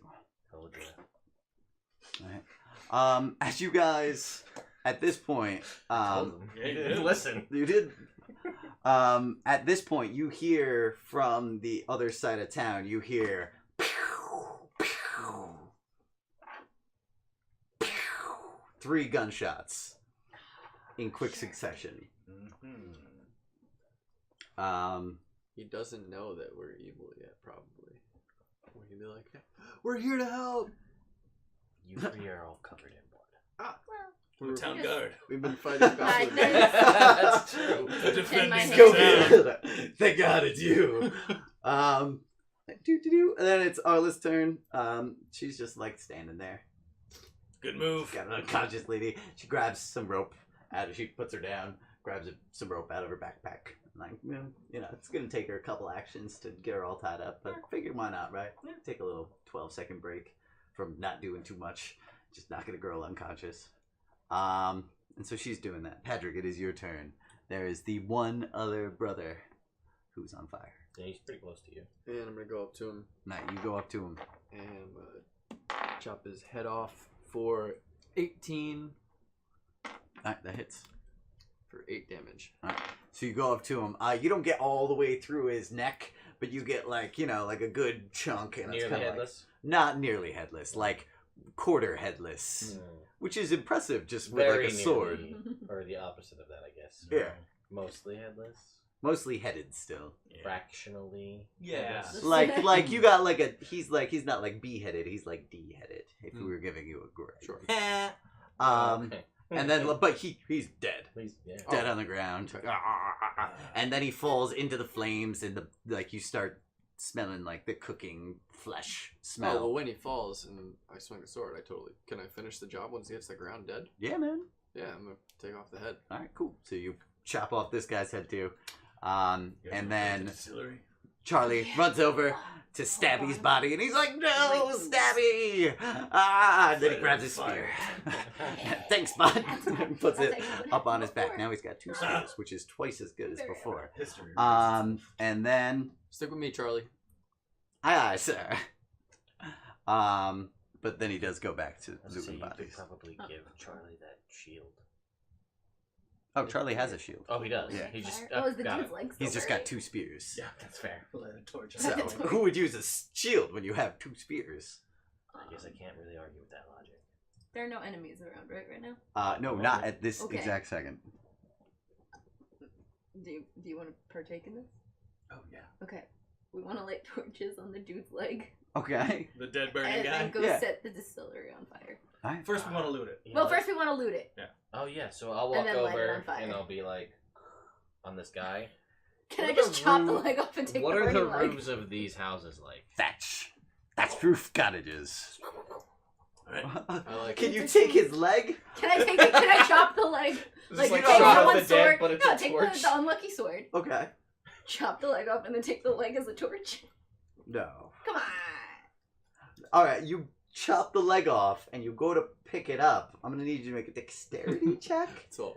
[SPEAKER 3] Told you.
[SPEAKER 2] Alright. As you guys at this point
[SPEAKER 3] Told him.
[SPEAKER 1] yeah, you
[SPEAKER 3] He didn't
[SPEAKER 1] did.
[SPEAKER 3] listen.
[SPEAKER 2] you did at this point you hear from the other side of town, you hear pew, pew, pew, 3 gunshots in quick succession.
[SPEAKER 6] Mm-hmm.
[SPEAKER 5] He doesn't know that we're evil yet, probably. We'd be like, we're here to help.
[SPEAKER 3] You 3 are all covered in blood.
[SPEAKER 1] We're town
[SPEAKER 4] Yes.
[SPEAKER 1] guard.
[SPEAKER 5] We've been fighting back.
[SPEAKER 3] That's true.
[SPEAKER 1] The defending
[SPEAKER 4] my
[SPEAKER 1] the
[SPEAKER 4] hand.
[SPEAKER 1] town.
[SPEAKER 2] Thank God it's you. And then it's Arla's turn. She's just like standing there.
[SPEAKER 1] Good move.
[SPEAKER 2] Got an unconscious lady. She grabs some rope out of. She puts her down. Grabs some rope out of her backpack. Like it's gonna take her a couple actions to get her all tied up, but figured why not, right? Take a little 12-second break from not doing too much, just knocking a girl unconscious. And so she's doing that. Patrick, it is your turn. There is the one other brother who's on fire.
[SPEAKER 3] Yeah, he's pretty close to you.
[SPEAKER 5] And I'm gonna go up to him
[SPEAKER 2] Now you go up to him.
[SPEAKER 5] and I'm gonna chop his head off for 18
[SPEAKER 2] Alright, that hits.
[SPEAKER 5] for 8 damage.
[SPEAKER 2] So you go up to him. You don't get all the way through his neck, but you get like a good chunk, and it's
[SPEAKER 3] Nearly
[SPEAKER 2] kind of
[SPEAKER 3] headless.
[SPEAKER 2] not nearly headless, like quarter headless, which is impressive just with
[SPEAKER 3] Very
[SPEAKER 2] like a sword.
[SPEAKER 3] nearly, or the opposite of that, I guess.
[SPEAKER 2] Yeah.
[SPEAKER 3] Mostly headless.
[SPEAKER 2] Mostly headed still.
[SPEAKER 3] Fractionally.
[SPEAKER 6] Yeah.
[SPEAKER 3] headless.
[SPEAKER 2] Like you got like he's not like B-headed, he's like D-headed. If we were giving you a grade.
[SPEAKER 5] Sure.
[SPEAKER 3] Okay.
[SPEAKER 2] And then but he's dead.
[SPEAKER 3] Please, yeah.
[SPEAKER 2] Dead on the ground.
[SPEAKER 5] Okay.
[SPEAKER 2] And then he falls into the flames and you start smelling like the cooking flesh smell.
[SPEAKER 5] Oh, well, when he falls and I swing the sword, can I finish the job once he hits the ground dead?
[SPEAKER 2] Yeah, man.
[SPEAKER 5] Yeah, I'm gonna take off the head.
[SPEAKER 2] All right, cool. So you chop off this guy's head too. And then
[SPEAKER 1] Distillery.
[SPEAKER 2] Charlie runs over to Stabby's body and he's like, "No, Stabby!" And then he grabs his spear. Thanks, bud. And puts it up on his back. Now he's got 2 spears, which is twice as good as before.
[SPEAKER 1] History.
[SPEAKER 2] And then
[SPEAKER 5] Stick with me, Charlie.
[SPEAKER 2] aye, sir. But then he does go back to
[SPEAKER 3] So
[SPEAKER 2] looting
[SPEAKER 3] you could
[SPEAKER 2] bodies.
[SPEAKER 3] probably give Charlie that shield.
[SPEAKER 2] Oh, Charlie has a shield.
[SPEAKER 3] Oh, he does.
[SPEAKER 2] Yeah.
[SPEAKER 3] He just
[SPEAKER 4] Oh, is the
[SPEAKER 3] got
[SPEAKER 4] dude's
[SPEAKER 3] it.
[SPEAKER 4] legs
[SPEAKER 2] He's
[SPEAKER 4] still
[SPEAKER 2] just got
[SPEAKER 4] burning?
[SPEAKER 2] 2 spears.
[SPEAKER 3] Yeah, that's fair.
[SPEAKER 1] Light a torch.
[SPEAKER 2] So,
[SPEAKER 4] That's right.
[SPEAKER 2] who would use a shield when you have 2 spears?
[SPEAKER 3] I guess I can't really argue with that logic.
[SPEAKER 4] There are no enemies around right now.
[SPEAKER 2] No, not at this
[SPEAKER 4] Okay.
[SPEAKER 2] exact second.
[SPEAKER 4] Do you want to partake in this?
[SPEAKER 1] Oh yeah.
[SPEAKER 4] Okay. We want to light torches on the dude's leg
[SPEAKER 2] Okay.
[SPEAKER 1] The dead burning
[SPEAKER 4] and
[SPEAKER 1] guy.
[SPEAKER 4] then go
[SPEAKER 2] Yeah.
[SPEAKER 4] set the distillery on fire.
[SPEAKER 2] Alright.
[SPEAKER 1] First, we want to loot it.
[SPEAKER 3] You know
[SPEAKER 4] Well,
[SPEAKER 3] what?
[SPEAKER 4] first we want to loot it.
[SPEAKER 3] Oh yeah, so I'll
[SPEAKER 4] And
[SPEAKER 3] walk
[SPEAKER 4] then light it
[SPEAKER 3] over
[SPEAKER 4] on fire.
[SPEAKER 3] and I'll be like, on this guy.
[SPEAKER 4] Can
[SPEAKER 3] What
[SPEAKER 4] I
[SPEAKER 3] are
[SPEAKER 4] just
[SPEAKER 3] the
[SPEAKER 4] chop the
[SPEAKER 3] roof-
[SPEAKER 4] leg off and take
[SPEAKER 3] What
[SPEAKER 4] the
[SPEAKER 3] are the
[SPEAKER 4] burning leg?
[SPEAKER 3] roofs of these houses like?
[SPEAKER 2] Thatch roof cottages.
[SPEAKER 1] Alright.
[SPEAKER 5] I like
[SPEAKER 2] Can
[SPEAKER 5] it.
[SPEAKER 2] you take his leg?
[SPEAKER 4] Can I take it? Can I chop the leg? Like,
[SPEAKER 2] like
[SPEAKER 4] take
[SPEAKER 2] chop off
[SPEAKER 4] someone's
[SPEAKER 3] the dead,
[SPEAKER 4] sword.
[SPEAKER 3] but it's
[SPEAKER 4] no,
[SPEAKER 3] a
[SPEAKER 4] take
[SPEAKER 3] torch.
[SPEAKER 4] the unlucky sword.
[SPEAKER 2] Okay.
[SPEAKER 4] Chop the leg off and then take the leg as a torch.
[SPEAKER 2] No.
[SPEAKER 4] Come on.
[SPEAKER 2] Alright, you chop the leg off and you go to pick it up. I'm gonna need you to make a dexterity check.
[SPEAKER 5] So,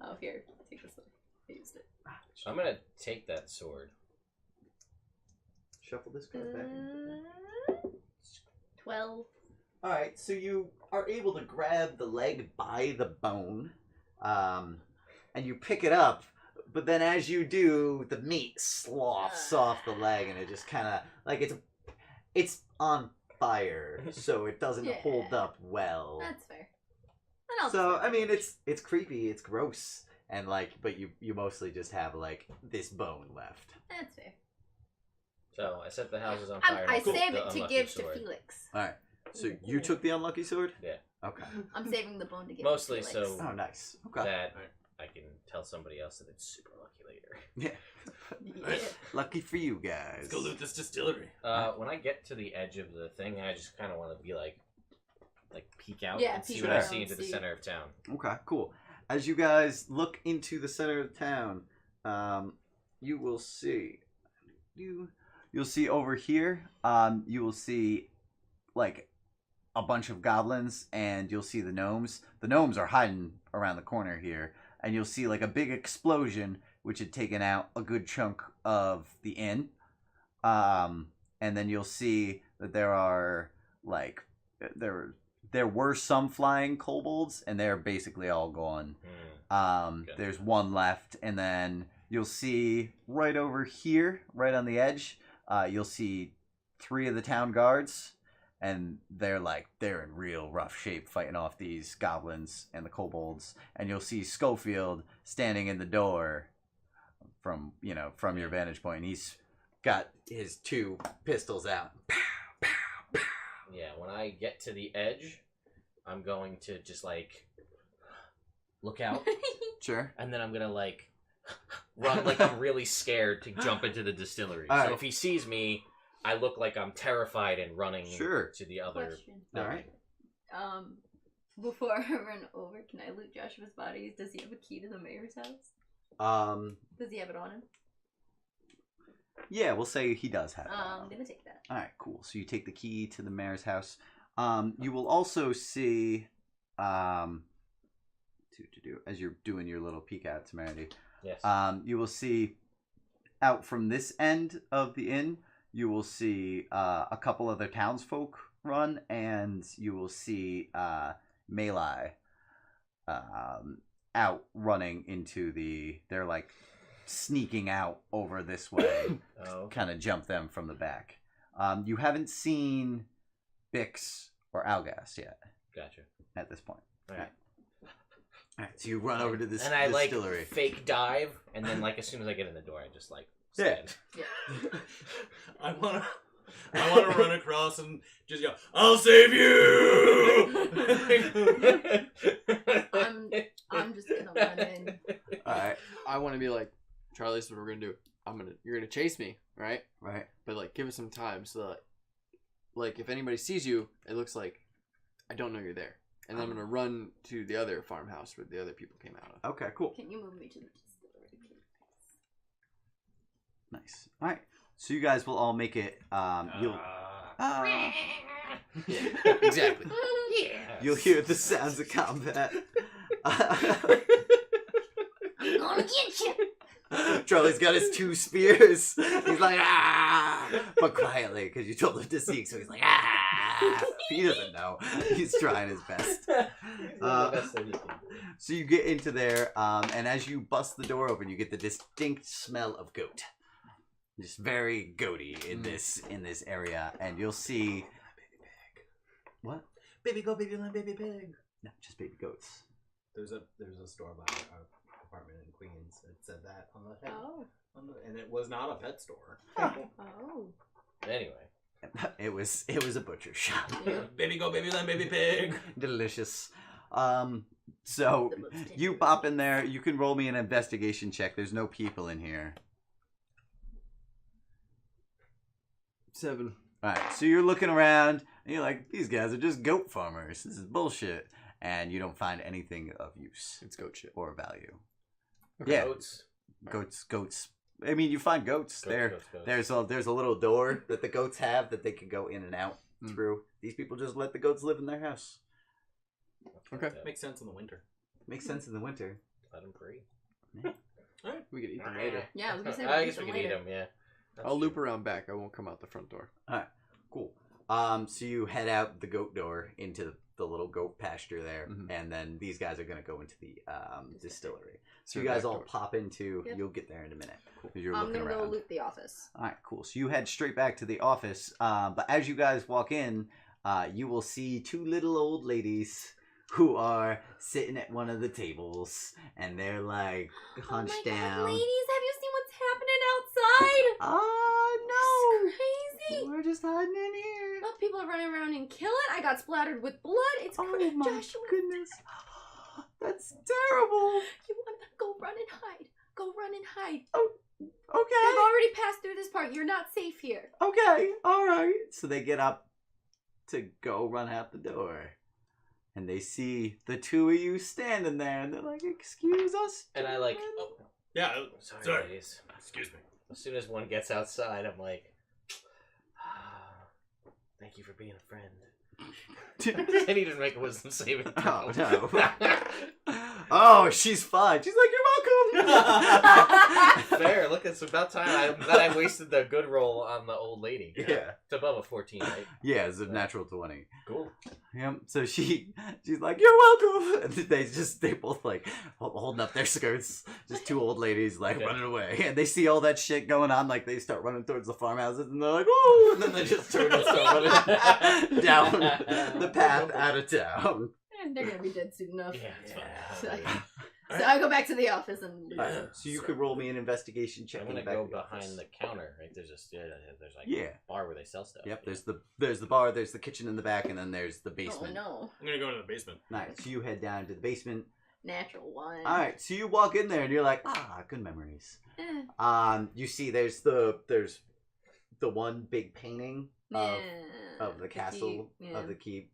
[SPEAKER 4] Oh, here. Take this one. I used it.
[SPEAKER 3] I'm gonna take that sword.
[SPEAKER 2] Shuffle this card back.
[SPEAKER 4] 12.
[SPEAKER 2] Alright, so you are able to grab the leg by the bone, and you pick it up, but then as you do, the meat sloughs off the leg, and it just kind of, like, it's on fire, so it doesn't
[SPEAKER 4] Yeah.
[SPEAKER 2] hold up well.
[SPEAKER 4] That's fair. And I'll
[SPEAKER 2] So,
[SPEAKER 4] just-
[SPEAKER 2] I mean, it's creepy, it's gross, and, like, but you mostly just have, like, this bone left.
[SPEAKER 4] That's fair.
[SPEAKER 3] So I set the houses on fire. and
[SPEAKER 4] I
[SPEAKER 3] I took
[SPEAKER 4] save
[SPEAKER 3] the
[SPEAKER 4] it to
[SPEAKER 3] unlucky
[SPEAKER 4] give
[SPEAKER 3] sword.
[SPEAKER 4] to Felix.
[SPEAKER 2] Alright, so you took the unlucky sword?
[SPEAKER 3] Yeah.
[SPEAKER 2] Okay.
[SPEAKER 4] I'm saving the bone to give
[SPEAKER 3] Mostly
[SPEAKER 4] to Felix.
[SPEAKER 3] so
[SPEAKER 2] Oh, nice. Okay.
[SPEAKER 3] that I can tell somebody else that it's super lucky later.
[SPEAKER 2] Yeah.
[SPEAKER 4] Yeah.
[SPEAKER 2] Lucky for you guys.
[SPEAKER 1] Let's go loot this distillery.
[SPEAKER 3] When I get to the edge of the thing, I just kind of want to be like peek out
[SPEAKER 4] Yeah,
[SPEAKER 3] and see
[SPEAKER 4] peek
[SPEAKER 3] what I
[SPEAKER 2] out
[SPEAKER 3] see
[SPEAKER 4] and
[SPEAKER 3] into the
[SPEAKER 4] see.
[SPEAKER 3] center of town.
[SPEAKER 2] Okay, cool. As you guys look into the center of the town, you will see you'll see over here. You will see like a bunch of goblins, and you'll see the gnomes. The gnomes are hiding around the corner here, and you'll see like a big explosion, which had taken out a good chunk of the inn. And then you'll see that there are like there were some flying kobolds, and they're basically all gone.
[SPEAKER 3] Okay.
[SPEAKER 2] There's one left, and then you'll see right over here, right on the edge, you'll see 3 of the town guards, and they're in real rough shape fighting off these goblins and the kobolds. And you'll see Schofield standing in the door from your vantage point. And he's got his 2 pistols out.
[SPEAKER 3] Yeah, when I get to the edge, I'm going to just like look out,
[SPEAKER 2] Sure.
[SPEAKER 3] and then I'm gonna like run like I'm really scared to jump into the distillery.
[SPEAKER 2] All
[SPEAKER 3] So
[SPEAKER 2] right.
[SPEAKER 3] if he sees me, I look like I'm terrified and running
[SPEAKER 2] Sure.
[SPEAKER 3] to the other.
[SPEAKER 4] Question.
[SPEAKER 2] All right.
[SPEAKER 4] Before I run over, can I loot Joshua's body? Does he have a key to the mayor's house? Does he have it on him?
[SPEAKER 2] Yeah, we'll say he does have it.
[SPEAKER 4] I'm gonna take that.
[SPEAKER 2] All right, cool. So you take the key to the mayor's house. You will also see, as you're doing your little peek out, Temerity,
[SPEAKER 3] Yes.
[SPEAKER 2] you will see out from this end of the inn, you will see a couple other townsfolk run, and you will see Melee out running into they're like sneaking out over this way.
[SPEAKER 3] Oh.
[SPEAKER 2] Kind of jump them from the back. You haven't seen Bix or Algas yet
[SPEAKER 3] Gotcha.
[SPEAKER 2] at this point.
[SPEAKER 3] All right.
[SPEAKER 2] All right, so you run over to this
[SPEAKER 3] And I like
[SPEAKER 2] distillery.
[SPEAKER 3] fake dive, and then like as soon as I get in the door, I just like
[SPEAKER 2] Yeah.
[SPEAKER 3] stand.
[SPEAKER 1] I wanna run across and just go, I'll save you!
[SPEAKER 4] I'm just gonna run in.
[SPEAKER 2] All right,
[SPEAKER 5] I want to be like, Charlie, this is what we're gonna do. You're gonna chase me, right?
[SPEAKER 2] right.
[SPEAKER 5] But like, give us some time so that, like, if anybody sees you, it looks like I don't know you're there, and then I'm gonna run to the other farmhouse where the other people came out of.
[SPEAKER 2] Okay, cool.
[SPEAKER 4] Can you move me to the distillery, please?
[SPEAKER 2] Nice. All right, so you guys will all make it.
[SPEAKER 5] Yeah, exactly.
[SPEAKER 2] You'll hear the sounds of combat.
[SPEAKER 4] I'm gonna get you.
[SPEAKER 2] Charlie's got his 2 spears. He's like, but quietly, because you told him to seek, so he's like, He doesn't know. He's trying his best.
[SPEAKER 3] The best thing you can do.
[SPEAKER 2] So you get into there, and as you bust the door open, you get the distinct smell of goat. Just very goaty in this area, and you'll see. What?
[SPEAKER 6] Baby goat, baby lamb, baby pig.
[SPEAKER 2] No, just baby goats.
[SPEAKER 6] There's a store by our apartment in Queens that said that on the thing.
[SPEAKER 4] Oh.
[SPEAKER 6] And it was not a pet store.
[SPEAKER 4] Oh.
[SPEAKER 3] Anyway.
[SPEAKER 2] It was a butcher shop.
[SPEAKER 6] Baby goat, baby lamb, baby pig.
[SPEAKER 2] Delicious. So you pop in there. You can roll me an investigation check. There's no people in here.
[SPEAKER 5] 7.
[SPEAKER 2] All right. So you're looking around, and you're like, these guys are just goat farmers. This is bullshit. And you don't find anything of use.
[SPEAKER 5] It's goat shit.
[SPEAKER 2] Or value.
[SPEAKER 5] Okay.
[SPEAKER 2] Yeah.
[SPEAKER 3] Goats.
[SPEAKER 2] I mean, you find goats.
[SPEAKER 3] Goats.
[SPEAKER 2] There's a little door that the goats have that they can go in and out through. These people just let the goats live in their house.
[SPEAKER 5] Okay.
[SPEAKER 6] Makes sense in the winter.
[SPEAKER 2] Makes sense in the winter.
[SPEAKER 3] Let them free.
[SPEAKER 5] We could eat them later.
[SPEAKER 4] Yeah, I was gonna say.
[SPEAKER 3] I guess we could eat them, yeah. That's
[SPEAKER 5] I'll loop
[SPEAKER 3] true.
[SPEAKER 5] around back. I won't come out the front door.
[SPEAKER 2] Alright, cool. So you head out the goat door into the little goat pasture there, and then these guys are going to go into the distillery. So you guys all pop into, you'll get there in a minute. Because you're
[SPEAKER 4] I'm
[SPEAKER 2] looking
[SPEAKER 4] gonna
[SPEAKER 2] around.
[SPEAKER 4] go loot the office.
[SPEAKER 2] Alright, cool. So you head straight back to the office, but as you guys walk in, you will see 2 little old ladies who are sitting at one of the tables, and they're like hunched down.
[SPEAKER 4] God, ladies, have you seen what's happening outside?
[SPEAKER 2] No!
[SPEAKER 4] It's crazy.
[SPEAKER 2] We're just hiding in here.
[SPEAKER 4] Well, people are running around and killing. I got splattered with blood. It's
[SPEAKER 2] Oh
[SPEAKER 4] crazy.
[SPEAKER 2] my
[SPEAKER 4] Josh,
[SPEAKER 2] goodness. That's terrible.
[SPEAKER 4] you want to go run and hide? Go run and hide.
[SPEAKER 2] Okay.
[SPEAKER 4] They've already passed through this part. You're not safe here.
[SPEAKER 2] Okay. All right. So they get up to go run out the door. And they see the 2 of you standing there. And they're like, excuse us.
[SPEAKER 3] And I like,
[SPEAKER 2] gentlemen."
[SPEAKER 3] oh,
[SPEAKER 1] Yeah,
[SPEAKER 3] sorry, ladies.
[SPEAKER 1] excuse me.
[SPEAKER 3] As soon as one gets outside, I'm like, thank you for being a friend. I need to make a wisdom saving throw.
[SPEAKER 2] Oh, no. Oh, she's fine. She's like, you're welcome.
[SPEAKER 3] Fair. Look, it's about time. I'm glad I wasted the good roll on the old lady.
[SPEAKER 2] Yeah.
[SPEAKER 3] It's above a 14, right?
[SPEAKER 2] Yeah, it's a natural 20.
[SPEAKER 3] Cool.
[SPEAKER 2] Yep. So she's like, "You're welcome." And they both like holding up their skirts. Just 2 old ladies like running away, and they see all that shit going on. Like they start running towards the farmhouses, and they're like, "Oh!" And then they just turn and start running down the path out of town.
[SPEAKER 4] They're gonna be dead soon enough.
[SPEAKER 3] Yeah, it's
[SPEAKER 4] So,
[SPEAKER 3] fine.
[SPEAKER 4] so I go back to the office and loot.
[SPEAKER 2] So you could roll me an investigation check.
[SPEAKER 3] I'm
[SPEAKER 2] in
[SPEAKER 3] gonna
[SPEAKER 2] the back
[SPEAKER 3] go
[SPEAKER 2] of the office.
[SPEAKER 3] behind the counter, right? There's just there's like
[SPEAKER 2] Yeah.
[SPEAKER 3] a bar where they sell stuff.
[SPEAKER 2] Yep. There's the bar. There's the kitchen in the back, and then there's the basement.
[SPEAKER 4] Oh no,
[SPEAKER 1] I'm gonna go into the basement.
[SPEAKER 2] Nice. So you head down to the basement.
[SPEAKER 4] natural 1.
[SPEAKER 2] All right. So you walk in there, and you're like, good memories. You see, there's the one big painting of the castle of the keep,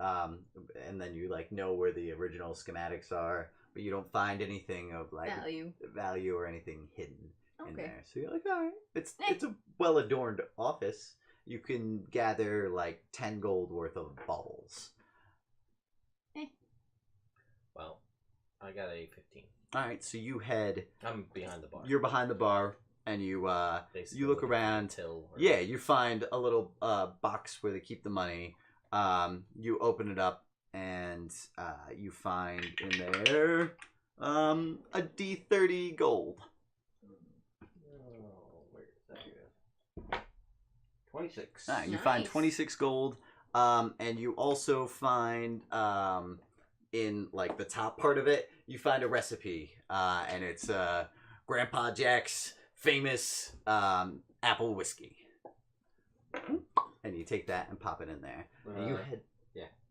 [SPEAKER 2] and then you like know where the original schematics are, but you don't find anything of like value or anything hidden in there. So you're like, all right, it's a well adorned office. You can gather like 10 gold worth of baubles.
[SPEAKER 3] Well, I got a 15.
[SPEAKER 2] All right, so you head.
[SPEAKER 3] I'm behind the bar.
[SPEAKER 2] You're behind the bar, and you
[SPEAKER 3] Basically
[SPEAKER 2] you look
[SPEAKER 3] looking for a
[SPEAKER 2] around.
[SPEAKER 3] till or-
[SPEAKER 2] Yeah, you find a little box where they keep the money. You open it up, and you find in there a D30 gold.
[SPEAKER 3] Oh, where is that? 26.
[SPEAKER 2] You find
[SPEAKER 4] Nice.
[SPEAKER 2] 26 gold, and you also find in like the top part of it, you find a recipe, and it's Grandpa Jack's famous apple whiskey. And you take that and pop it in there. And you head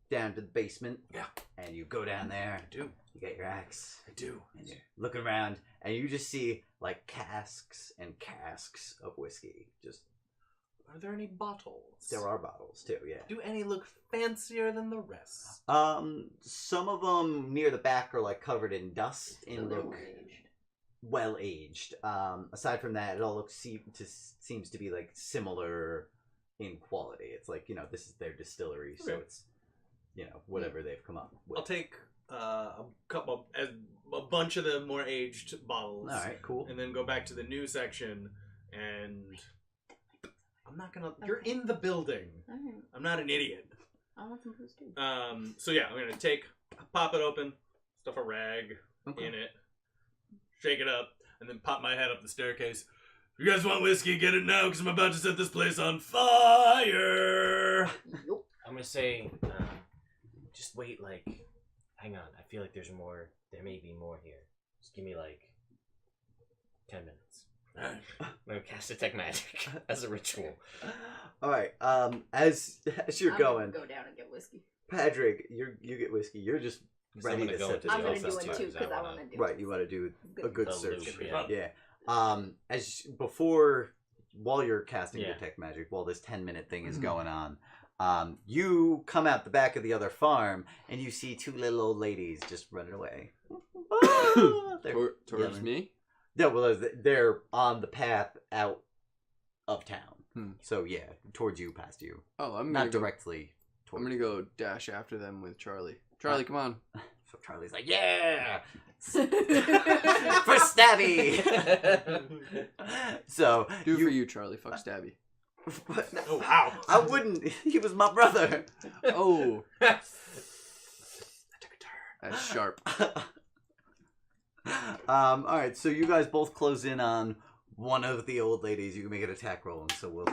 [SPEAKER 2] down to the basement.
[SPEAKER 1] Yeah.
[SPEAKER 2] And you go down there.
[SPEAKER 1] I do.
[SPEAKER 2] You get your axe.
[SPEAKER 1] I do.
[SPEAKER 2] And you're looking around, and you just see like casks and casks of whiskey. Just
[SPEAKER 1] Are there any bottles?
[SPEAKER 2] there are bottles too. Yeah.
[SPEAKER 1] Do any look fancier than the rest?
[SPEAKER 2] Some of them near the back are like covered in dust and look well aged. Aside from that, it all seems to be like similar in quality. It's like, this is their distillery, so
[SPEAKER 1] Okay.
[SPEAKER 2] it's whatever they've come up with.
[SPEAKER 1] I'll take a bunch of the more aged bottles.
[SPEAKER 2] All right, cool.
[SPEAKER 1] And then go back to the new section, and I'm not gonna. You're in the building.
[SPEAKER 4] Alright.
[SPEAKER 1] I'm not an idiot.
[SPEAKER 4] I want some booze too.
[SPEAKER 1] So yeah, I'm gonna pop it open, stuff a rag in it, shake it up, and then pop my head up the staircase. If you guys want whiskey, get it now, because I'm about to set this place on fire.
[SPEAKER 3] I'm gonna say, just wait, like, hang on. I feel like there's more. There may be more here. Just give me like 10 minutes. I'm gonna cast Detect Magic as a ritual.
[SPEAKER 2] All right. As you're
[SPEAKER 4] I'm
[SPEAKER 2] going,
[SPEAKER 4] gonna go down and get whiskey.
[SPEAKER 2] Patrick, you get whiskey. You're just
[SPEAKER 3] So I'm
[SPEAKER 2] ready
[SPEAKER 3] gonna
[SPEAKER 2] to
[SPEAKER 3] go
[SPEAKER 2] set
[SPEAKER 3] into
[SPEAKER 2] this
[SPEAKER 4] I'm
[SPEAKER 3] the
[SPEAKER 4] gonna
[SPEAKER 2] place
[SPEAKER 4] do
[SPEAKER 2] on
[SPEAKER 4] it
[SPEAKER 3] office
[SPEAKER 2] fire.
[SPEAKER 4] too because I want to do
[SPEAKER 2] Right,
[SPEAKER 4] it.
[SPEAKER 2] you want to do a
[SPEAKER 4] Good.
[SPEAKER 2] good
[SPEAKER 3] The
[SPEAKER 2] search.
[SPEAKER 3] loop, yeah.
[SPEAKER 2] Yeah. While you're casting Detect Magic, while this 10-minute thing is going on, you come out the back of the other farm and you see two little old ladies just running away. They're
[SPEAKER 5] Towards
[SPEAKER 2] yelling.
[SPEAKER 5] me?
[SPEAKER 2] Yeah, well, they're on the path out of town.
[SPEAKER 5] Hmm.
[SPEAKER 2] So yeah, towards you, past you,
[SPEAKER 5] Oh, I'm
[SPEAKER 2] not
[SPEAKER 5] gonna go,
[SPEAKER 2] directly.
[SPEAKER 5] I'm gonna go dash after them with Charlie. Charlie, come on.
[SPEAKER 2] So Charlie's like, yeah, for Stabby. So
[SPEAKER 5] Do for you, Charlie. Fuck Stabby.
[SPEAKER 1] Oh, wow.
[SPEAKER 2] I wouldn't. He was my brother.
[SPEAKER 5] Oh. That's sharp.
[SPEAKER 2] All right. So you guys both close in on one of the old ladies. You can make an attack roll, and so will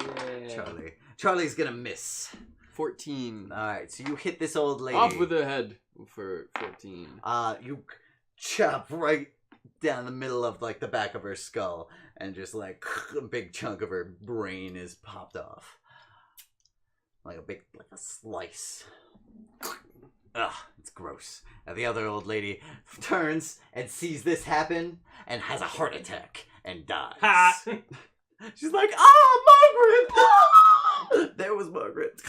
[SPEAKER 2] Charlie. Charlie's gonna miss.
[SPEAKER 5] 14.
[SPEAKER 2] All right. So you hit this old lady.
[SPEAKER 5] Off with the head for 14.
[SPEAKER 2] You chop right down the middle of like the back of her skull, and just like a big chunk of her brain is popped off, like a slice. Ugh, it's gross. And the other old lady turns and sees this happen and has a heart attack and dies.
[SPEAKER 1] Ha!
[SPEAKER 2] She's like, "Ah, Margaret! Ah!" There was Margaret.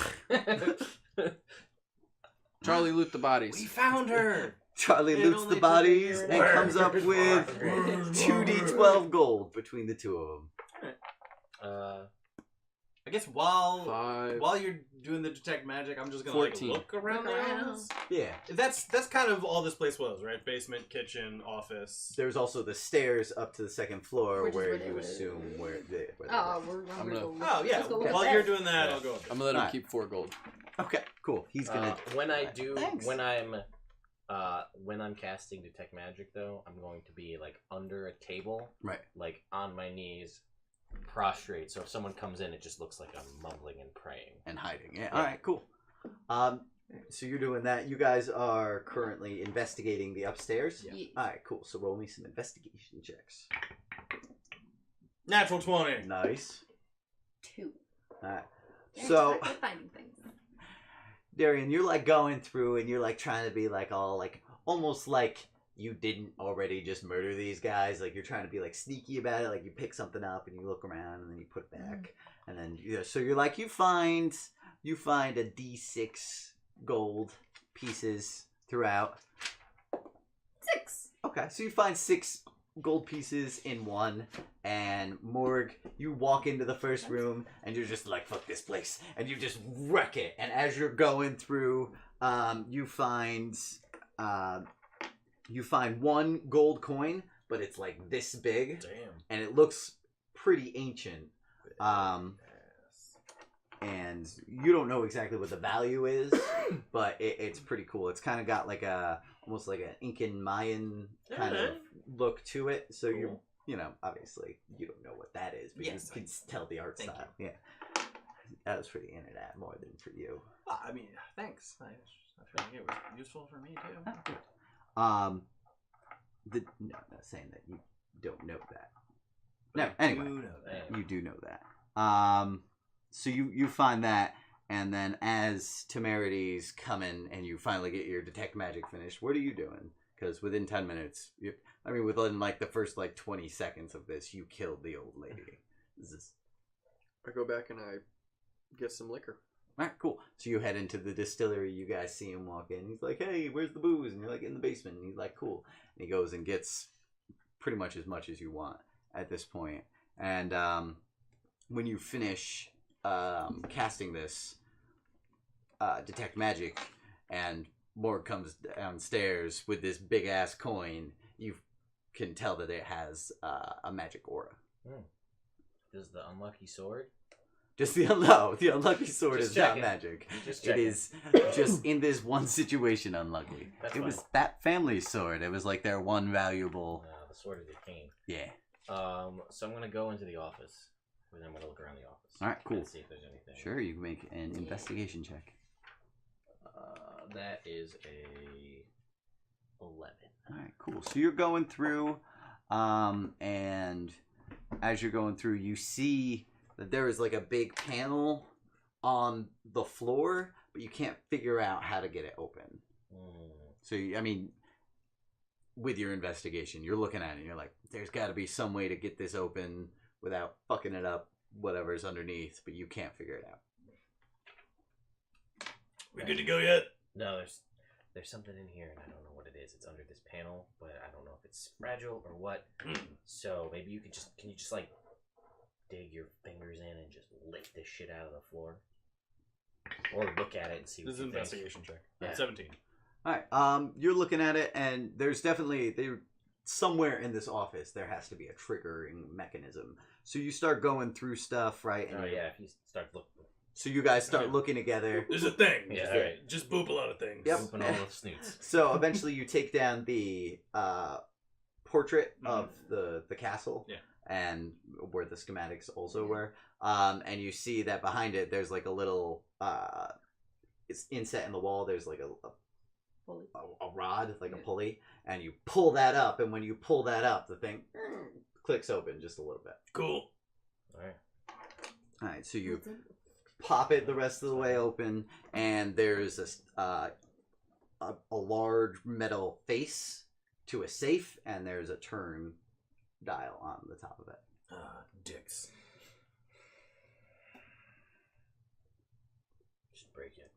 [SPEAKER 5] Charlie, loot the bodies.
[SPEAKER 1] We found her.
[SPEAKER 2] Charlie
[SPEAKER 1] It
[SPEAKER 2] loots
[SPEAKER 1] only
[SPEAKER 2] the
[SPEAKER 1] took a
[SPEAKER 2] bodies
[SPEAKER 1] year
[SPEAKER 2] and
[SPEAKER 1] and a
[SPEAKER 2] comes up
[SPEAKER 1] half.
[SPEAKER 2] with 2d12 gold between the two of them.
[SPEAKER 1] I guess while
[SPEAKER 5] 5.
[SPEAKER 1] you're doing the detect magic, I'm just gonna
[SPEAKER 5] 14.
[SPEAKER 1] like look around the
[SPEAKER 4] Look around.
[SPEAKER 1] house.
[SPEAKER 2] Yeah.
[SPEAKER 1] That's kind of all this place was, right? Basement, kitchen, office.
[SPEAKER 2] There's also the stairs up to the second floor
[SPEAKER 4] Which is
[SPEAKER 2] where
[SPEAKER 4] where they
[SPEAKER 2] you
[SPEAKER 4] live.
[SPEAKER 2] assume where they
[SPEAKER 4] Oh, we're
[SPEAKER 5] I'm
[SPEAKER 4] gonna
[SPEAKER 5] gonna-
[SPEAKER 4] go.
[SPEAKER 1] Oh yeah.
[SPEAKER 4] Let's go look at
[SPEAKER 1] While
[SPEAKER 4] that.
[SPEAKER 1] you're doing that,
[SPEAKER 3] Yeah.
[SPEAKER 1] I'll go over.
[SPEAKER 5] I'm gonna let him
[SPEAKER 2] Alright.
[SPEAKER 5] keep 4 gold.
[SPEAKER 2] Okay, cool. He's gonna.
[SPEAKER 3] When I do,
[SPEAKER 2] Thanks.
[SPEAKER 3] when I'm casting Detect Magic, though, I'm going to be like under a table,
[SPEAKER 2] Right.
[SPEAKER 3] like on my knees, prostrate. So if someone comes in, it just looks like I'm mumbling and praying.
[SPEAKER 2] And hiding. Yeah. All right. Cool. So you're doing that. You guys are currently investigating the upstairs.
[SPEAKER 4] Yeah.
[SPEAKER 2] All right. Cool. So roll me some investigation checks.
[SPEAKER 1] Natural 20.
[SPEAKER 2] Nice.
[SPEAKER 4] 2.
[SPEAKER 2] All right.
[SPEAKER 4] Yeah,
[SPEAKER 2] So
[SPEAKER 4] we're finding things.
[SPEAKER 2] Darian, you're like going through and you're like trying to be like all like almost like you didn't already just murder these guys. Like you're trying to be like sneaky about it. Like you pick something up and you look around and then you put it back. And then so you're like you find a D6 gold pieces throughout.
[SPEAKER 4] 6.
[SPEAKER 2] Okay, so you find 6 gold pieces in one, and Morg, you walk into the first room and you're just like, fuck this place, and you just wreck it. And as you're going through, you find 1 gold coin, but it's like this big,
[SPEAKER 1] Damn.
[SPEAKER 2] and it looks pretty ancient. And you don't know exactly what the value is, but it's pretty cool. It's kind of got like almost like an Incan Mayan kind of look to it. So
[SPEAKER 1] Cool.
[SPEAKER 2] you know, obviously you don't know what that is, but
[SPEAKER 1] Yes,
[SPEAKER 2] you can tell the art
[SPEAKER 1] thank
[SPEAKER 2] style. Yeah, that was for the internet more than for you.
[SPEAKER 1] I mean, thanks. I feel like it was useful for me too.
[SPEAKER 2] No, I'm not saying that you don't know that. No, anyway.
[SPEAKER 1] You know that.
[SPEAKER 2] You do know that. So you find that, and then as Temerity's coming and you finally get your detect magic finished, what are you doing? Because within 10 minutes, within like the first like 20 seconds of this, you killed the old lady.
[SPEAKER 5] I go back and I get some liquor.
[SPEAKER 2] All right, cool. So you head into the distillery. You guys see him walk in. He's like, "Hey, where's the booze?" And you're like, "In the basement." And he's like, "Cool." And he goes and gets pretty much as you want at this point. And when you finish casting this detect magic, and Morg comes downstairs with this big ass coin, you can tell that it has a magic aura.
[SPEAKER 3] Does the unlucky sword?
[SPEAKER 2] Just the unlucky sword
[SPEAKER 3] Just
[SPEAKER 2] is not
[SPEAKER 3] checking.
[SPEAKER 2] magic.
[SPEAKER 3] Just
[SPEAKER 2] It
[SPEAKER 3] checking.
[SPEAKER 2] is just in this one situation unlucky.
[SPEAKER 3] That's
[SPEAKER 2] It was
[SPEAKER 3] fine.
[SPEAKER 2] that family's sword. It was like their one valuable.
[SPEAKER 3] The sword of the cane.
[SPEAKER 2] Yeah.
[SPEAKER 3] So I'm gonna go into the office, and then I'm gonna look around the office.
[SPEAKER 2] All right, cool.
[SPEAKER 3] And see if there's anything.
[SPEAKER 2] Sure, you can make an investigation check.
[SPEAKER 3] That is a 11.
[SPEAKER 2] All right, cool. So you're going through, and as you're going through, you see that there is like a big panel on the floor, but you can't figure out how to get it open. So, I mean, with your investigation, you're looking at it and you're like, there's got to be some way to get this open without fucking it up, whatever's underneath, but you can't figure it out.
[SPEAKER 1] We good to go yet?
[SPEAKER 3] No, there's something in here, and I don't know what it is. It's under this panel, but I don't know if it's fragile or what. So maybe you can you just like dig your fingers in and just lift this shit out of the floor, or look at it and see what
[SPEAKER 6] This is
[SPEAKER 3] you
[SPEAKER 6] an
[SPEAKER 3] think.
[SPEAKER 6] investigation check.
[SPEAKER 3] Yeah.
[SPEAKER 6] 17.
[SPEAKER 2] All right, you're looking at it, and there's definitely somewhere in this office there has to be a triggering mechanism. So you start going through stuff, right? And
[SPEAKER 3] Oh yeah, if you start looking.
[SPEAKER 2] So you guys start looking together.
[SPEAKER 1] There's a thing.
[SPEAKER 3] Yeah,
[SPEAKER 1] Just,
[SPEAKER 3] alright.
[SPEAKER 1] just boop a lot of things.
[SPEAKER 2] Yep.
[SPEAKER 3] Open all the snoots.
[SPEAKER 2] So eventually you take down the portrait of the castle.
[SPEAKER 1] Yeah.
[SPEAKER 2] And where the schematics also were. And you see that behind it there's like a little it's inset in the wall, there's like a rod, like a pulley, and you pull that up, and when you pull that up the thing clicks open just a little bit.
[SPEAKER 1] Cool.
[SPEAKER 2] Alright, so you pop it the rest of the way open, and there's a large metal face to a safe, and there's a turn dial on the top of it.
[SPEAKER 1] Dicks.
[SPEAKER 3] Just break it.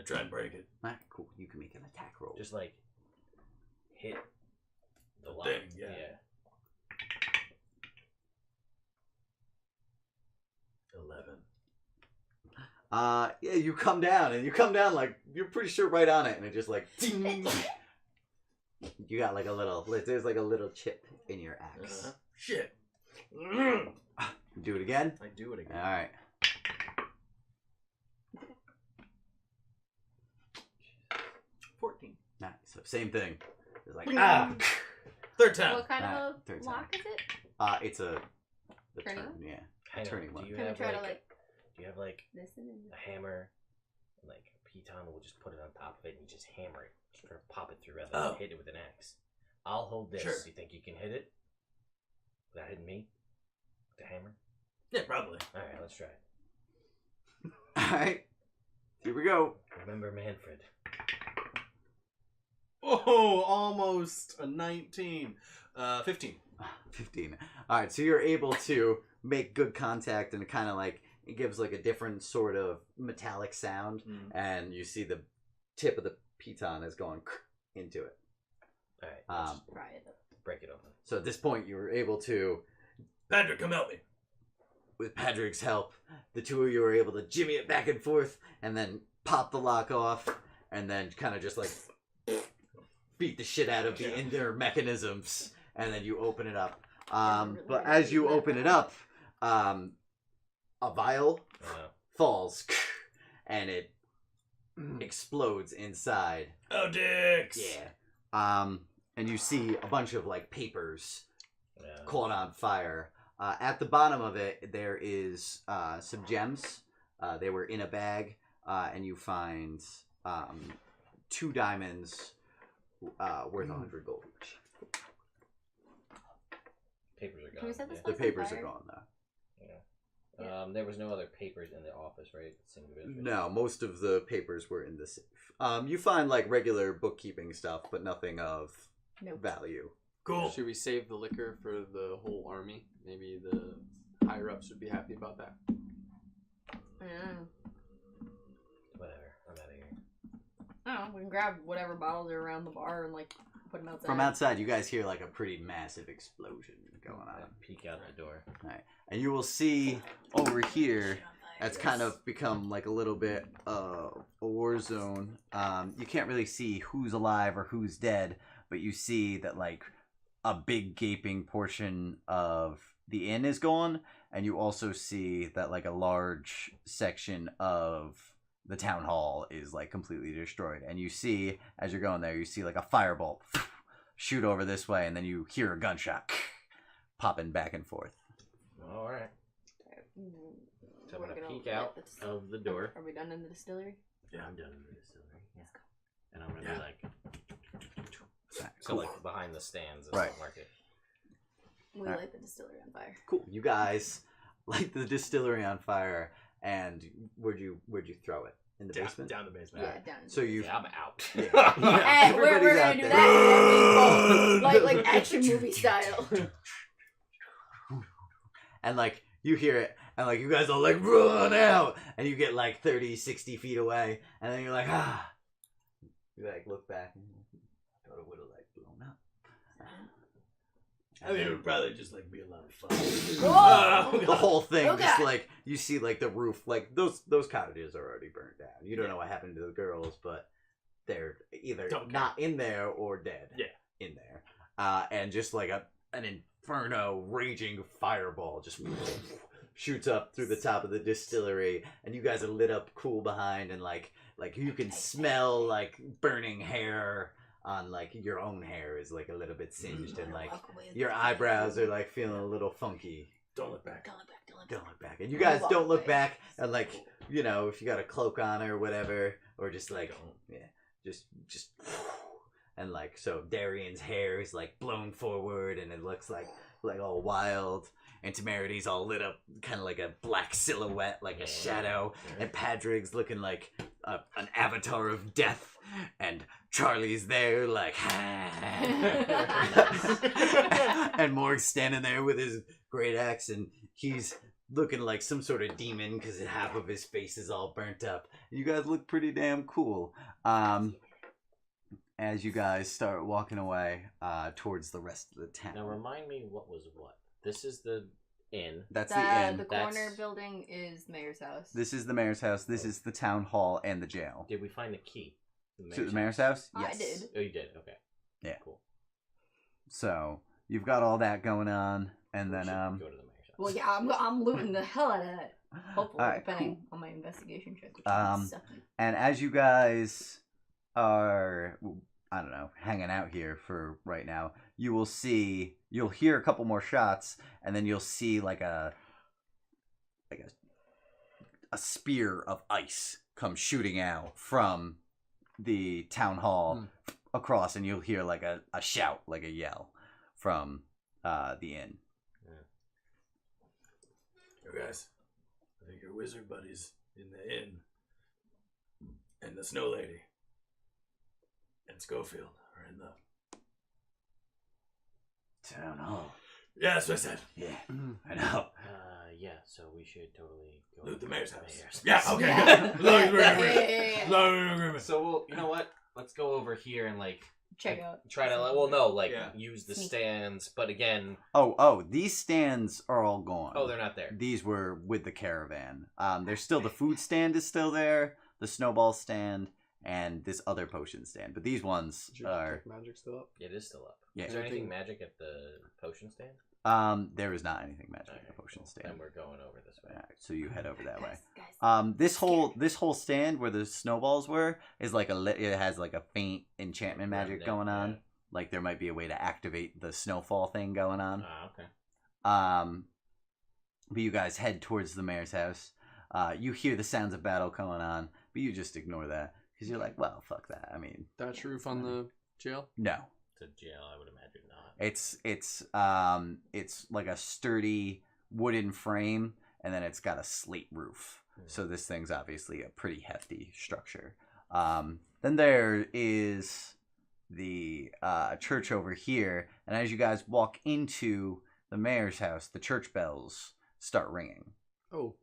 [SPEAKER 1] I try and break it.
[SPEAKER 2] Alright, cool. You can make an attack roll.
[SPEAKER 3] Just like hit the
[SPEAKER 1] The
[SPEAKER 3] lock.
[SPEAKER 1] thing, yeah.
[SPEAKER 3] 11.
[SPEAKER 2] Yeah, you come down like you're pretty sure right on it, and it just like ding. You got like there's like a little chip in your axe.
[SPEAKER 1] Shit.
[SPEAKER 2] Do it again.
[SPEAKER 6] I do it again.
[SPEAKER 2] All right. Nice. So same thing. It's like
[SPEAKER 1] Third time.
[SPEAKER 4] What kind of
[SPEAKER 2] third
[SPEAKER 4] a lock
[SPEAKER 2] time.
[SPEAKER 4] is it?
[SPEAKER 2] It's the
[SPEAKER 4] Turning
[SPEAKER 2] turn.
[SPEAKER 4] one?
[SPEAKER 2] Yeah.
[SPEAKER 3] Hang on,
[SPEAKER 2] Turning one.
[SPEAKER 3] Do you
[SPEAKER 4] Can we
[SPEAKER 3] have
[SPEAKER 4] try
[SPEAKER 3] like,
[SPEAKER 4] to like
[SPEAKER 3] do you have like
[SPEAKER 4] listen and
[SPEAKER 3] a hammer, and like a piton? We'll just put it on top of it and you just hammer it, just try to pop it through rather than hit it with an axe. I'll hold this.
[SPEAKER 1] Sure.
[SPEAKER 3] You think you can hit it without hitting me? With the hammer?
[SPEAKER 1] Yeah, probably.
[SPEAKER 3] All right, let's try it.
[SPEAKER 2] All right. Here we go.
[SPEAKER 3] Remember Manfred.
[SPEAKER 6] Oh, almost a 19. 15.
[SPEAKER 2] 15. All right. So you're able to make good contact, and it kind of like it gives like a different sort of metallic sound, and you see the tip of the piton is going into it.
[SPEAKER 3] All right, let's
[SPEAKER 4] try it.
[SPEAKER 3] break it open.
[SPEAKER 2] So at this point, you were able to,
[SPEAKER 1] Patrick, come help me.
[SPEAKER 2] with Patrick's help, the two of you were able to jimmy it back and forth, and then pop the lock off, and then kind of just like beat the shit out of the inner mechanisms, and then you open it up. But as you open it up, a vial falls, and it explodes inside.
[SPEAKER 1] Oh, dicks.
[SPEAKER 2] Yeah. And you see a bunch of like papers caught on fire. At the bottom of it, there is some gems. They were in a bag, and you find 2 diamonds worth 100 gold each.
[SPEAKER 3] Papers are
[SPEAKER 4] Can we
[SPEAKER 3] gone.
[SPEAKER 4] set this
[SPEAKER 2] The
[SPEAKER 4] place on
[SPEAKER 2] papers are
[SPEAKER 4] fire?
[SPEAKER 2] gone though.
[SPEAKER 3] There was no other papers in the office, right? Same division.
[SPEAKER 2] No, most of the papers were in the safe. You find like regular bookkeeping stuff, but nothing of value.
[SPEAKER 1] Cool.
[SPEAKER 5] Should we save the liquor for the whole army? Maybe the higher ups would be happy about that.
[SPEAKER 3] Whatever. I'm out of here.
[SPEAKER 4] I don't know. We can grab whatever bottles are around the bar and like put them outside.
[SPEAKER 2] From outside, you guys hear like a pretty massive explosion going on.
[SPEAKER 3] Peek out the door.
[SPEAKER 2] Right. And you will see over here, it's kind of become like a little bit a war zone. You can't really see who's alive or who's dead, but you see that like a big gaping portion of the inn is gone, and you also see that like a large section of the town hall is like completely destroyed. And you see, as you're going there, you see like a firebolt shoot over this way, and then you hear a gunshot popping back and forth.
[SPEAKER 3] All right. So I'm
[SPEAKER 4] We're
[SPEAKER 3] gonna
[SPEAKER 4] gonna
[SPEAKER 3] peek
[SPEAKER 4] let
[SPEAKER 3] out
[SPEAKER 4] this-
[SPEAKER 3] of the door.
[SPEAKER 4] Are we done in the distillery?
[SPEAKER 3] Yeah, I'm done in the distillery. Yeah.
[SPEAKER 6] And I'm gonna
[SPEAKER 1] Yeah.
[SPEAKER 6] be like,
[SPEAKER 3] So like behind the stands of
[SPEAKER 2] Right.
[SPEAKER 3] the market.
[SPEAKER 4] We
[SPEAKER 2] Alright.
[SPEAKER 4] light the distillery on fire.
[SPEAKER 2] Cool. You guys light the distillery on fire, and where'd you throw it? In the basement?
[SPEAKER 6] down the basement.
[SPEAKER 4] Yeah, down.
[SPEAKER 2] So you
[SPEAKER 3] Yeah, I'm out.
[SPEAKER 4] And we're
[SPEAKER 2] Everybody's
[SPEAKER 4] gonna
[SPEAKER 2] out
[SPEAKER 4] do
[SPEAKER 2] there.
[SPEAKER 4] that like action movie style.
[SPEAKER 2] And like you hear it, and like you guys all like run out, and you get like 30, 60 feet away, and then you're like, ah. You like look back, and thought it would have like blown up.
[SPEAKER 1] I mean, it would probably just like be a lot of fun.
[SPEAKER 4] Whoa!
[SPEAKER 2] The whole thing,
[SPEAKER 4] Oh,
[SPEAKER 2] just
[SPEAKER 4] God.
[SPEAKER 2] like you see, like the roof, like those cottages are already burned down. You don't know what happened to the girls, but they're either
[SPEAKER 1] Don't care.
[SPEAKER 2] not in there or dead.
[SPEAKER 1] Yeah.
[SPEAKER 2] In there, and just like an inferno raging fireball just shoots up through the top of the distillery, and you guys are lit up cool behind, and like you can smell like burning hair on like your own hair is like a little bit singed, and like your eyebrows are like feeling a little funky.
[SPEAKER 1] Don't look back.
[SPEAKER 4] Don't look back. Don't look back.
[SPEAKER 2] Don't look back, and you guys don't look
[SPEAKER 4] away.
[SPEAKER 2] back, and like you know, if you got a cloak on or whatever, or just like just and like so Darian's hair is like blown forward, and it looks like all wild, and Temerity's all lit up, kind of like a black silhouette, like a shadow, and Padrig's looking like an avatar of death, and Charlie's there like and Morg's standing there with his great axe, and he's looking like some sort of demon because half of his face is all burnt up. You guys look pretty damn cool. As you guys start walking away towards the rest of the town.
[SPEAKER 3] Now remind me what was what. This is the inn.
[SPEAKER 2] That's the inn.
[SPEAKER 4] The corner
[SPEAKER 3] That's-
[SPEAKER 4] building is the mayor's house.
[SPEAKER 2] This is the mayor's house. This is the town hall and the jail.
[SPEAKER 3] Did we find the key?
[SPEAKER 2] To the mayor's house?
[SPEAKER 4] I
[SPEAKER 2] Yes.
[SPEAKER 4] did.
[SPEAKER 3] Oh, you did. Okay.
[SPEAKER 2] Yeah.
[SPEAKER 3] Cool.
[SPEAKER 2] So you've got all that going on, and
[SPEAKER 3] We
[SPEAKER 2] then
[SPEAKER 3] should go to the mayor's house.
[SPEAKER 4] Well, yeah, I'm looting the hell out of that. Hopefully,
[SPEAKER 2] Alright,
[SPEAKER 4] depending on my investigation check. Which
[SPEAKER 2] Um,
[SPEAKER 4] is sucky.
[SPEAKER 2] and as you guys are, I don't know, hanging out here for right now, you'll hear a couple more shots, and then you'll see like a spear of ice come shooting out from the town hall across, and you'll hear like a shout, like a yell from the inn.
[SPEAKER 1] Hey guys, I think your wizard buddies in the inn, and the snow lady, and Schofield are in the
[SPEAKER 2] Town hall.
[SPEAKER 1] Yeah, that's what I said.
[SPEAKER 2] Yeah, I know.
[SPEAKER 3] Yeah. So we should totally go
[SPEAKER 1] Loot the
[SPEAKER 3] to
[SPEAKER 1] mayor's house.
[SPEAKER 3] mayor's
[SPEAKER 1] Yeah,
[SPEAKER 3] house.
[SPEAKER 1] okay.
[SPEAKER 4] Yeah.
[SPEAKER 1] As long as we're in agreement.
[SPEAKER 4] Yeah.
[SPEAKER 1] As long as we're in agreement.
[SPEAKER 3] So we'll, you know what? Let's go over here and like
[SPEAKER 4] Check out.
[SPEAKER 3] try to well no like
[SPEAKER 1] Yeah.
[SPEAKER 3] use the
[SPEAKER 4] Sneak.
[SPEAKER 3] stands, but again,
[SPEAKER 2] Oh, these stands are all gone.
[SPEAKER 3] oh they're not there.
[SPEAKER 2] These were with the caravan. There's still the food stand is still there, the snowball stand, and this other potion stand. But these ones
[SPEAKER 5] Is your
[SPEAKER 2] are
[SPEAKER 5] detect magic still up?
[SPEAKER 3] It is still up.
[SPEAKER 2] Yeah.
[SPEAKER 3] Is there anything
[SPEAKER 5] Anything-
[SPEAKER 3] magic at the potion stand?
[SPEAKER 2] there is not anything magic in the
[SPEAKER 3] Alright,
[SPEAKER 2] potion
[SPEAKER 3] cool.
[SPEAKER 2] stand.
[SPEAKER 3] Then we're going over this way.
[SPEAKER 2] Alright, so you head over that way.
[SPEAKER 4] Guys,
[SPEAKER 2] This whole stand where the snowballs were is like it has like a faint enchantment magic
[SPEAKER 3] Remnant,
[SPEAKER 2] going on.
[SPEAKER 3] yeah.
[SPEAKER 2] Like there might be a way to activate the snowfall thing going on.
[SPEAKER 3] Ah, okay.
[SPEAKER 2] But you guys head towards the mayor's house. You hear the sounds of battle going on, but you just ignore that because you're like, well, fuck that. I mean,
[SPEAKER 5] Thatch roof on the jail?
[SPEAKER 2] no.
[SPEAKER 3] To jail, I would imagine not.
[SPEAKER 2] It's like a sturdy wooden frame, and then it's got a slate roof. So this thing's obviously a pretty hefty structure. Then there is the church over here, and as you guys walk into the mayor's house, the church bells start ringing.
[SPEAKER 5] Oh.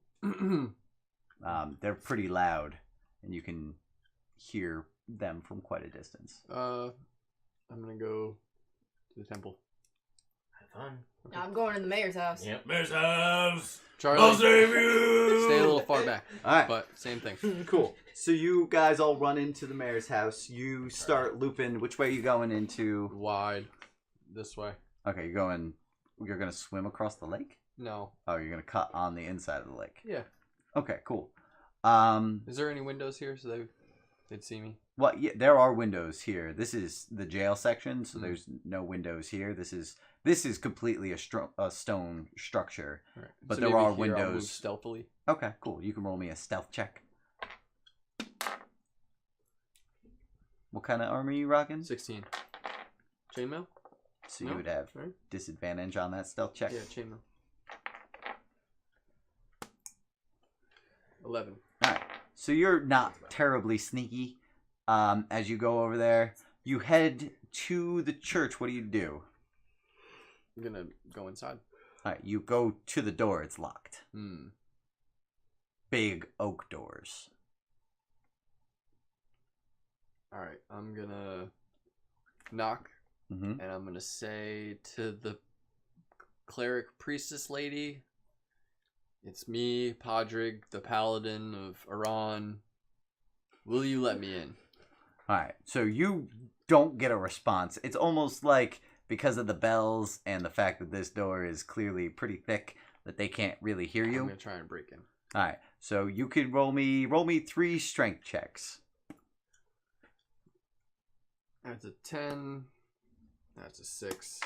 [SPEAKER 2] They're pretty loud, and you can hear them from quite a distance.
[SPEAKER 5] I'm gonna go to the temple.
[SPEAKER 3] Have fun.
[SPEAKER 4] I'm going to the mayor's house.
[SPEAKER 3] Yep.
[SPEAKER 1] Mayor's house. I'll
[SPEAKER 5] Charlie,
[SPEAKER 1] save you.
[SPEAKER 5] stay a little far back,
[SPEAKER 2] All right.
[SPEAKER 5] but same thing.
[SPEAKER 2] Cool. So you guys all run into the mayor's house. You start looping. Which way are you going into?
[SPEAKER 5] Wide, this way.
[SPEAKER 2] Okay, you're gonna swim across the lake?
[SPEAKER 5] No.
[SPEAKER 2] Oh, you're gonna cut on the inside of the lake.
[SPEAKER 5] Yeah.
[SPEAKER 2] Okay, cool.
[SPEAKER 5] Is there any windows here so they'd see me?
[SPEAKER 2] Well, yeah, there are windows here. This is the jail section, so there's no windows here. This is completely a stone structure,
[SPEAKER 5] Right.
[SPEAKER 2] but
[SPEAKER 5] So
[SPEAKER 2] there
[SPEAKER 5] maybe
[SPEAKER 2] are
[SPEAKER 5] here I'll
[SPEAKER 2] windows.
[SPEAKER 5] move stealthily.
[SPEAKER 2] Okay, cool. You can roll me a stealth check. What kind of armor are you rocking?
[SPEAKER 5] 16. Chainmail?
[SPEAKER 2] So
[SPEAKER 5] No?
[SPEAKER 2] you would have
[SPEAKER 5] Right.
[SPEAKER 2] disadvantage on that stealth check.
[SPEAKER 5] Yeah, chainmail. 11.
[SPEAKER 2] All right. So you're not terribly sneaky. As you go over there, you head to the church. What do?
[SPEAKER 5] I'm gonna go inside.
[SPEAKER 2] All right. You go to the door. It's locked.
[SPEAKER 5] Hmm.
[SPEAKER 2] Big oak doors.
[SPEAKER 5] Alright, I'm gonna knock,
[SPEAKER 2] Mm-hmm.
[SPEAKER 5] and I'm gonna say to the cleric priestess lady, it's me, Podrick, the paladin of Iran. Will you let me in?
[SPEAKER 2] All right. So you don't get a response. It's almost like because of the bells and the fact that this door is clearly pretty thick that they can't really hear
[SPEAKER 5] I'm
[SPEAKER 2] you.
[SPEAKER 5] gonna try and break in.
[SPEAKER 2] All right. So you could roll me 3 strength checks.
[SPEAKER 5] That's a 10. That's a 6.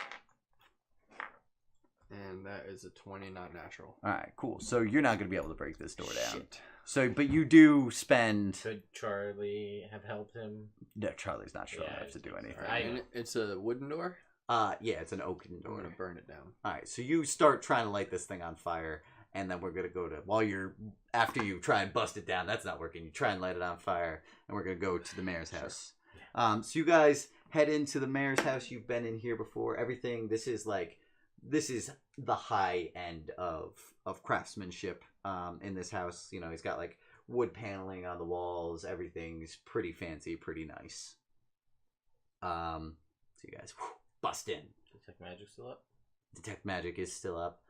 [SPEAKER 5] And that is a 20, not natural.
[SPEAKER 2] All right, cool. So you're not going to be able to break this door down.
[SPEAKER 5] Shit.
[SPEAKER 2] So, but you do spend.
[SPEAKER 3] Could Charlie have helped him?
[SPEAKER 2] No, Charlie's not strong
[SPEAKER 3] Yeah,
[SPEAKER 2] enough to do anything.
[SPEAKER 3] Right.
[SPEAKER 5] And it's a wooden door?
[SPEAKER 2] Yeah, it's an oaken
[SPEAKER 5] I'm
[SPEAKER 2] door.
[SPEAKER 5] gonna burn it down.
[SPEAKER 2] All right, so you start trying to light this thing on fire, and then we're gonna go to after you try and bust it down. That's not working. You try and light it on fire, and we're gonna go to the mayor's house. So you guys head into the mayor's house. You've been in here before. Everything. This is the high end of craftsmanship in this house. You know, he's got like wood paneling on the walls. Everything's pretty fancy, pretty nice. So you guys bust in.
[SPEAKER 3] Detect magic still up?
[SPEAKER 2] Detect magic is still up.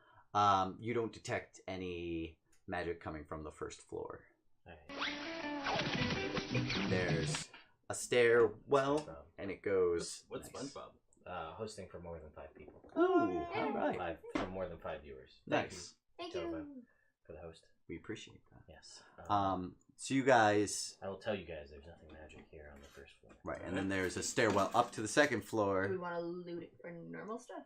[SPEAKER 2] You don't detect any magic coming from the first floor. There's a stairwell, and it goes.
[SPEAKER 1] What's
[SPEAKER 2] nice.
[SPEAKER 1] SpongeBob?
[SPEAKER 3] Hosting for more than 5 people.
[SPEAKER 2] Ooh, all right.
[SPEAKER 3] For more than 5 viewers.
[SPEAKER 2] Nice.
[SPEAKER 4] Thank
[SPEAKER 3] Caravan,
[SPEAKER 4] you.
[SPEAKER 3] for the host.
[SPEAKER 2] We appreciate that.
[SPEAKER 3] Yes.
[SPEAKER 2] So you guys,
[SPEAKER 3] I will tell you guys there's nothing magic here on the first floor.
[SPEAKER 2] right, and then there's a stairwell up to the second
[SPEAKER 4] Do we
[SPEAKER 2] floor,
[SPEAKER 4] want to loot it for normal stuff?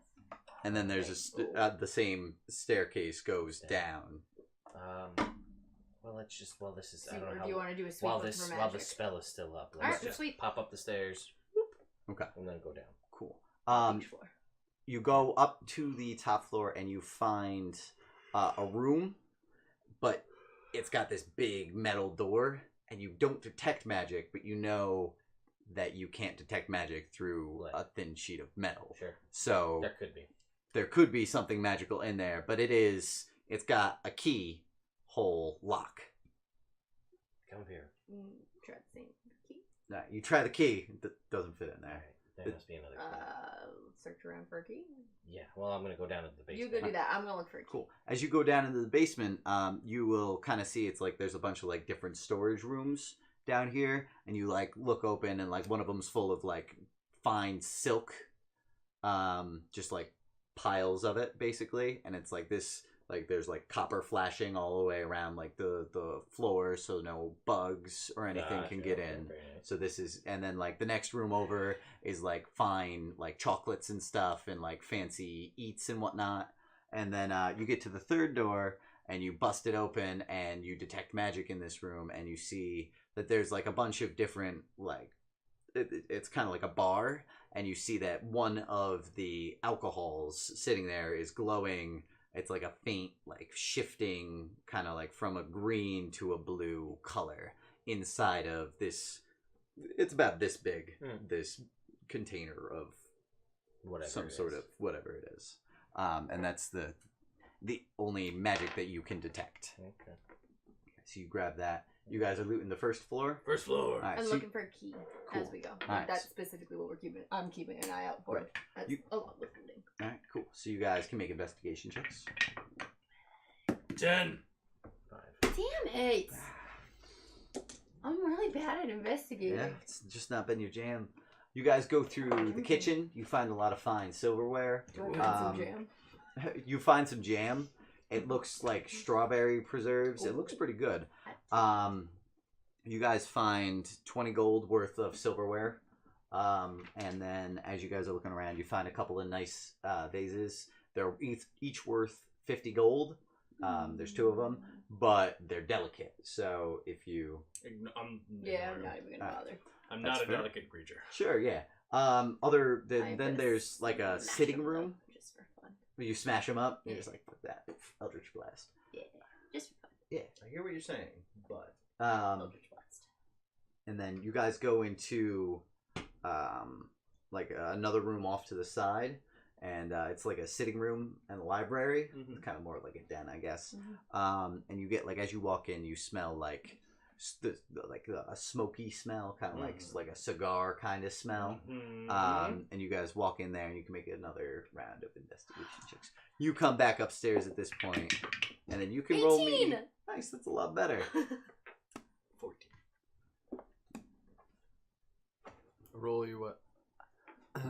[SPEAKER 2] and then there's the same staircase goes down.
[SPEAKER 3] Well, let's just this is
[SPEAKER 4] See,
[SPEAKER 3] I don't
[SPEAKER 4] or
[SPEAKER 3] know
[SPEAKER 4] do
[SPEAKER 3] how
[SPEAKER 4] you want to do a sweep
[SPEAKER 3] while
[SPEAKER 4] for
[SPEAKER 3] this
[SPEAKER 4] magic?
[SPEAKER 3] spell is still up.
[SPEAKER 4] Alright,
[SPEAKER 3] Let's just
[SPEAKER 4] sweep.
[SPEAKER 3] pop up the stairs.
[SPEAKER 2] Okay.
[SPEAKER 3] And then go down.
[SPEAKER 2] Cool.
[SPEAKER 4] Each floor.
[SPEAKER 2] You go up to the top floor and you find a room, but it's got this big metal door, and you don't detect magic, but you know that you can't detect magic through a thin sheet of metal.
[SPEAKER 3] Sure.
[SPEAKER 2] So
[SPEAKER 3] There could be.
[SPEAKER 2] something magical in there, but it's got a key hole lock.
[SPEAKER 3] Come here.
[SPEAKER 4] Try the same key.
[SPEAKER 2] Now, you try the key, it doesn't fit in there.
[SPEAKER 3] Alright. There must be another key.
[SPEAKER 4] Search around for a key.
[SPEAKER 3] Yeah. Well, I'm gonna go down into the basement.
[SPEAKER 4] You go do that. I'm gonna look for a key.
[SPEAKER 2] Cool. As you go down into the basement, you will kind of see it's like there's a bunch of like different storage rooms down here, and you like look open, and like one of them's full of like fine silk, just like piles of it basically, and it's like this. Like there's like copper flashing all the way around like the floor, so no bugs or anything can get in.
[SPEAKER 3] Very nice.
[SPEAKER 2] So this is, and then like the next room over is like fine like chocolates and stuff and like fancy eats and whatnot. And then you get to the third door and you bust it open and you detect magic in this room, and you see that there's like a bunch of different like it's kind of like a bar, and you see that one of the alcohols sitting there is glowing. It's like a faint, like shifting kind of like from a green to a blue color inside of this. It's about this big, this container of
[SPEAKER 3] Whatever
[SPEAKER 2] whatever it is. And that's the only magic that you can detect.
[SPEAKER 3] Okay.
[SPEAKER 2] So you grab that. You guys are looting the first floor.
[SPEAKER 1] First floor.
[SPEAKER 2] All right,
[SPEAKER 4] I'm
[SPEAKER 2] so
[SPEAKER 4] looking for a key
[SPEAKER 2] Cool.
[SPEAKER 4] as we go.
[SPEAKER 2] Alright.
[SPEAKER 4] That's specifically what we're keeping. I'm keeping an eye out for.
[SPEAKER 2] Right.
[SPEAKER 4] That's
[SPEAKER 2] You-
[SPEAKER 4] along with looting.
[SPEAKER 2] all right, cool. So you guys can make investigation checks.
[SPEAKER 1] 10.
[SPEAKER 3] 5.
[SPEAKER 4] Damn it! I'm really bad at investigating.
[SPEAKER 2] Yeah, it's just not been your jam. You guys go through the kitchen. You find a lot of fine silverware.
[SPEAKER 4] Do I find some jam?
[SPEAKER 2] You find some jam. It looks like strawberry preserves. It looks pretty good. You guys find 20 gold worth of silverware. And then as you guys are looking around, you find a couple of nice vases. They're each worth 50 gold. There's 2 of them, but they're delicate. So if you...
[SPEAKER 4] I'm not even going to bother.
[SPEAKER 1] I'm not a delicate creature.
[SPEAKER 2] Sure, yeah. Then there's like a sitting room.
[SPEAKER 4] Just for fun.
[SPEAKER 2] You smash them up. You're just like, fuck that. Eldritch Blast.
[SPEAKER 4] Yeah, just for fun.
[SPEAKER 2] Yeah.
[SPEAKER 6] I hear what you're saying, but
[SPEAKER 4] Eldritch Blast.
[SPEAKER 2] And then you guys go into like another room off to the side, and it's like a sitting room and a library.
[SPEAKER 1] Mm-hmm.
[SPEAKER 2] It's kind of more like a den, I guess.
[SPEAKER 4] Mm-hmm.
[SPEAKER 2] And you get like as you walk in, you smell like a smoky smell, kind of like a cigar kind of smell.
[SPEAKER 1] Mm-hmm.
[SPEAKER 2] And you guys walk in there, and you can make another round of investigation checks. You come back upstairs at this point, and then you can roll me.
[SPEAKER 4] 18!
[SPEAKER 2] Nice, that's a lot better.
[SPEAKER 1] 14.
[SPEAKER 5] Roll you what?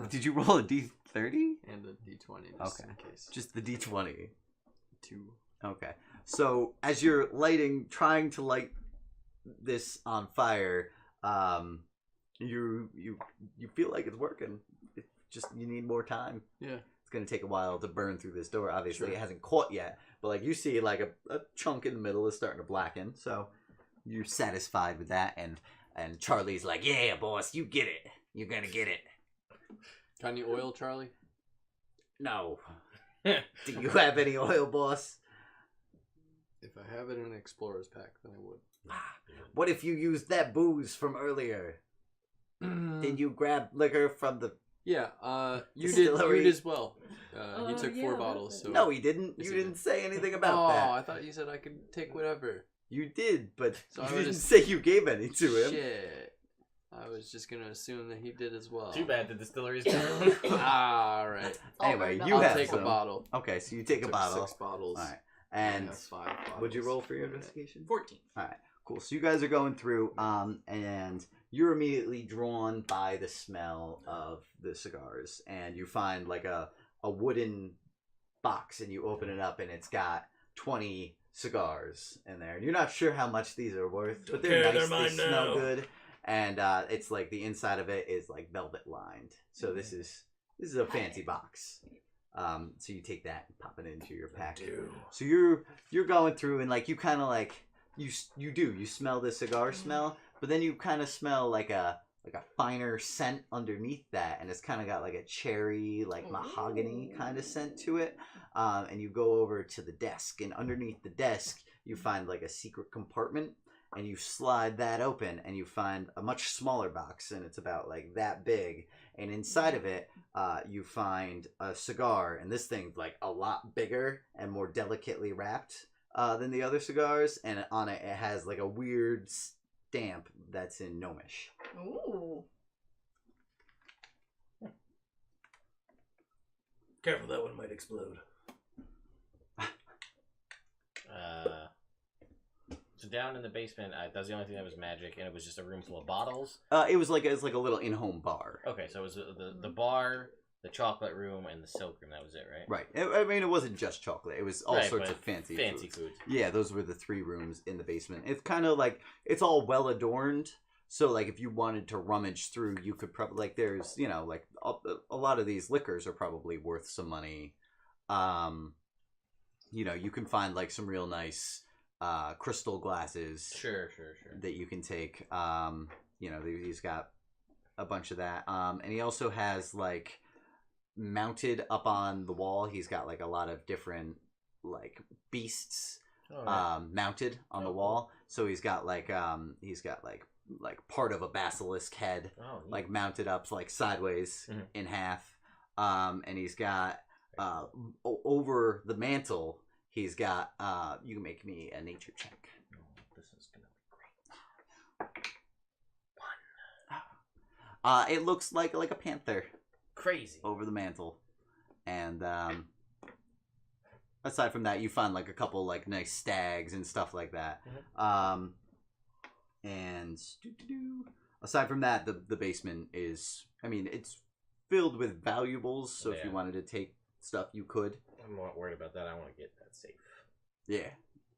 [SPEAKER 2] Did you roll a D30?
[SPEAKER 5] And a D20 just in case.
[SPEAKER 2] Just the D20.
[SPEAKER 5] 2.
[SPEAKER 2] Okay. So as you're trying to light this on fire, you feel like it's working. It just you need more time.
[SPEAKER 5] Yeah.
[SPEAKER 2] It's gonna take a while to burn through this door. Obviously,
[SPEAKER 5] Sure.
[SPEAKER 2] it hasn't caught yet, but like you see, like a chunk in the middle is starting to blacken. So you're satisfied with that, and Charlie's like, "Yeah, boss, you get it. You're gonna get it."
[SPEAKER 5] Got any oil, Charlie?
[SPEAKER 2] No. Do you have any oil, boss?
[SPEAKER 5] If I have it in an explorer's pack, then I would.
[SPEAKER 2] What if you used that booze from earlier? Did you grab liquor from the...
[SPEAKER 5] Yeah, you
[SPEAKER 2] Distillery?
[SPEAKER 5] did as well. He took
[SPEAKER 4] yeah,
[SPEAKER 5] 4 bottles. So.
[SPEAKER 2] No, he didn't.
[SPEAKER 5] Yes,
[SPEAKER 2] You
[SPEAKER 5] he
[SPEAKER 2] didn't
[SPEAKER 5] did.
[SPEAKER 2] say anything about that.
[SPEAKER 5] I thought you said I could take whatever.
[SPEAKER 2] You did, but
[SPEAKER 5] So
[SPEAKER 2] you
[SPEAKER 5] I would
[SPEAKER 2] didn't
[SPEAKER 5] just-
[SPEAKER 2] say you gave any to him.
[SPEAKER 5] Shit. I was just gonna assume that he did as well.
[SPEAKER 3] Too bad the distillery's gone.
[SPEAKER 5] Alright.
[SPEAKER 2] Anyway,
[SPEAKER 4] All
[SPEAKER 2] you
[SPEAKER 5] I'll
[SPEAKER 2] have
[SPEAKER 5] take
[SPEAKER 2] some.
[SPEAKER 5] a bottle.
[SPEAKER 2] Okay, so you take a
[SPEAKER 5] Took
[SPEAKER 2] bottle.
[SPEAKER 5] 6 bottles.
[SPEAKER 2] All right.
[SPEAKER 5] I
[SPEAKER 2] And
[SPEAKER 5] have 5 bottles.
[SPEAKER 2] would you roll for your
[SPEAKER 5] Okay.
[SPEAKER 2] investigation?
[SPEAKER 1] 14.
[SPEAKER 2] Cool. So you guys are going through, and you're immediately drawn by the smell of the cigars, and you find like a wooden box, and you open it up, and it's got 20 cigars in there. And you're not sure how much these are worth, but they're
[SPEAKER 1] Okay,
[SPEAKER 2] nice.
[SPEAKER 1] they're mine
[SPEAKER 2] they smell
[SPEAKER 1] now.
[SPEAKER 2] good, and it's like the inside of it is like velvet lined. So this is a fancy box. So you take that and pop it into your pack. So you're going through, and like you kind of like you smell the cigar smell, but then you kind of smell like a finer scent underneath that, and it's kind of got like a cherry, like mahogany kind of scent to it. And you go over to the desk, and underneath the desk you find like a secret compartment, and you slide that open, and you find a much smaller box, and it's about like that big, and inside of it you find a cigar, and this thing's like a lot bigger and more delicately wrapped than the other cigars, and on it has like a weird stamp that's in Gnomish.
[SPEAKER 4] Ooh.
[SPEAKER 1] Careful, that one might explode.
[SPEAKER 3] So down in the basement, that was the only thing that was magic, and it was just a room full of bottles.
[SPEAKER 2] It was like a little in-home bar.
[SPEAKER 3] Okay, so it was the bar, the chocolate room, and the silk room. That was it, right?
[SPEAKER 2] Right. I mean, it wasn't just chocolate. It was all
[SPEAKER 3] Right,
[SPEAKER 2] sorts
[SPEAKER 3] but
[SPEAKER 2] of fancy foods.
[SPEAKER 3] foods.
[SPEAKER 2] Yeah, those were the 3 rooms in the basement. It's kind of like, it's all well adorned. So, like, if you wanted to rummage through, you could probably, like, there's, you know, like, a lot of these liquors are probably worth some money. You know, you can find, like, some real nice crystal glasses.
[SPEAKER 3] Sure.
[SPEAKER 2] That you can take. You know, he's got a bunch of that. And he also has, like, mounted up on the wall, he's got, like, a lot of different, like, beasts mounted on the wall. So he's got like part of a basilisk head, like mounted up like sideways in half, and he's got over the mantle he's got you can make me a nature check.
[SPEAKER 3] This is gonna be great. 1.
[SPEAKER 2] It looks like a panther
[SPEAKER 3] Crazy.
[SPEAKER 2] over the mantle, and aside from that, you find like a couple like nice stags and stuff like that. And aside from that, the basement is, I mean, it's filled with valuables, so if you
[SPEAKER 3] Yeah.
[SPEAKER 2] wanted to take stuff, you could.
[SPEAKER 3] I'm not worried about that. I want to get that safe.
[SPEAKER 2] Yeah,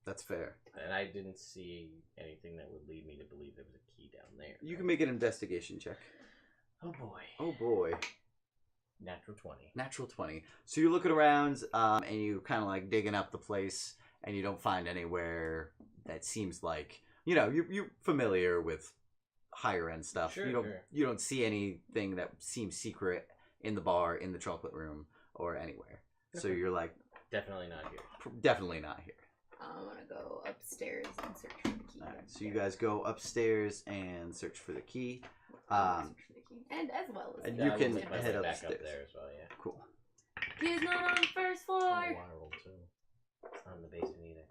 [SPEAKER 2] that's fair.
[SPEAKER 3] And I didn't see anything that would lead me to believe there was a key down there.
[SPEAKER 2] You can make an investigation check.
[SPEAKER 3] Oh boy.
[SPEAKER 2] Oh boy.
[SPEAKER 3] Natural 20.
[SPEAKER 2] Natural 20. So you're looking around, and you kind of like digging up the place, and you don't find anywhere that seems like, you know, you're familiar with higher end stuff.
[SPEAKER 3] Sure,
[SPEAKER 2] You don't see anything that seems secret in the bar, in the chocolate room, or anywhere. So you're like,
[SPEAKER 3] Definitely not here.
[SPEAKER 2] definitely not here.
[SPEAKER 4] I'm gonna go upstairs and search for the key.
[SPEAKER 2] All right, so you guys go upstairs and search for the key.
[SPEAKER 4] Search for the key. And as well as
[SPEAKER 2] And
[SPEAKER 4] the
[SPEAKER 2] you
[SPEAKER 3] I
[SPEAKER 2] can
[SPEAKER 3] will make my
[SPEAKER 2] head
[SPEAKER 3] way back
[SPEAKER 2] upstairs.
[SPEAKER 3] up there as well, yeah.
[SPEAKER 2] Cool.
[SPEAKER 4] Key's not on the first floor.
[SPEAKER 6] Oh, I rolled too.
[SPEAKER 3] It's not in the basement either.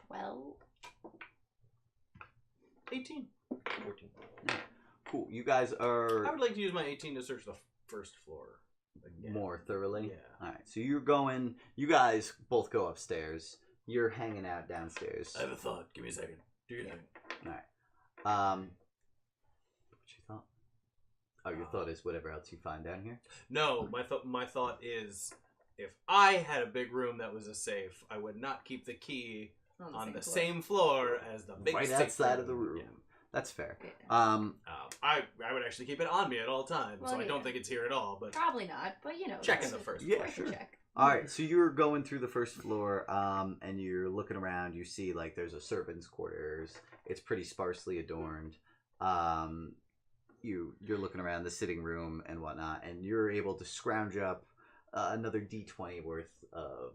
[SPEAKER 4] 12.
[SPEAKER 1] 18.
[SPEAKER 3] 14.
[SPEAKER 2] Cool. You guys
[SPEAKER 1] I
[SPEAKER 2] are
[SPEAKER 1] would like to use my 18 to search the first floor again.
[SPEAKER 2] more thoroughly.
[SPEAKER 1] Yeah.
[SPEAKER 2] All right. So you're going. You guys both go upstairs. You're hanging out downstairs.
[SPEAKER 1] I have a thought. Give me a second. Do your thing.
[SPEAKER 2] All right. What's your thought? Oh, your thought is whatever else you find down here.
[SPEAKER 1] No, my thought is, if I had a big room that was a safe, I would not keep the key on the same floor as the big
[SPEAKER 2] Right
[SPEAKER 1] safe
[SPEAKER 2] outside of the room.
[SPEAKER 1] Yeah.
[SPEAKER 2] That's fair.
[SPEAKER 4] Yeah.
[SPEAKER 1] I would actually keep it on me at all times,
[SPEAKER 4] Well,
[SPEAKER 1] so I don't
[SPEAKER 4] yeah.
[SPEAKER 1] think it's here at all. But
[SPEAKER 4] Probably not, but you know.
[SPEAKER 1] Checking
[SPEAKER 4] that's
[SPEAKER 1] the first
[SPEAKER 2] Yeah,
[SPEAKER 1] floor.
[SPEAKER 4] worth a
[SPEAKER 2] sure.
[SPEAKER 4] check.
[SPEAKER 2] All right, so you're going through the first floor, and you're looking around. You see, like, there's a servant's quarters. It's pretty sparsely adorned. You're looking around the sitting room and whatnot, and you're able to scrounge up another D20 worth of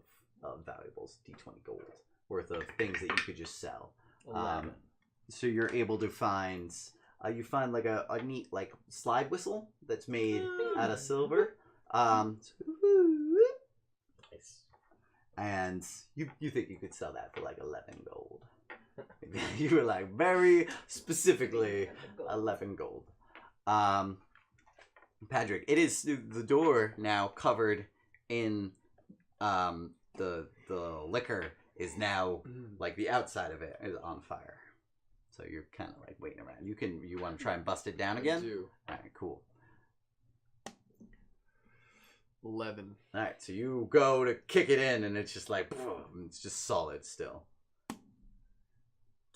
[SPEAKER 2] valuables, D20 gold worth of things that you could just sell.
[SPEAKER 1] 11.
[SPEAKER 2] So you're able to find, you find like a neat like slide whistle that's made out of silver.
[SPEAKER 3] Nice.
[SPEAKER 2] And you think you could sell that for like 11 gold. You were like very specifically 11 gold. Patrick, it is the door now covered in the liquor is now like the outside of it is on fire. So you're kind of like waiting around. You want to try and bust it down again?
[SPEAKER 5] I do.
[SPEAKER 2] All right, cool.
[SPEAKER 5] 11.
[SPEAKER 2] All right, so you go to kick it in, and it's just like boom, it's just solid still.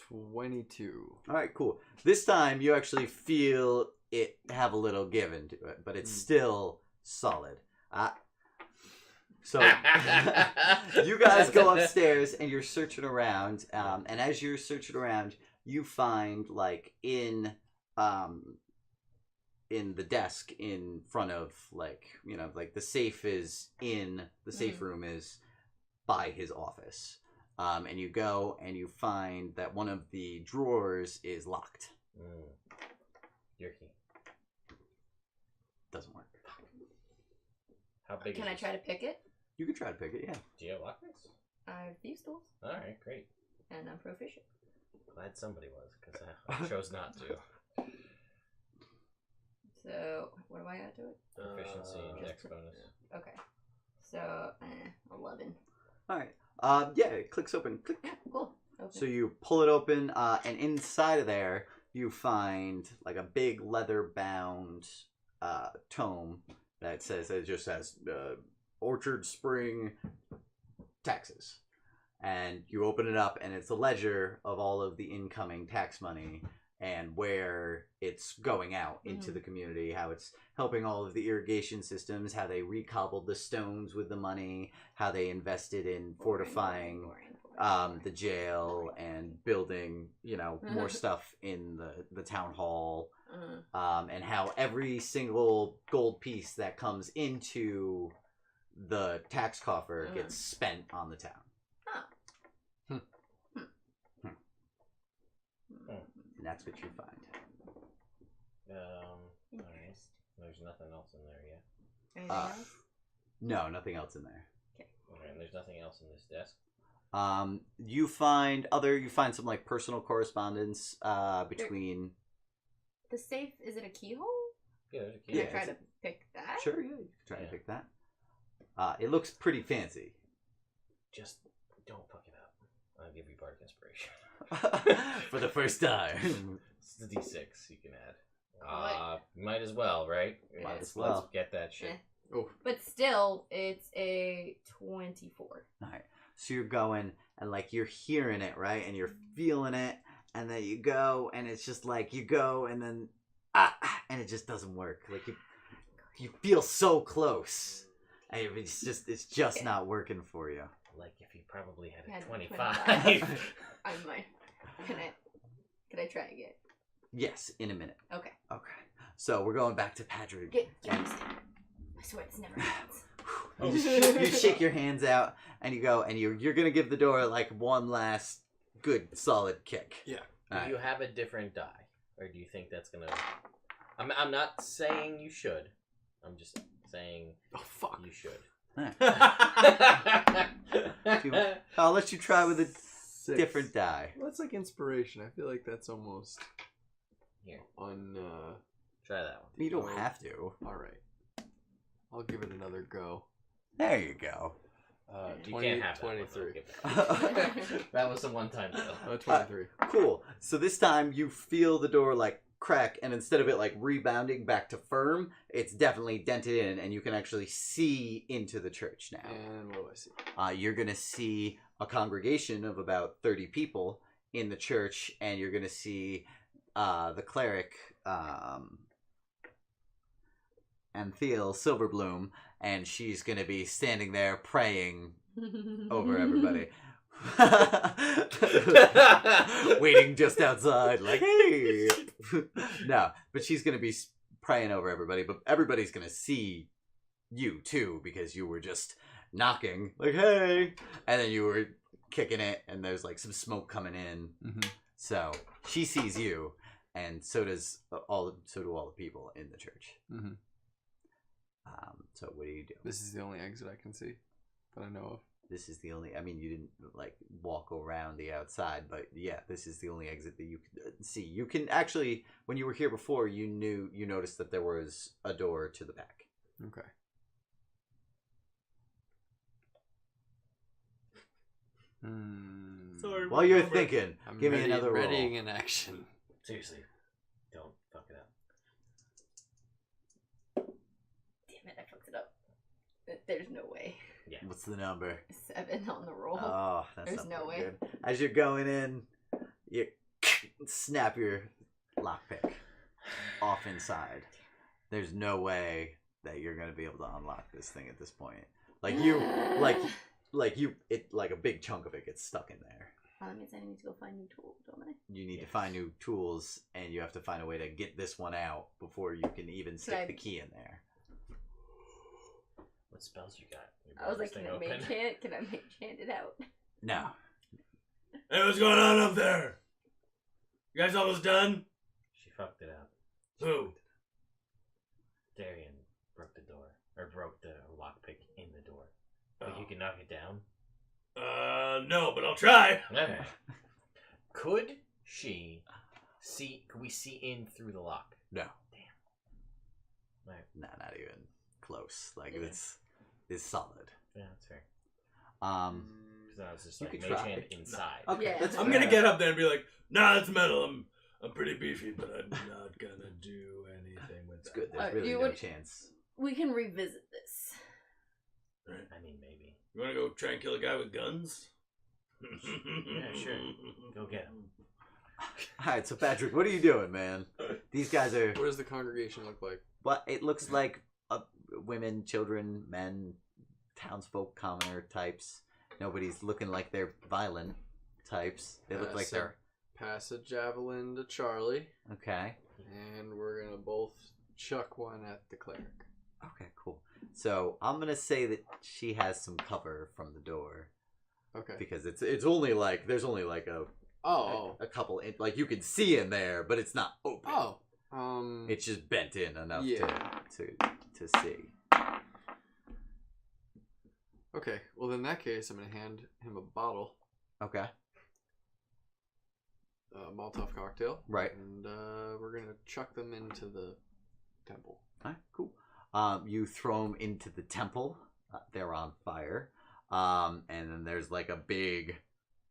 [SPEAKER 5] 22.
[SPEAKER 2] All right, cool. This time you actually feel it have a little give into it, but it's still solid. So you guys go upstairs and you're searching around, and as you're searching around, you find like in the desk in front of like the safe is in the safe room is by his office, and you go and you find that one of the drawers is locked.
[SPEAKER 3] Your key.
[SPEAKER 2] Doesn't work.
[SPEAKER 3] How big
[SPEAKER 4] Can
[SPEAKER 3] is
[SPEAKER 4] I
[SPEAKER 3] this?
[SPEAKER 4] try to pick it?
[SPEAKER 2] You can try to pick it, yeah.
[SPEAKER 3] Do you have lockpicks?
[SPEAKER 4] I have these tools,
[SPEAKER 3] Alright, great.
[SPEAKER 4] and I'm proficient.
[SPEAKER 3] Glad somebody was, because I chose not to.
[SPEAKER 4] So, what do I add to it?
[SPEAKER 3] Proficiency and dex bonus.
[SPEAKER 4] Okay. So, 11.
[SPEAKER 2] All right. Yeah, it clicks open. Click.
[SPEAKER 4] Yeah, cool. Open.
[SPEAKER 2] So you pull it open, and inside of there, you find like a big leather-bound tome that just says Orchard Spring taxes. And you open it up, and it's a ledger of all of the incoming tax money and where it's going out into the community, how it's helping all of the irrigation systems, how they recobbled the stones with the money, how they invested in fortifying the jail and building, more stuff in the town hall, and how every single gold piece that comes into the tax coffer gets spent on the town. And that's what you find.
[SPEAKER 3] Alright. There's nothing else in there yet.
[SPEAKER 4] Anything else?
[SPEAKER 2] No, nothing else in there.
[SPEAKER 3] Okay, and there's nothing else in this desk.
[SPEAKER 2] You find some like personal correspondence between.
[SPEAKER 4] The safe, is it a keyhole?
[SPEAKER 3] Yeah, there's a key.
[SPEAKER 4] Can
[SPEAKER 2] Yeah,
[SPEAKER 4] I try
[SPEAKER 2] it's
[SPEAKER 4] to pick that?
[SPEAKER 2] Sure, yeah, you can try and
[SPEAKER 3] Yeah.
[SPEAKER 2] pick that. It looks pretty fancy.
[SPEAKER 3] Just don't fuck it up. I'll give you bardic inspiration.
[SPEAKER 2] For the first time.
[SPEAKER 3] It's the D6 you can add.
[SPEAKER 4] What?
[SPEAKER 3] Might as well, right?
[SPEAKER 2] Might
[SPEAKER 3] Let's
[SPEAKER 2] as well.
[SPEAKER 3] Let's get that shit.
[SPEAKER 5] Oh,
[SPEAKER 4] But still, it's a 24.
[SPEAKER 2] All right. So you're going and like you're hearing it, right? And you're feeling it, and then you go, and it's just like you go, and then and it just doesn't work. Like you feel so close, and it's just not working for you.
[SPEAKER 3] Like if you probably had a
[SPEAKER 4] Had a
[SPEAKER 3] 25.
[SPEAKER 4] I might. Can I try again?
[SPEAKER 2] Yes, in a minute.
[SPEAKER 4] Okay.
[SPEAKER 2] Okay. So we're going back to Patrick.
[SPEAKER 4] Get used to it. I swear this never happens.
[SPEAKER 2] You shake your hands out, and you go, and you're gonna give the door like one last good solid kick.
[SPEAKER 5] yeah.
[SPEAKER 3] Do you have a different die, or do you think that's gonna? I'm not saying you should. I'm just saying
[SPEAKER 5] Oh fuck.
[SPEAKER 3] you should.
[SPEAKER 2] I'll let you try with a
[SPEAKER 5] 6.
[SPEAKER 2] different die.
[SPEAKER 5] Well, that's like inspiration. I feel like that's almost
[SPEAKER 3] Here,
[SPEAKER 5] on.
[SPEAKER 3] try that one.
[SPEAKER 2] You don't have to.
[SPEAKER 5] All right. I'll give it another go.
[SPEAKER 2] There you go.
[SPEAKER 3] You can't have that one,
[SPEAKER 5] 23.
[SPEAKER 3] though. That was a one-time deal.
[SPEAKER 5] 23.
[SPEAKER 2] Cool. So this time you feel the door like crack, and instead of it like rebounding back to firm, it's definitely dented in, and you can actually see into the church now.
[SPEAKER 5] And what do I see?
[SPEAKER 2] You're gonna see a congregation of about 30 people in the church, and you're gonna see the cleric Antheal Silverbloom, and she's gonna be standing there praying over everybody. Waiting just outside, like, hey. No, but she's gonna be praying over everybody, but everybody's gonna see you too, because you were just knocking, like, hey, and then you were kicking it, and there's like some smoke coming in.
[SPEAKER 5] Mm-hmm.
[SPEAKER 2] So she sees you, and so do all the people in the church.
[SPEAKER 5] Mm-hmm.
[SPEAKER 2] So what do you do?
[SPEAKER 5] This is the only exit I can see that I know of.
[SPEAKER 2] This is the only. I mean, you didn't like walk around the outside, but yeah, this is the only exit that you can see. You can actually, when you were here before, you noticed that there was a door to the back.
[SPEAKER 5] Okay.
[SPEAKER 1] Sorry.
[SPEAKER 2] While you're thinking,
[SPEAKER 5] I'm
[SPEAKER 2] give me another roll.
[SPEAKER 5] readying an action.
[SPEAKER 3] Seriously, don't fuck it up.
[SPEAKER 4] Damn it, I fucked it up. There's no way.
[SPEAKER 3] Yeah.
[SPEAKER 2] What's the number?
[SPEAKER 4] 7 on the roll.
[SPEAKER 2] Oh, that's
[SPEAKER 4] There's
[SPEAKER 2] not
[SPEAKER 4] no
[SPEAKER 2] very
[SPEAKER 4] way.
[SPEAKER 2] good. As you're going in, you snap your lockpick off inside. There's no way that you're gonna be able to unlock this thing at this point. Like a big chunk of it gets stuck in there.
[SPEAKER 4] Oh, that means I need to go find new tools, don't I?
[SPEAKER 2] You need to find new tools, and you have to find a way to get this one out before you can even stick
[SPEAKER 4] I-
[SPEAKER 2] the key in there.
[SPEAKER 3] What spells you got? You
[SPEAKER 4] I was
[SPEAKER 3] brought
[SPEAKER 4] like,
[SPEAKER 3] this
[SPEAKER 4] can I
[SPEAKER 3] thing
[SPEAKER 4] mage
[SPEAKER 3] open?
[SPEAKER 4] hand? Can I mage hand it out?
[SPEAKER 2] No.
[SPEAKER 1] Hey, what's going on up there? You guys almost done?
[SPEAKER 3] She fucked it up.
[SPEAKER 1] Who?
[SPEAKER 3] Darian broke the door, or broke the lockpick in the door. Think
[SPEAKER 1] Oh.
[SPEAKER 3] you can knock it down?
[SPEAKER 1] No, but I'll try.
[SPEAKER 3] Okay. Could she see? Could we see in through the lock?
[SPEAKER 2] No.
[SPEAKER 3] Right.
[SPEAKER 2] Nah, not even close. Like,
[SPEAKER 4] Yeah.
[SPEAKER 2] it's solid.
[SPEAKER 3] Yeah, that's fair.
[SPEAKER 2] Um,
[SPEAKER 3] Because I was just
[SPEAKER 2] You
[SPEAKER 3] like
[SPEAKER 2] could
[SPEAKER 3] mage
[SPEAKER 2] try.
[SPEAKER 3] hand inside.
[SPEAKER 2] okay,
[SPEAKER 4] Yeah.
[SPEAKER 2] that's
[SPEAKER 1] I'm
[SPEAKER 2] fair.
[SPEAKER 1] gonna get up there and be like, nah, that's metal. I'm pretty beefy, but I'm not gonna do anything with
[SPEAKER 2] It's
[SPEAKER 1] that.
[SPEAKER 2] good. There's
[SPEAKER 4] Alright,
[SPEAKER 2] really
[SPEAKER 4] you
[SPEAKER 2] no
[SPEAKER 4] would-
[SPEAKER 2] chance.
[SPEAKER 4] We can revisit this.
[SPEAKER 3] I mean, maybe.
[SPEAKER 1] You wanna go try and kill a guy with guns?
[SPEAKER 3] Yeah, sure. Go get him.
[SPEAKER 2] Alright, so Patrick, what are you doing, man? These guys are...
[SPEAKER 5] What does the congregation look like?
[SPEAKER 2] But it looks like women, children, men, townsfolk, commoner types. Nobody's looking like they're violent types. They look like they're...
[SPEAKER 5] Pass a javelin to Charlie,
[SPEAKER 2] Okay.
[SPEAKER 5] and we're gonna both chuck one at the cleric.
[SPEAKER 2] Okay, cool. So I'm gonna say that she has some cover from the door
[SPEAKER 5] Okay.
[SPEAKER 2] because it's only like there's only like a couple like you can see in there, but it's not open.
[SPEAKER 5] Oh.
[SPEAKER 2] It's just bent in enough
[SPEAKER 5] Yeah.
[SPEAKER 2] to see.
[SPEAKER 5] Okay. Well, in that case, I'm gonna hand him a bottle,
[SPEAKER 2] Okay.
[SPEAKER 5] Molotov cocktail,
[SPEAKER 2] Right.
[SPEAKER 5] and we're gonna chuck them into the temple.
[SPEAKER 2] Alright, cool. You throw them into the temple. They're on fire. And then there's like a big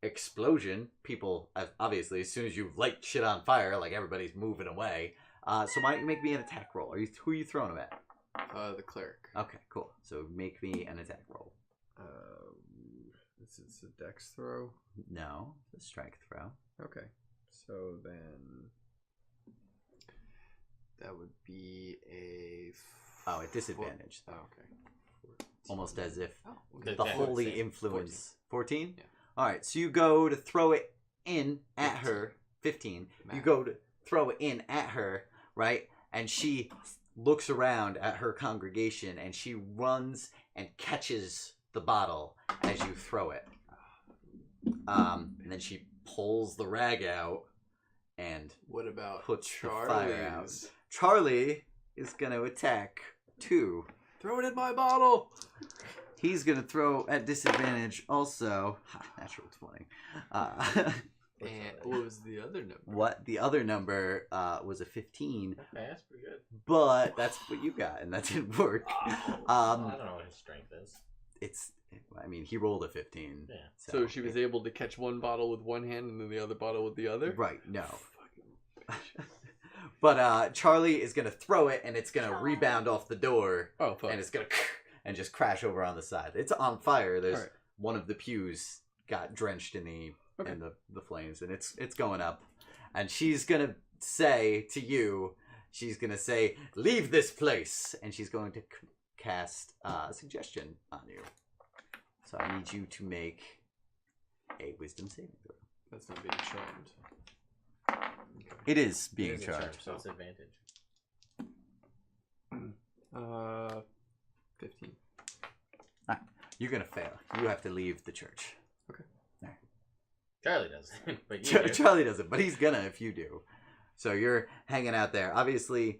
[SPEAKER 2] explosion. People, obviously, as soon as you light shit on fire, like everybody's moving away. So why don't you make me an attack roll? Who are you throwing them at?
[SPEAKER 5] The cleric.
[SPEAKER 2] Okay, cool. So make me an attack roll.
[SPEAKER 5] This is a dex throw.
[SPEAKER 2] No, it's a strength throw.
[SPEAKER 5] Okay, so then that would be a.
[SPEAKER 2] At disadvantage.
[SPEAKER 5] Oh, okay.
[SPEAKER 2] Almost as if
[SPEAKER 3] Okay.
[SPEAKER 2] the
[SPEAKER 3] Yeah,
[SPEAKER 2] holy
[SPEAKER 3] 14.
[SPEAKER 2] influence. 14?
[SPEAKER 5] Yeah.
[SPEAKER 2] All right, so you go to throw it in at her. 15. You
[SPEAKER 5] Math.
[SPEAKER 2] go to throw it in at her, right? And she looks around at her congregation and she runs and catches the bottle as you throw it. And then she pulls the rag out and
[SPEAKER 5] What about
[SPEAKER 2] puts the
[SPEAKER 5] Charlie's?
[SPEAKER 2] fire out. Charlie is going to attack 2.
[SPEAKER 5] Throw it in my bottle.
[SPEAKER 2] He's going to throw at disadvantage also. Natural 20.
[SPEAKER 5] And what was the other number?
[SPEAKER 2] What? The other number was a 15.
[SPEAKER 3] Okay, that's pretty good.
[SPEAKER 2] But that's what you got, and that didn't work.
[SPEAKER 3] I don't know what his strength is.
[SPEAKER 2] He rolled a 15.
[SPEAKER 3] Yeah.
[SPEAKER 5] So she was able to catch one bottle with one hand and then the other bottle with the other?
[SPEAKER 2] Right, no. But Charlie is going to throw it, and it's going to rebound off the door,
[SPEAKER 5] Oh, fuck.
[SPEAKER 2] and it's going to and just crash over on the side. It's on fire. There's
[SPEAKER 5] Alright.
[SPEAKER 2] one of the pews got drenched in the flames, and it's going up. And she's going to say to you, she's going to say, leave this place, and she's going to cast a suggestion on you. So I need you to make a wisdom saving throw.
[SPEAKER 5] That's not being charmed.
[SPEAKER 2] It is being
[SPEAKER 3] It is a
[SPEAKER 2] charged.
[SPEAKER 3] charm, so it's advantage.
[SPEAKER 5] 15.
[SPEAKER 2] You're going to fail. You have to leave the church.
[SPEAKER 3] Charlie does, but you do.
[SPEAKER 2] Charlie doesn't, but he's gonna if you do. So you're hanging out there. Obviously,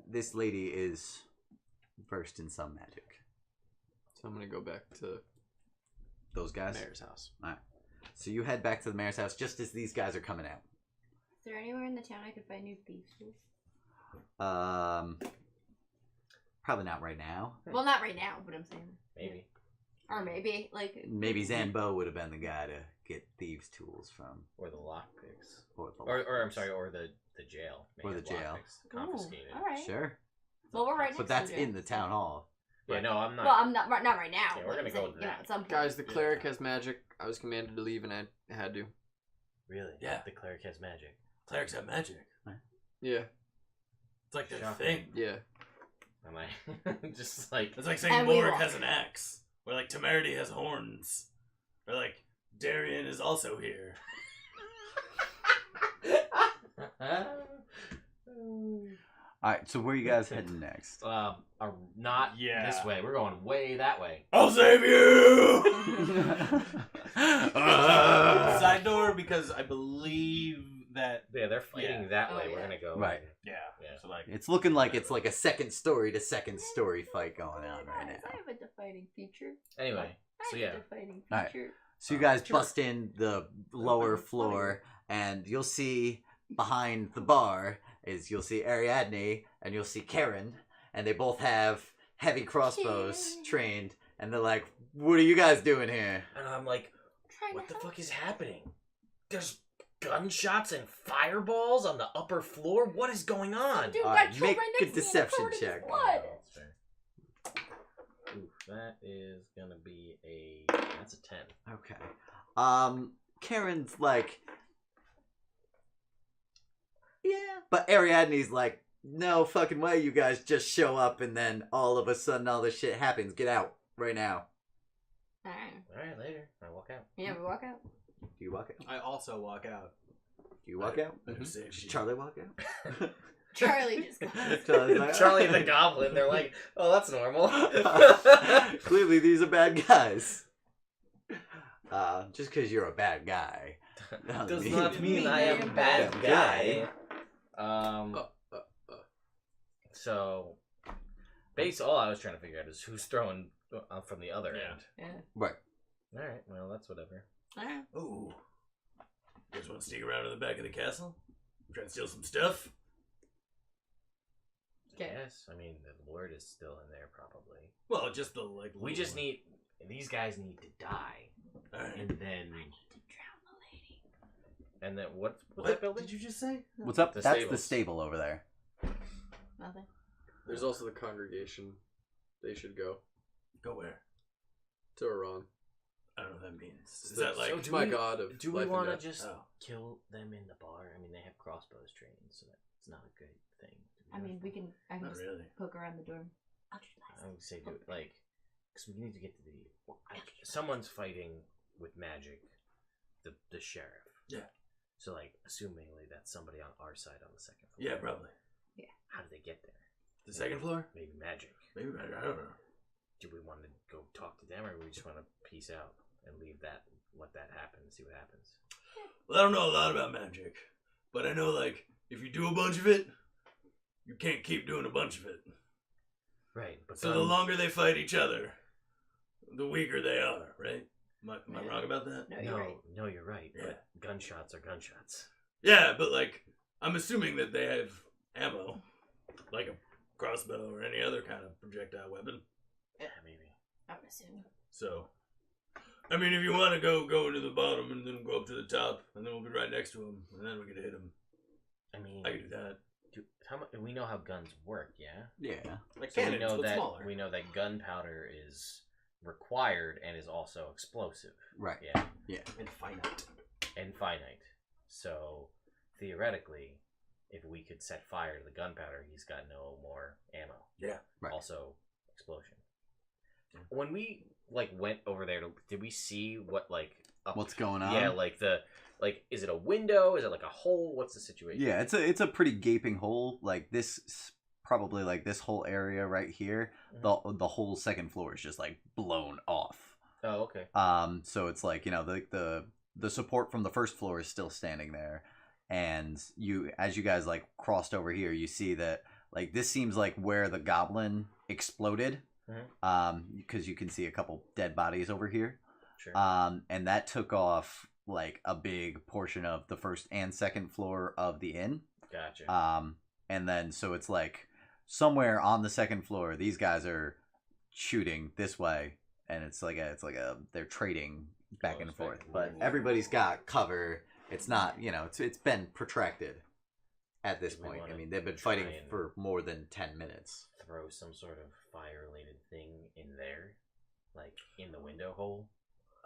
[SPEAKER 2] this lady is versed in some magic.
[SPEAKER 5] So I'm going to go back to
[SPEAKER 2] Those guys?
[SPEAKER 5] Mayor's house.
[SPEAKER 2] Alright. So you head back to the mayor's house just as these guys are coming out.
[SPEAKER 4] Is there anywhere in the town I could find new thieves' tools?
[SPEAKER 2] Probably not right now.
[SPEAKER 4] Well, not right now, but I'm saying.
[SPEAKER 3] Maybe.
[SPEAKER 4] Or maybe, like...
[SPEAKER 2] Maybe Zanbo would have been the guy to get thieves' tools from.
[SPEAKER 3] Or the lockpicks.
[SPEAKER 2] Or
[SPEAKER 3] I'm sorry, or the jail.
[SPEAKER 2] Or the
[SPEAKER 3] Maybe
[SPEAKER 2] jail.
[SPEAKER 3] lockpicks confiscated.
[SPEAKER 4] Alright.
[SPEAKER 2] Sure.
[SPEAKER 4] Well, we're right next
[SPEAKER 2] But that's
[SPEAKER 4] to it.
[SPEAKER 2] in the town hall.
[SPEAKER 3] Yeah, no, I'm not.
[SPEAKER 4] Well, I'm not right now.
[SPEAKER 3] Yeah, we're
[SPEAKER 4] but
[SPEAKER 3] gonna
[SPEAKER 4] I'm
[SPEAKER 3] go
[SPEAKER 4] saying,
[SPEAKER 3] with
[SPEAKER 4] you know,
[SPEAKER 3] that.
[SPEAKER 4] at some point.
[SPEAKER 5] Guys, the cleric has magic. I was commanded to leave and I had to.
[SPEAKER 3] Really?
[SPEAKER 1] Yeah.
[SPEAKER 3] The cleric has magic.
[SPEAKER 1] Clerics have magic.
[SPEAKER 5] Yeah.
[SPEAKER 1] It's like their
[SPEAKER 3] Shocking.
[SPEAKER 1] thing.
[SPEAKER 5] Yeah.
[SPEAKER 3] Am I just like?
[SPEAKER 1] It's like saying
[SPEAKER 4] And we
[SPEAKER 1] Morg
[SPEAKER 4] walk.
[SPEAKER 1] has an axe. Or like Temerity has horns. Or like Darian is also here.
[SPEAKER 2] Alright, so where are you guys heading next?
[SPEAKER 3] Not
[SPEAKER 1] Yeah.
[SPEAKER 3] this way. We're going way that way.
[SPEAKER 1] I'll save you!
[SPEAKER 6] Side door, because I believe that.
[SPEAKER 3] Yeah, they're fighting that
[SPEAKER 4] Oh,
[SPEAKER 3] way.
[SPEAKER 4] yeah.
[SPEAKER 3] We're gonna go.
[SPEAKER 2] Right.
[SPEAKER 1] Yeah.
[SPEAKER 3] Yeah.
[SPEAKER 1] So like,
[SPEAKER 2] It's looking like it's like a second story to second story fight going on right
[SPEAKER 4] Guys,
[SPEAKER 2] now.
[SPEAKER 4] I have a defining feature.
[SPEAKER 3] Anyway,
[SPEAKER 4] I
[SPEAKER 3] so
[SPEAKER 4] have
[SPEAKER 3] yeah.
[SPEAKER 4] a defining
[SPEAKER 2] Alright.
[SPEAKER 4] feature.
[SPEAKER 2] So you guys
[SPEAKER 3] Sure.
[SPEAKER 2] bust in the lower floor, and you'll see behind the bar you'll see Ariadne and you'll see Karen, and they both have heavy crossbows
[SPEAKER 4] Karen.
[SPEAKER 2] trained, and they're like, "What are you guys doing here?"
[SPEAKER 3] And I'm like,
[SPEAKER 4] Trying
[SPEAKER 3] what
[SPEAKER 4] to
[SPEAKER 3] the
[SPEAKER 4] help.
[SPEAKER 3] fuck is happening? There's gunshots and fireballs on the upper floor. What is going on?
[SPEAKER 4] Dude
[SPEAKER 2] Alright,
[SPEAKER 4] got killed
[SPEAKER 2] make
[SPEAKER 4] right
[SPEAKER 2] a
[SPEAKER 4] next to me and
[SPEAKER 2] deception
[SPEAKER 4] covered in his
[SPEAKER 2] check.
[SPEAKER 4] blood.
[SPEAKER 3] That's fair. Oof, that is gonna be that's a 10.
[SPEAKER 2] Okay. Karen's like, yeah, but Ariadne's like, no fucking way, you guys just show up and then all of a sudden all this shit happens. Get out right now.
[SPEAKER 4] Alright.
[SPEAKER 3] Alright, later. I walk out.
[SPEAKER 4] Yeah, we walk out.
[SPEAKER 2] Do you walk out?
[SPEAKER 6] I also walk out.
[SPEAKER 2] Do you walk out?
[SPEAKER 1] better save
[SPEAKER 2] Does
[SPEAKER 1] you.
[SPEAKER 2] Charlie walk out?
[SPEAKER 4] Charlie just goes.
[SPEAKER 2] Charlie's like,
[SPEAKER 3] Charlie and the Goblin, they're like, oh, that's normal.
[SPEAKER 2] Clearly, these are bad guys. Just because you're a bad guy
[SPEAKER 3] Does not mean I am a bad guy. So, based all I was trying to figure out is who's throwing from the other
[SPEAKER 1] Yeah.
[SPEAKER 3] end.
[SPEAKER 4] Yeah.
[SPEAKER 2] Right.
[SPEAKER 3] Alright, well, that's whatever.
[SPEAKER 4] Alright.
[SPEAKER 1] Ooh. You guys want to sneak around to the back of the castle? Try and steal some stuff?
[SPEAKER 4] Okay.
[SPEAKER 3] Yes, I mean, the Lord is still in there, probably.
[SPEAKER 1] Well, just the like.
[SPEAKER 3] We just need, these guys need to die.
[SPEAKER 1] Alright.
[SPEAKER 3] And then And then what's that building?
[SPEAKER 1] did you just say?
[SPEAKER 2] What's up?
[SPEAKER 3] The
[SPEAKER 2] That's
[SPEAKER 3] stables.
[SPEAKER 2] the stable over there.
[SPEAKER 4] Nothing.
[SPEAKER 5] There's also the congregation. They should go
[SPEAKER 1] Go where?
[SPEAKER 5] to Iran.
[SPEAKER 1] I don't know what that means. Is
[SPEAKER 5] So-
[SPEAKER 1] that like...
[SPEAKER 5] so my god of
[SPEAKER 3] Do we
[SPEAKER 5] life and
[SPEAKER 3] want to
[SPEAKER 5] death.
[SPEAKER 3] just
[SPEAKER 1] Oh.
[SPEAKER 3] kill them in the bar? I mean, they have crossbows trained, so that's not a good thing.
[SPEAKER 4] I mean, I can
[SPEAKER 1] Not
[SPEAKER 4] just
[SPEAKER 1] really.
[SPEAKER 4] poke around the door.
[SPEAKER 3] I would say do it like, because we need to get to someone's fighting with magic, the sheriff.
[SPEAKER 1] Yeah.
[SPEAKER 3] So like, assumingly that's somebody on our side on the second floor.
[SPEAKER 1] Yeah, probably.
[SPEAKER 3] How do they get there?
[SPEAKER 1] The second floor?
[SPEAKER 3] Maybe magic.
[SPEAKER 1] Maybe, I don't know.
[SPEAKER 3] Do we want to go talk to them, or do we just want to peace out and leave that, let that happen, and see what happens?
[SPEAKER 1] Well, I don't know a lot about magic, but I know, like, if you do a bunch of it, you can't keep doing a bunch of it.
[SPEAKER 3] Right, but
[SPEAKER 1] So the longer they fight each other, the weaker they are, right? Am I wrong about that?
[SPEAKER 4] No, you're right.
[SPEAKER 3] No, you're right.
[SPEAKER 1] Yeah.
[SPEAKER 3] But gunshots are gunshots.
[SPEAKER 1] Yeah, but, like, I'm assuming that they have ammo, like a crossbow or any other kind of projectile weapon.
[SPEAKER 3] Yeah, maybe.
[SPEAKER 4] I'm assuming.
[SPEAKER 1] So, I mean, if you want to go into the bottom and then go up to the top, and then we'll be right next to him, and then we can hit him.
[SPEAKER 3] I mean,
[SPEAKER 1] I can do that.
[SPEAKER 3] how much? We know how guns work, yeah.
[SPEAKER 2] Yeah.
[SPEAKER 1] Like
[SPEAKER 3] So
[SPEAKER 1] cannons, but smaller.
[SPEAKER 3] we know that gunpowder is required and is also explosive.
[SPEAKER 2] Right.
[SPEAKER 3] Yeah,
[SPEAKER 1] And finite.
[SPEAKER 3] and finite. So theoretically, if we could set fire to the gunpowder, he's got no more ammo.
[SPEAKER 1] Yeah.
[SPEAKER 2] Right.
[SPEAKER 3] Also, explosion.
[SPEAKER 1] Yeah.
[SPEAKER 3] When we went over there, did we see what up?
[SPEAKER 2] What's going on?
[SPEAKER 3] Yeah, is it a window? Is it like a hole? What's the situation?
[SPEAKER 2] Yeah, it's a pretty gaping hole. Like this, probably like this whole area right here. The whole second floor is just like blown off.
[SPEAKER 3] Oh, okay.
[SPEAKER 2] So it's like, you know, the support from the first floor is still standing there, and as you guys like crossed over here, you see that like this seems like where the goblin exploded. Because you can see a couple dead bodies over here.
[SPEAKER 3] Sure.
[SPEAKER 2] And that took off like a big portion of the first and second floor of the inn.
[SPEAKER 3] Gotcha.
[SPEAKER 2] And then so it's like somewhere on the second floor, these guys are shooting this way, and it's like they're trading back and forth. But everybody's got cover. It's not, you know, it's been protracted at this
[SPEAKER 3] Do we
[SPEAKER 2] point. I
[SPEAKER 3] wanna
[SPEAKER 2] mean, they've been
[SPEAKER 3] try
[SPEAKER 2] fighting
[SPEAKER 3] and-
[SPEAKER 2] for more than 10 minutes.
[SPEAKER 3] Throw some sort of fire-related thing in there, like in the window hole.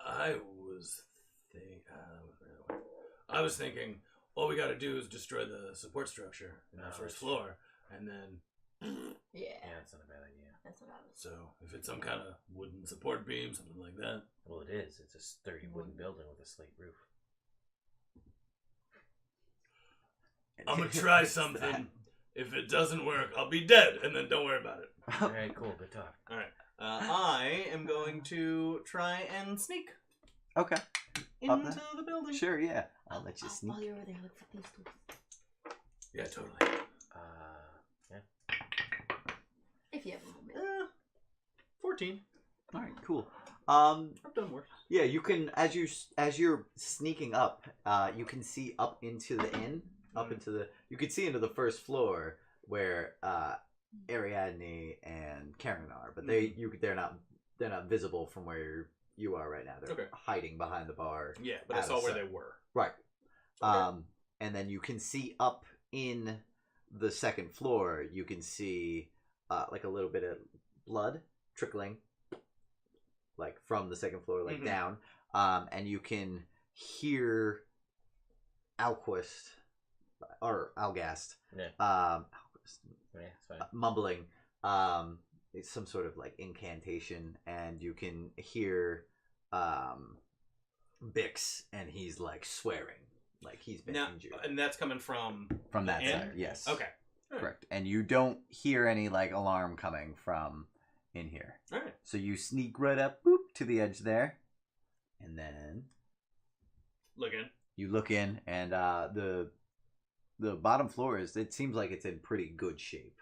[SPEAKER 1] I was thinking all we got to do is destroy the support structure in that first floor, and then
[SPEAKER 4] Yeah.
[SPEAKER 3] Yeah, that's not a bad idea.
[SPEAKER 4] That's what I was.
[SPEAKER 1] so if it's some kind of wooden support beam, something like that.
[SPEAKER 3] Well, it is. It's a sturdy wooden building with a slate roof.
[SPEAKER 1] I'm gonna try something. If it doesn't work, I'll be dead, and then don't worry about it.
[SPEAKER 3] All right, cool. Good talk.
[SPEAKER 1] All right. I am going to try and sneak
[SPEAKER 2] Okay.
[SPEAKER 1] into the building.
[SPEAKER 2] Sure, yeah. I'll let you
[SPEAKER 4] While
[SPEAKER 2] sneak.
[SPEAKER 4] you're over there, look for these tools.
[SPEAKER 1] Yeah, totally.
[SPEAKER 3] Yeah.
[SPEAKER 4] If you have a moment.
[SPEAKER 1] 14.
[SPEAKER 2] All right, cool.
[SPEAKER 1] I've done worse.
[SPEAKER 2] Yeah, you can as you're sneaking up, you can see up into the inn, you can see into the first floor where Ariadne and Karen are, but they're not visible from where you are right now. They're hiding behind the bar.
[SPEAKER 1] Yeah, but I
[SPEAKER 2] Out
[SPEAKER 1] saw
[SPEAKER 2] of
[SPEAKER 1] where
[SPEAKER 2] sight.
[SPEAKER 1] they were.
[SPEAKER 2] Right.
[SPEAKER 1] Okay.
[SPEAKER 2] And then you can see up in the second floor, you can see like a little bit of blood trickling like from the second floor like down. And you can hear Alquist or Algast
[SPEAKER 3] Yeah, it's fine.
[SPEAKER 2] mumbling it's some sort of like incantation, and you can hear Bix, and he's like swearing like he's been injured
[SPEAKER 1] and that's coming from
[SPEAKER 2] that
[SPEAKER 1] inn?
[SPEAKER 2] side. Yes.
[SPEAKER 1] Okay.
[SPEAKER 2] Correct. And you don't hear any like alarm coming from in here.
[SPEAKER 1] All right.
[SPEAKER 2] So you sneak right up, boop, to the edge there, and then
[SPEAKER 1] Look in.
[SPEAKER 2] you look in, and the bottom floor it seems like it's in pretty good shape.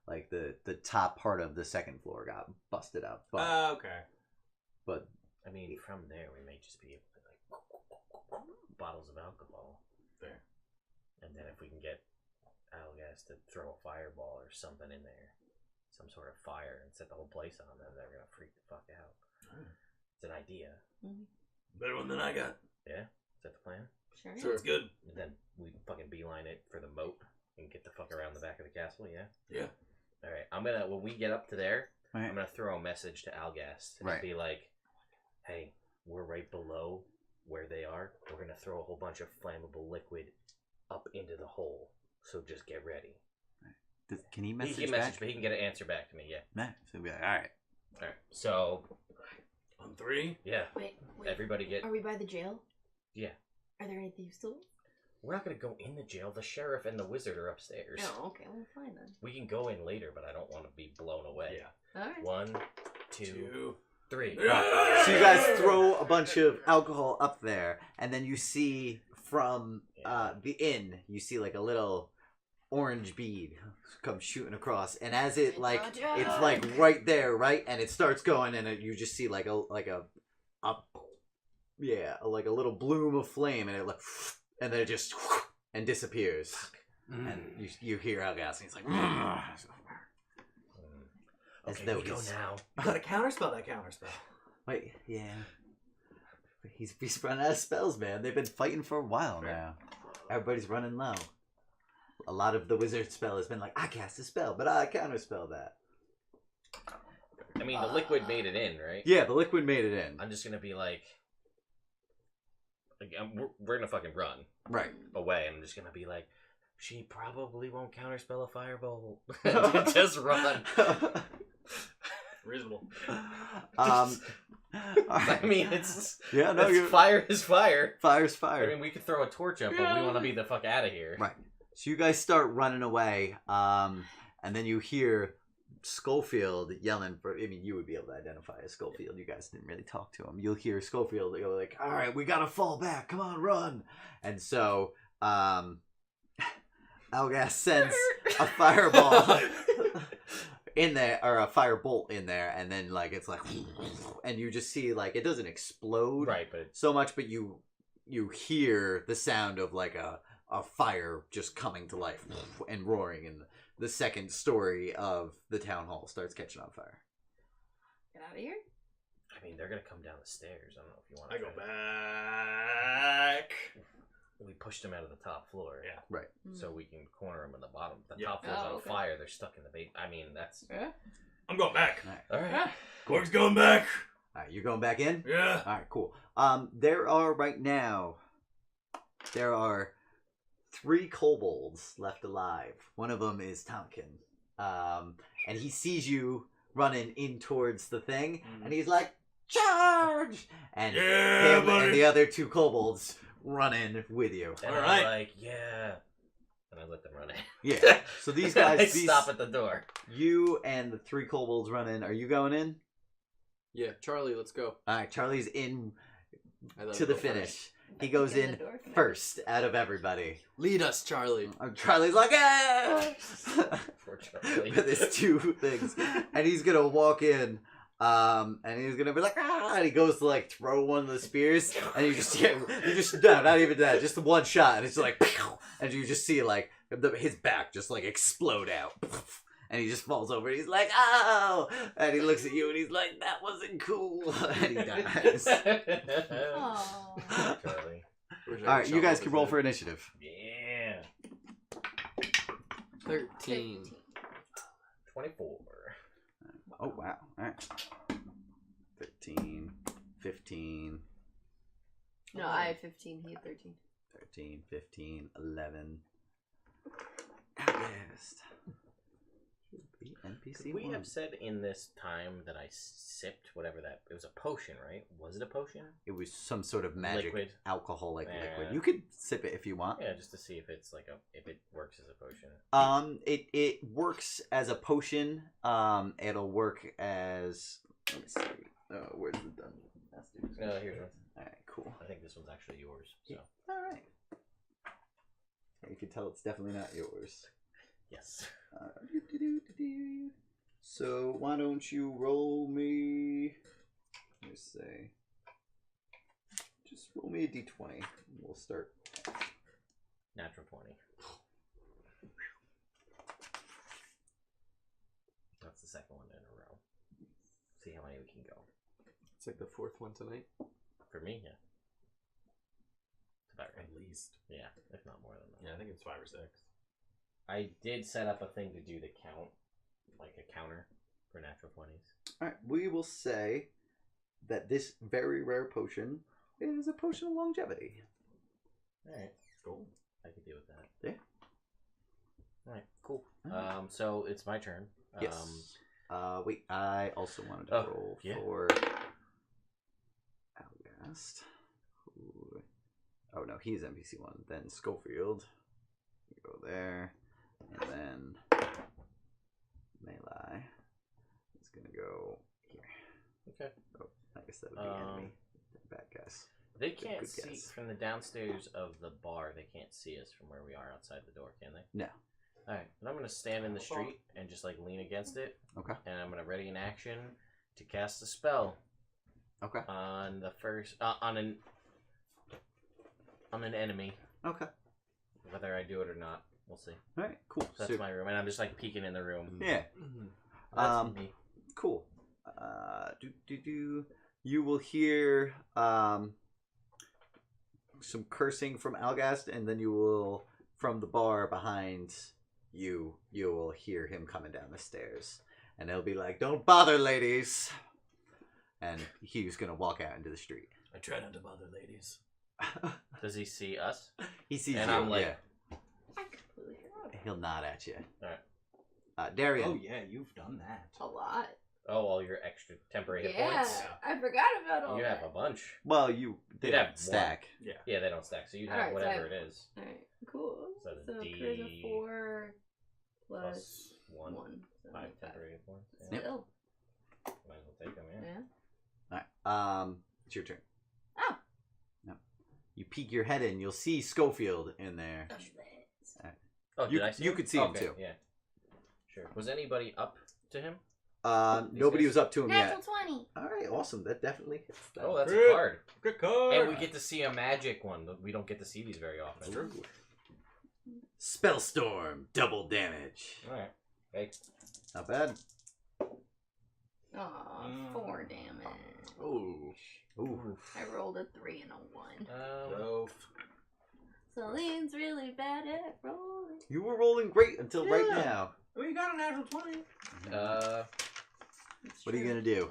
[SPEAKER 2] Like the top part of the second floor got busted up, but
[SPEAKER 1] Okay.
[SPEAKER 3] I mean, from there we may just be able to like bottles of alcohol.
[SPEAKER 1] Fair.
[SPEAKER 3] And then if we can get Algas to throw a fireball or something in there, some sort of fire, and set the whole place on, then they're gonna freak the fuck out. It's an idea.
[SPEAKER 1] Better one than I got.
[SPEAKER 3] Yeah? Is that the plan?
[SPEAKER 4] Sure.
[SPEAKER 1] Sounds good.
[SPEAKER 3] And then we fucking beeline it for the moat and get the fuck around the back of the castle, yeah?
[SPEAKER 1] Yeah.
[SPEAKER 3] Alright, when we get up to there,
[SPEAKER 2] Right.
[SPEAKER 3] I'm gonna throw a message to Algast and
[SPEAKER 2] Right.
[SPEAKER 3] be like, hey, we're right below where they are. We're gonna throw a whole bunch of flammable liquid up into the hole. So just get ready.
[SPEAKER 2] Can he
[SPEAKER 3] He
[SPEAKER 2] message
[SPEAKER 3] can
[SPEAKER 2] back?
[SPEAKER 3] message, but he can get an answer back to me, yeah.
[SPEAKER 2] No. So we'll be like, all right.
[SPEAKER 3] Alright, so,
[SPEAKER 1] On 3.
[SPEAKER 3] yeah,
[SPEAKER 4] Wait.
[SPEAKER 3] everybody get...
[SPEAKER 4] Are we by the jail?
[SPEAKER 3] Yeah.
[SPEAKER 4] Are there any thieves still?
[SPEAKER 3] We're not gonna go in the jail. The sheriff and the wizard are upstairs.
[SPEAKER 4] Oh, okay. Well, fine then.
[SPEAKER 3] We can go in later, but I don't want to be blown away.
[SPEAKER 1] Yeah.
[SPEAKER 4] All right.
[SPEAKER 3] 1, 2, 3.
[SPEAKER 2] So you guys throw a bunch of alcohol up there, and then you see from the inn, you see like a little orange bead come shooting across, and as it like it's like right there, right, and it starts going, and you just see like a little bloom of flame, and it like, and then it just and disappears, and you hear Algas, and he's like,
[SPEAKER 3] Okay,
[SPEAKER 2] though
[SPEAKER 3] we go
[SPEAKER 2] he's-
[SPEAKER 3] now.
[SPEAKER 6] Gotta counterspell that counterspell.
[SPEAKER 2] wait, yeah. He's running out of spells, man. They've been fighting for a while now. Everybody's running low. A lot of the wizard spell has been like, I cast a spell, but I counterspell that.
[SPEAKER 3] I mean, the liquid made it in, right?
[SPEAKER 2] Yeah, the liquid made it in.
[SPEAKER 3] I'm just gonna be like we're gonna fucking run
[SPEAKER 2] Right.
[SPEAKER 3] away, and I'm just gonna be like, she probably won't counterspell a firebolt. Just run.
[SPEAKER 1] Reasonable.
[SPEAKER 3] I mean, it's
[SPEAKER 2] yeah, no, you're
[SPEAKER 3] fire is fire.
[SPEAKER 2] fire's
[SPEAKER 3] I
[SPEAKER 2] fire.
[SPEAKER 3] mean, we could throw a torch up, but we want to be the fuck out of here.
[SPEAKER 2] Right. So you guys start running away, and then you hear Schofield yelling for. I mean, you would be able to identify as Schofield. You guys didn't really talk to him. You'll hear Schofield go like, "All right, we gotta fall back. Come on, run!" And so, Algas sends a fireball in there, or a firebolt in there, and then like it's like, and you just see like it doesn't explode
[SPEAKER 3] Right, but
[SPEAKER 2] so much, but you hear the sound of like a fire just coming to life and roaring, and the second story of the town hall starts catching on fire.
[SPEAKER 4] Get out of here.
[SPEAKER 3] I mean, they're gonna come down the stairs. I don't know if you want.
[SPEAKER 1] I go back.
[SPEAKER 3] We pushed them out of the top floor.
[SPEAKER 1] Yeah.
[SPEAKER 2] Right.
[SPEAKER 3] So we can corner them in the bottom. The
[SPEAKER 1] Yeah.
[SPEAKER 3] top floor's
[SPEAKER 4] Oh,
[SPEAKER 3] on
[SPEAKER 4] okay.
[SPEAKER 3] fire. They're stuck in the bait. I mean, that's
[SPEAKER 4] Yeah.
[SPEAKER 1] I'm going back.
[SPEAKER 3] all right.
[SPEAKER 1] Cork's going back.
[SPEAKER 2] All right, you're going back in?
[SPEAKER 1] Yeah.
[SPEAKER 2] All right, cool. There are right now, there are 3 kobolds left alive. One of them is Tonkin. And he sees you running in towards the thing, and he's like, charge! And
[SPEAKER 1] Yeah,
[SPEAKER 2] him
[SPEAKER 1] buddy.
[SPEAKER 2] and the other 2 kobolds run in with you.
[SPEAKER 3] And
[SPEAKER 1] All
[SPEAKER 3] I'm
[SPEAKER 1] right.
[SPEAKER 3] like, yeah. And I let them run in.
[SPEAKER 2] Yeah. So these guys,
[SPEAKER 3] I
[SPEAKER 2] these,
[SPEAKER 3] stop at the door.
[SPEAKER 2] you and the 3 kobolds run in. Are you going in?
[SPEAKER 5] Yeah, Charlie, let's go.
[SPEAKER 2] All right, Charlie's in
[SPEAKER 5] I let
[SPEAKER 2] to
[SPEAKER 5] him
[SPEAKER 2] the
[SPEAKER 5] go
[SPEAKER 2] finish.
[SPEAKER 5] first.
[SPEAKER 2] He goes
[SPEAKER 4] Get
[SPEAKER 2] in
[SPEAKER 4] the door from
[SPEAKER 2] first out of everybody.
[SPEAKER 5] Lead us, Charlie.
[SPEAKER 2] Charlie's like, ah!
[SPEAKER 3] Poor Charlie.
[SPEAKER 2] with his 2 things, and he's gonna walk in, and he's gonna be like, ah! And he goes to like throw one of the spears, and you just no, not even that, just the one shot, and it's like, pow! And you just see like his back just like explode out, and he just falls over, and he's like, oh! And he looks at you, and he's like, that wasn't cool, and he dies.
[SPEAKER 4] Oh.
[SPEAKER 3] Charlie.
[SPEAKER 5] Where's
[SPEAKER 2] All right, you guys can roll for initiative.
[SPEAKER 3] Yeah.
[SPEAKER 5] 13.
[SPEAKER 3] 24.
[SPEAKER 2] Oh wow! All right, 13, 15.
[SPEAKER 4] No, I had 15. He had 13.
[SPEAKER 2] 13, 15, 11. August. Should be NPC
[SPEAKER 3] Could we
[SPEAKER 2] 1.
[SPEAKER 3] have said in this time that I sipped whatever that... It was a potion, right? Was it a potion?
[SPEAKER 2] It was some sort of magic
[SPEAKER 3] Liquid.
[SPEAKER 2] alcoholic liquid.
[SPEAKER 3] Yeah.
[SPEAKER 2] You could sip it if you want.
[SPEAKER 3] Yeah, just to see if it's like if it works as a potion.
[SPEAKER 2] It works as a potion. It'll work as. Let me see. Where's the dungeon master?
[SPEAKER 3] Here's one.
[SPEAKER 2] All right, cool.
[SPEAKER 3] I think this one's actually yours. So
[SPEAKER 2] All right. You can tell it's definitely not yours.
[SPEAKER 3] yes.
[SPEAKER 2] So why don't you roll me? Let me see. Just roll me a d20. We'll start.
[SPEAKER 3] Natural 20. That's the second one in a row. See how many we can go.
[SPEAKER 5] It's like the 4th one tonight.
[SPEAKER 3] For me, yeah. All right.
[SPEAKER 6] At least.
[SPEAKER 3] Yeah, if not more than that.
[SPEAKER 6] Yeah, I think it's 5 or 6.
[SPEAKER 3] I did set up a thing to do the count, like a counter for natural 20s.
[SPEAKER 2] All right, we will say that this very rare potion is a potion of longevity.
[SPEAKER 3] All right.
[SPEAKER 6] Cool.
[SPEAKER 3] I could deal with that.
[SPEAKER 2] Yeah.
[SPEAKER 3] All right. Cool. So it's my turn.
[SPEAKER 2] Yes. Wait, I also wanted to roll for Algast. Oh no, he's NPC 1. Then Schofield. You go there. And then Melee is going to go here.
[SPEAKER 3] Okay.
[SPEAKER 2] Oh, I guess that would be enemy. Bad guys.
[SPEAKER 3] They can't
[SPEAKER 2] Good
[SPEAKER 3] see
[SPEAKER 2] guess.
[SPEAKER 3] from the downstairs of the bar. They can't see us from where we are outside the door, can they?
[SPEAKER 2] No.
[SPEAKER 3] All right. Then I'm gonna stand in the street and just like lean against it.
[SPEAKER 2] Okay.
[SPEAKER 3] And I'm gonna ready an action to cast a spell
[SPEAKER 2] Okay.
[SPEAKER 3] on the first on an enemy.
[SPEAKER 2] Okay.
[SPEAKER 3] Whether I do it or not, we'll see.
[SPEAKER 2] All right. Cool.
[SPEAKER 3] So that's my room, and I'm just like peeking in the room.
[SPEAKER 2] Yeah.
[SPEAKER 3] That's me.
[SPEAKER 2] Cool. You will hear some cursing from Algast, and then you will, from the bar behind you, you will hear him coming down the stairs, and he'll be like, "Don't bother, ladies," and he's gonna walk out into the street.
[SPEAKER 1] I try not to bother ladies.
[SPEAKER 3] Does he see us?
[SPEAKER 2] He sees
[SPEAKER 3] And
[SPEAKER 2] you.
[SPEAKER 3] I'm like-
[SPEAKER 2] yeah.
[SPEAKER 4] I completely forgot.
[SPEAKER 2] He'll nod at you.
[SPEAKER 3] All right.
[SPEAKER 2] Darian.
[SPEAKER 6] Oh, yeah, you've done that.
[SPEAKER 4] A lot.
[SPEAKER 3] Oh, all your extra temporary hit
[SPEAKER 4] Yeah,
[SPEAKER 3] points.
[SPEAKER 4] I forgot about all
[SPEAKER 3] You
[SPEAKER 4] that.
[SPEAKER 3] have a bunch.
[SPEAKER 2] Well, they
[SPEAKER 3] You'd
[SPEAKER 2] don't
[SPEAKER 3] have one.
[SPEAKER 2] stack.
[SPEAKER 6] Yeah.
[SPEAKER 3] Yeah, they don't stack, so you have
[SPEAKER 4] Alright, so
[SPEAKER 3] whatever
[SPEAKER 4] I-
[SPEAKER 3] it is.
[SPEAKER 4] Alright, cool.
[SPEAKER 3] So
[SPEAKER 4] So,
[SPEAKER 3] the
[SPEAKER 4] charisma 4 plus
[SPEAKER 3] Plus 1.
[SPEAKER 4] 1. So
[SPEAKER 3] 5
[SPEAKER 4] 5.
[SPEAKER 3] temporary hit points. Yeah.
[SPEAKER 2] Yep.
[SPEAKER 4] Still.
[SPEAKER 3] Might as well take them, yeah.
[SPEAKER 4] Yeah.
[SPEAKER 2] All right. It's your turn.
[SPEAKER 4] Oh.
[SPEAKER 2] No. You peek your head in. You'll see Schofield in there.
[SPEAKER 3] Oh,
[SPEAKER 2] You-
[SPEAKER 3] did I see
[SPEAKER 2] you
[SPEAKER 3] him?
[SPEAKER 2] could see him
[SPEAKER 3] Okay,
[SPEAKER 2] too.
[SPEAKER 3] Yeah. Sure. Was anybody up to him?
[SPEAKER 2] Nobody
[SPEAKER 3] guys?
[SPEAKER 2] was up to him
[SPEAKER 4] Natural
[SPEAKER 2] yet.
[SPEAKER 4] 20.
[SPEAKER 2] All right, awesome. That definitely hits. That.
[SPEAKER 3] Oh, that's
[SPEAKER 6] Good.
[SPEAKER 3] a card.
[SPEAKER 6] Good card.
[SPEAKER 3] And we get to see a magic one. We don't get to see these very often.
[SPEAKER 2] Ooh. Spellstorm, double damage.
[SPEAKER 3] Alright. Hey.
[SPEAKER 2] Not bad.
[SPEAKER 4] Aw, 4 damage.
[SPEAKER 5] Oh.
[SPEAKER 2] Ooh.
[SPEAKER 4] I rolled a 3 and a 1.
[SPEAKER 6] Rope.
[SPEAKER 4] Celine's really bad at rolling.
[SPEAKER 2] You were rolling great until right
[SPEAKER 6] Yeah.
[SPEAKER 2] now.
[SPEAKER 6] Well, you got a natural 20.
[SPEAKER 4] It's
[SPEAKER 2] What are you
[SPEAKER 4] true.
[SPEAKER 2] gonna do?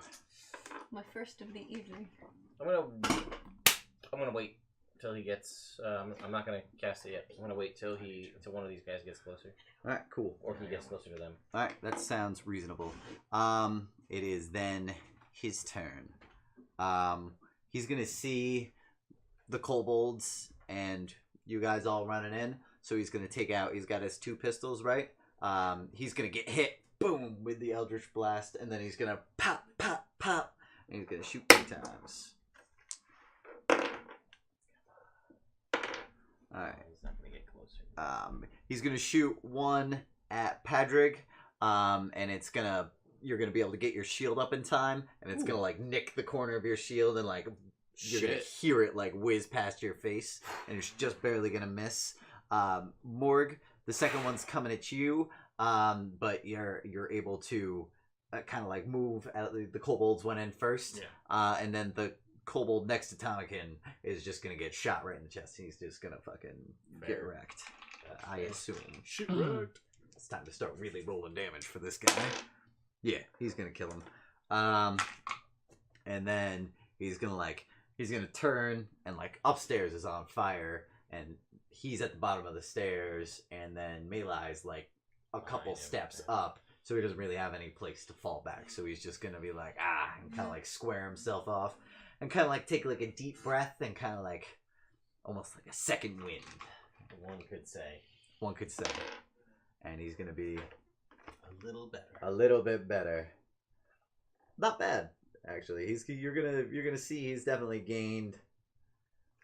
[SPEAKER 4] My first of the evening.
[SPEAKER 3] I'm gonna wait till he gets. I'm not gonna cast it yet. I'm gonna wait till one of these guys gets closer,
[SPEAKER 2] All right, cool.
[SPEAKER 3] or he gets closer to them.
[SPEAKER 2] All right, that sounds reasonable. It is then his turn. He's gonna see the kobolds and you guys all running in. So he's gonna take out. He's got his 2 pistols, right? He's gonna get hit, boom, with the Eldritch Blast, and then he's gonna pop, pop, pop, and he's gonna shoot 3 times. All right.
[SPEAKER 3] He's not gonna get closer.
[SPEAKER 2] He's gonna shoot one at Padrig, and you're gonna be able to get your shield up in time, and it's gonna like nick the corner of your shield, and like you're gonna hear it like whiz past your face, and it's just barely gonna miss. Morg, the second one's coming at you, but you're able to kind of like move. The kobolds went in first, and then the kobold next to Tomakin is just gonna get shot right in the chest. He's just gonna fucking get wrecked. I assume.
[SPEAKER 6] Shit wrecked.
[SPEAKER 2] It's time to start really rolling damage for this guy. Yeah, he's gonna kill him. And then he's gonna turn, and like upstairs is on fire, and he's at the bottom of the stairs, and then Melai's like a couple steps up, so he doesn't really have any place to fall back. So he's just gonna be like, and kind of like square himself off, and kind of like take like a deep breath, and kind of like almost like a second wind.
[SPEAKER 3] One could say.
[SPEAKER 2] And he's gonna be
[SPEAKER 6] A little better.
[SPEAKER 2] a little bit better. Not bad, actually. You're gonna see he's definitely gained.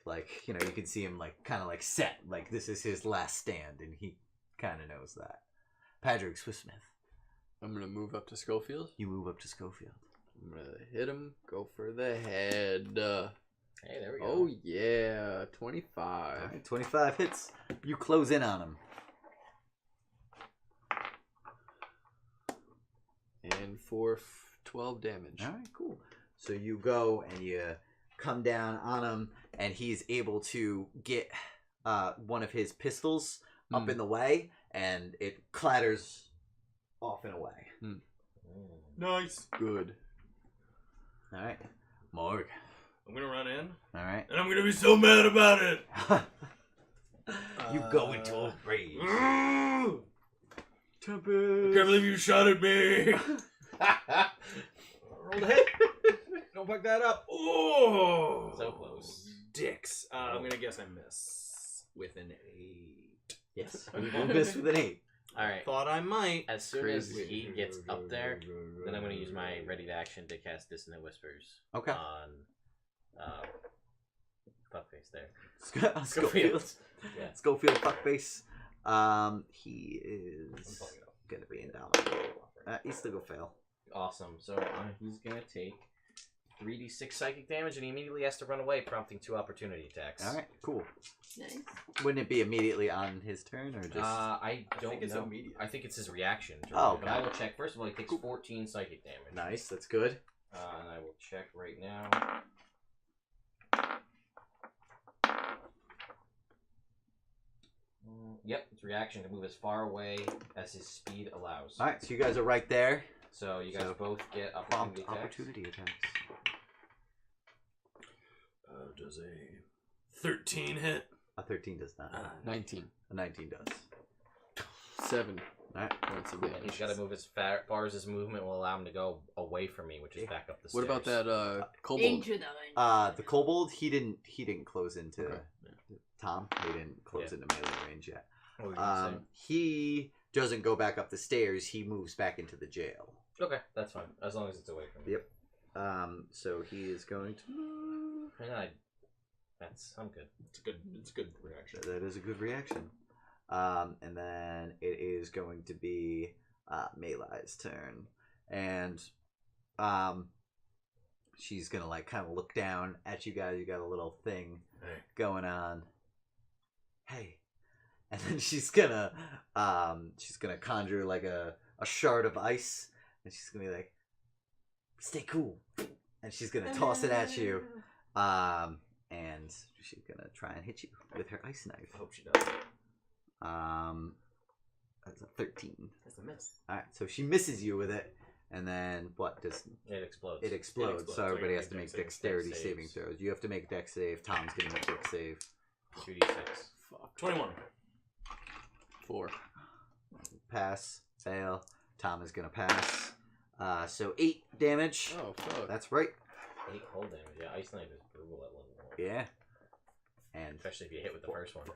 [SPEAKER 2] Like, you can see him like kind of like set, like this is his last stand, and he kind of knows that. Patrick Swiss-Smith,
[SPEAKER 5] I'm gonna move up to Schofield.
[SPEAKER 2] you move up to Schofield.
[SPEAKER 5] I'm gonna hit him. Go for the head.
[SPEAKER 3] Hey, there we go.
[SPEAKER 5] Oh yeah, 25.
[SPEAKER 2] All right, 25 hits. You close in on him.
[SPEAKER 5] And for 12 damage.
[SPEAKER 2] All right, cool. So you go and you come down on him, and he's able to get one of his pistols up in the way, and it clatters off and away.
[SPEAKER 1] Nice.
[SPEAKER 5] Good.
[SPEAKER 2] All right, Morg.
[SPEAKER 1] I'm gonna run in,
[SPEAKER 2] All right.
[SPEAKER 1] and I'm gonna be so mad about it.
[SPEAKER 2] You go into a rage.
[SPEAKER 1] I
[SPEAKER 5] Tempest.
[SPEAKER 1] can't believe you shot at me.
[SPEAKER 6] Rolled a hit. Don't fuck that up.
[SPEAKER 1] Oh,
[SPEAKER 3] So close.
[SPEAKER 1] Dicks. I'm gonna guess I miss with an 8.
[SPEAKER 2] Yes, you will miss with an 8.
[SPEAKER 3] All right.
[SPEAKER 1] Thought I might.
[SPEAKER 3] As soon as
[SPEAKER 5] Crazy.
[SPEAKER 3] he gets up there, then I'm going to use my ready to action to cast Dissonant Whispers
[SPEAKER 2] Okay.
[SPEAKER 3] on fuckface there.
[SPEAKER 2] Schofield.
[SPEAKER 3] Yeah.
[SPEAKER 2] Schofield fuckface. He is gonna be indomitable. He's still gonna fail.
[SPEAKER 3] Awesome. So he's going to take 3d6 psychic damage, and he immediately has to run away, prompting 2 opportunity attacks.
[SPEAKER 2] All right, cool.
[SPEAKER 4] Nice.
[SPEAKER 2] Wouldn't it be immediately on his turn or just?
[SPEAKER 3] I don't
[SPEAKER 6] think it's
[SPEAKER 3] know.
[SPEAKER 6] immediate.
[SPEAKER 3] I think it's his reaction. To
[SPEAKER 2] Oh,
[SPEAKER 3] run, but I
[SPEAKER 2] okay.
[SPEAKER 3] will check. First of all, he takes 14 psychic damage.
[SPEAKER 2] Nice, that's good.
[SPEAKER 3] And I will check right now. Yep, it's reaction to move as far away as his speed allows.
[SPEAKER 2] All right, so you guys are right there.
[SPEAKER 3] So you guys
[SPEAKER 2] So,
[SPEAKER 3] both get
[SPEAKER 2] Prompt
[SPEAKER 3] opportunity attacks.
[SPEAKER 2] opportunity attacks.
[SPEAKER 1] Does a 13 hit?
[SPEAKER 2] A 13 does not.
[SPEAKER 5] 19.
[SPEAKER 2] A 19 does.
[SPEAKER 5] 7
[SPEAKER 2] All right.
[SPEAKER 5] points of
[SPEAKER 3] And
[SPEAKER 5] damage.
[SPEAKER 3] he's got to move as far as his movement will allow him to go away from me, which is back up the stairs.
[SPEAKER 5] What about that kobold?
[SPEAKER 4] Into the
[SPEAKER 2] The kobold, he didn't close into
[SPEAKER 5] Okay.
[SPEAKER 2] Tom. He didn't close into melee range yet.
[SPEAKER 3] What were you gonna say?
[SPEAKER 2] He doesn't go back up the stairs. He moves back into the jail.
[SPEAKER 3] Okay, that's fine. As long as it's away from me.
[SPEAKER 2] Yep. So he is going to move.
[SPEAKER 3] And I'm good.
[SPEAKER 6] It's a good reaction.
[SPEAKER 2] That is a good reaction. And then it is going to be Melee's turn, and she's gonna like kind of look down at you guys. You got a little thing going on. Hey, and then she's gonna conjure like a shard of ice, and she's gonna be like, "Stay cool," and she's gonna toss it at you. And she's gonna try and hit you with her ice knife.
[SPEAKER 6] I hope she does.
[SPEAKER 2] That's a 13.
[SPEAKER 6] That's a miss.
[SPEAKER 2] All right, so she misses you with it, and then what does
[SPEAKER 3] It explodes.
[SPEAKER 2] it explodes?
[SPEAKER 6] explodes.
[SPEAKER 2] So everybody
[SPEAKER 6] So
[SPEAKER 2] has to
[SPEAKER 6] you
[SPEAKER 2] make
[SPEAKER 6] make
[SPEAKER 2] dexterity
[SPEAKER 3] dex
[SPEAKER 2] saving
[SPEAKER 3] saves.
[SPEAKER 2] throws. You have to make a dex save. Tom's gonna make a dex save.
[SPEAKER 3] 2d6.
[SPEAKER 5] Fuck.
[SPEAKER 1] 21.
[SPEAKER 5] 4.
[SPEAKER 2] Pass, fail. Tom is gonna pass. So 8 damage.
[SPEAKER 5] Oh, fuck.
[SPEAKER 2] That's right.
[SPEAKER 3] 8 cold damage. Yeah, ice knife is brutal at level 1.
[SPEAKER 2] Yeah. And
[SPEAKER 3] Especially if you hit with the first one.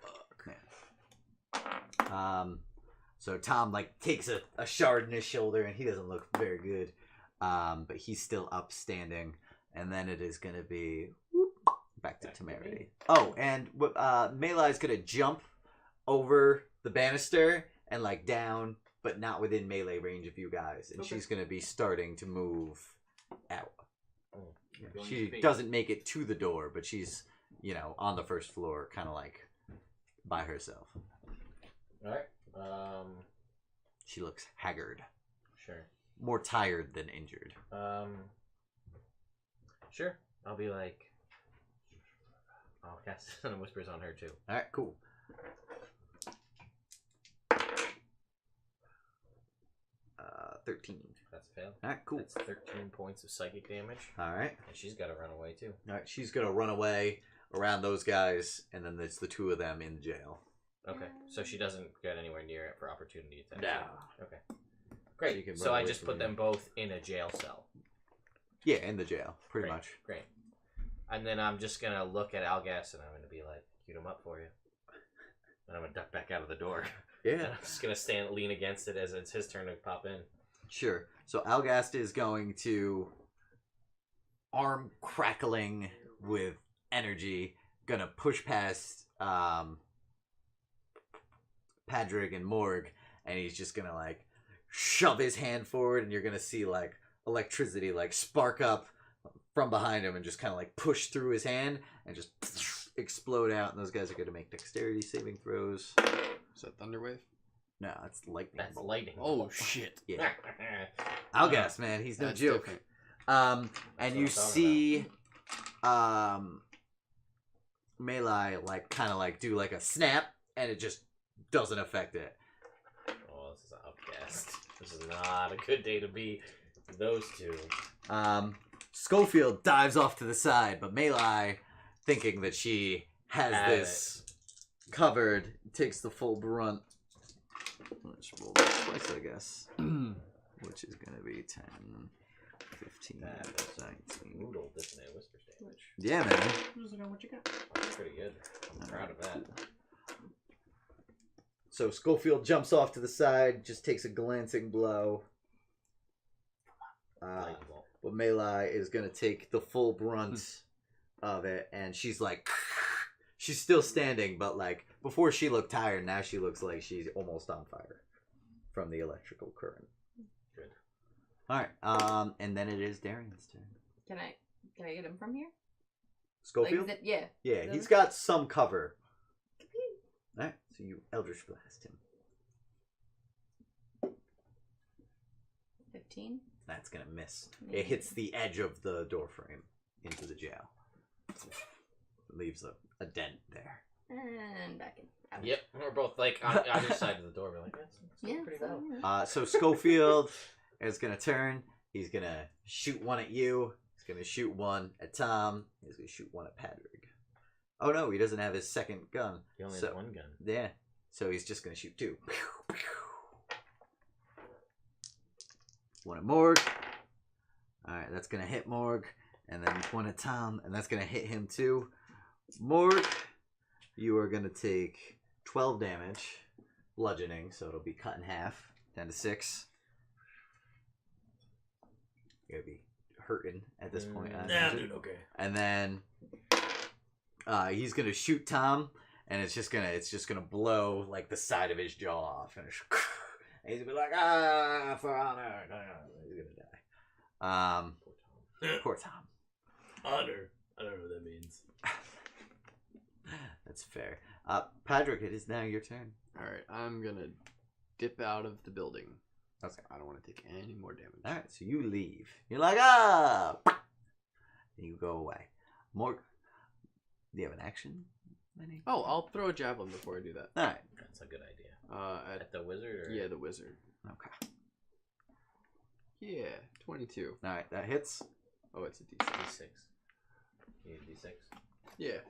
[SPEAKER 2] so Tom like takes a shard in his shoulder, and he doesn't look very good. But he's still upstanding, and then it is gonna be back to temerity. Oh, and Melee's gonna jump over the banister and like down, but not within melee range of you guys, and she's gonna be starting to move out. She doesn't make it to the door, but she's on the first floor, kind of like by herself.
[SPEAKER 3] Alright.
[SPEAKER 2] She looks haggard,
[SPEAKER 3] Sure.
[SPEAKER 2] more tired than injured.
[SPEAKER 3] Sure. I'll be like... I'll cast some whispers on her too.
[SPEAKER 2] All right, cool. 13.
[SPEAKER 3] That's a fail.
[SPEAKER 2] All right, cool.
[SPEAKER 3] That's 13 points of psychic damage.
[SPEAKER 2] All right.
[SPEAKER 3] And she's got to run away too.
[SPEAKER 2] All right, she's gonna run away around those guys, and then there's the 2 of them in jail.
[SPEAKER 3] Okay. So she doesn't get anywhere near it for opportunity attacks.
[SPEAKER 2] No.
[SPEAKER 3] Okay.
[SPEAKER 2] You
[SPEAKER 3] Great.
[SPEAKER 2] can
[SPEAKER 3] So
[SPEAKER 2] run
[SPEAKER 3] I
[SPEAKER 2] away
[SPEAKER 3] just
[SPEAKER 2] from
[SPEAKER 3] put
[SPEAKER 2] you.
[SPEAKER 3] them both in a jail cell.
[SPEAKER 2] Yeah, in the jail, pretty
[SPEAKER 3] Great.
[SPEAKER 2] much.
[SPEAKER 3] Great. And then I'm just going to look at Algas and I'm going to be like, cue him up for you. And I'm going to duck back out of the door. And
[SPEAKER 2] Yeah,
[SPEAKER 3] I'm just going to lean against it as it's his turn to pop in.
[SPEAKER 2] sure. So Algast is going to, arm crackling with energy, gonna push past Padrig and Morg, and he's just gonna like shove his hand forward, and you're gonna see like electricity like spark up from behind him and just kind of like push through his hand and just explode out, and those guys are gonna make dexterity saving throws.
[SPEAKER 5] Is that Thunderwave?
[SPEAKER 2] No, it's lightning.
[SPEAKER 3] That's
[SPEAKER 2] bolt.
[SPEAKER 3] lightning.
[SPEAKER 5] Oh, shit.
[SPEAKER 2] Yeah, Algast, man, he's no
[SPEAKER 5] That's
[SPEAKER 2] joke.
[SPEAKER 5] different.
[SPEAKER 2] And
[SPEAKER 3] what
[SPEAKER 2] you
[SPEAKER 3] I'm talking
[SPEAKER 2] see Melee like kind of like do like a snap, and it just doesn't affect it.
[SPEAKER 3] Oh, this is an upcast. This is not a good day to be those two.
[SPEAKER 2] Schofield dives off to the side, but Melee, thinking that she has this covered, takes the full brunt. Let's roll that twice, I guess. Which is going to be 10, 15, 19.
[SPEAKER 3] Noodle, isn't it? Whisper sandwich.
[SPEAKER 2] Yeah, man.
[SPEAKER 1] What you got?
[SPEAKER 3] That's pretty good. I'm proud of that.
[SPEAKER 2] So Schofield jumps off to the side, just takes a glancing blow. But Melee is going to take the full brunt of it, and she's like, she's still standing, but like, before she looked tired, now she looks like she's almost on fire from the electrical current.
[SPEAKER 3] Good.
[SPEAKER 2] Alright, and then it is Darian's turn.
[SPEAKER 4] Can I get him from here?
[SPEAKER 2] Schofield?
[SPEAKER 4] Like, yeah.
[SPEAKER 2] Yeah, he's got some cover. Alright, so you Eldritch Blast him.
[SPEAKER 4] 15.
[SPEAKER 2] That's gonna miss. It hits the edge of the door frame into the jail. Leaves a dent there.
[SPEAKER 4] And back in. Out.
[SPEAKER 3] Yep, we're both like on either side of the door. We're like, that's pretty
[SPEAKER 4] so,
[SPEAKER 3] well.
[SPEAKER 2] So Schofield is gonna turn. He's gonna shoot one at you. He's gonna shoot one at Tom. He's gonna shoot one at Patrick. Oh no, he doesn't have his second gun.
[SPEAKER 3] He only
[SPEAKER 2] So-
[SPEAKER 3] has one gun.
[SPEAKER 2] Yeah, so he's just gonna shoot two. One at Morg. Alright, that's gonna hit Morg. And then one at Tom, and that's gonna hit him too. Morg, you are gonna take 12 damage, bludgeoning, so it'll be cut in half, down to 6. You're gonna be hurting at this point.
[SPEAKER 1] Nah, dude, okay.
[SPEAKER 2] And then he's gonna shoot Tom, and it's just gonna blow like the side of his jaw off, and he's gonna be like, for honor. He's gonna die. Poor Tom.
[SPEAKER 1] Honor. I don't know what that means.
[SPEAKER 2] That's fair. Patrick, it is now your turn.
[SPEAKER 5] Alright, I'm gonna dip out of the building.
[SPEAKER 2] Okay.
[SPEAKER 5] I don't want to take any more damage.
[SPEAKER 2] Alright, so you leave. You're like, and you go away. Morg, do you have an action? Lenny?
[SPEAKER 5] Oh, I'll throw a javelin before I do that.
[SPEAKER 2] Alright.
[SPEAKER 3] That's a good idea.
[SPEAKER 5] At
[SPEAKER 3] At the wizard? Or?
[SPEAKER 5] yeah, the wizard.
[SPEAKER 2] Okay.
[SPEAKER 5] Yeah, 22.
[SPEAKER 2] Alright, that hits.
[SPEAKER 5] Oh, it's a D6.
[SPEAKER 3] D6. You need D6?
[SPEAKER 5] Yeah.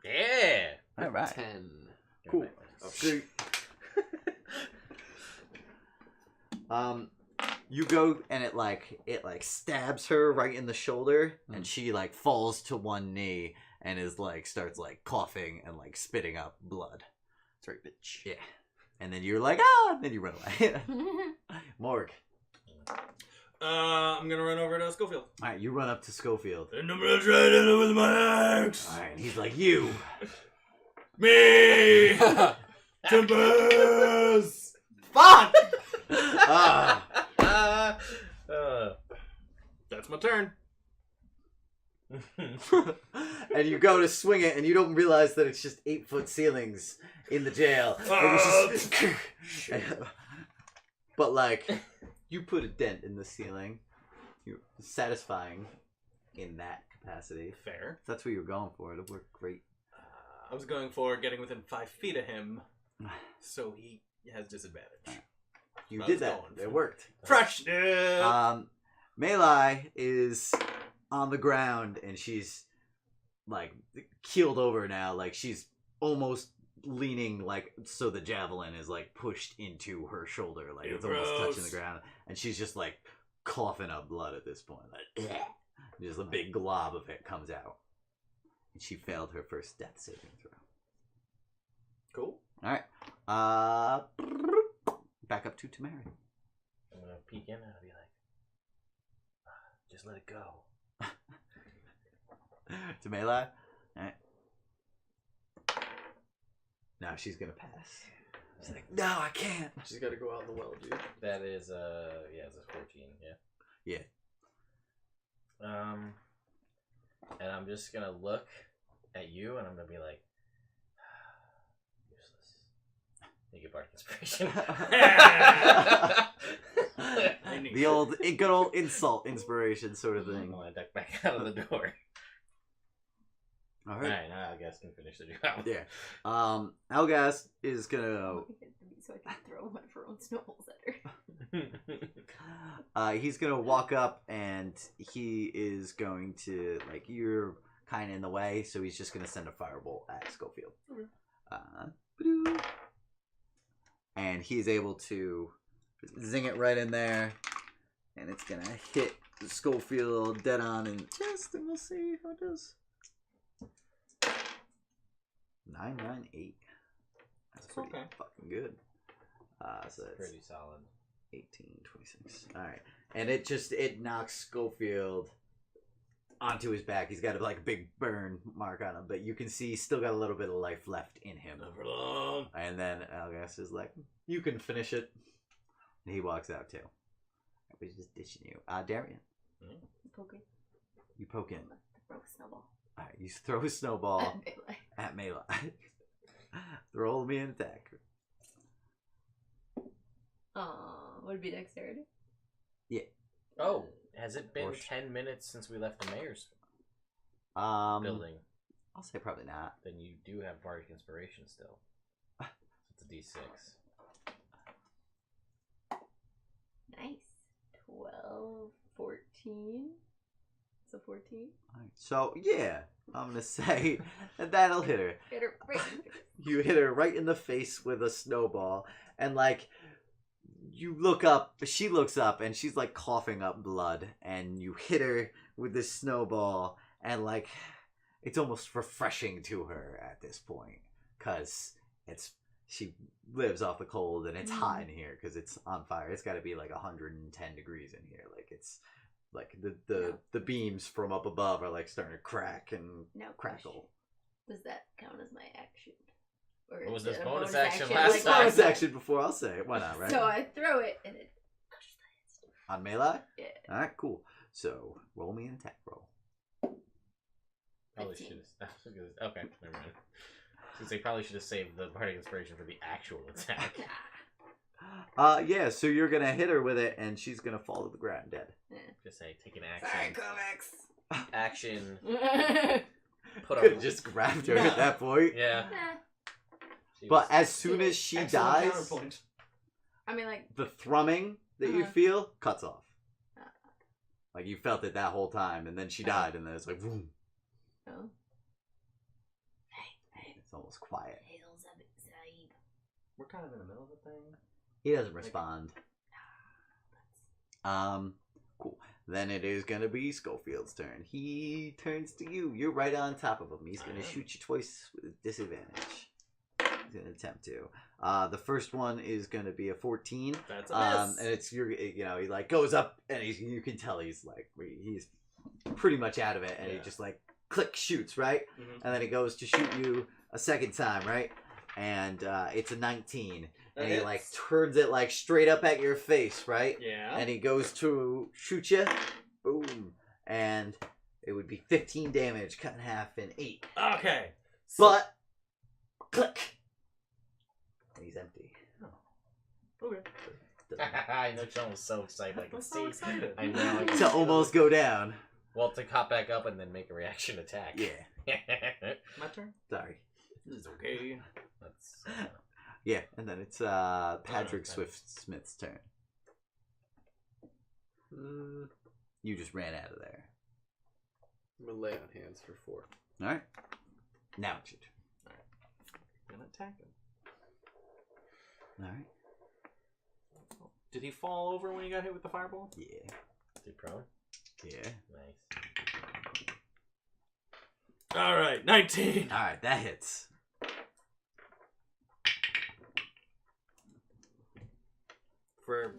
[SPEAKER 3] Yeah!
[SPEAKER 2] Alright.
[SPEAKER 5] 10.
[SPEAKER 2] Cool.
[SPEAKER 3] Okay.
[SPEAKER 2] You go and it stabs her right in the shoulder, and she like falls to one knee and is like starts like coughing and like spitting up blood.
[SPEAKER 5] Sorry, bitch.
[SPEAKER 2] Yeah. And then you're like, and then you run away. Morg.
[SPEAKER 1] I'm gonna run over to Schofield.
[SPEAKER 2] Alright, you run up to Schofield.
[SPEAKER 1] And I'm gonna try to hit him with my axe.
[SPEAKER 2] Alright, he's like, you.
[SPEAKER 1] Me! Tempest!
[SPEAKER 2] Fuck!
[SPEAKER 1] That's my turn.
[SPEAKER 2] And you go to swing it, and you don't realize that it's just 8-foot ceilings in the jail. And it's just... But like, you put a dent in the ceiling. You're satisfying in that capacity.
[SPEAKER 1] Fair.
[SPEAKER 2] If that's what you're going for, it'll work great.
[SPEAKER 1] I was going for getting within 5 feet of him, so he has disadvantage.
[SPEAKER 2] You
[SPEAKER 1] I
[SPEAKER 2] did
[SPEAKER 1] was
[SPEAKER 2] that.
[SPEAKER 1] going
[SPEAKER 2] It
[SPEAKER 1] for-
[SPEAKER 2] worked.
[SPEAKER 1] Fresh dude!
[SPEAKER 2] Melee is on the ground, and she's like keeled over now. Like she's almost leaning, like so the javelin is like pushed into her shoulder, like it's almost touching the ground, and she's just like coughing up blood at this point. Like, just a big glob of it comes out, and she failed her first death saving throw.
[SPEAKER 1] Cool.
[SPEAKER 2] All right, back up to Tamari.
[SPEAKER 3] I'm gonna peek in and I'll be like, just let it go.
[SPEAKER 2] To Melee. Alright. Now she's gonna pass. She's like, no, I can't.
[SPEAKER 5] She's got to go out in the well, dude.
[SPEAKER 3] That is, yeah, it's a 14, yeah.
[SPEAKER 2] Yeah.
[SPEAKER 3] And I'm just gonna look at you and I'm gonna be like, useless. You get bardic inspiration.
[SPEAKER 1] I need
[SPEAKER 2] The old, good old insult inspiration sort of
[SPEAKER 3] I
[SPEAKER 2] thing.
[SPEAKER 3] want to duck back out of the door.
[SPEAKER 2] All
[SPEAKER 3] Alright,
[SPEAKER 2] right.
[SPEAKER 3] now I guess can finish the job.
[SPEAKER 2] Yeah. Algast is gonna.
[SPEAKER 4] So I can throw one of her own snowballs at her.
[SPEAKER 2] He's gonna walk up and he is going to you're kind of in the way, so he's just gonna send a firebolt at Schofield. Ba-doo. And he's able to zing it right in there, and it's gonna hit Schofield dead on in chest, and we'll see how it does. 998. That's pretty
[SPEAKER 6] Okay.
[SPEAKER 2] fucking good. So that's
[SPEAKER 3] Pretty solid.
[SPEAKER 2] 18, 26. Alright. And it knocks Schofield onto his back. He's got a big burn mark on him, but you can see he's still got a little bit of life left in him.
[SPEAKER 1] Not for long.
[SPEAKER 2] And then Algas is like, you can finish it. And he walks out too. I was just dishing you. Darian,
[SPEAKER 4] Poking.
[SPEAKER 2] you poke in.
[SPEAKER 4] Throw a snowball.
[SPEAKER 2] Alright, you throw a snowball
[SPEAKER 4] Melee.
[SPEAKER 2] at melee. Roll me an attack.
[SPEAKER 4] Would it be dexterity?
[SPEAKER 3] Oh, has it been
[SPEAKER 2] Or
[SPEAKER 3] 10 minutes since we left the mayor's building?
[SPEAKER 2] I'll say probably not.
[SPEAKER 3] Then you do have bardic inspiration still. So it's a d6.
[SPEAKER 4] Nice. 12, 14. So 14.
[SPEAKER 2] Alright, so yeah, I'm gonna say that'll hit her.
[SPEAKER 4] Hit her right in the face.
[SPEAKER 2] You hit her right in the face with a snowball, and you look up, she looks up, and she's coughing up blood, and you hit her with this snowball, and it's almost refreshing to her at this point, because she lives off the cold, and it's hot in here because it's on fire. It's got to be 110 degrees in here. It's the beams from up above are starting to crack and
[SPEAKER 4] Now,
[SPEAKER 2] crackle.
[SPEAKER 4] does that count as my action? Or
[SPEAKER 3] What was
[SPEAKER 4] is it
[SPEAKER 3] this
[SPEAKER 4] a
[SPEAKER 3] bonus action last
[SPEAKER 2] It's
[SPEAKER 3] time?
[SPEAKER 2] bonus action before, I'll say it. Why not, right?
[SPEAKER 4] So I throw it and it pushes the
[SPEAKER 2] On melee?
[SPEAKER 4] Yeah.
[SPEAKER 2] Alright, cool. So, roll me an attack roll.
[SPEAKER 3] Probably
[SPEAKER 4] 15.
[SPEAKER 3] should have. Okay, never mind. Since they probably should have saved the bardic inspiration for the actual attack.
[SPEAKER 2] Yeah, so you're gonna hit her with it, and she's gonna fall to the ground dead.
[SPEAKER 3] Just say, take an
[SPEAKER 4] Sorry,
[SPEAKER 3] action.
[SPEAKER 4] comics.
[SPEAKER 3] Action.
[SPEAKER 4] Nah.
[SPEAKER 3] Put
[SPEAKER 2] Could
[SPEAKER 3] on.
[SPEAKER 2] have just grabbed her at that point.
[SPEAKER 3] Yeah. She
[SPEAKER 2] But
[SPEAKER 3] was-
[SPEAKER 2] as soon as she
[SPEAKER 1] Excellent
[SPEAKER 2] dies,
[SPEAKER 1] counterpoint.
[SPEAKER 4] I mean,
[SPEAKER 2] the thrumming that you
[SPEAKER 4] Uh-huh.
[SPEAKER 2] feel cuts off. You felt it that whole time, and then she died, and then it's boom.
[SPEAKER 4] oh.
[SPEAKER 2] It's almost quiet.
[SPEAKER 6] We're kind of in the middle of the thing.
[SPEAKER 2] He doesn't respond. Cool. Then it is gonna be Schofield's turn. He turns to you. You're right on top of him. He's gonna shoot you twice with disadvantage. He's gonna attempt to. The first one is gonna be a 14.
[SPEAKER 1] That's a miss.
[SPEAKER 2] And it's he goes up, and you can tell he's pretty much out of it, and he just click shoots, right?
[SPEAKER 1] Mhm.
[SPEAKER 2] And then he goes to shoot you a second time, right? And it's a 19. And he
[SPEAKER 1] Hits.
[SPEAKER 2] turns it straight up at your face, right?
[SPEAKER 1] Yeah.
[SPEAKER 2] And he goes to shoot you. Boom. And it would be 15 damage, cut in half in 8.
[SPEAKER 1] Okay. So,
[SPEAKER 2] But click. And he's empty.
[SPEAKER 1] okay.
[SPEAKER 3] I know John was so excited. I
[SPEAKER 1] I'm
[SPEAKER 3] could
[SPEAKER 1] so
[SPEAKER 3] see.
[SPEAKER 1] excited.
[SPEAKER 3] I know. I can
[SPEAKER 2] To
[SPEAKER 3] see
[SPEAKER 2] almost go down.
[SPEAKER 3] Well, to hop back up and then make a reaction attack.
[SPEAKER 2] Yeah.
[SPEAKER 1] My turn.
[SPEAKER 2] Sorry.
[SPEAKER 1] This is okay.
[SPEAKER 3] That's.
[SPEAKER 2] Yeah, and then it's Patrick
[SPEAKER 3] okay.
[SPEAKER 2] Swift-Smith's turn. You just ran out of there.
[SPEAKER 5] I'm gonna lay on hands for 4.
[SPEAKER 2] Alright. Now it's your turn.
[SPEAKER 1] Gonna attack him.
[SPEAKER 2] Alright.
[SPEAKER 1] Did he fall over when he got hit with the fireball?
[SPEAKER 2] Yeah.
[SPEAKER 3] Is he prone?
[SPEAKER 2] Yeah.
[SPEAKER 3] Nice.
[SPEAKER 1] All right, 19.
[SPEAKER 2] Alright, that hits.
[SPEAKER 1] For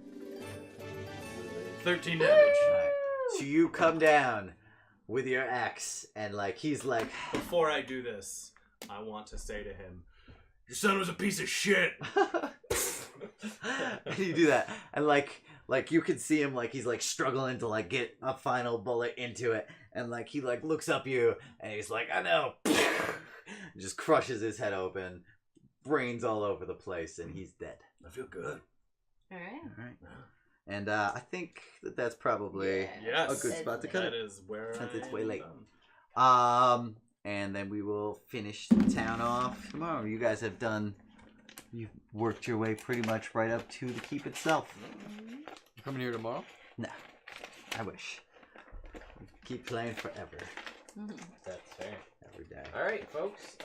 [SPEAKER 1] 13 damage.
[SPEAKER 2] Alright. So you come down with your axe, and he's like,
[SPEAKER 1] Before I do this, I want to say to him, your son was a piece of shit.
[SPEAKER 2] and you do that, and you can see him he's struggling to get a final bullet into it, and he looks up you, and he's like, I know, just crushes his head open, brains all over the place, and he's dead.
[SPEAKER 1] I feel good.
[SPEAKER 4] Alright.
[SPEAKER 2] All right. And I think that's probably
[SPEAKER 1] Yes.
[SPEAKER 2] a good spot to cut
[SPEAKER 1] That
[SPEAKER 2] it.
[SPEAKER 1] is where
[SPEAKER 2] Since it's
[SPEAKER 1] I
[SPEAKER 2] way
[SPEAKER 1] am
[SPEAKER 2] late.
[SPEAKER 1] done.
[SPEAKER 2] And then we will finish the town off tomorrow. You guys have you've worked your way pretty much right up to the keep itself.
[SPEAKER 5] You coming here tomorrow?
[SPEAKER 2] No, I wish. Keep playing forever,
[SPEAKER 3] That's fair.
[SPEAKER 2] every day.
[SPEAKER 3] All right, folks.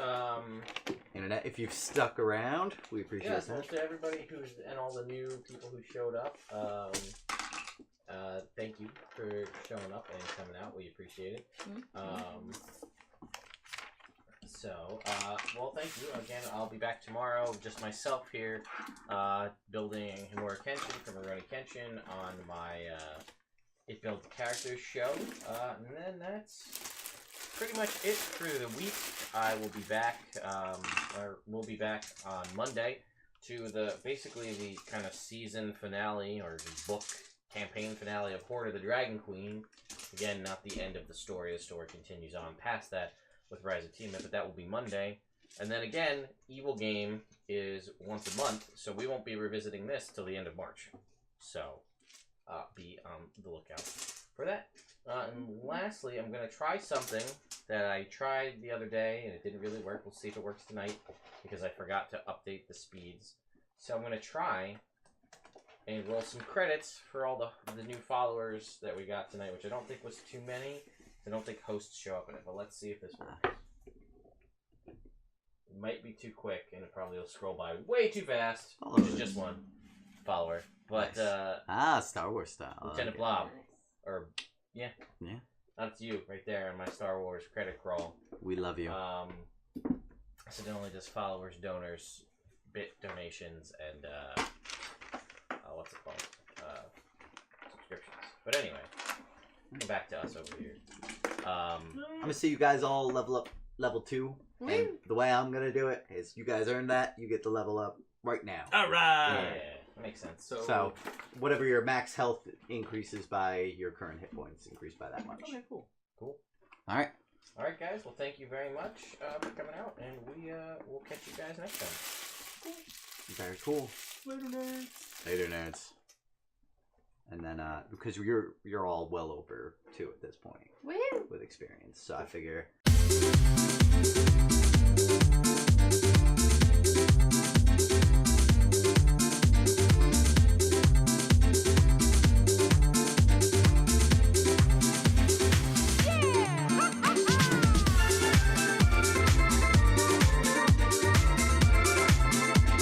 [SPEAKER 2] Internet, if you've stuck around, we appreciate
[SPEAKER 3] Yeah, so
[SPEAKER 2] that.
[SPEAKER 3] to everybody and all the new people who showed up, thank you for showing up and coming out. We appreciate it. Well, thank you again. I'll be back tomorrow, just myself here, building Himura Kenshin from Rurouni Kenshin on my It Built Characters show, and then that's pretty much it for the week. I will be back, or we'll be back on Monday to basically the kind of season finale, or the book campaign finale of Horde of the Dragon Queen. Again, not the end of the story. The story continues on past that with Rise of Tiamat, but that will be Monday. And then again, Evil Game is once a month, so we won't be revisiting this till the end of March. So, be on the lookout for that. And lastly, I'm going to try something that I tried the other day, and it didn't really work. We'll see if it works tonight, because I forgot to update the speeds. So I'm going to try and roll some credits for all the new followers that we got tonight, which I don't think was too many. I don't think hosts show up in it, but let's see if this works. It might be too quick, and it probably will scroll by way too fast, which is just one follower. But,
[SPEAKER 2] Nice. Star Wars style.
[SPEAKER 3] Lieutenant
[SPEAKER 2] Okay.
[SPEAKER 3] Blob, or, yeah.
[SPEAKER 2] Yeah.
[SPEAKER 3] That's you, right there on my Star Wars credit crawl.
[SPEAKER 2] We love you.
[SPEAKER 3] Incidentally, just followers, donors, bit donations, and, what's it called? Subscriptions. But anyway, back to us over here.
[SPEAKER 2] I'm gonna see you guys all level up level 2. And the way I'm gonna do it is you guys earn that, you get to level up right now.
[SPEAKER 1] All right.
[SPEAKER 3] Yeah, that makes sense.
[SPEAKER 2] So whatever your max health increases by, your current hit points increase by that much.
[SPEAKER 3] Okay, cool.
[SPEAKER 2] Alright.
[SPEAKER 3] Alright, guys. Well, thank you very much for coming out, and we'll catch you guys next time.
[SPEAKER 2] Very cool. Later, nerds. And then because you're all well over 2 at this point
[SPEAKER 4] Woo!
[SPEAKER 2] with experience, so I figure